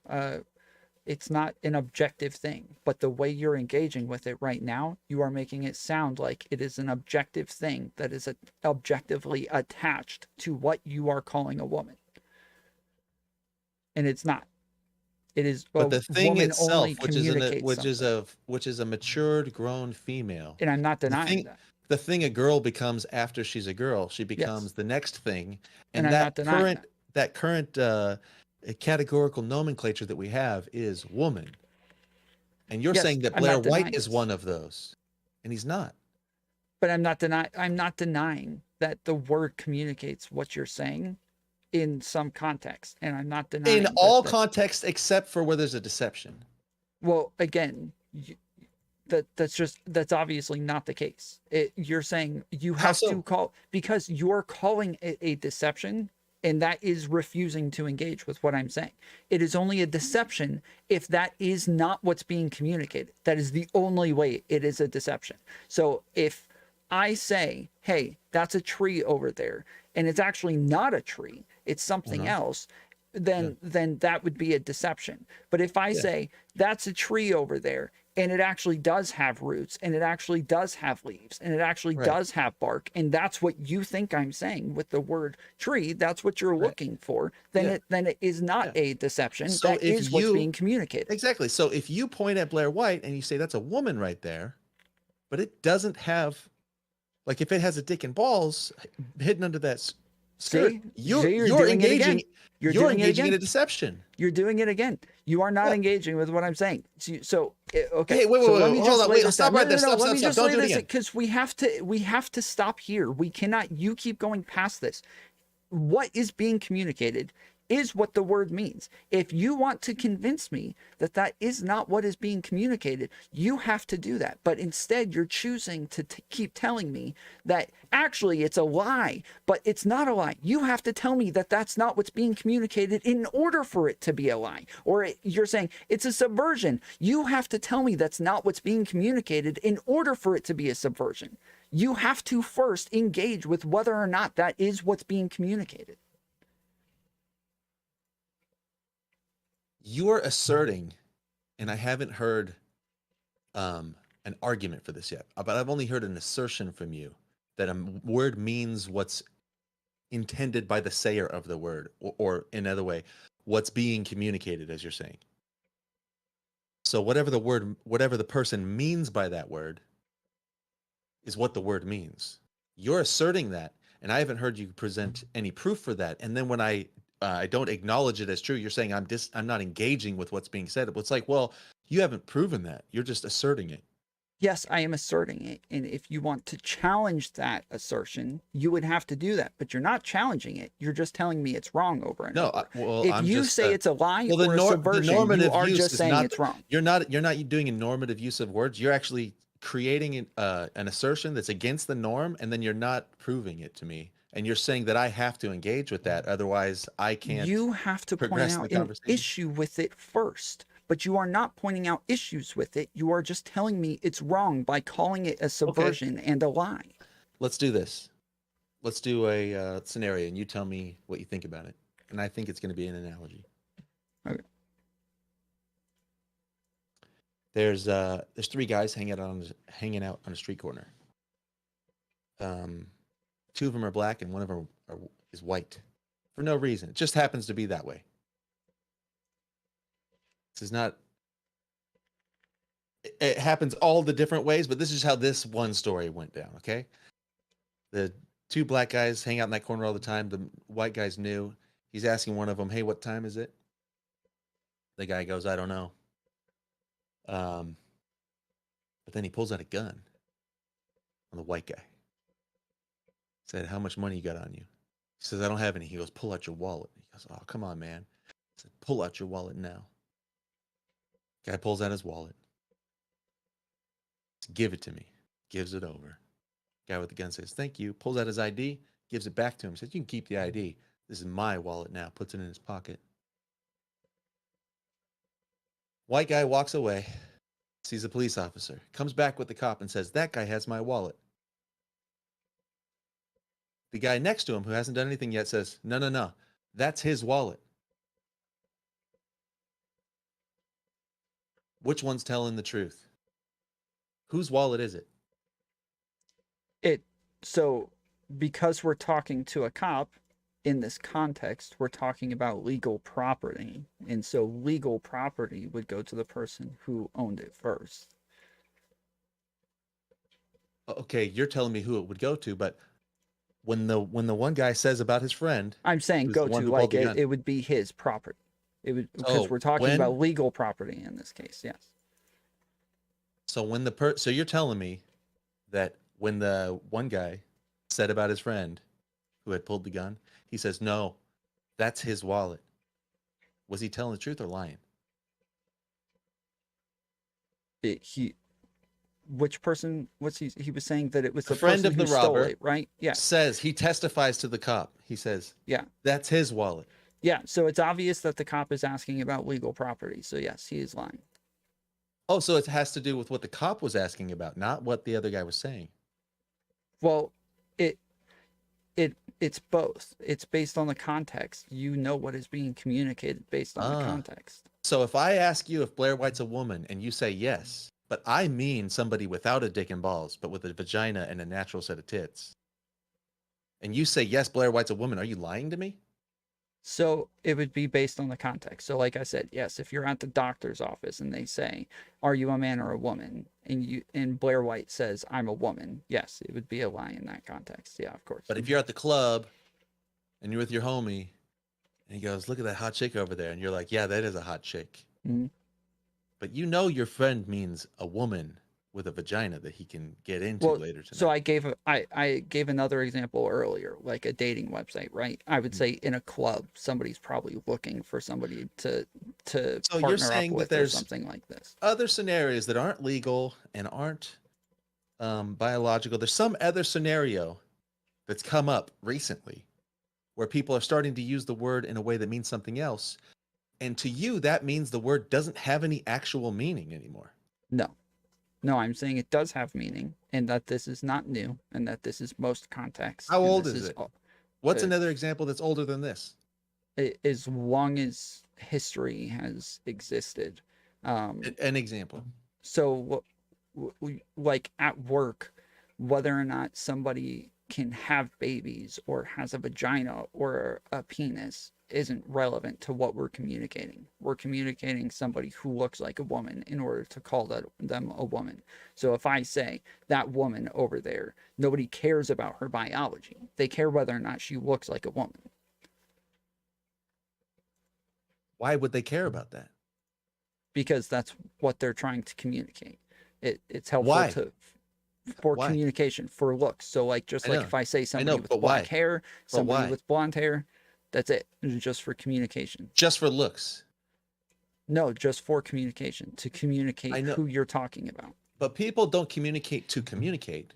It's not an objective thing, but the way you're engaging with it right now, you are making it sound like it is an objective thing that is objectively attached to what you are calling a woman. And it's not. It is. But the thing itself, which is a matured, grown female. And I'm not denying that. The thing a girl becomes after she's a girl, she becomes the next thing. And I'm not denying that current categorical nomenclature that we have is woman. And you're saying that Blair White is one of those, and he's not. But I'm not denying that the word communicates what you're saying in some context, and I'm not denying in all contexts except for where there's a deception. Well, again, that's obviously not the case. You're saying you have to call, because you're calling it a deception, and that is refusing to engage with what I'm saying. It is only a deception if that is not what's being communicated. That is the only way it is a deception. So if I say, hey, that's a tree over there, and it's actually not a tree, it's something else, then that would be a deception. But if I say that's a tree over there, and it actually does have roots, and it actually does have leaves, and it actually does have bark, and that's what you think I'm saying with the word tree, that's what you're looking for, then it is not a deception. So that is what's being communicated. Exactly. So if you point at Blair White and you say that's a woman right there, but it doesn't have, like, if it has a dick and balls hidden under that skirt, you're engaging. You're engaging in a deception. You're doing it again. You are not engaging with what I'm saying. So okay. Hey, wait, let me hold on. Wait, stop right there. Let me just Don't lay do it this, again. because we have to stop here. We cannot. You keep going past this. What is being communicated is what the word means. If you want to convince me that that is not what is being communicated, you have to do that. But instead, you're choosing to keep telling me that actually it's a lie, but it's not a lie. You have to tell me that that's not what's being communicated in order for it to be a lie. Or you're saying it's a subversion. You have to tell me that's not what's being communicated in order for it to be a subversion. You have to first engage with whether or not that is what's being communicated. You're asserting, and I haven't heard an argument for this yet, but I've only heard an assertion from you that a word means what's intended by the sayer of the word, or in another way, what's being communicated, as you're saying. So whatever the person means by that word is what the word means. You're asserting that, and I haven't heard you present any proof for that. And then when I don't acknowledge it as true, you're saying I'm not engaging with what's being said. It's like, well, you haven't proven that. You're just asserting it. Yes, I am asserting it. And if you want to challenge that assertion, you would have to do that. But you're not challenging it. You're just telling me it's wrong over and over. If you say it's a lie or a subversion, you are just saying it's wrong. You're not doing a normative use of words. You're actually creating an assertion that's against the norm, and then you're not proving it to me. And you're saying that I have to engage with that, otherwise I can't. You have to point out an issue with it first. But you are not pointing out issues with it. You are just telling me it's wrong by calling it a subversion and a lie. Let's do this. Let's do a scenario, and you tell me what you think about it. And I think it's going to be an analogy. Okay. There's 3 guys hanging out on a street corner. 2 of them are black, and one of them is white, for no reason. It just happens to be that way. This is not. It happens all the different ways, but this is how this one story went down. Okay, the 2 black guys hang out in that corner all the time. The white guy's new. He's asking one of them, "Hey, what time is it?" The guy goes, "I don't know." But then he pulls out a gun on the white guy. Said, "How much money you got on you?" He says, "I don't have any." He goes, "Pull out your wallet." He goes, "Oh, come on, man." He said, "Pull out your wallet now." Guy pulls out his wallet. Says, "Give it to me." Gives it over. Guy with the gun says, "Thank you." Pulls out his ID, gives it back to him. Says, "You can keep the ID. This is my wallet now." Puts it in his pocket. White guy walks away, sees a police officer, comes back with the cop and says, "That guy has my wallet." The guy next to him, who hasn't done anything yet, says, No, that's his wallet." Which one's telling the truth? Whose wallet is it? So because we're talking to a cop in this context, we're talking about legal property. And so legal property would go to the person who owned it first. Okay, you're telling me who it would go to, but when the one guy says about his friend, I'm saying go to, like it would be his property. It would, because we're talking about legal property in this case. Yes. So when so you're telling me that when the one guy said about his friend who had pulled the gun, he says, "No, that's his wallet." Was he telling the truth or lying? Which person was he was saying that it was the friend person of the who stole robber, it, right? Yeah. Says he testifies to the cop. He says, "Yeah, that's his wallet." Yeah, so it's obvious that the cop is asking about legal property. So yes, he is lying. Oh, so it has to do with what the cop was asking about, not what the other guy was saying. Well, it's both. It's based on the context. You know what is being communicated based on the context. So if I ask you if Blair White's a woman and you say yes, but I mean somebody without a dick and balls, but with a vagina and a natural set of tits, and you say yes, Blair White's a woman, are you lying to me? So it would be based on the context. So like I said, yes, if you're at the doctor's office and they say, "Are you a man or a woman?" and Blair White says, "I'm a woman," yes, it would be a lie in that context. Yeah, of course. But if you're at the club and you're with your homie and he goes, "Look at that hot chick over there," and you're like, "Yeah, that is a hot chick." Mm-hmm. But you know your friend means a woman with a vagina that he can get into later tonight. So I gave another example earlier, like a dating website, right? I would say in a club, somebody's probably looking for somebody to so partner you're saying up with that there's or something like this. Other scenarios that aren't legal and aren't biological. There's some other scenario that's come up recently where people are starting to use the word in a way that means something else. And to you, that means the word doesn't have any actual meaning anymore. No, I'm saying it does have meaning, and that this is not new, and that this is most context. How old is it? What's another example that's older than this? as long as history has existed. An example. So, like at work, whether or not somebody can have babies or has a vagina or a penis isn't relevant to what we're communicating. We're communicating somebody who looks like a woman in order to call them a woman. So if I say that woman over there, nobody cares about her biology. They care whether or not she looks like a woman. Why would they care about that? Because that's what they're trying to communicate. It's helpful Why? for Why? communication, for looks. So like just I like know. if I say I somebody know, with but black why? hair, But somebody why? with blonde hair, that's it. It's just for communication. Just for looks. No, just for communication, to communicate I know. who you're talking about. But people don't communicate to communicate.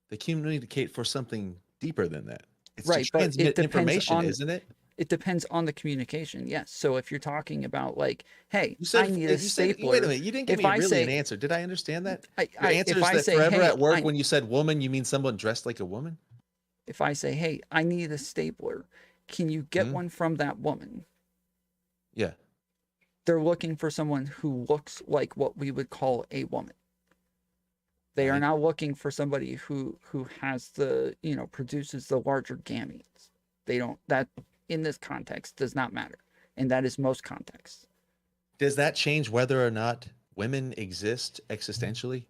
They communicate for something deeper than that. It's Right, to but transmit it depends information, on isn't it? It depends on the communication. Yes. So if you're talking about like, hey, You said, I need a you said, stapler. wait a minute, you didn't give if me I really say, an answer. Did I understand that? I, Your answer if is I that say, forever hey, at work, when you said woman, you mean someone dressed like a woman? if I say, hey, I need a stapler, can you get Mhm. one from that woman? Yeah. They're looking for someone who looks like what we would call a woman. They are not looking for somebody who has the, produces the larger gametes. They don't, that in this context does not matter. And that is most contexts. Does that change whether or not women exist existentially?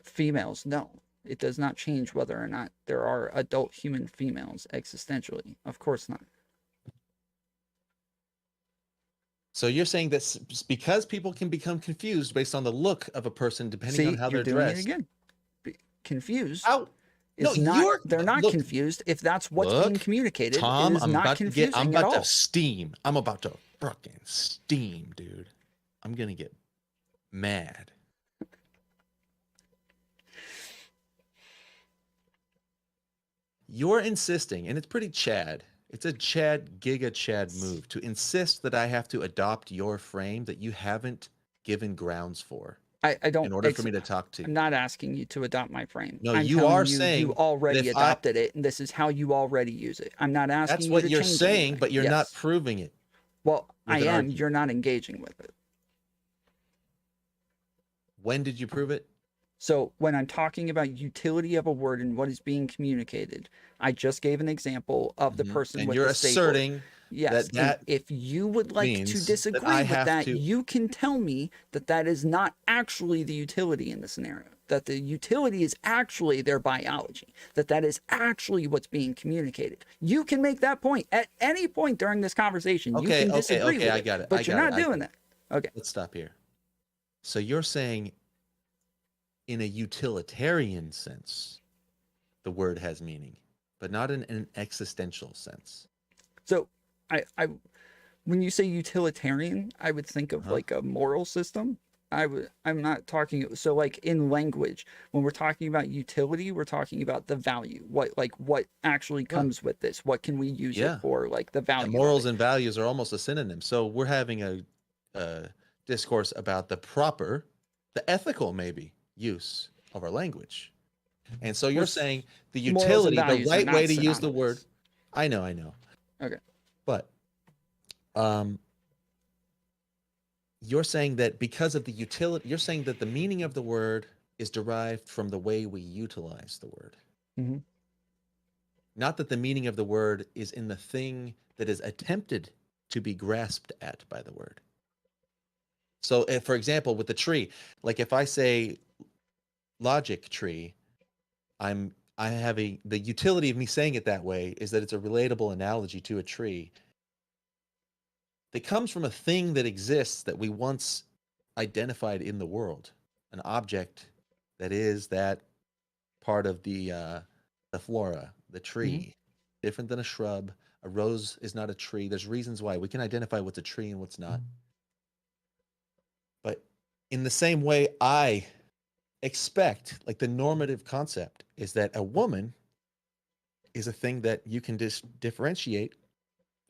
Females, no. It does not change whether or not there are adult human females existentially. Of course not. So you're saying that because people can become confused based on the look of a person, depending on how you're they're doing dressed. it again. Confused. No, they're not confused if that's what's being communicated. Tom, it is I'm not about to confusing get, I'm at about all. to steam. I'm about to fucking steam, dude. I'm gonna get mad. You're insisting, and it's pretty Chad. It's a Giga Chad move to insist that I have to adopt your frame that you haven't given grounds for. I don't. In order for me to talk to I'm you. not asking you to adopt my frame. No, I'm you telling are you, saying you that already if I- adopted it, and this is how you already use it. I'm not asking That's you what to you're change saying, anything. but you're Yes. not proving it. Well, with I an am. argument. You're not engaging with it. When did you prove it? So when I'm talking about utility of a word and what is being communicated, I just gave an example of the person And with you're the stapler. asserting Yes, that that and if you would like to means disagree that I with have that, to- you can tell me that that is not actually the utility in the scenario. That the utility is actually their biology. That is actually what's being communicated. You can make that point at any point during this conversation. You can disagree with I got it. but I you're got not it, I doing got that. Okay. Let's stop here. So you're saying in a utilitarian sense, the word has meaning, but not in an existential sense. So I when you say utilitarian, I would think of like a moral system. I'm not talking, so like in language, when we're talking about utility, we're talking about the value. What actually comes with this? What can we use it for? Like the value. And morals and values are almost a synonym. So we're having a discourse about the ethical maybe use of our language. And so you're saying the morals and utility, the values are right not way to use the synonymous. word. I know. Okay. But you're saying that because of the utility, you're saying that the meaning of the word is derived from the way we utilize the word. Mhm. Not that the meaning of the word is in the thing that is attempted to be grasped at by the word. So, if, for example, with the tree, like if I say logic tree, the utility of me saying it that way is that it's a relatable analogy to a tree that comes from a thing that exists that we once identified in the world, an object that is that part of the flora, the tree, different than a shrub. A rose is not a tree. There's reasons why we can identify what's a tree and what's not. But in the same way, I expect, like the normative concept is that a woman is a thing that you can differentiate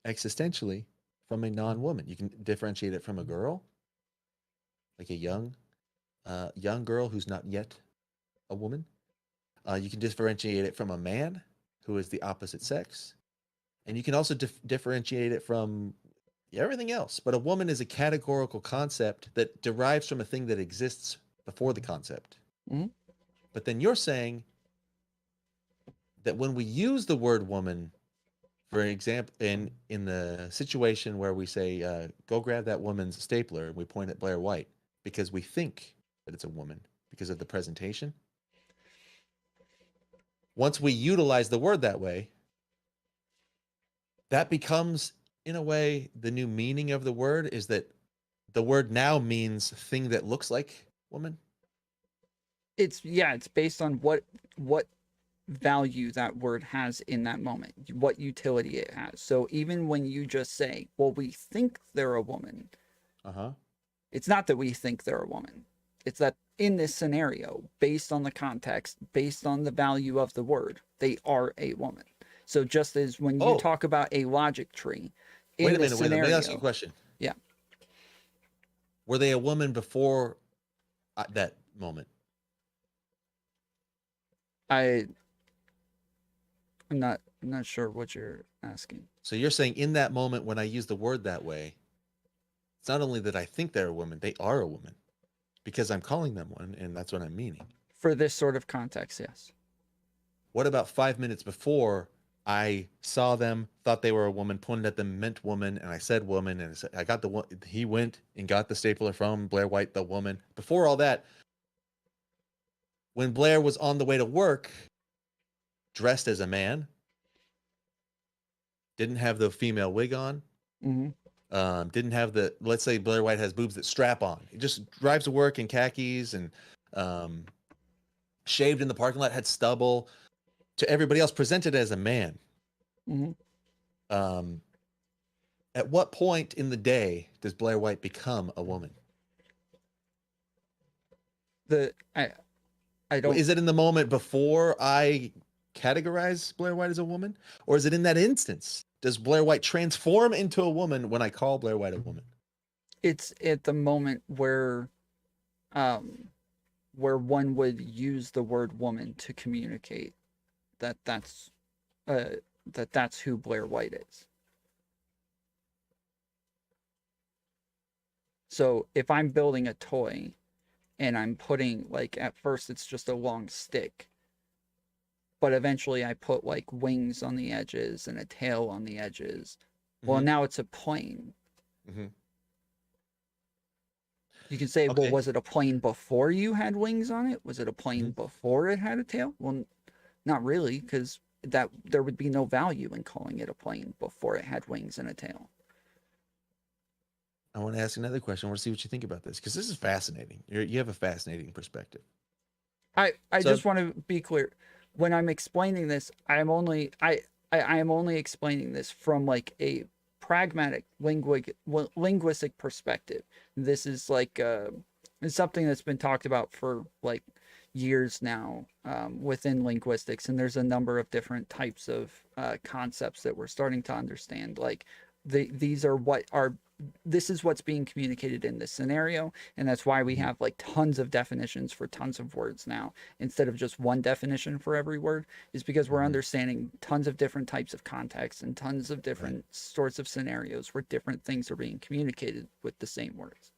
existentially from a non-woman. You can differentiate it from a girl, like a young girl who's not yet a woman. You can differentiate it from a man who is the opposite sex. And you can also differentiate it from everything else. But a woman is a categorical concept that derives from a thing that exists before the concept. Mhm. But then you're saying that when we use the word woman, for example, in the situation where we say, go grab that woman's stapler, and we point at Blair White because we think that it's a woman because of the presentation. Once we utilize the word that way, that becomes, in a way, the new meaning of the word is that the word now means thing that looks like woman. It's based on what value that word has in that moment, what utility it has. So even when you just say, well, we think they're a woman, it's not that we think they're a woman. It's that in this scenario, based on the context, based on the value of the word, they are a woman. So just as when you talk about a logic tree, Wait a minute, let me ask you a question. Yeah. Were they a woman before that moment? I'm not sure what you're asking. So you're saying in that moment when I use the word that way, it's not only that I think they're a woman, they are a woman because I'm calling them one, and that's what I'm meaning. For this sort of context, yes. What about 5 minutes before I saw them, thought they were a woman, pointed at them, meant woman, and I said woman, and I got the one. He went and got the stapler from Blair White, the woman. Before all that, when Blair was on the way to work, dressed as a man, didn't have the female wig on, didn't have the, let's say Blair White has boobs that strap on. He just drives to work in khakis and shaved in the parking lot, had stubble. To everybody else, presented as a man. At what point in the day does Blair White become a woman? I don't. Is it in the moment before I categorize Blair White as a woman, or is it in that instance? Does Blair White transform into a woman when I call Blair White a woman? It's at the moment where one would use the word woman to communicate that's who Blair White is. So if I'm building a toy and I'm putting, like, at first it's just a long stick, but eventually I put like wings on the edges and a tail on the edges. Well, now it's a plane. You can say, well, was it a plane before you had wings on it? Was it a plane before it had a tail? Well, not really, because there would be no value in calling it a plane before it had wings and a tail. I want to ask another question. I want to see what you think about this, because this is fascinating. You have a fascinating perspective. I just want to be clear. When I'm explaining this, I am only explaining this from like a pragmatic linguistic perspective. This is like it's something that's been talked about for like years now within linguistics, and there's a number of different types of concepts that we're starting to understand. Like this is what's being communicated in this scenario, and that's why we have like tons of definitions for tons of words now instead of just one definition for every word, is because we're understanding tons of different types of context and tons of different sorts of scenarios where different things are being communicated with the same words.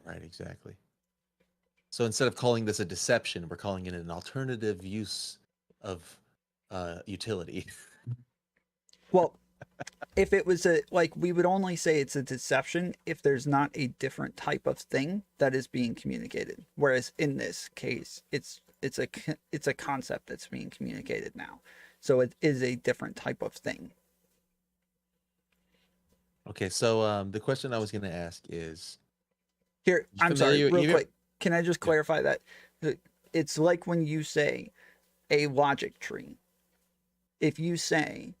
Right, exactly. So instead of calling this a deception, we're calling it an alternative use of utility. Well, if it was we would only say it's a deception if there's not a different type of thing that is being communicated. Whereas in this case, it's a concept that's being communicated now. So it is a different type of thing. Okay, so the question I was going to ask is... Here, I'm sorry, real quick. Can I just clarify that? It's like when you say a logic tree. If you say,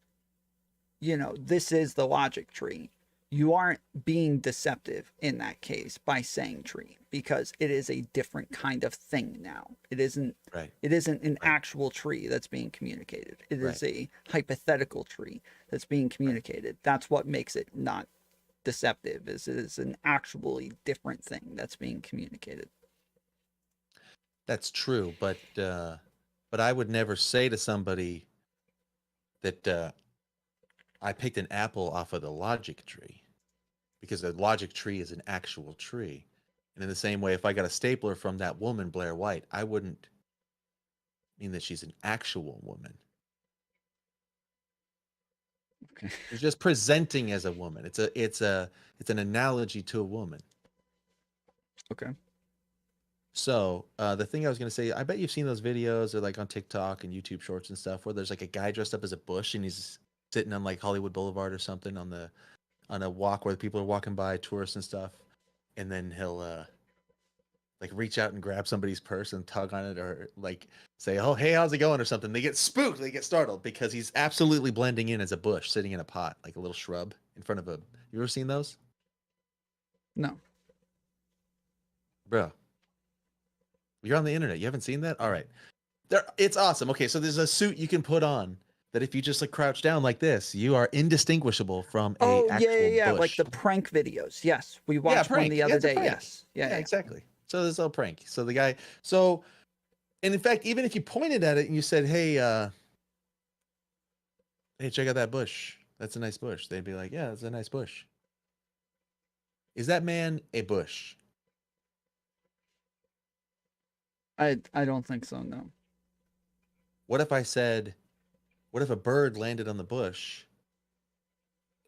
this is the logic tree, you aren't being deceptive in that case by saying tree, because it is a different kind of thing now. It isn't an actual tree that's being communicated. It is a hypothetical tree that's being communicated. That's what makes it not deceptive, is it is an actually different thing that's being communicated. That's true, but I would never say to somebody that I picked an apple off of the logic tree because the logic tree is an actual tree. And in the same way, if I got a stapler from that woman, Blair White, I wouldn't mean that she's an actual woman. Okay. She's just presenting as a woman. It's an analogy to a woman. Okay. So the thing I was gonna say, I bet you've seen those videos, or like on TikTok and YouTube Shorts and stuff, where there's like a guy dressed up as a bush and he's sitting on like Hollywood Boulevard or something on a walk where people are walking by, tourists and stuff, and then he'll like reach out and grab somebody's purse and tug on it, or like say, "Oh, hey, how's it going?" or something. They get spooked, they get startled because he's absolutely blending in as a bush sitting in a pot, like a little shrub in front of a. You ever seen those? No. Bro. You're on the internet. You haven't seen that? All right. It's awesome. Okay, so there's a suit you can put on that if you just like crouch down like this, you are indistinguishable from a actual bush. like the prank videos. Yes, we watched one prank. the other It's a day. prank. Yes, yeah, Exactly. So there's a prank. So the guy, and in fact, even if you pointed at it and you said, "Hey, hey, check out that bush. That's a nice bush," they'd be like, "Yeah, that's a nice bush." Is that man a bush? I don't think so. No. What if I said, what if a bird landed on the bush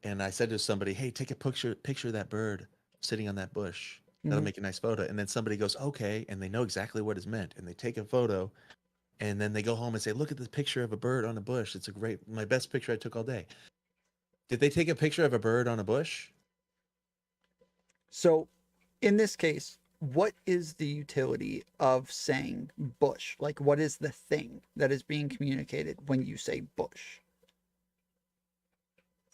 and I said to somebody, "Hey, take a picture of that bird sitting on that bush. That'll Mhm. make a nice photo." And then somebody goes, "Okay," and they know exactly what is meant, and they take a photo, and then they go home and say, "Look at this picture of a bird on a bush. It's my best picture I took all day." Did they take a picture of a bird on a bush? So, in this case, what is the utility of saying bush? Like, what is the thing that is being communicated when you say bush?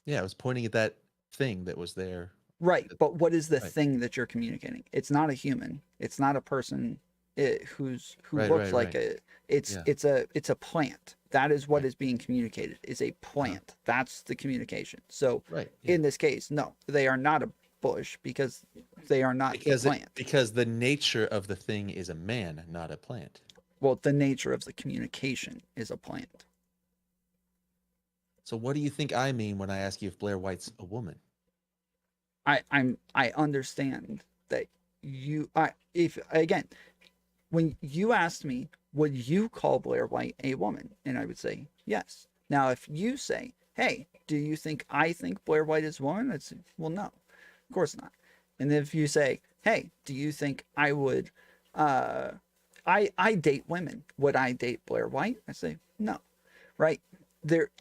Yeah, I was pointing at that thing that was there. Right, but what is the Right. thing that you're communicating? It's not a human. It's not a person who Right, looks right, like right. it's Yeah. it's a plant. That is what is being communicated. Is a plant. That's the communication. So Right, in this case, no, they are not a bush because they are not a plant. Because the nature of the thing is a man, not a plant. Well, the nature of the communication is a plant. So what do you think I mean when I ask you if Blair White's a woman? I understand that if again, when you asked me, would you call Blair White a woman? And I would say yes. Now, if you say, "Hey, do you think I think Blair White is a woman?" I'd say, "Well, no, of course not." And if you say, "Hey, do you think I would, I date women. Would I date Blair White?" I say, "No." Right?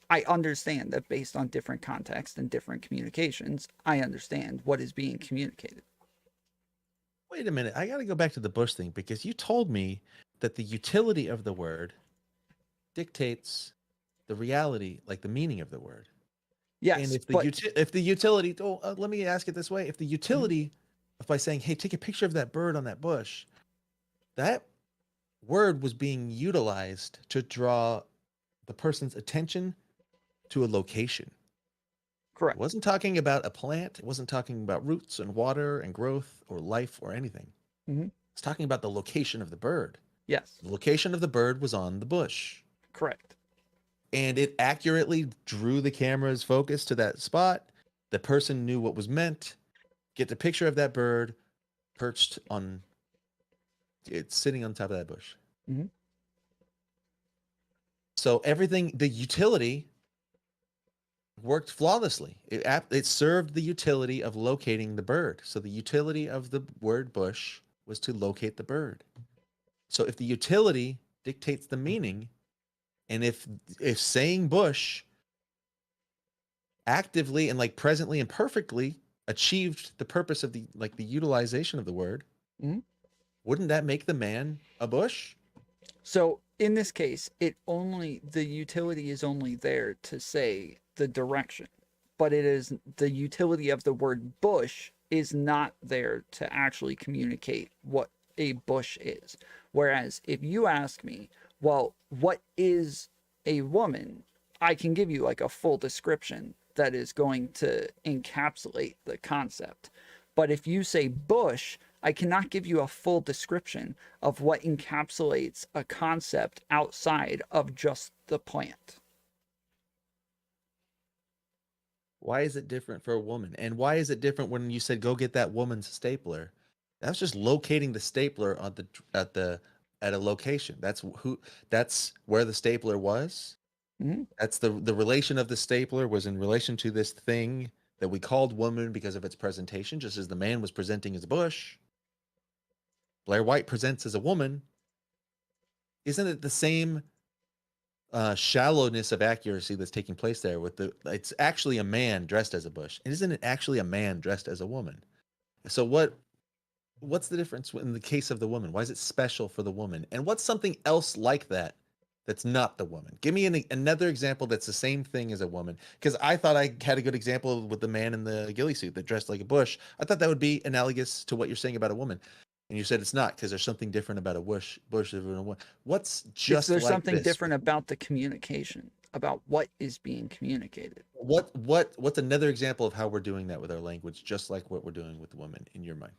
I understand that based on different contexts and different communications, I understand what is being communicated. Wait a minute. I got to go back to the bush thing because you told me that the utility of the word dictates the reality, like the meaning of the word. Yes, And if but the utility, let me ask it this way: if the utility, if by saying, "Hey, take a picture of that bird on that bush," that word was being utilized to draw the person's attention to a location. Correct. It wasn't talking about a plant. It wasn't talking about roots and water and growth or life or anything. Mhm. It's talking about the location of the bird. Yes. The location of the bird was on the bush. Correct. And it accurately drew the camera's focus to that spot. The person knew what was meant. Get the picture of that bird perched on, it's sitting on top of that bush. Mhm. So everything, the utility worked flawlessly. It served the utility of locating the bird. So the utility of the word bush was to locate the bird. So if the utility dictates the meaning, and if saying bush actively and like presently and perfectly achieved the purpose of the utilization of the word, Mhm. wouldn't that make the man a bush? So in this case, the utility is only there to say the direction, but it is the utility of the word bush is not there to actually communicate what a bush is. Whereas if you ask me, well, what is a woman? I can give you like a full description that is going to encapsulate the concept. But if you say bush, I cannot give you a full description of what encapsulates a concept outside of just the plant. Why is it different for a woman? And why is it different when you said go get that woman's stapler? That was just locating the stapler on at a location. That's where the stapler was. Mhm. That's the relation of the stapler was in relation to this thing that we called woman because of its presentation, just as the man was presenting as a bush. Blair White presents as a woman. Isn't it the same shallowness of accuracy that's taking place there with it's actually a man dressed as a bush? Isn't it actually a man dressed as a woman? So what's the difference in the case of the woman? Why is it special for the woman? And what's something else like that that's not the woman? Give me another example that's the same thing as a woman, because I thought I had a good example with the man in the ghillie suit that dressed like a bush. I thought that would be analogous to what you're saying about a woman. And you said it's not, because there's something different about a bush than a woman. What's just There's like something this? different about the communication, about what is being communicated. What's another example of how we're doing that with our language, just like what we're doing with the woman in your mind?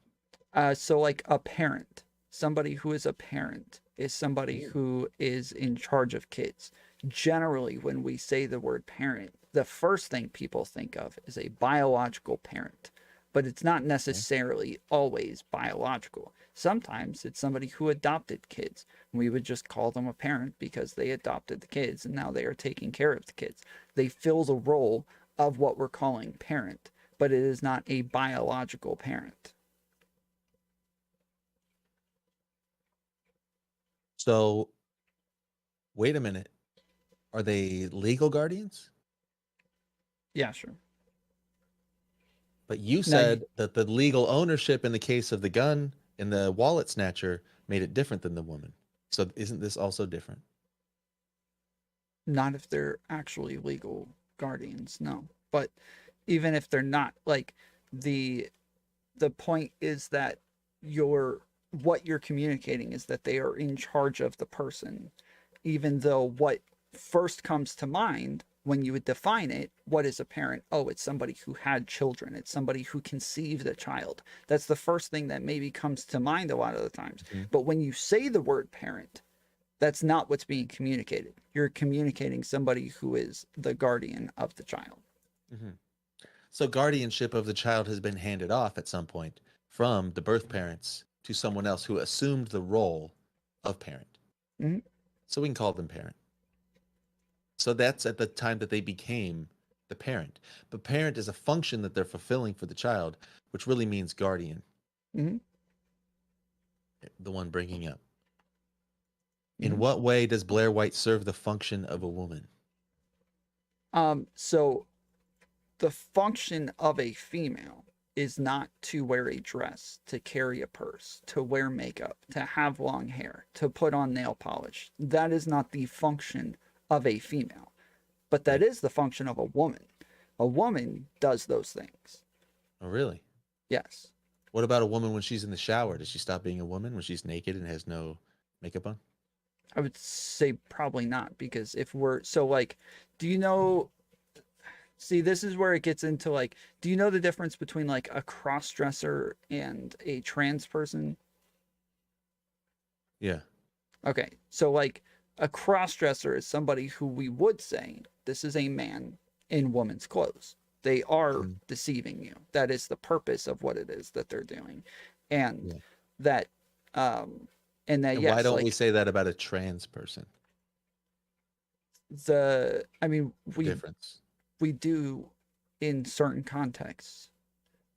So like a parent, somebody who is a parent is somebody who is in charge of kids. Generally, when we say the word parent, the first thing people think of is a biological parent, but it's not necessarily always biological. Sometimes it's somebody who adopted kids. We would just call them a parent because they adopted the kids and now they are taking care of the kids. They fill the role of what we're calling parent, but it is not a biological parent. So, wait a minute. Are they legal guardians? Yeah, sure. But you said that the legal ownership in the case of the gun and the wallet snatcher made it different than the woman. So isn't this also different? Not if they're actually legal guardians, no. But even if they're not, like the point is that what you're communicating is that they are in charge of the person, even though what first comes to mind when you would define it, what is a parent? Oh, it's somebody who had children. It's somebody who conceived a child. That's the first thing that maybe comes to mind a lot of the times. But when you say the word parent, that's not what's being communicated. You're communicating somebody who is the guardian of the child. So guardianship of the child has been handed off at some point from the birth parents to someone else who assumed the role of parent. So we can call them parent. So that's at the time that they became the parent. But parent is a function that they're fulfilling for the child, which really means guardian. The one bringing up. In what way does Blair White serve the function of a woman? So the function of a female is not to wear a dress, to carry a purse, to wear makeup, to have long hair, to put on nail polish. That is not the function of a female, but that is the function of a woman. A woman does those things. Oh, really? Yes. What about a woman when she's in the shower? Does she stop being a woman when she's naked and has no makeup on? I would say probably not, because if we're so like, do you know? See, this is where it gets into like, do you know the difference between like a cross-dresser and a trans person? Yeah. Okay, so like a cross-dresser is somebody who we would say this is a man in woman's clothes. They are deceiving you. That is the purpose of what it is that they're doing, and that and yes, why don't we say that about a trans person? We do in certain contexts.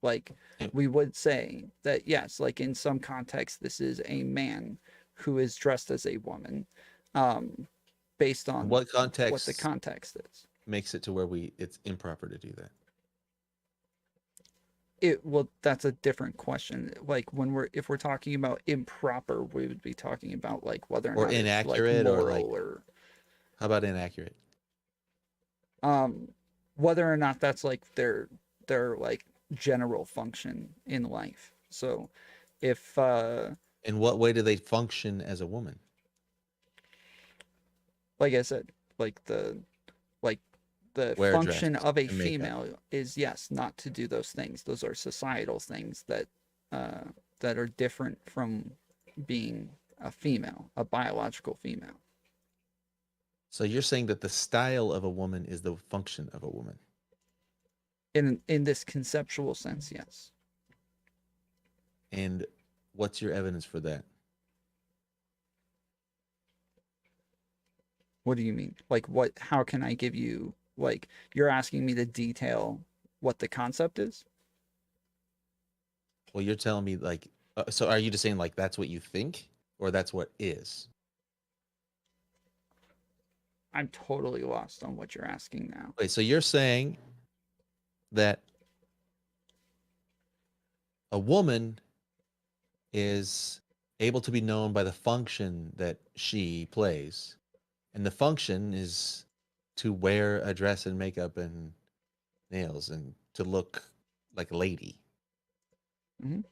Like we would say that yes, like in some contexts, this is a man who is dressed as a woman, based on what context, what the context is. Makes it to where it's improper to do that. That's a different question. Like if we're talking about improper, we would be talking about like whether or not inaccurate, it's like moral or how about inaccurate? Whether or not that's like their like general function in life. So if in what way do they function as a woman? Like I said, like the function of a female is yes, not to do those things. Those are societal things that are different from being a female, a biological female. So you're saying that the style of a woman is the function of a woman? In this conceptual sense, yes. And what's your evidence for that? What do you mean? Like what? How can I give you, like, you're asking me to detail what the concept is? Well, you're telling me like, so are you just saying like that's what you think, or that's what is? I'm totally lost on what you're asking now. Wait, so you're saying that a woman is able to be known by the function that she plays, and the function is to wear a dress and makeup and nails and to look like a lady. Mhm.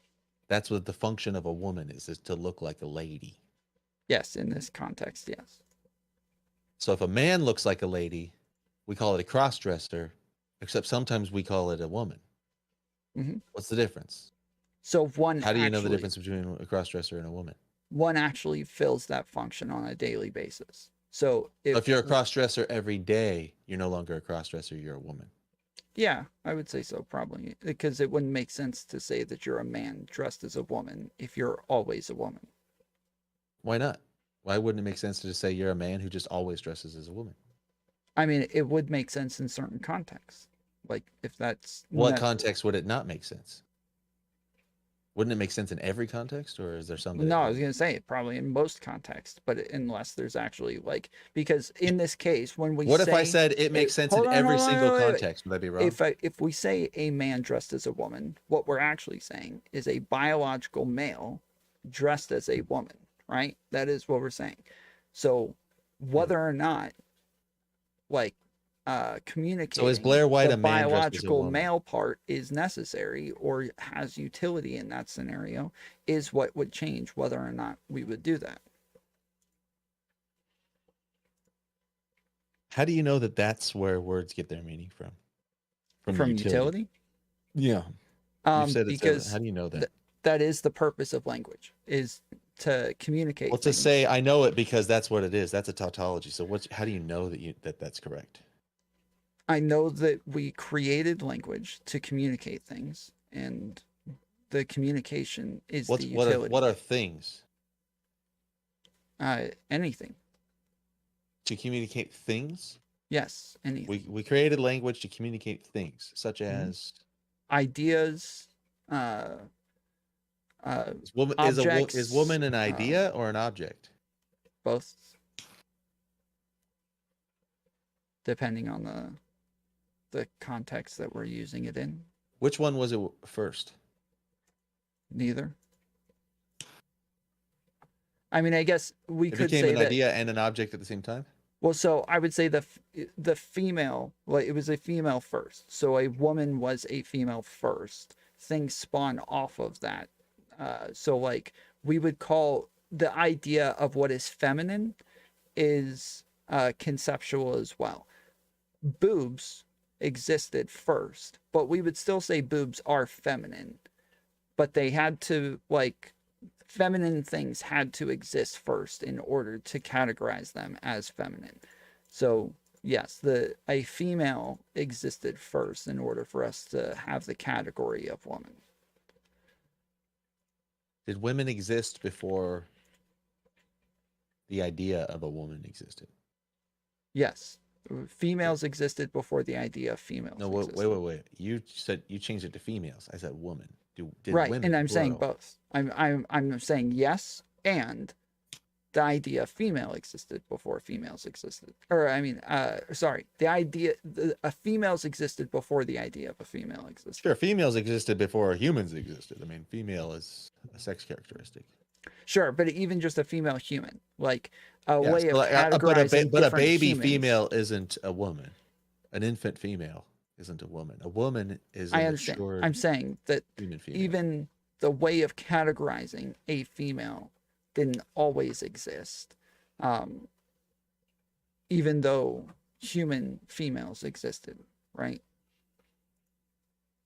That's what the function of a woman is to look like a lady. Yes, in this context, yes. So if a man looks like a lady, we call it a cross-dresser, except sometimes we call it a woman. Mhm. What's the difference? So one How do you know the actually- difference between a cross-dresser and a woman? One actually fills that function on a daily basis. So If you're a cross-dresser every day, you're no longer a cross-dresser, you're a woman. yeah, I would say so, probably, because it wouldn't make sense to say that you're a man dressed as a woman if you're always a woman. Why not? Why wouldn't it make sense to just say you're a man who just always dresses as a woman? I mean, it would make sense in certain contexts. Like if that's What context would it not make sense? Wouldn't it make sense in every context, or is there some? No, I was going to say probably in most contexts, but unless there's actually like, because in this case, when we What say, if I said it makes sense in hold on, every hold on, single wait, wait, wait. context? Would that be wrong? If we say a man dressed as a woman, what we're actually saying is a biological male dressed as a woman, right? That is what we're saying. So whether or not, like, communicating Blair White the a man dressed as a biological woman? male part is necessary or has utility in that scenario is what would change whether or not we would do that. How do you know that that's where words get their meaning from? From utility? Yeah. You've said it's Because how do you know that? that is the purpose of language, is to communicate. Well, to things. say I know it because that's what it is. That's a tautology. So how do you know that that's correct? I know that we created language to communicate things, and the communication is the utility. What are things? Anything. To communicate things? Yes, anything. We created language to communicate things, such as ideas. Is woman an idea or an object? Both. Depending on the context that we're using it in. Which one was it first? Neither. I mean, I guess we could became say an that idea and an object at the same time. Well, so I would say the female, like it was a female first. So a woman was a female first. Things spawn off of that. So like we would call the idea of what is feminine is conceptual as well. Boobs existed first, but we would still say boobs are feminine. But they had to, like, feminine things had to exist first in order to categorize them as feminine. So yes, a female existed first in order for us to have the category of woman. Did women exist before the idea of a woman existed? Yes. Females existed before the idea of females. No, wait. You said you changed it to females. I said woman. Did right, women, and I'm saying plural? both. I'm saying yes, and the idea of female existed before females existed. Or I mean, the idea of females existed before the idea of a female existed. Sure, females existed before humans existed. I mean, female is a sex characteristic. Sure, but even just a female human, like a way of categorizing but a different baby humans. female isn't a woman. An infant female isn't a woman. A woman is a I understand. matured I'm saying that human female. even the way of categorizing a female didn't always exist, even though human females existed, right?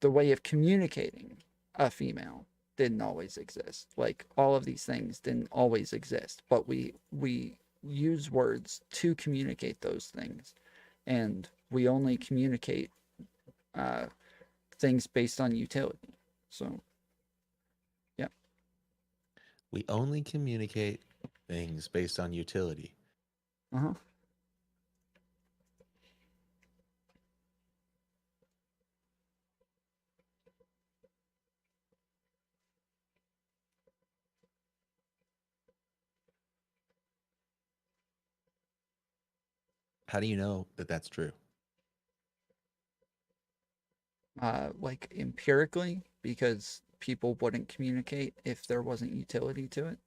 The way of communicating a female didn't always exist. Like all of these things didn't always exist, but we use words to communicate those things, and we only communicate things based on utility. So, yeah. We only communicate things based on utility. Uh-huh. How do you know that that's true? Like empirically, because people wouldn't communicate if there wasn't utility to it.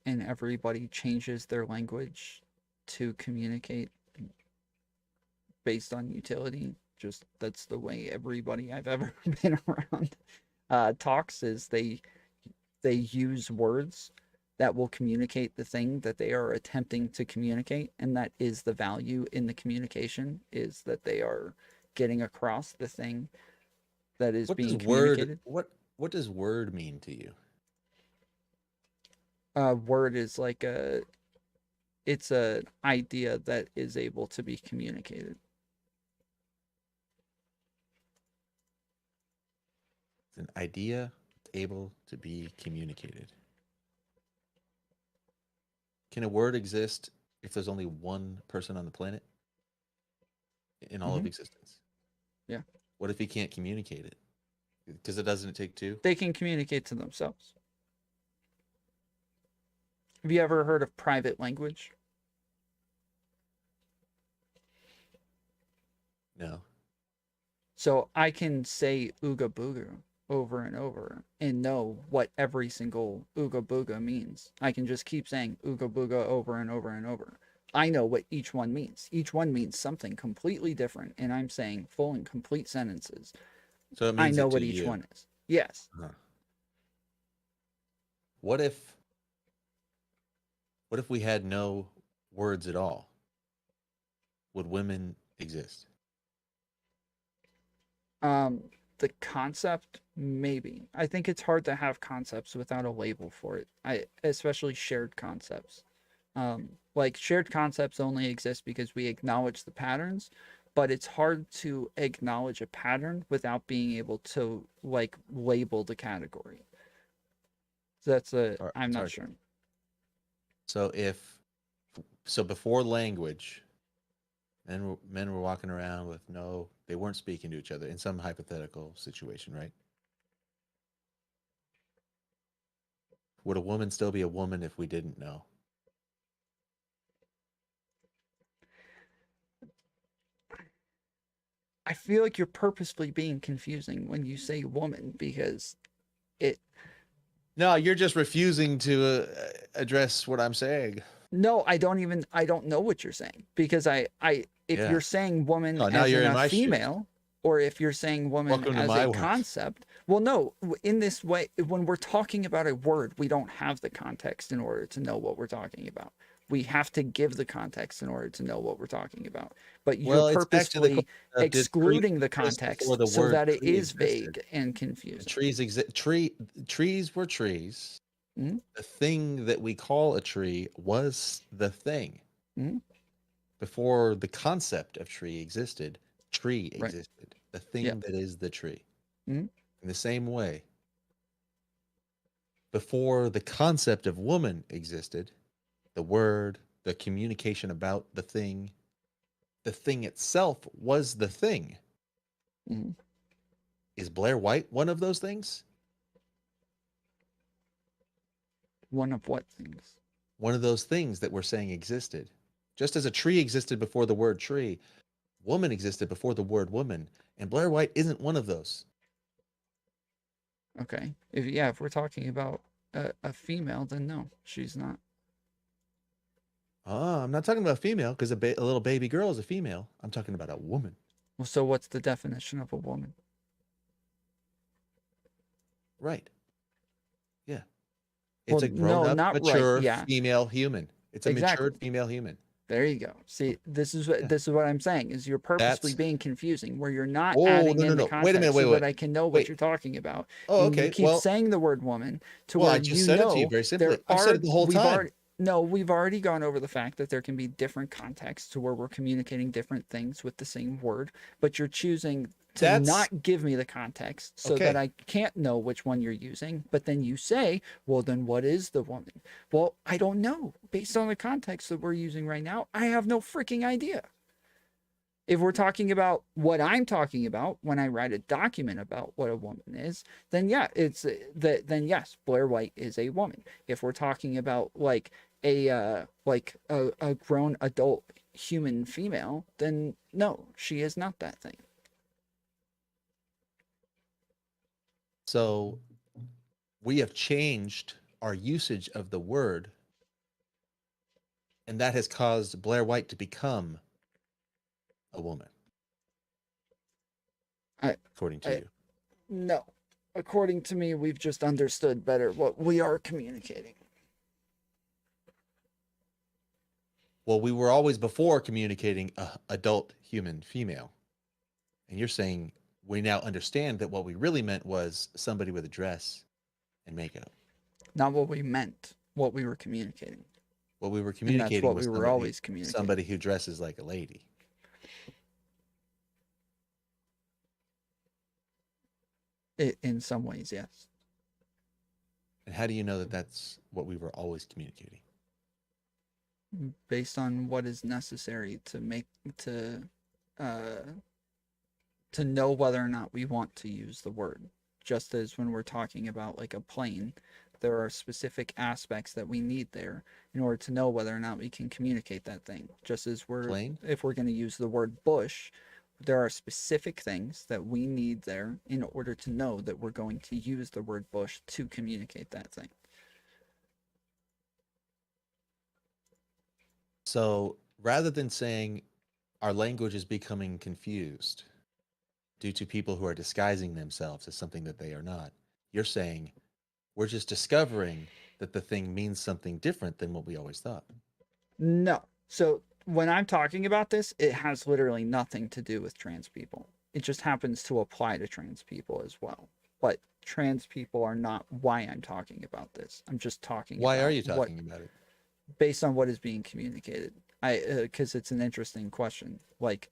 And everybody changes their language to communicate based on utility. Just that's the way everybody I've ever been around talks, is they use words that will communicate the thing that they are attempting to communicate, and that is the value in the communication, is that they are getting across the thing that is being communicated. What does word mean to you? Word is like it's an idea that is able to be communicated. It's an idea able to be communicated. Can a word exist if there's only one person on the planet in all of existence? Yeah. What if he can't communicate it? Because it doesn't take two? They can communicate to themselves. Have you ever heard of private language? No. So I can say ooga booga over and over and know what every single ooga booga means. I can just keep saying ooga booga over and over and over. I know what each one means. Each one means something completely different, and I'm saying full and complete sentences. So it means I know it what to each you. one is. Yes. What if we had no words at all? Would women exist? The concept, maybe. I think it's hard to have concepts without a label for it. Especially shared concepts. Like shared concepts only exist because we acknowledge the patterns, but it's hard to acknowledge a pattern without being able to like label the category. So I'm not sure. So before language, men were walking around with they weren't speaking to each other in some hypothetical situation, right? Would a woman still be a woman if we didn't know? I feel like you're purposely being confusing when you say woman, because No, you're just refusing to address what I'm saying. No, I don't know what you're saying, because if Yeah. you're saying woman Oh, now as you're in in a my shoes. female, or if you're saying woman Welcome to as my a world. concept, well, no, in this way, when we're talking about a word, we don't have the context in order to know what we're talking about. We have to give the context in order to know what we're talking about. But Well, you're it's back to the purposefully question of, did excluding the trees exist context before the so word that it tree is existed? vague and confusing. Trees were trees. Mm-hmm. The thing that we call a tree was the thing. Mm-hmm. Before the concept of tree existed, tree Right. existed. The thing Yep. that is the tree. Mm-hmm. In the same way, before the concept of woman existed, the word, the communication about the thing itself was the thing. Mm-hmm. Is Blair White one of those things? One of what things? One of those things that we're saying existed. Just as a tree existed before the word tree, woman existed before the word woman, and Blair White isn't one of those. Okay. If we're talking about a female, then no, she's not. I'm not talking about female, because a little baby girl is a female. I'm talking about a woman. Well, so what's the definition of a woman? Right. Yeah. Well, It's a grown-up, not right, mature yeah. female human. It's a Exactly. matured female human. There you go. See, this is what I'm saying, is you're purposely That's- being confusing, where you're not Oh, adding no, in no, the no. context Wait a minute, so wait. that I can know what Wait. you're talking about. Oh, And okay. you keep Well- saying the word woman to Well, where I just you said it know to you very simply. there I've said are- it the whole we've time. already- No, we've already gone over the fact that there can be different contexts to where we're communicating different things with the same word, but you're choosing to not give me the context so that I can't know which one you're using. But then you say, well, then what is the woman? Well, I don't know. Based on the context that we're using right now, I have no freaking idea. If we're talking about what I'm talking about when I write a document about what a woman is, then yeah, then yes, Blair White is a woman. If we're talking about like a grown adult human female, then no, she is not that thing. So we have changed our usage of the word, and that has caused Blair White to become a woman. According to you. No. According to me, we've just understood better what we are communicating. Well, we were always before communicating adult human female. And you're saying we now understand that what we really meant was somebody with a dress and makeup. Not what we meant, what we were communicating. What we were communicating and that's what was we were always communicating. Somebody who dresses like a lady. In some ways, yes. And how do you know that that's what we were always communicating? Based on what is necessary to make to know whether or not we want to use the word. Just as when we're talking about like a plane, there are specific aspects that we need there in order to know whether or not we can communicate that thing. Just as if we're going to use the word bush, there are specific things that we need there in order to know that we're going to use the word bush to communicate that thing. So rather than saying our language is becoming confused due to people who are disguising themselves as something that they are not, you're saying we're just discovering that the thing means something different than what we always thought. No. So when I'm talking about this, it has literally nothing to do with trans people. It just happens to apply to trans people as well. But trans people are not why I'm talking about this. I'm just talking Why about are you talking about it? Based on what is being communicated. Because it's an interesting question. Like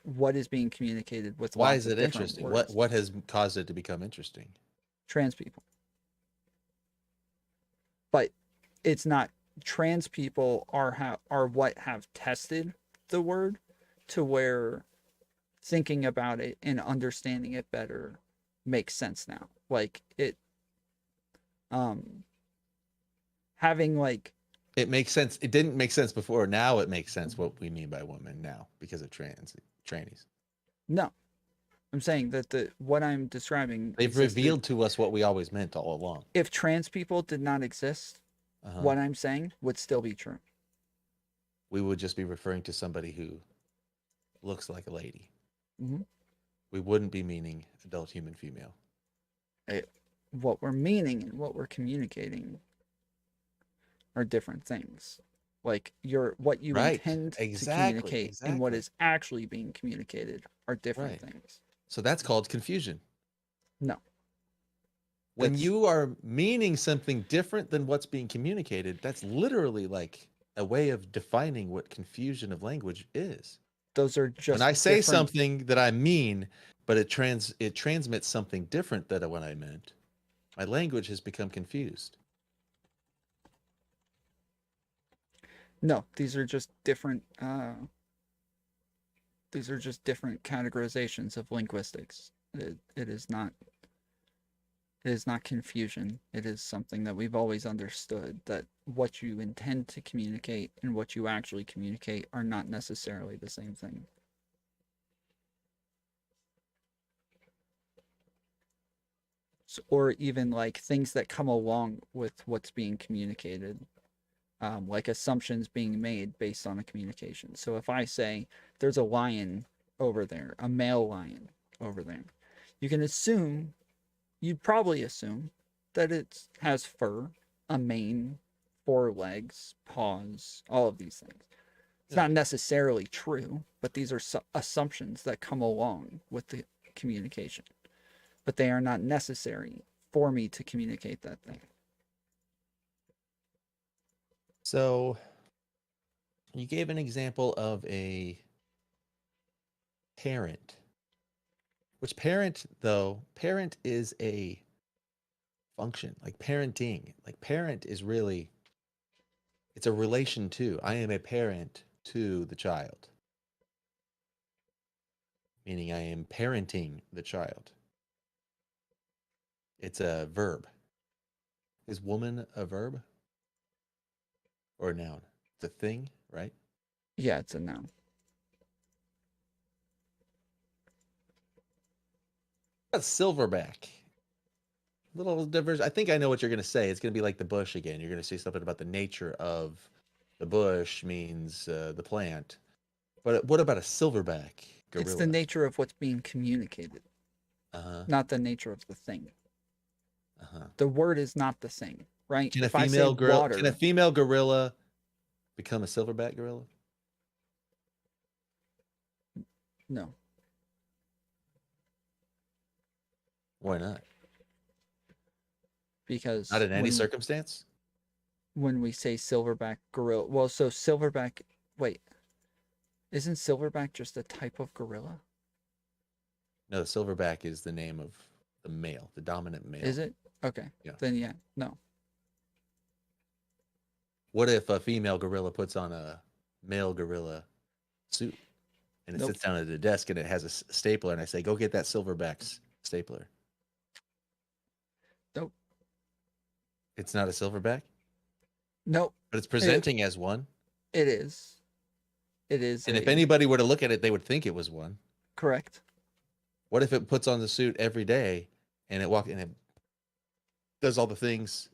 what is being communicated with why lots is of it different interesting? words. What has caused it to become interesting? Trans people. But it's not. Trans people are what have tested the word to where thinking about it and understanding it better makes sense now. Like it having like it makes sense. It didn't make sense before. Now it makes sense what we mean by woman now because of trannies. No. I'm saying that what I'm describing they've revealed to us what we always meant all along. If trans people did not exist, what I'm saying would still be true. We would just be referring to somebody who looks like a lady. Mm-hmm. We wouldn't be meaning adult human female. What we're meaning and what we're communicating are different things. Like what you intend to communicate and what is actually being communicated are different things. So that's called confusion. No. When you are meaning something different than what's being communicated, that's literally like a way of defining what confusion of language is. Those are just when I say something that I mean, but it transmits something different than what I meant. My language has become confused. No, these are just different categorizations of linguistics. It is not confusion. It is something that we've always understood, that what you intend to communicate and what you actually communicate are not necessarily the same thing. So, or even like things that come along with what's being communicated, like assumptions being made based on a communication. So if I say there's a lion over there, a male lion over there, you'd probably assume that it has fur, a mane, 4 legs, paws, all of these things. It's not necessarily true, but these are assumptions that come along with the communication. But they are not necessary for me to communicate that thing. So you gave an example of a parent. Which parent, though, parent is a function, like parenting. Like parent is really, it's a relation to. I am a parent to the child. Meaning I am parenting the child. It's a verb. Is woman a verb? Or a noun? It's a thing, right? Yeah, it's a noun. A silverback. Little diverse. I think I know what you're going to say. It's going to be like the bush again. You're going to say something about the nature of the bush means the plant. But what about a silverback gorilla? It's the nature of what's being communicated, not the nature of the thing. The word is not the same, right? Can a If I say female gorilla? water, Can a female gorilla become a silverback gorilla? no. Why not? Because Not in any circumstance. When we say silverback gorilla, well, so silverback. Wait, isn't silverback just a type of gorilla? No, the silverback is the name of the male, the dominant male. Is it? Okay. Yeah. Then yeah, no. What if a female gorilla puts on a male gorilla suit and it Nope. sits down at a desk and it has a stapler and I say, go get that silverback's stapler? Nope. It's not a silverback? Nope. But it's presenting as one. It is. It is. And if anybody were to look at it, they would think it was one. Correct. What if it puts on the suit every day and it does all the things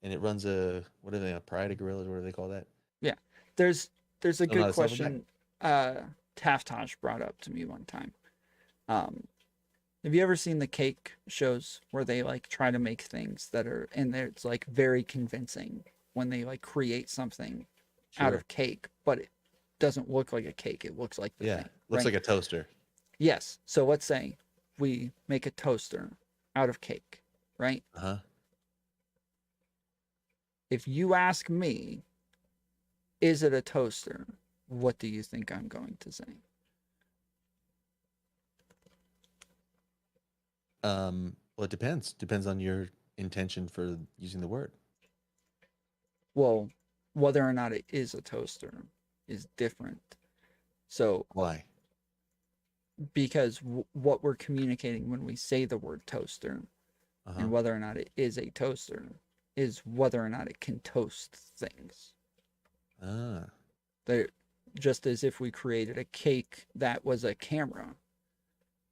and it runs a, what are they, a pride of gorillas? What do they call that? Yeah. There's a Still not good a question. Taftosh brought up to me one time. Have you ever seen the cake shows where they like try to make things that are in there? It's like very convincing when they like create something out Sure. of cake, but it doesn't look like a cake. It looks like the thing. Looks right? like a toaster. Yes. So let's say we make a toaster out of cake, right? Uh-huh. If you ask me, is it a toaster? What do you think I'm going to say? Well, it depends. Depends on your intention for using the word. Well, whether or not it is a toaster is different. So why? Because what we're communicating when we say the word toaster, and whether or not it is a toaster, is whether or not it can toast things. Ah. They're, just as if we created a cake that was a camera,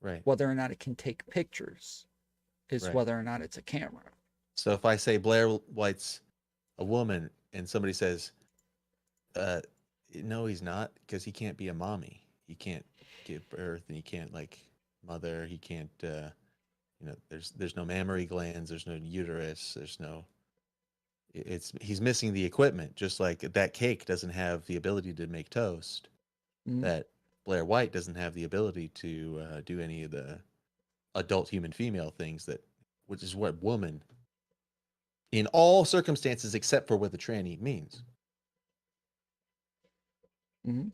Right. whether or not it can take pictures is Right. whether or not it's a camera. So if I say Blair White's a woman and somebody says, no, he's not, because he can't be a mommy. He can't give birth and he can't like mother. He can't, there's no mammary glands. There's no uterus. There's no, he's missing the equipment. Just like that cake doesn't have the ability to make toast. Mhm. That Blair White doesn't have the ability to do any of the adult human female things which is what woman in all circumstances except for what the tranny means. Mm-hmm.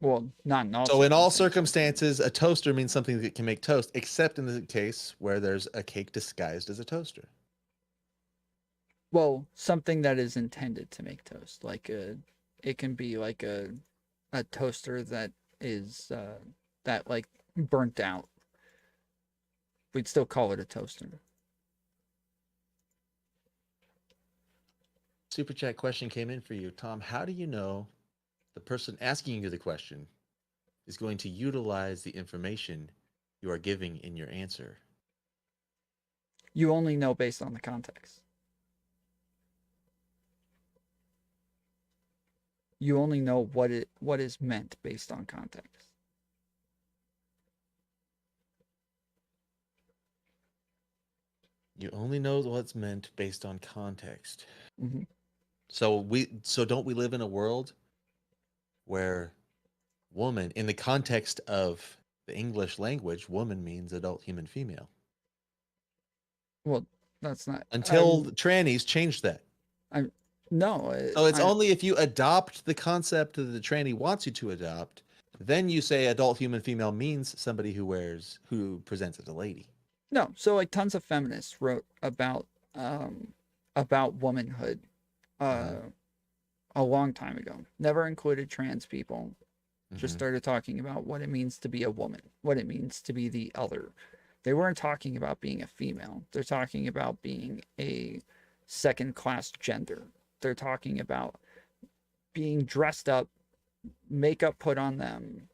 Well, not in all. So in all circumstances, a toaster means something that can make toast, except in the case where there's a cake disguised as a toaster. Well, something that is intended to make toast, like it can be like a toaster that is that like burnt out. We'd still call it a toaster. Super chat question came in for you, Tom. How do you know the person asking you the question is going to utilize the information you are giving in your answer? You only know based on the context. You only know what is meant based on context. You only know what's meant based on context. Mm-hmm. So don't we live in a world where woman, in the context of the English language, woman means adult human female? Well, that's not until the trannies changed that. No. So it's only if you adopt the concept that the tranny wants you to adopt, then you say adult human female means somebody who presents as a lady. No. So like tons of feminists wrote about womanhood a long time ago. Never included trans people. Just started talking about what it means to be a woman, what it means to be the other. They weren't talking about being a female. They're talking about being a second-class gender. They're talking about being dressed up, makeup put on them,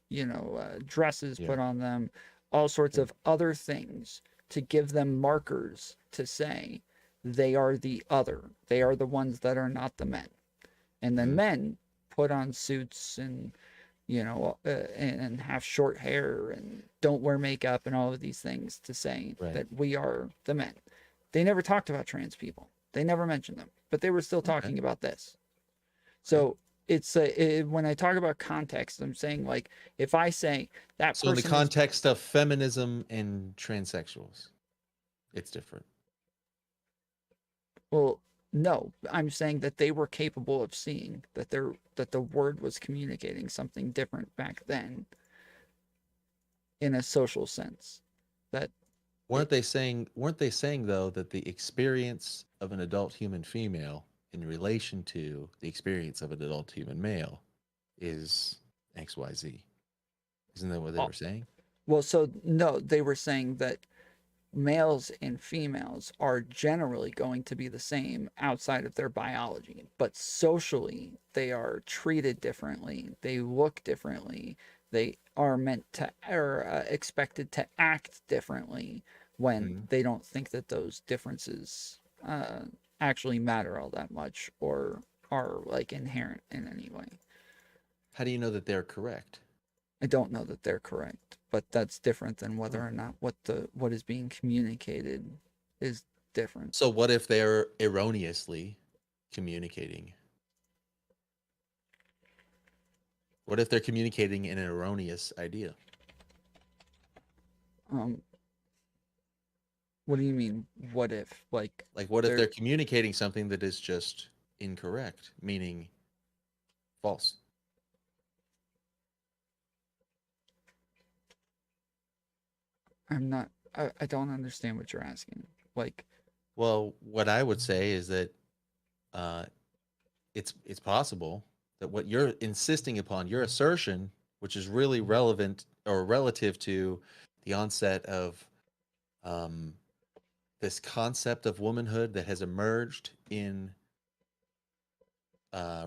dresses put on them, all sorts of other things to give them markers to say they are the other. They are the ones that are not the men. And then men put on suits and and have short hair and don't wear makeup and all of these things to say that we are the men. They never talked about trans people. They never mentioned them, but they were still talking about this. So it's when I talk about context, I'm saying like if I say that So in the context of feminism and transsexuals, it's different. Well, no, I'm saying that they were capable of seeing that the word was communicating something different back then in a social sense. That weren't they saying though that the experience of an adult human female in relation to the experience of an adult human male is XYZ? Isn't that what they were saying? Well, so no, they were saying that males and females are generally going to be the same outside of their biology, but socially they are treated differently. They look differently. They are meant to or expected to act differently when they don't think that those differences actually matter all that much or are like inherent in any way. How do you know that they're correct? I don't know that they're correct, but that's different than whether or not what is being communicated is different. So what if they're erroneously communicating? What if they're communicating an erroneous idea? What do you mean? What if? Like what if they're communicating something that is just incorrect, meaning false? I don't understand what you're asking. Well, what I would say is that it's possible that what you're insisting upon, your assertion, which is really relevant or relative to the onset of this concept of womanhood that has emerged in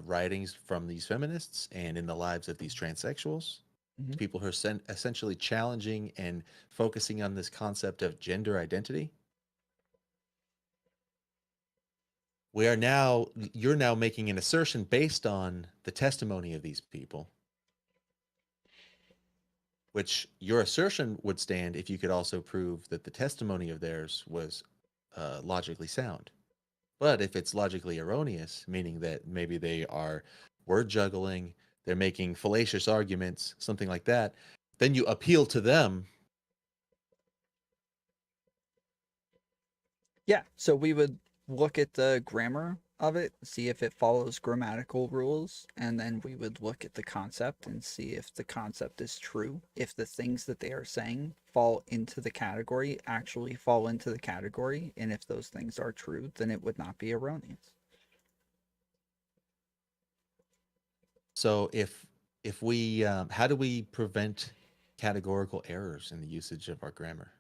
writings from these feminists and in the lives of these transsexuals. People who are essentially challenging and focusing on this concept of gender identity. You're now making an assertion based on the testimony of these people, which your assertion would stand if you could also prove that the testimony of theirs was logically sound. But if it's logically erroneous, meaning that maybe they are word juggling, they're making fallacious arguments, something like that, then you appeal to them. Yeah, so we would look at the grammar of it, see if it follows grammatical rules, and then we would look at the concept and see if the concept is true. If the things that they are saying fall into the category, actually fall into the category, and if those things are true, then it would not be erroneous. So if we, how do we prevent categorical errors in the usage of our grammar?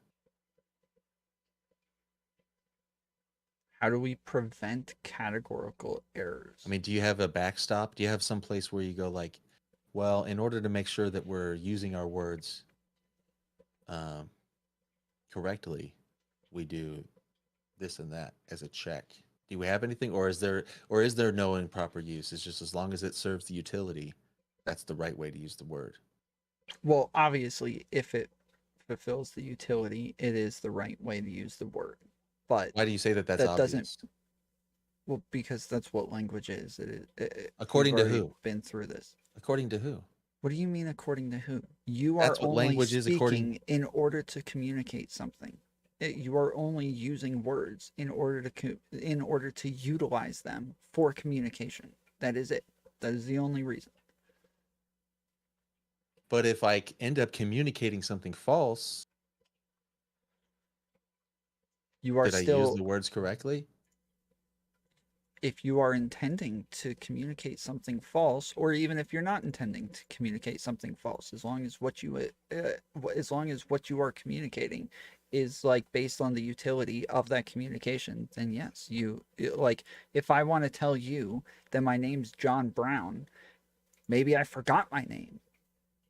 How do we prevent categorical errors? I mean, do you have a backstop? Do you have some place where you go like, well, in order to make sure that we're using our words correctly, we do this and that as a check? Do we have anything, or is there no improper use? It's just as long as it serves the utility, that's the right way to use the word. Well, obviously, if it fulfills the utility, it is the right way to use the word. But why do you say that that's obvious? Doesn't. Well, because that's what language is. According to who? Been through this. According to who? What do you mean according to who? You That's are what only language is speaking according in order to communicate something. you are only using words in order to utilize them for communication. That is it. That is the only reason. But if I end up communicating something false, you are did I still use the words correctly? If you are intending to communicate something false, or even if you're not intending to communicate something false, as long as what you are communicating is like based on the utility of that communication, then yes, like if I want to tell you that my name's John Brown, maybe I forgot my name,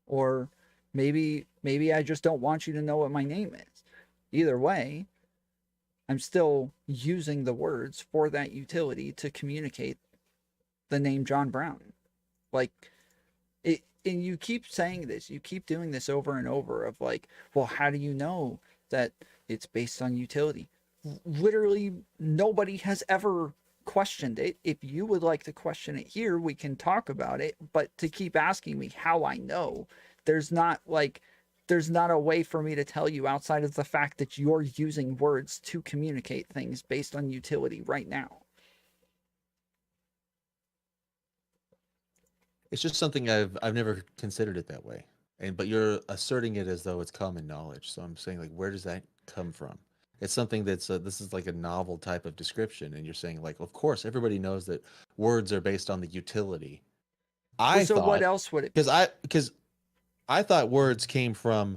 or maybe I just don't want you to know what my name is. Either way, I'm still using the words for that utility to communicate the name John Brown. Like, it, and you keep saying this, you keep doing this over and over of like, well, how do you know that it's based on utility? Literally, nobody has ever questioned it. If you would like to question it here, we can talk about it. But to keep asking me how I know, there's not a way for me to tell you outside of the fact that you're using words to communicate things based on utility right now. It's just something I've never considered it that way. But you're asserting it as though it's common knowledge. So I'm saying, like, where does that come from? It's something that's this is like a novel type of description, and you're saying, like, of course everybody knows that words are based on the utility. So what else would it be? Because I thought words came from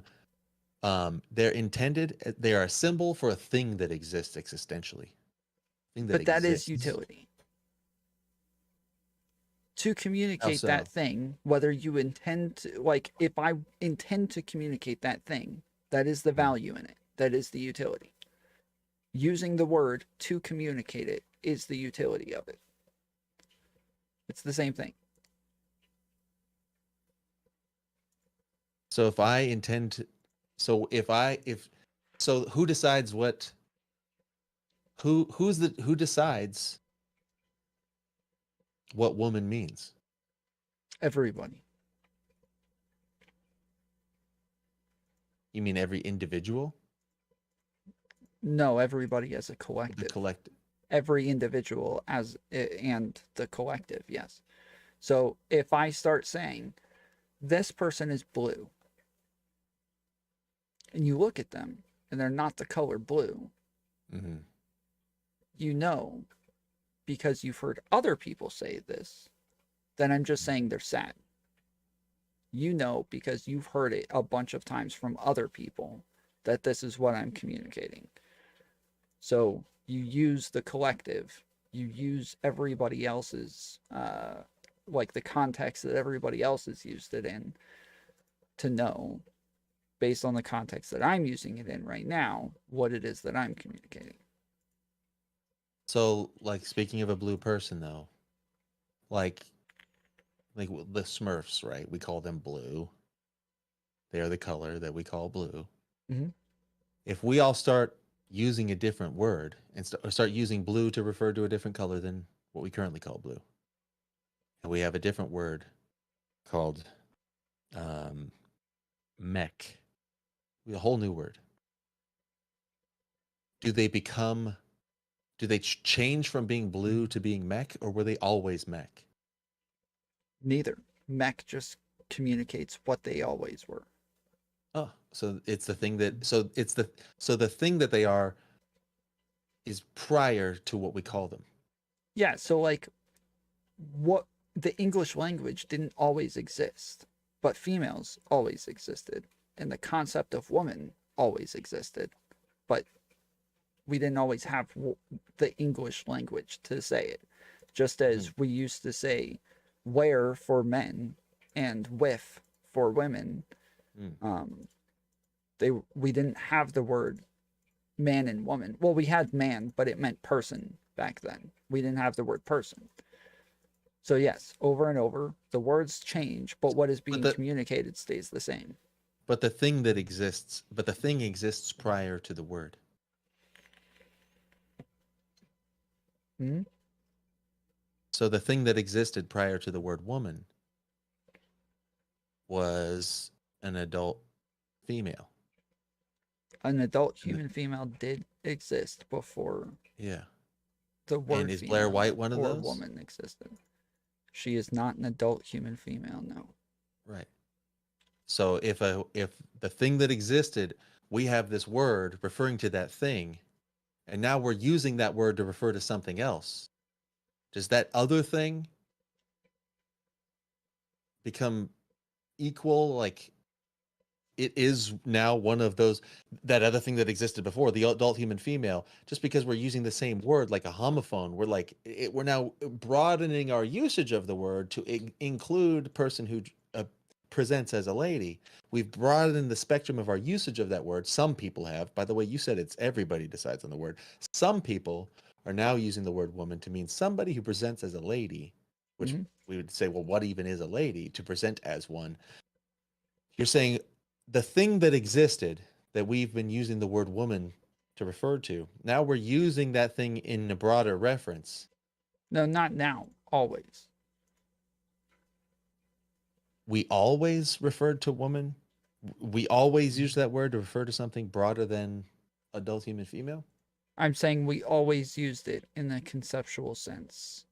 they're intended, they are a symbol for a thing that exists existentially. But that is utility. To communicate that thing, whether you intend to, like, if I intend to communicate that thing, that is the value in it. That is the utility. Using the word to communicate it is the utility of it. It's the same thing. So if I intend to, so who decides what, who decides what woman means? Everybody. You mean every individual? No, everybody as a collective. The collective. Every individual and the collective, yes. So if I start saying, this person is blue, and you look at them, and they're not the color blue, you know, because you've heard other people say this, then I'm just saying they're sad. You know, because you've heard it a bunch of times from other people, that this is what I'm communicating. So you use the collective, you use everybody else's, like the context that everybody else has used it in, to know, based on the context that I'm using it in right now, what it is that I'm communicating. So, like, speaking of a blue person, though, like the Smurfs, right? We call them blue. They are the color that we call blue. Mhm. If we all start using a different word and start using blue to refer to a different color than what we currently call blue, and we have a different word called mech, a whole new word. Do they change from being blue to being mech, or were they always mech? Neither. Mech just communicates what they always were. Oh, so it's the thing that the thing that they are is prior to what we call them. Yeah, so like what the English language didn't always exist, but females always existed, and the concept of woman always existed, but we didn't always have the English language to say it. Just as we used to say where for men and with for women, we didn't have the word man and woman. Well, we had man, but it meant person back then. We didn't have the word person. So yes, over and over, the words change, but what is being communicated stays the same. But the thing exists prior to the word. Hmm? So the thing that existed prior to the word woman was an adult female. An adult human female did exist before Yeah. the word And is Blair female White one of or those? woman existed. She is not an adult human female, no. Right. So if the thing that existed, we have this word referring to that thing, and now we're using that word to refer to something else. Does that other thing become equal? Like it is now one of those, that other thing that existed before, the adult human female, just because we're using the same word like a homophone, we're now broadening our usage of the word to include person who presents as a lady. We've broadened the spectrum of our usage of that word. Some people have. By the way, you said it's everybody decides on the word. Some people are now using the word woman to mean somebody who presents as a lady, which we would say, well, what even is a lady to present as one? You're saying the thing that existed that we've been using the word woman to refer to, now we're using that thing in a broader reference. No, not now. Always. We always referred to woman? We always use that word to refer to something broader than adult human female? I'm saying we always used it in the conceptual sense.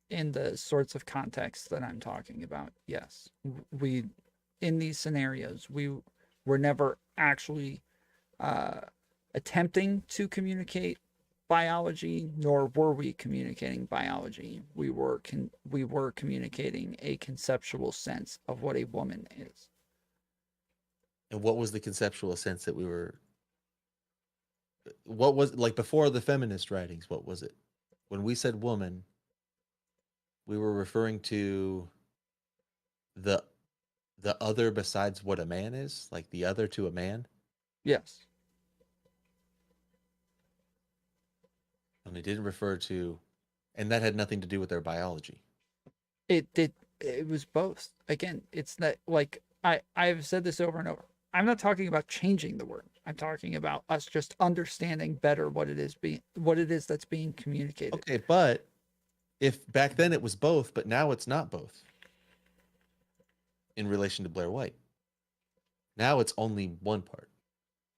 In the sorts of contexts that I'm talking about, yes. We, in these scenarios, we were never actually attempting to communicate biology, nor were we communicating biology. We were communicating a conceptual sense of what a woman is. And what was the conceptual sense that what was, like, before the feminist writings, what was it? When we said woman, we were referring to the other besides what a man is, like the other to a man? Yes. And it didn't refer to, and that had nothing to do with their biology. It did. It was both. Again, it's that, like, I've said this over and over. I'm not talking about changing the word. I'm talking about us just understanding better what it is that's being communicated. Okay, but if back then it was both, but now it's not both in relation to Blair White. Now it's only one part.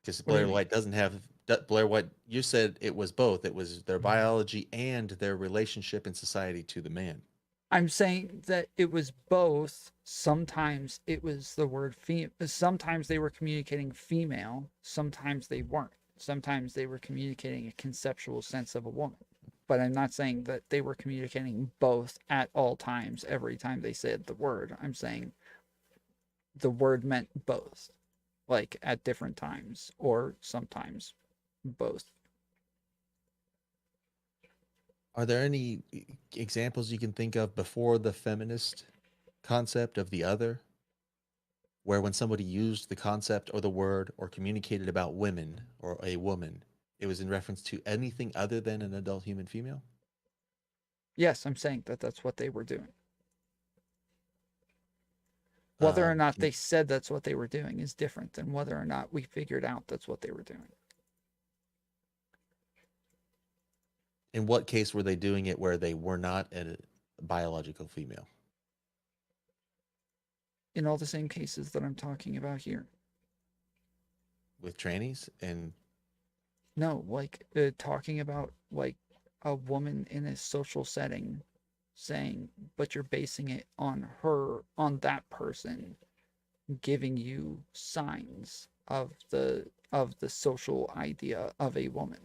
Because Blair White doesn't have, Blair White, you said it was both. It was their biology and their relationship in society to the man. I'm saying that it was both. Sometimes it was the word female. Sometimes they were communicating female. Sometimes they weren't. Sometimes they were communicating a conceptual sense of a woman. But I'm not saying that they were communicating both at all times, every time they said the word. I'm saying the word meant both, like at different times, or sometimes both. Are there any examples you can think of before the feminist concept of the other, where when somebody used the concept or the word or communicated about women or a woman, it was in reference to anything other than an adult human female? Yes, I'm saying that that's what they were doing. Whether or not they said that's what they were doing is different than whether or not we figured out that's what they were doing. In what case were they doing it where they were not a biological female? In all the same cases that I'm talking about here. With trannies? And no, like talking about like a woman in a social setting saying, but you're basing it on her, on that person giving you signs of the social idea of a woman.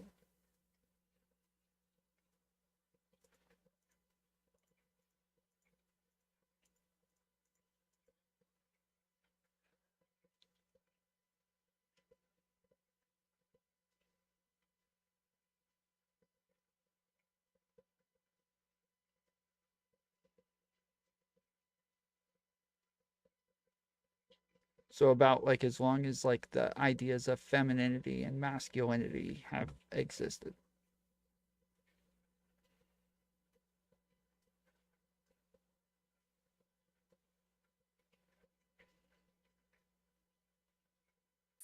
So about like as long as like the ideas of femininity and masculinity have existed.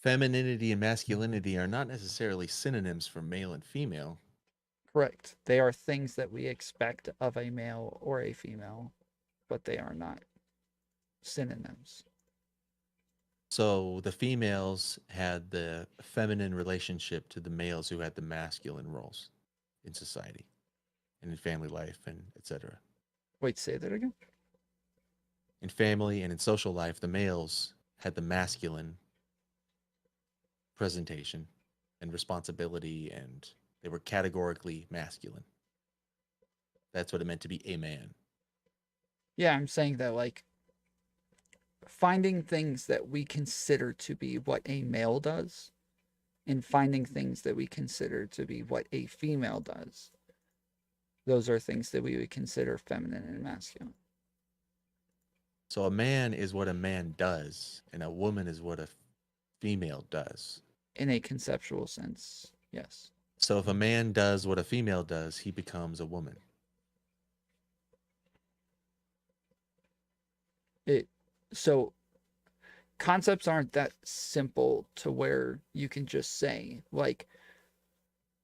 femininity and masculinity are not necessarily synonyms for male and female. Correct. They are things that we expect of a male or a female, but they are not synonyms. So the females had the feminine relationship to the males who had the masculine roles in society and in family life and etc. Wait, say that again? In family and in social life, the males had the masculine presentation and responsibility, and they were categorically masculine. That's what it meant to be a man. Yeah, I'm saying that, like, finding things that we consider to be what a male does and finding things that we consider to be what a female does, those are things that we would consider feminine and masculine. So a man is what a man does, and a woman is what a female does. In a conceptual sense, yes. So if a man does what a female does, he becomes a woman. So concepts aren't that simple to where you can just say, like,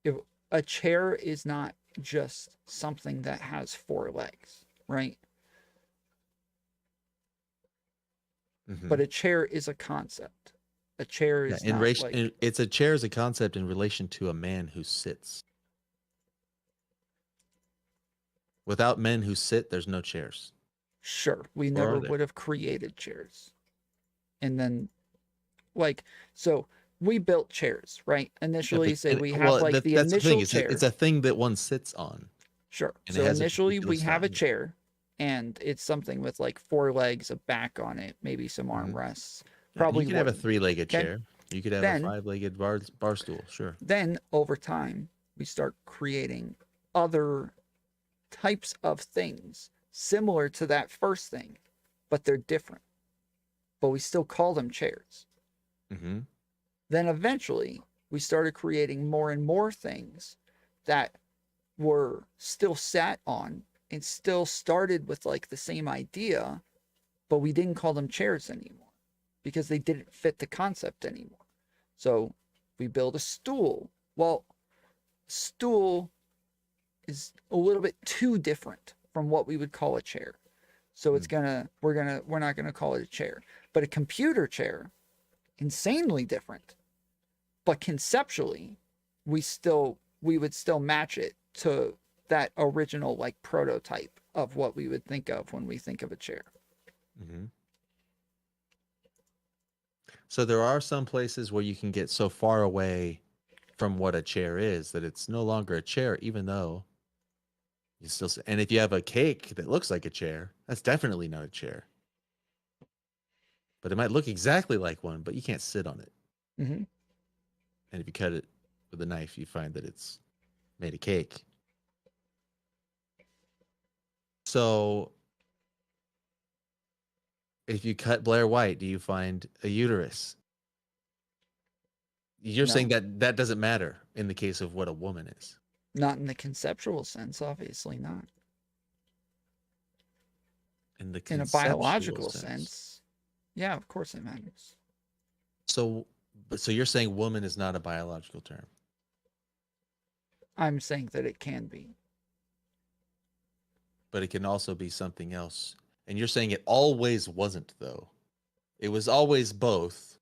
if a chair is not just something that has 4 legs, right? But a chair is a concept. A chair is not like... It's a chair is a concept in relation to a man who sits. Without men who sit, there's no chairs. Sure, we never would have created chairs. And then, like, so we built chairs, right? Initially, say we have like the initial chair. It's a thing that one sits on. Sure. So initially we have a chair, and it's something with like 4 legs, a back on it, maybe some armrests. Probably you could have a 3-legged chair. You could have then, a 5-legged bar stool. Sure. Then over time, we start creating other types of things similar to that first thing, but they're different. But we still call them chairs. Then eventually, we started creating more and more things that were still sat on and still started with like the same idea, but we didn't call them chairs anymore because they didn't fit the concept anymore. So we build a stool. Well, stool is a little bit too different from what we would call a chair. So it's we're not gonna call it a chair. But a computer chair, insanely different. But conceptually, we would still match it to that original like prototype of what we would think of when we think of a chair. So there are some places where you can get so far away from what a chair is that it's no longer a chair, even though you still. And if you have a cake that looks like a chair, that's definitely not a chair. But it might look exactly like one, but you can't sit on it. And if you cut it with a knife, you find that it's made of cake. So if you cut Blair White, do you find a uterus? You're saying that doesn't matter in the case of what a woman is. Not in the conceptual sense, obviously not. In a biological sense, yeah, of course it matters. So you're saying woman is not a biological term? I'm saying that it can be. But it can also be something else. And you're saying it always wasn't, though. It was always both.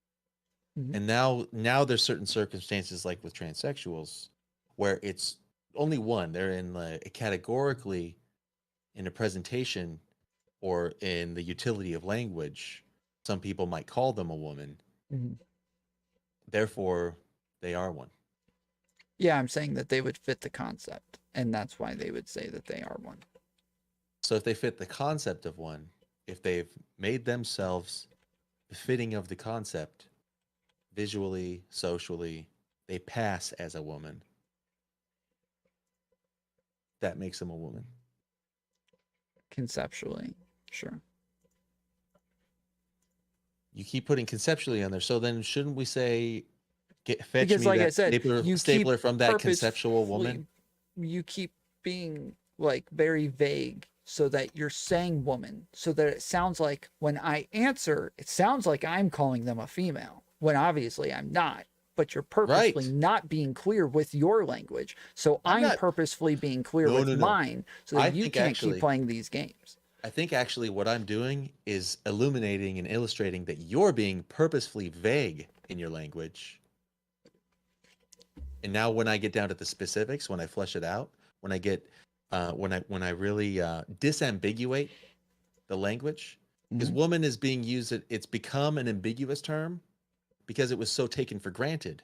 And now there's certain circumstances, like with transsexuals, where it's only one. They're in categorically in a presentation or in the utility of language. Some people might call them a woman. Therefore, they are one. Yeah, I'm saying that they would fit the concept, and that's why they would say that they are one. So if they fit the concept of one, if they've made themselves befitting of the concept, visually, socially, they pass as a woman. That makes them a woman. Conceptually, sure. You keep putting conceptually on there, so then shouldn't we say, fetch because, me like that I said, stapler from that conceptual woman? You keep being like very vague so that you're saying woman, so that it sounds like when I answer, it sounds like I'm calling them a female, when obviously I'm not. But you're purposely not being clear with your language. So I'm purposefully being clear with mine so that you can't keep playing these games. I think actually what I'm doing is illuminating and illustrating that you're being purposefully vague in your language. And now when I get down to the specifics, when I flesh it out, when I get when I really disambiguate the language, because woman is being used, it's become an ambiguous term because it was so taken for granted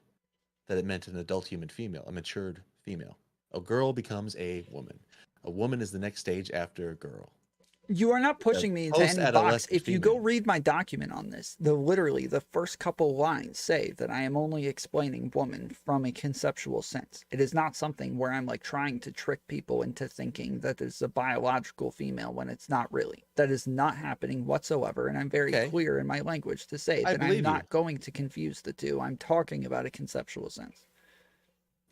that it meant an adult human female, a matured female. A girl becomes a woman. A woman is the next stage after a girl. You are not pushing me into any box. Post-adolescent If you go read my document on this, literally the first couple lines say that I am only explaining woman from a conceptual sense. It is not something where I'm like trying to trick people into thinking that it's a biological female when it's not really. That is not happening whatsoever. And I'm very clear in my language to say that I'm not going to confuse the two. I'm talking about a conceptual sense.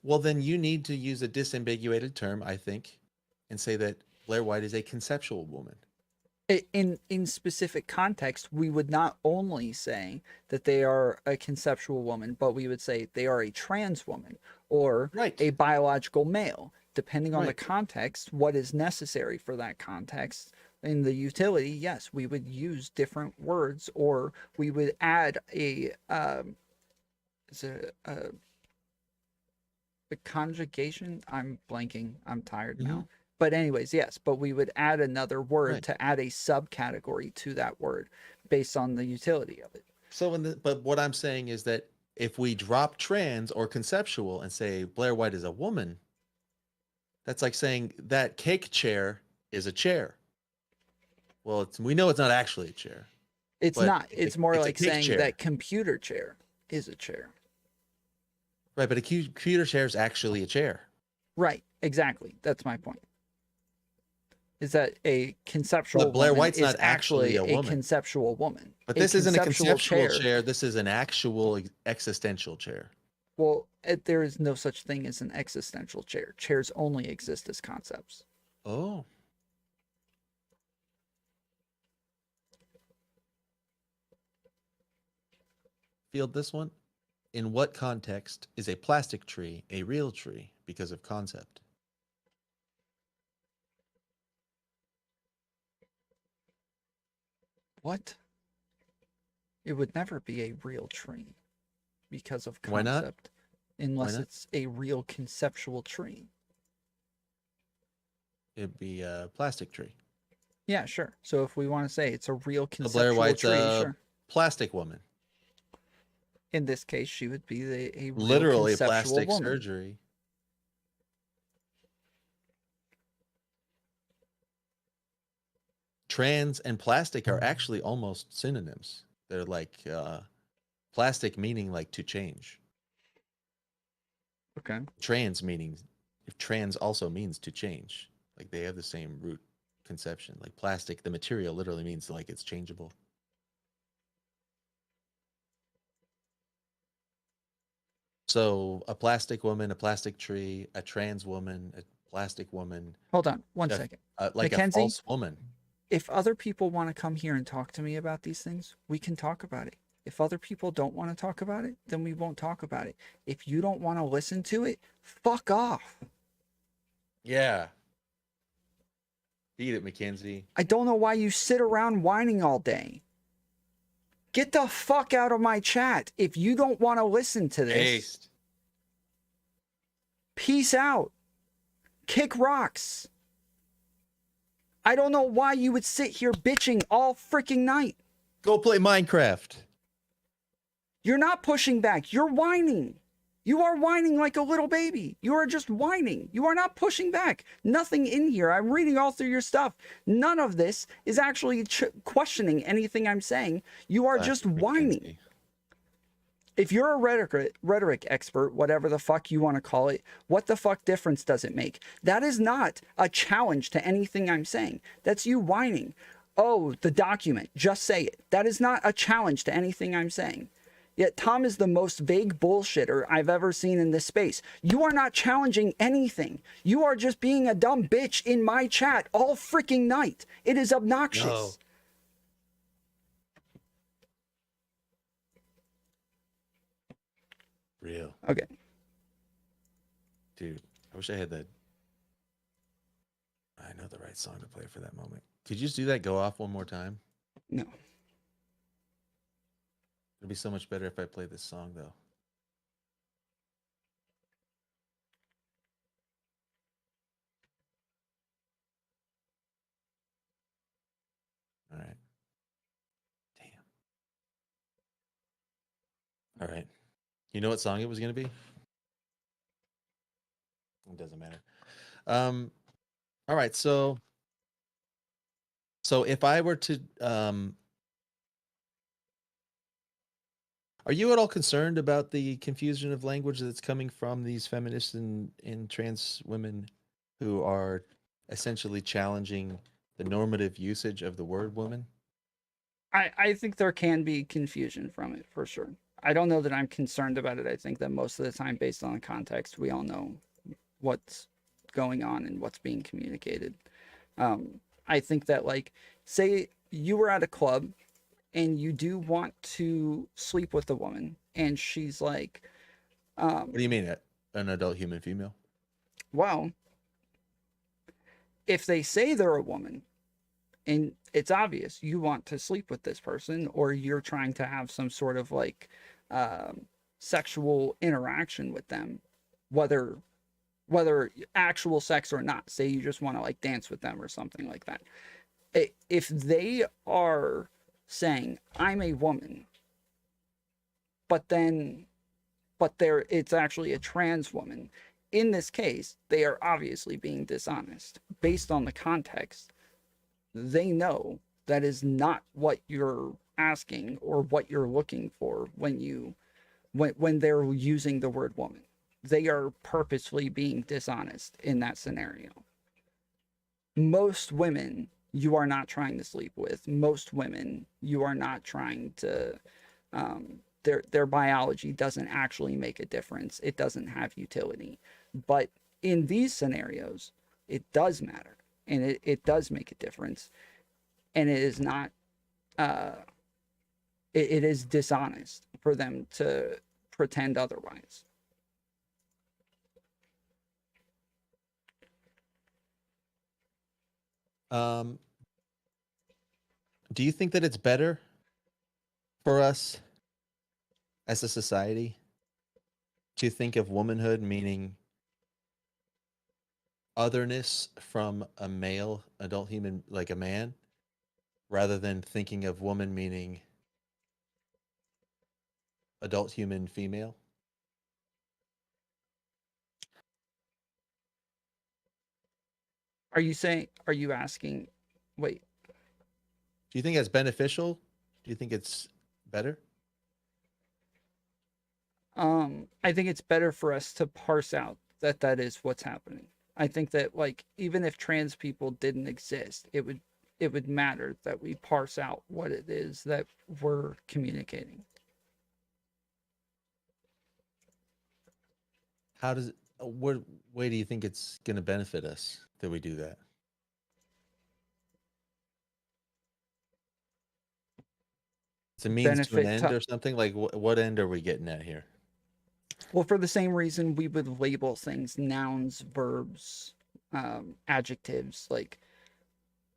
Well, then you need to use a disambiguated term, I think, and say that Blair White is a conceptual woman. In specific context, we would not only say that they are a conceptual woman, but we would say they are a trans woman or a biological male, depending on the context, what is necessary for that context. In the utility, yes, we would use different words, or we would add a conjugation. I'm blanking. I'm tired now. But anyways, yes, but we would add another word to add a subcategory to that word based on the utility of it. So, but what I'm saying is that if we drop trans or conceptual and say Blair White is a woman, that's like saying that cake chair is a chair. Well, we know it's not actually a chair. It's not. It's more like saying chair. that computer chair is a chair. Right, but a computer chair is actually a chair. Right, exactly. That's my point. Is that a conceptual But Blair woman White's is not actually a woman. conceptual woman. But this isn't a conceptual chair. This is an actual existential chair. Well, there is no such thing as an existential chair. Chairs only exist as concepts. Oh. Field this one. In what context is a plastic tree a real tree because of concept? What? It would never be a real tree because of concept. Why not? Unless it's a real conceptual tree. It'd be a plastic tree. Yeah, sure. So if we want to say it's a real conceptual Blair White's tree, a plastic woman. In this case, she would be a real Literally a conceptual plastic woman. surgery. Trans and plastic are actually almost synonyms. They're like plastic meaning like to change. Okay. Trans meaning, if trans also means to change, like they have the same root conception. Like plastic, the material literally means like it's changeable. So a plastic woman, a plastic tree, a trans woman, a plastic woman. Hold on one second. Like Mackenzie, a false woman. If other people want to come here and talk to me about these things, we can talk about it. If other people don't want to talk about it, then we won't talk about it. If you don't want to listen to it, fuck off. Yeah. Beat it, Mackenzie. I don't know why you sit around whining all day. Get the fuck out of my chat if you don't want to listen to this. Based. Peace out. Kick rocks. I don't know why you would sit here bitching all freaking night. Go play Minecraft. You're not pushing back. You're whining. You are whining like a little baby. You are just whining. You are not pushing back. Nothing in here. I'm reading all through your stuff. None of this is actually questioning anything I'm saying. You are just whining. If you're a rhetoric expert, whatever the fuck you want to call it, what the fuck difference does it make? That is not a challenge to anything I'm saying. That's you whining. Oh, the document. Just say it. That is not a challenge to anything I'm saying. Yet Tom is the most vague bullshitter I've ever seen in this space. You are not challenging anything. You are just being a dumb bitch in my chat all freaking night. It is obnoxious. No. Real. Okay. Dude, I wish I had I know the right song to play for that moment. Could you just do that go off one more time? No. It'd be so much better if I play this song, though. All right. Damn. All right. You know what song it was going to be? It doesn't matter. All right. So if I were to, are you at all concerned about the confusion of language that's coming from these feminists and trans women who are essentially challenging the normative usage of the word woman? I think there can be confusion from it for sure. I don't know that I'm concerned about it. I think that most of the time, based on the context, we all know what's going on and what's being communicated. I think that, like, say you were at a club and you do want to sleep with a woman and she's like, what do you mean, an adult human female? Well, if they say they're a woman and it's obvious you want to sleep with this person, or you're trying to have some sort of like sexual interaction with them, whether actual sex or not, say you just want to like dance with them or something like that. If they are saying I'm a woman, but it's actually a trans woman, in this case, they are obviously being dishonest. Based on the context, they know that is not what you're asking or what you're looking for when they're using the word woman. They are purposefully being dishonest in that scenario. Most women you are not trying to sleep with. Most women you are not trying to, their biology doesn't actually make a difference. It doesn't have utility. But in these scenarios, it does matter, and it does make a difference. And it is not, it is dishonest for them to pretend otherwise. Do you think that it's better for us as a society to think of womanhood meaning otherness from a male adult human, like a man, rather than thinking of woman meaning adult human female? Are you asking, wait. Do you think that's beneficial? Do you think it's better? I think it's better for us to parse out that is what's happening. I think that, like, even if trans people didn't exist, it would matter that we parse out what it is that we're communicating. What way do you think it's going to benefit us that we do that? It's a means to an end or something? Like, what end are we getting at here? Well, for the same reason we would label things nouns, verbs, adjectives, like,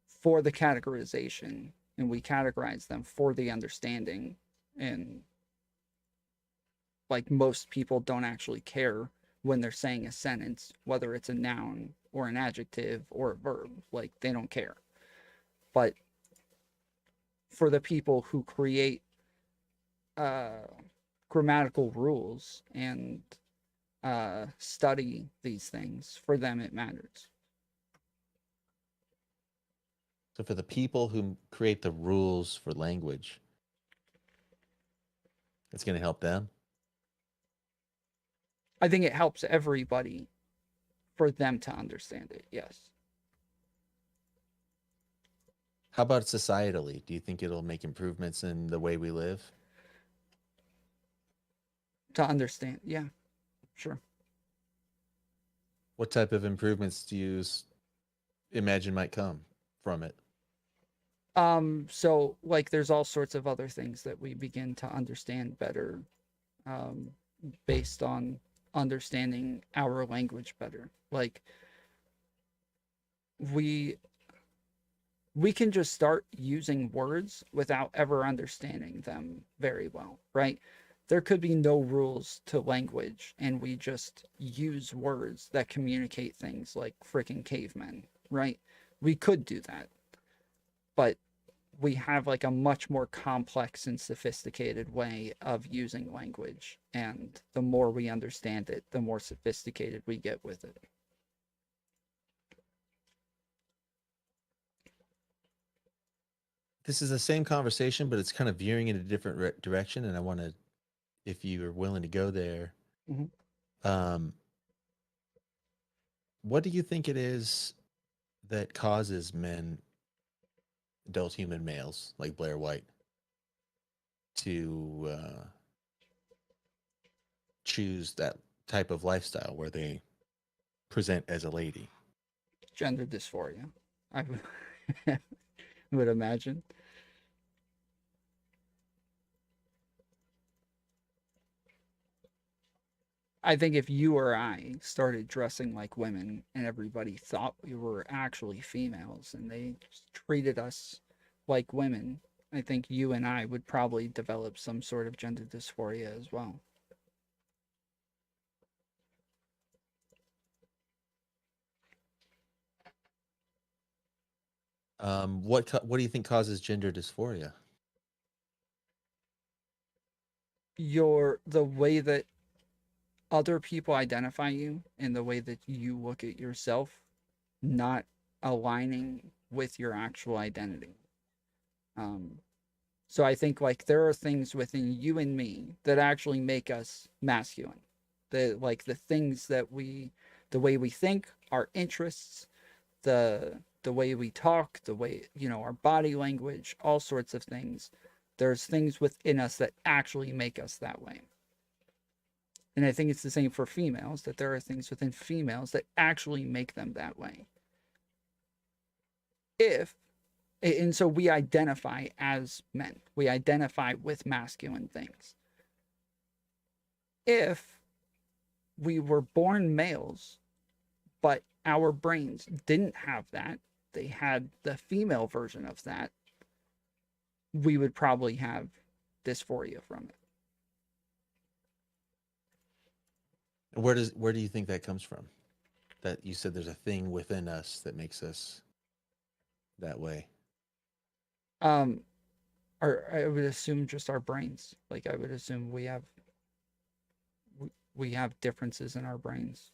for the categorization, and we categorize them for the understanding. And like, most people don't actually care when they're saying a sentence, whether it's a noun or an adjective or a verb. Like, they don't care. But for the people who create grammatical rules and study these things, for them it matters. So for the people who create the rules for language, it's going to help them? I think it helps everybody for them to understand it, yes. How about societally? Do you think it'll make improvements in the way we live? To understand, yeah, sure. What type of improvements do you imagine might come from it? So, like, there's all sorts of other things that we begin to understand better, based on understanding our language better. Like, we can just start using words without ever understanding them very well, right? There could be no rules to language, and we just use words that communicate things like freaking cavemen, right? We could do that. But we have like a much more complex and sophisticated way of using language. And the more we understand it, the more sophisticated we get with it. This is the same conversation, but it's kind of veering in a different direction. And I want to, if you are willing to go there, what do you think it is that causes men, adult human males like Blair White, to choose that type of lifestyle where they present as a lady? Gender dysphoria, I would imagine. I think if you or I started dressing like women and everybody thought we were actually females and they treated us like women, I think you and I would probably develop some sort of gender dysphoria as well. What do you think causes gender dysphoria? The way that other people identify you and the way that you look at yourself not aligning with your actual identity. So I think like there are things within you and me that actually make us masculine. The things that the way we think, our interests, the way we talk, the way, our body language, all sorts of things. There's things within us that actually make us that way. And I think it's the same for females, that there are things within females that actually make them that way. And so we identify as men. We identify with masculine things. If we were born males, but our brains didn't have that, they had the female version of that, we would probably have dysphoria from it. Where do you think that comes from? That you said there's a thing within us that makes us that way. I would assume just our brains. Like I would assume we have differences in our brains.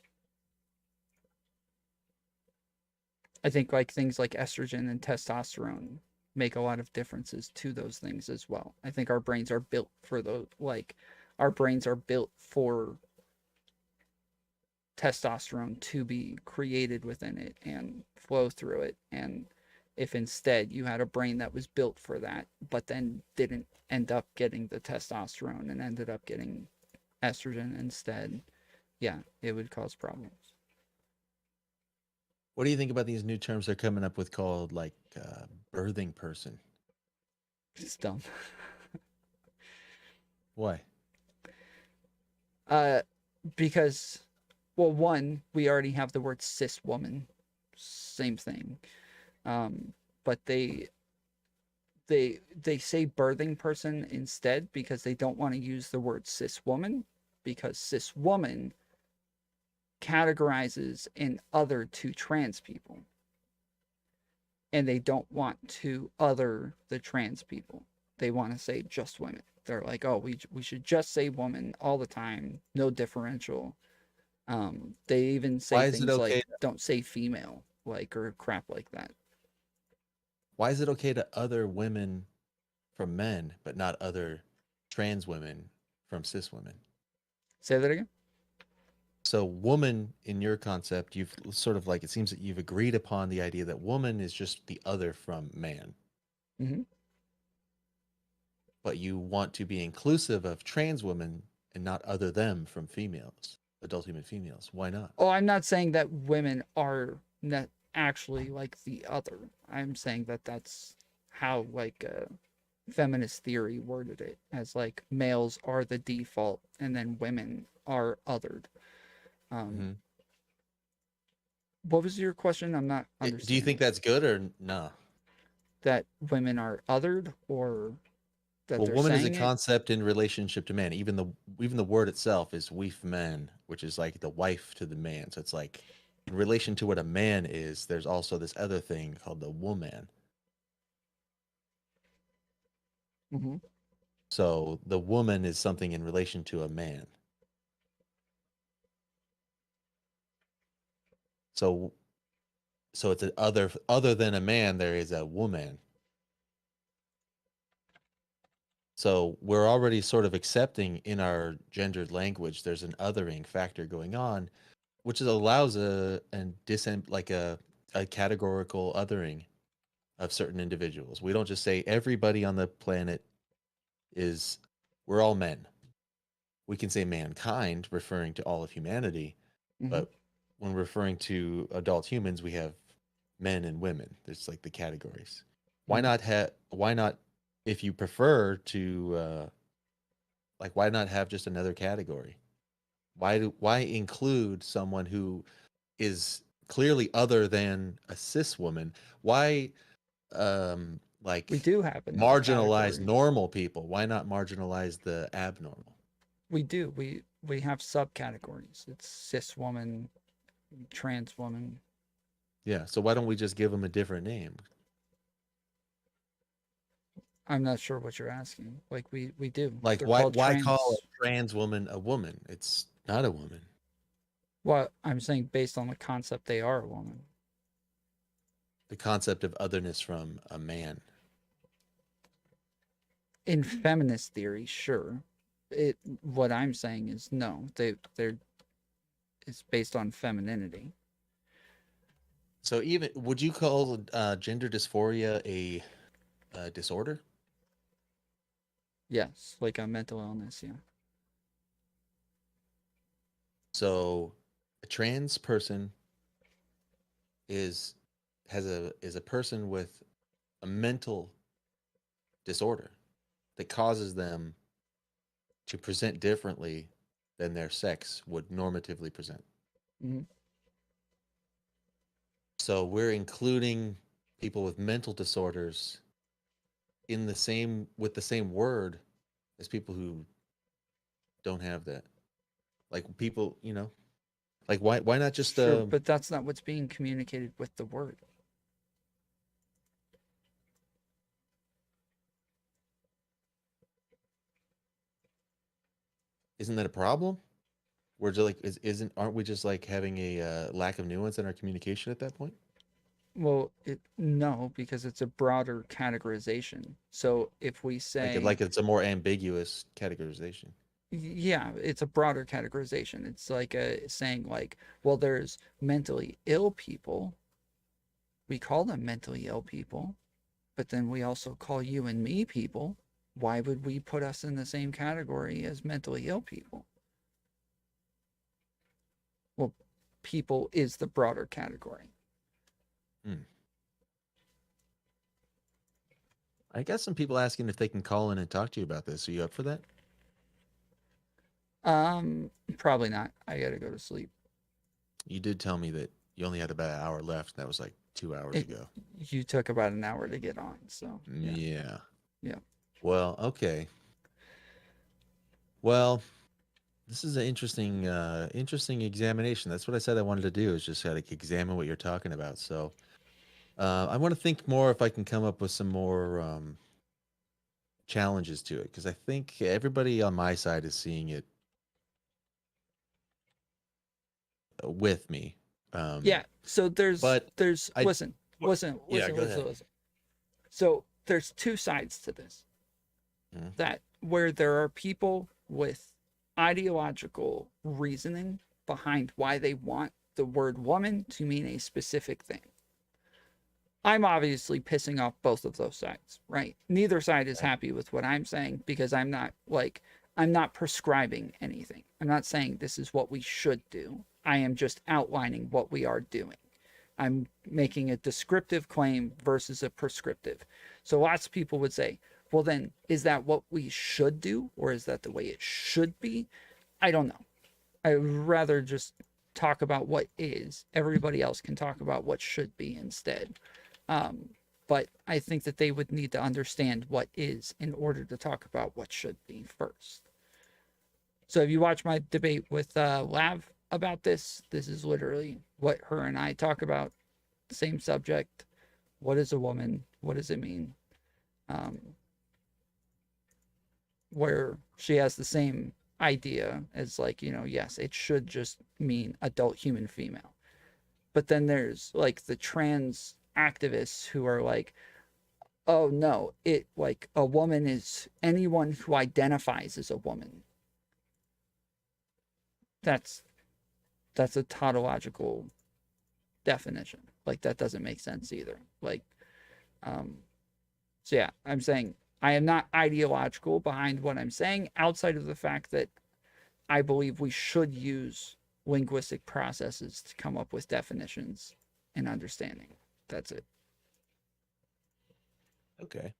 I think like things like estrogen and testosterone make a lot of differences to those things as well. I think our brains are built for those, like our brains are built for testosterone to be created within it and flow through it. And if instead you had a brain that was built for that, but then didn't end up getting the testosterone and ended up getting estrogen instead, yeah, it would cause problems. What do you think about these new terms they're coming up with called like birthing person? It's dumb. Why? Because, well, one, we already have the word cis woman, same thing. But they say birthing person instead because they don't want to use the word cis woman, because cis woman categorizes in other to trans people, and they don't want to other the trans people. They want to say just women. They're like, oh, we should just say woman all the time, no differential. They even say things like don't say female, like, or crap like that. Why is it okay to other women from men, but not other trans women from cis women? Say that again. So woman, in your concept, you've sort of like, it seems that you've agreed upon the idea that woman is just the other from man. Mm-hmm. But you want to be inclusive of trans women and not other them from females, adult human females. Why not? Oh, I'm not saying that women are not actually like the other. I'm saying that that's how like feminist theory worded it, as like males are the default and then women are othered. What was your question? I'm not understanding. Do you think that's good or no? that women are othered, or that Well, they're woman is a saying it? concept in relationship to man. Even the word itself is weef man, which is like the wife to the man. So it's like in relation to what a man is, there's also this other thing called the woman. Mm-hmm. So the woman is something in relation to a man. So it's an other than a man, there is a woman. So we're already sort of accepting in our gendered language there's an othering factor going on, which allows a categorical othering of certain individuals. We don't just say everybody on the planet we're all men. We can say mankind, referring to all of humanity, but when referring to adult humans, we have men and women. There's like the categories. Why not if you prefer to why not have just another category? Why include someone who is clearly other than a cis woman? Why we do have another marginalize category. normal people? Why not marginalize the abnormal? We do. We have subcategories. It's cis woman, trans woman. Yeah, so why don't we just give them a different name? I'm not sure what you're asking. Like we do. Like They're why called call a trans woman a woman? It's not a woman. Well, I'm saying based on the concept they are a woman. The concept of otherness from a man. In feminist theory, sure. What I'm saying is no. It's based on femininity. So even would you call gender dysphoria a disorder? Yes, like a mental illness, yeah. So a trans person is a person with a mental disorder that causes them to present differently than their sex would normatively present. Mm-hmm. So we're including people with mental disorders with the same word as people who don't have that. Like people, like why not just Sure, but that's not what's being communicated with the word. Isn't that a problem? We're just like aren't we just like having a lack of nuance in our communication at that point? Well, no, because it's a broader categorization. So if we say Like it's a more ambiguous categorization. yeah, it's a broader categorization. It's like saying like, well, there's mentally ill people. We call them mentally ill people, but then we also call you and me people. Why would we put us in the same category as mentally ill people? Well, people is the broader category. I got some people asking if they can call in and talk to you about this. Are you up for that? Probably not. I gotta go to sleep. You did tell me that you only had about an hour left. That was like 2 hours ago. You took about an hour to get on, so Yeah. Yeah. Well, okay. Well, this is an interesting examination. That's what I said I wanted to do, is just like examine what you're talking about. So I want to think more if I can come up with some more challenges to it, because I think everybody on my side is seeing it with me. Yeah. So listen. Yeah, go ahead. Listen. So there's two sides to this. That where there are people with ideological reasoning behind why they want the word woman to mean a specific thing. I'm obviously pissing off both of those sides, right? Neither side is happy with what I'm saying, because I'm not prescribing anything. I'm not saying this is what we should do. I am just outlining what we are doing. I'm making a descriptive claim versus a prescriptive. So lots of people would say, well, then, is that what we should do? Or is that the way it should be? I don't know. I would rather just talk about what is. Everybody else can talk about what should be instead. But but I think that they would need to understand what is in order to talk about what should be first. So if you watch my debate with Lav about this, this is literally what her and I talk about. Same subject. What is a woman? What does it mean? Where she has the same idea as like, you know, yes, it should just mean adult human female. But then there's like the trans activists who are like, oh no, it like a woman is anyone who identifies as a woman. That's a tautological definition. Like that doesn't make sense either. Like, so yeah, I'm saying I am not ideological behind what I'm saying outside of the fact that I believe we should use linguistic processes to come up with definitions and understanding. That's it. Okay.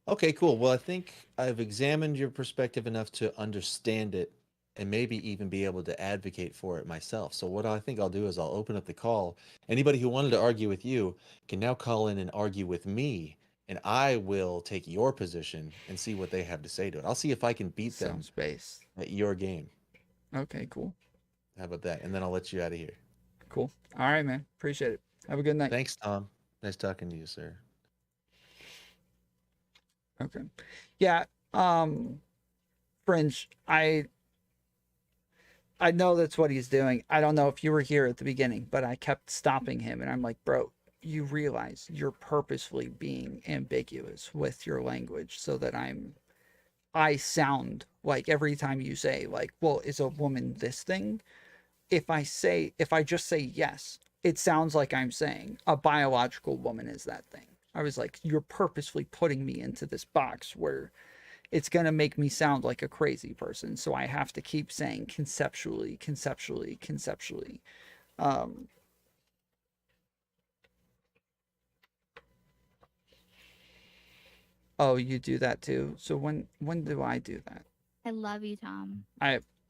Okay, cool. Well, I think I've examined your perspective enough to understand it and maybe even be able to advocate for it myself. So what I think I'll do is I'll open up the call. Anybody who wanted to argue with you can now call in and argue with me, and I will take your position and see what they have to say to it. I'll see if I can beat them at your game. Okay, cool. How about that? And then I'll let you out of here. Cool. All right, man. Appreciate it. Have a good night. Thanks, Tom. Nice talking to you, sir. Okay. Yeah. Fringe, I know that's what he's doing. I don't know if you were here at the beginning, but I kept stopping him and I'm like, bro, you realize you're purposefully being ambiguous with your language so that I sound like every time you say like, well, is a woman this thing? If I just say yes, it sounds like I'm saying a biological woman is that thing. I was like, you're purposefully putting me into this box where it's going to make me sound like a crazy person. So I have to keep saying conceptually. Oh, you do that too? So when do I do that? I love you, Tom.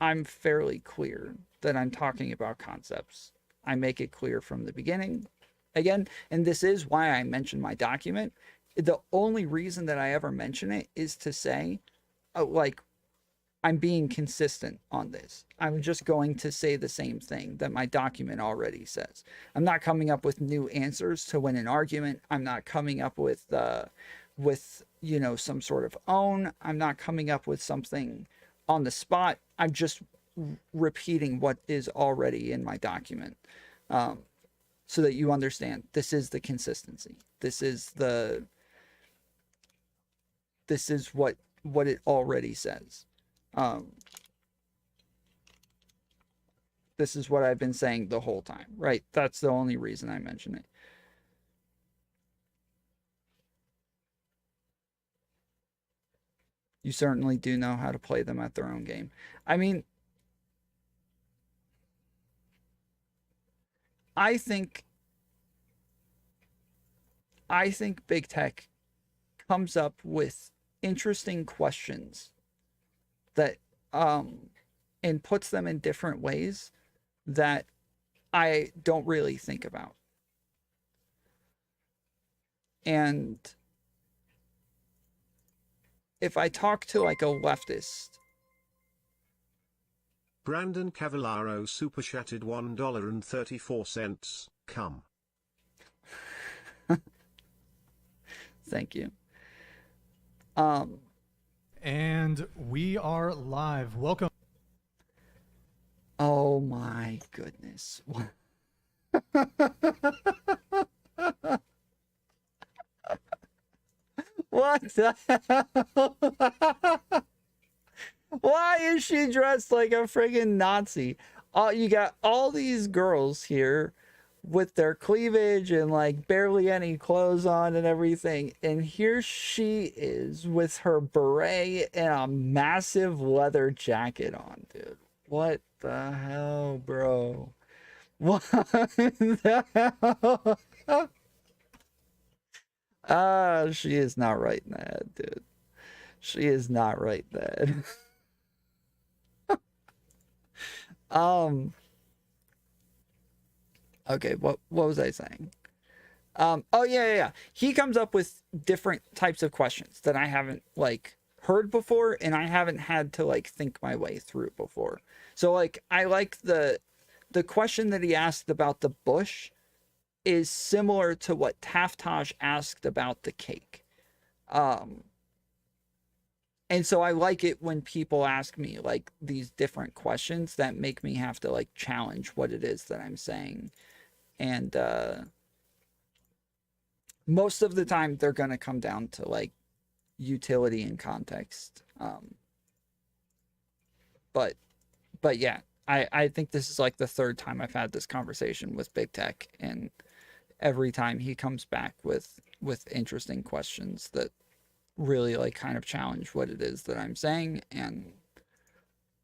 I'm fairly clear that I'm talking about concepts. I make it clear from the beginning. Again, and this is why I mentioned my document. The only reason that I ever mention it is to say, like, I'm being consistent on this. I'm just going to say the same thing that my document already says. I'm not coming up with new answers to win an argument. I'm not coming up with you know, some sort of own. I'm not coming up with something on the spot. I'm just repeating what is already in my document. So that you understand this is the consistency. This is what it already says. This is what I've been saying the whole time, right? That's the only reason I mention it. You certainly do know how to play them at their own game. I mean, I think big tech comes up with interesting questions that and puts them in different ways that I don't really think about. And if I talk to like a leftist, Brandon Cavallaro super chatted $1.34. Come. Thank you. And we are live. Welcome. Oh my goodness. What the hell? Why is she dressed like a friggin' Nazi? You got all these girls here with their cleavage and like barely any clothes on and everything. And here she is with her beret and a massive leather jacket on, dude. What the hell, bro? What the hell? She is not right in the head, dude. She is not right in the head. Okay, what was I saying? Oh yeah. He comes up with different types of questions that I haven't like heard before, and I haven't had to like think my way through before. So like I like the question that he asked about the bush is similar to what Taftaj asked about the cake. And so I like it when people ask me like these different questions that make me have to like challenge what it is that I'm saying. And most of the time they're going to come down to like utility and context. But yeah, I think this is like the third time I've had this conversation with Big Tech, and every time he comes back with interesting questions that really like kind of challenge what it is that I'm saying, and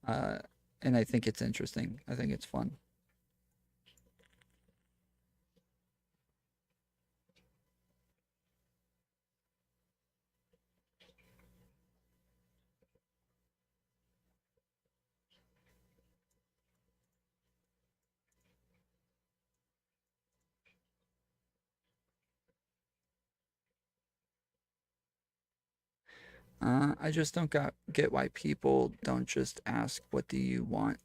I think it's interesting. I think it's fun. I just don't get why people don't just ask, what do you want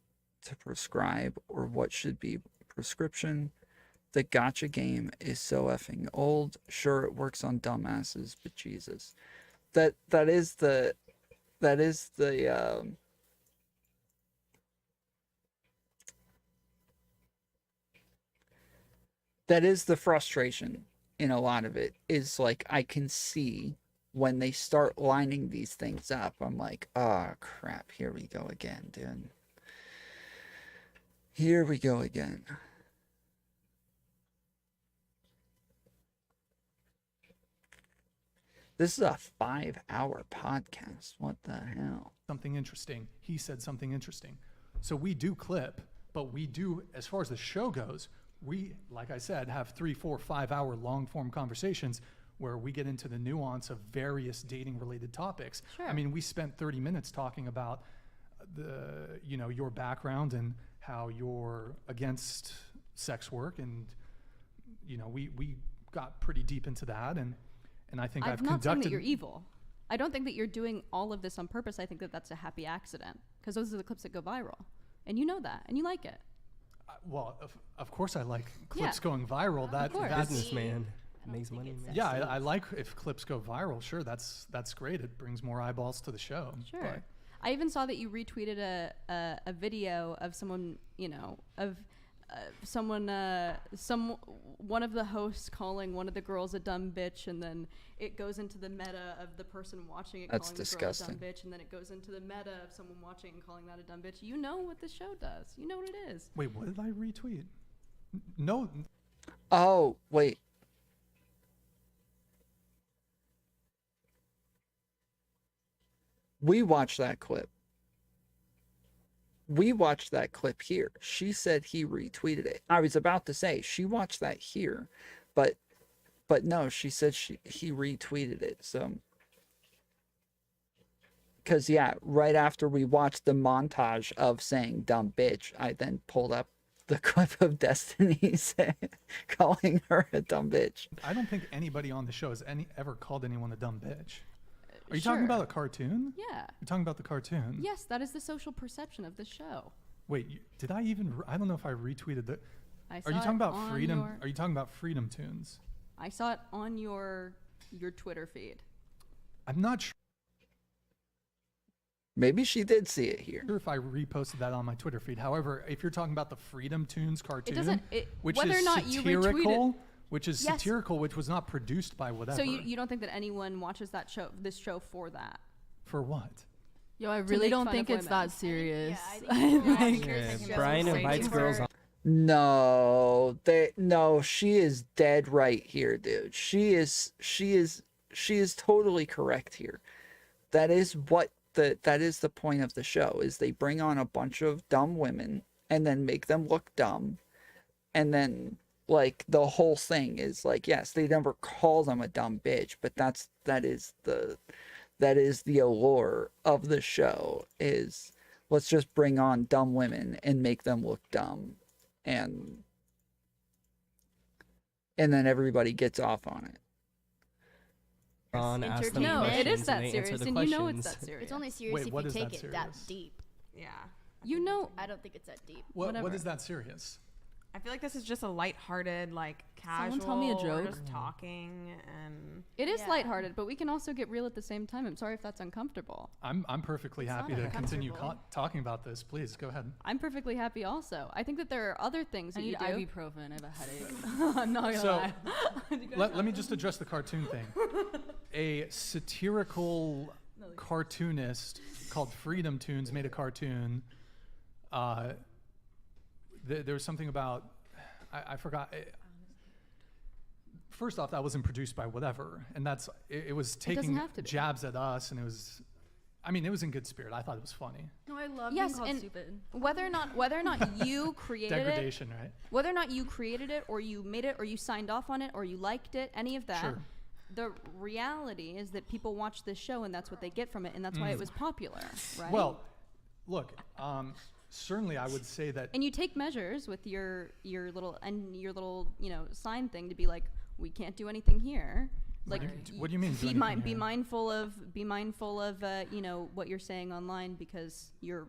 to prescribe, or what should be prescription. The gotcha game is so effing old. Sure, it works on dumbasses, but Jesus. That is the frustration in a lot of it, is like I can see when they start lining these things up, I'm like, oh crap, here we go again, dude. Here we go again. This is a 5-hour podcast. What the hell? Something interesting. He said something interesting. So we do clip, but we do, as far as the show goes, we, like I said, have 3, 4, 5-hour long form conversations where we get into the nuance of various dating related topics. Sure. I mean, we spent 30 minutes talking about your background and how you're against sex work, and we got pretty deep into that, and I think I've not saying conducted. that you're evil. I don't think that you're doing all of this on purpose. I think that that's a happy accident, because those are the clips that go viral, and you know that, and you like it. Well, of course I like clips Yeah. going viral. That's businessman. Makes money. Yeah, I like if clips go viral. Sure, that's great. It brings more eyeballs to the show. Sure. But I even saw that you retweeted a video of someone, one of the hosts calling one of the girls a dumb bitch, and then it goes into the meta of the person watching it That's calling the disgusting. girl a dumb bitch, and then it goes into the meta of someone watching and calling that a dumb bitch. You know what the show does. You know what it is. wait, what did I retweet? No. Oh, wait. We watched that clip. We watched that clip here. She said he retweeted it. I was about to say she watched that here, but no, she said he retweeted it. So, because yeah, right after we watched the montage of saying "dumb bitch," I then pulled up the clip of Destiny calling her a dumb bitch. I don't think anybody on the show has ever called anyone a dumb bitch. Are you talking Sure. about a cartoon? Yeah. You're talking about the cartoon? Yes, that is the social perception of the show. Wait, did I even? I don't know if I retweeted the. I Are you saw talking it about on freedom? your- Are you talking about freedom tunes? I saw it on your Twitter feed. I'm not sure Maybe she did see it here. if I reposted that on my Twitter feed. However, if you're talking about the Freedom Tunes cartoon, doesn't- which whether is or not you satirical, retweeted- which is Yes. satirical, which was not produced by whatever. So you don't think that anyone watches this show for that? For what? Yo, I To really make don't fun think of it's women. that serious. Brian invites girls on. No, she is dead right here, dude. She is totally correct here. That is the point of the show, is they bring on a bunch of dumb women and then make them look dumb, and then like the whole thing is like, yes, they never call them a dumb bitch, but that is the allure of the show, is let's just bring on dumb women and make them look dumb, and and then everybody gets off on it. Ask them No, it is questions and that they answer serious, the and you know it's questions. that serious. It's only serious Wait, if what you is take that it that serious? deep. Yeah. You know, I don't think it's that deep. What is that serious? I feel like this is just a lighthearted, like casual. Someone tell me a we're joke. Just talking and. it is lighthearted, but we can also get real at the same time. I'm sorry if that's uncomfortable. I'm perfectly happy not to continue uncomfortable. talking about this. Please go ahead. I'm perfectly happy also. I think that there are other things that I you need do. ibuprofen. I have a headache. I'm not gonna So lie. let me just address the cartoon thing. A satirical cartoonist called Freedom Tunes made a cartoon. There was something about, I forgot. First off, that wasn't produced by whatever, and it was taking have to be. jabs at us, and it was, I mean, it was in good spirit. I thought it was funny. No, I love Yes, being called and stupid. whether or not you created Degradation, it, right? whether or not you created it, or you made it, or you signed off on it, or you liked it, any of that. Sure. The reality is that people watch this show, and that's what they get from it, and that's why it was popular, right? Well, look, certainly I would say that. And you take measures with your little sign thing to be like, we can't do anything here. Like, What do you mean? Be mindful of what you're saying online, because you're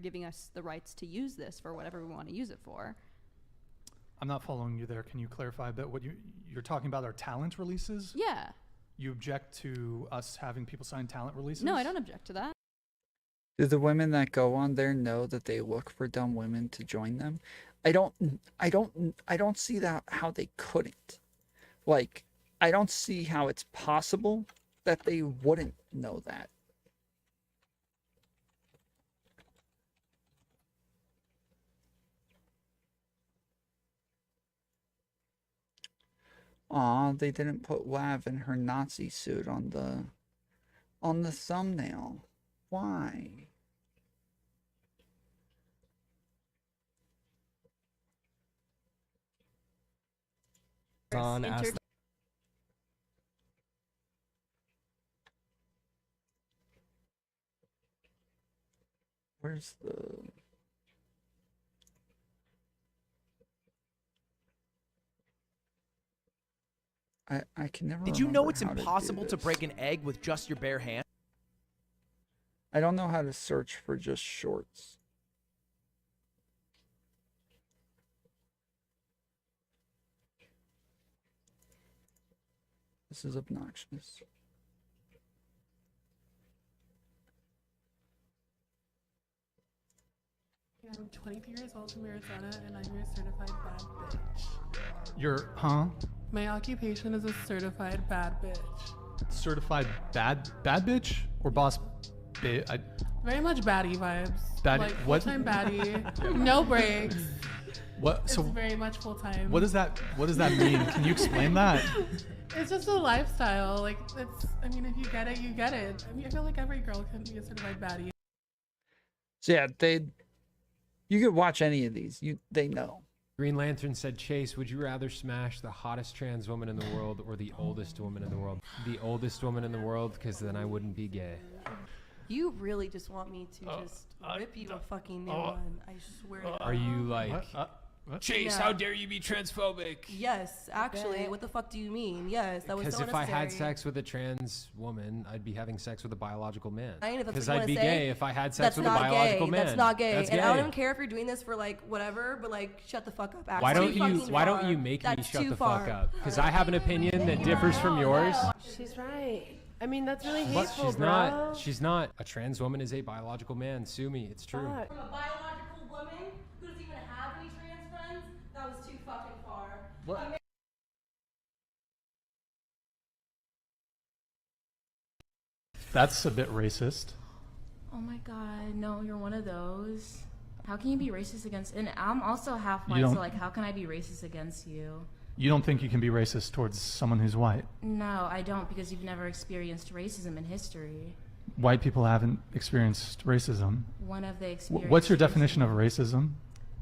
giving us the rights to use this for whatever we want to use it for. I'm not following you there. Can you clarify a bit what you're talking about? Our talent releases? Yeah. You object to us having people sign talent releases? No, I don't object to that. Do the women that go on there know that they look for dumb women to join them? I don't see that how they couldn't. Like, I don't see how it's possible that they wouldn't know that. Aw, they didn't put Lav in her Nazi suit on the thumbnail. Why? Ask Where's the... I can never Did you know remember it's how to do impossible to this. break an egg with just your bare hand? I don't know how to search for just shorts. This is obnoxious. I'm 23 years old from Arizona, and I'm your certified bad bitch. Huh? My occupation is a certified bad bitch. Certified bad bitch or boss bitch? Very much baddie vibes. Baddie- Like what? full-time baddie, no breaks. What? It's So very much full-time. What does that mean? Can you explain that? It's just a lifestyle. Like I mean, if you get it, you get it. I mean, I feel like every girl can be a certified baddie. So yeah, you could watch any of these. They know. Green Lantern said, Chase, would you rather smash the hottest trans woman in the world or the oldest woman in the world? The oldest woman in the world, because then I wouldn't be gay. You really just want me to just rip you a fucking new one. I swear to God. Are you like, Chase, Yeah. how dare you be transphobic? Yes, actually. What the fuck do you mean? Yes, that was Because so if I had unnecessary. sex with a trans woman, I'd be having sex with a biological man. I mean, if that's Because what you I'd be wanna say, gay if I had sex that's with a not biological gay. man. That's not gay. That's And I don't gay. even care if you're doing this for like whatever, but like shut the fuck up. Why don't Actually, you fucking Why don't far. you make me That's shut too the far. fuck up? Because I have an opinion that differs from yours. She's right. I mean, that's really But hateful, she's bro. not. She's not. A trans woman is a biological man. Sue me. It's true. Fuck. From a biological woman who doesn't even have any trans friends, that was too fucking far. What? That's a bit racist. Oh my god, no, you're one of those. How can you be racist against? And I'm also half You white, so don't- like, how can I be racist against you? You don't think you can be racist towards someone who's white? No, I don't, because you've never experienced racism in history. White people haven't experienced racism. One of the experiences. What's your definition of racism?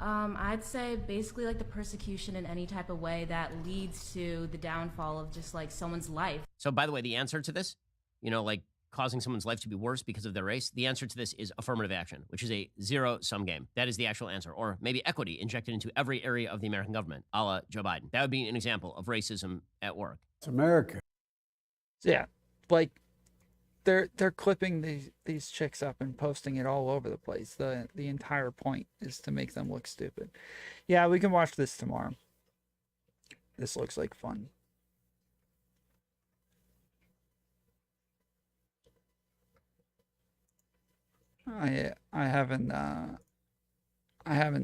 I'd say basically like the persecution in any type of way that leads to the downfall of just like someone's life. So, by the way, the answer to this, you know, like causing someone's life to be worse because of their race? The answer to this is affirmative action, which is a zero-sum game. That is the actual answer. Or maybe equity injected into every area of the American government, a la Joe Biden. That would be an example of racism at work. It's America. Yeah, like they're clipping these chicks up and posting it all over the place. The entire point is to make them look stupid. Yeah, we can watch this tomorrow. This looks like fun. I haven't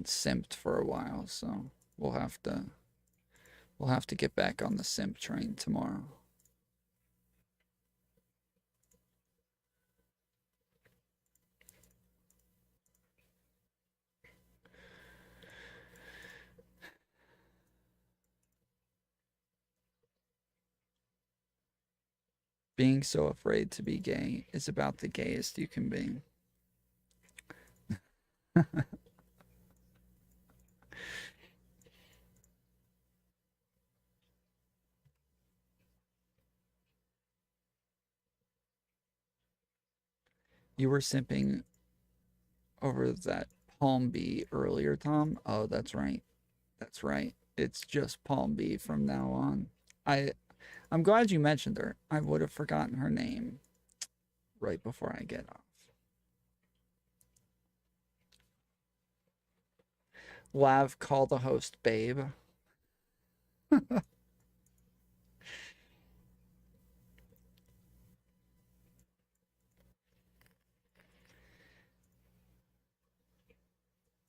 simped for a while, so we'll have to get back on the simp train tomorrow. Being so afraid to be gay is about the gayest you can be. You were simping over that Palm B earlier, Tom? Oh, that's right. That's right. It's just Palm B from now on. I'm glad you mentioned her. I would have forgotten her name right before I get off. Lav, call the host babe.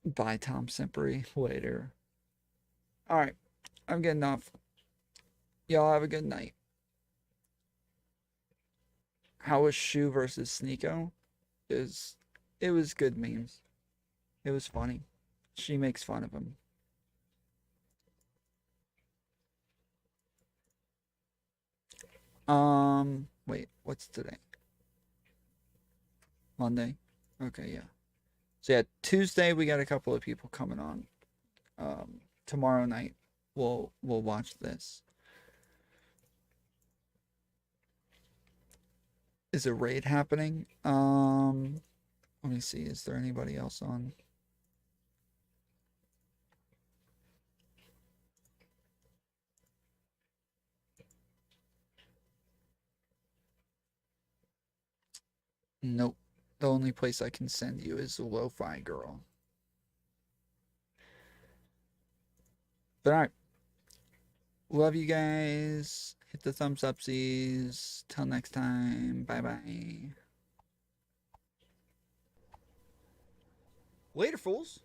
Bye, Tom Simpery. Later. Alright. I'm getting off. Y'all have a good night. How was Shoe versus Sneako? It was good memes. It was funny. She makes fun of him. Wait, what's today? Monday? Okay, yeah. So yeah, Tuesday we got a couple of people coming on. Tomorrow night we'll watch this. Is a raid happening? Let me see. Is there anybody else on? Nope. The only place I can send you is the Lo-Fi Girl. But alright. Love you guys. Hit the thumbs upsies. Till next time. Bye-bye. Later, fools.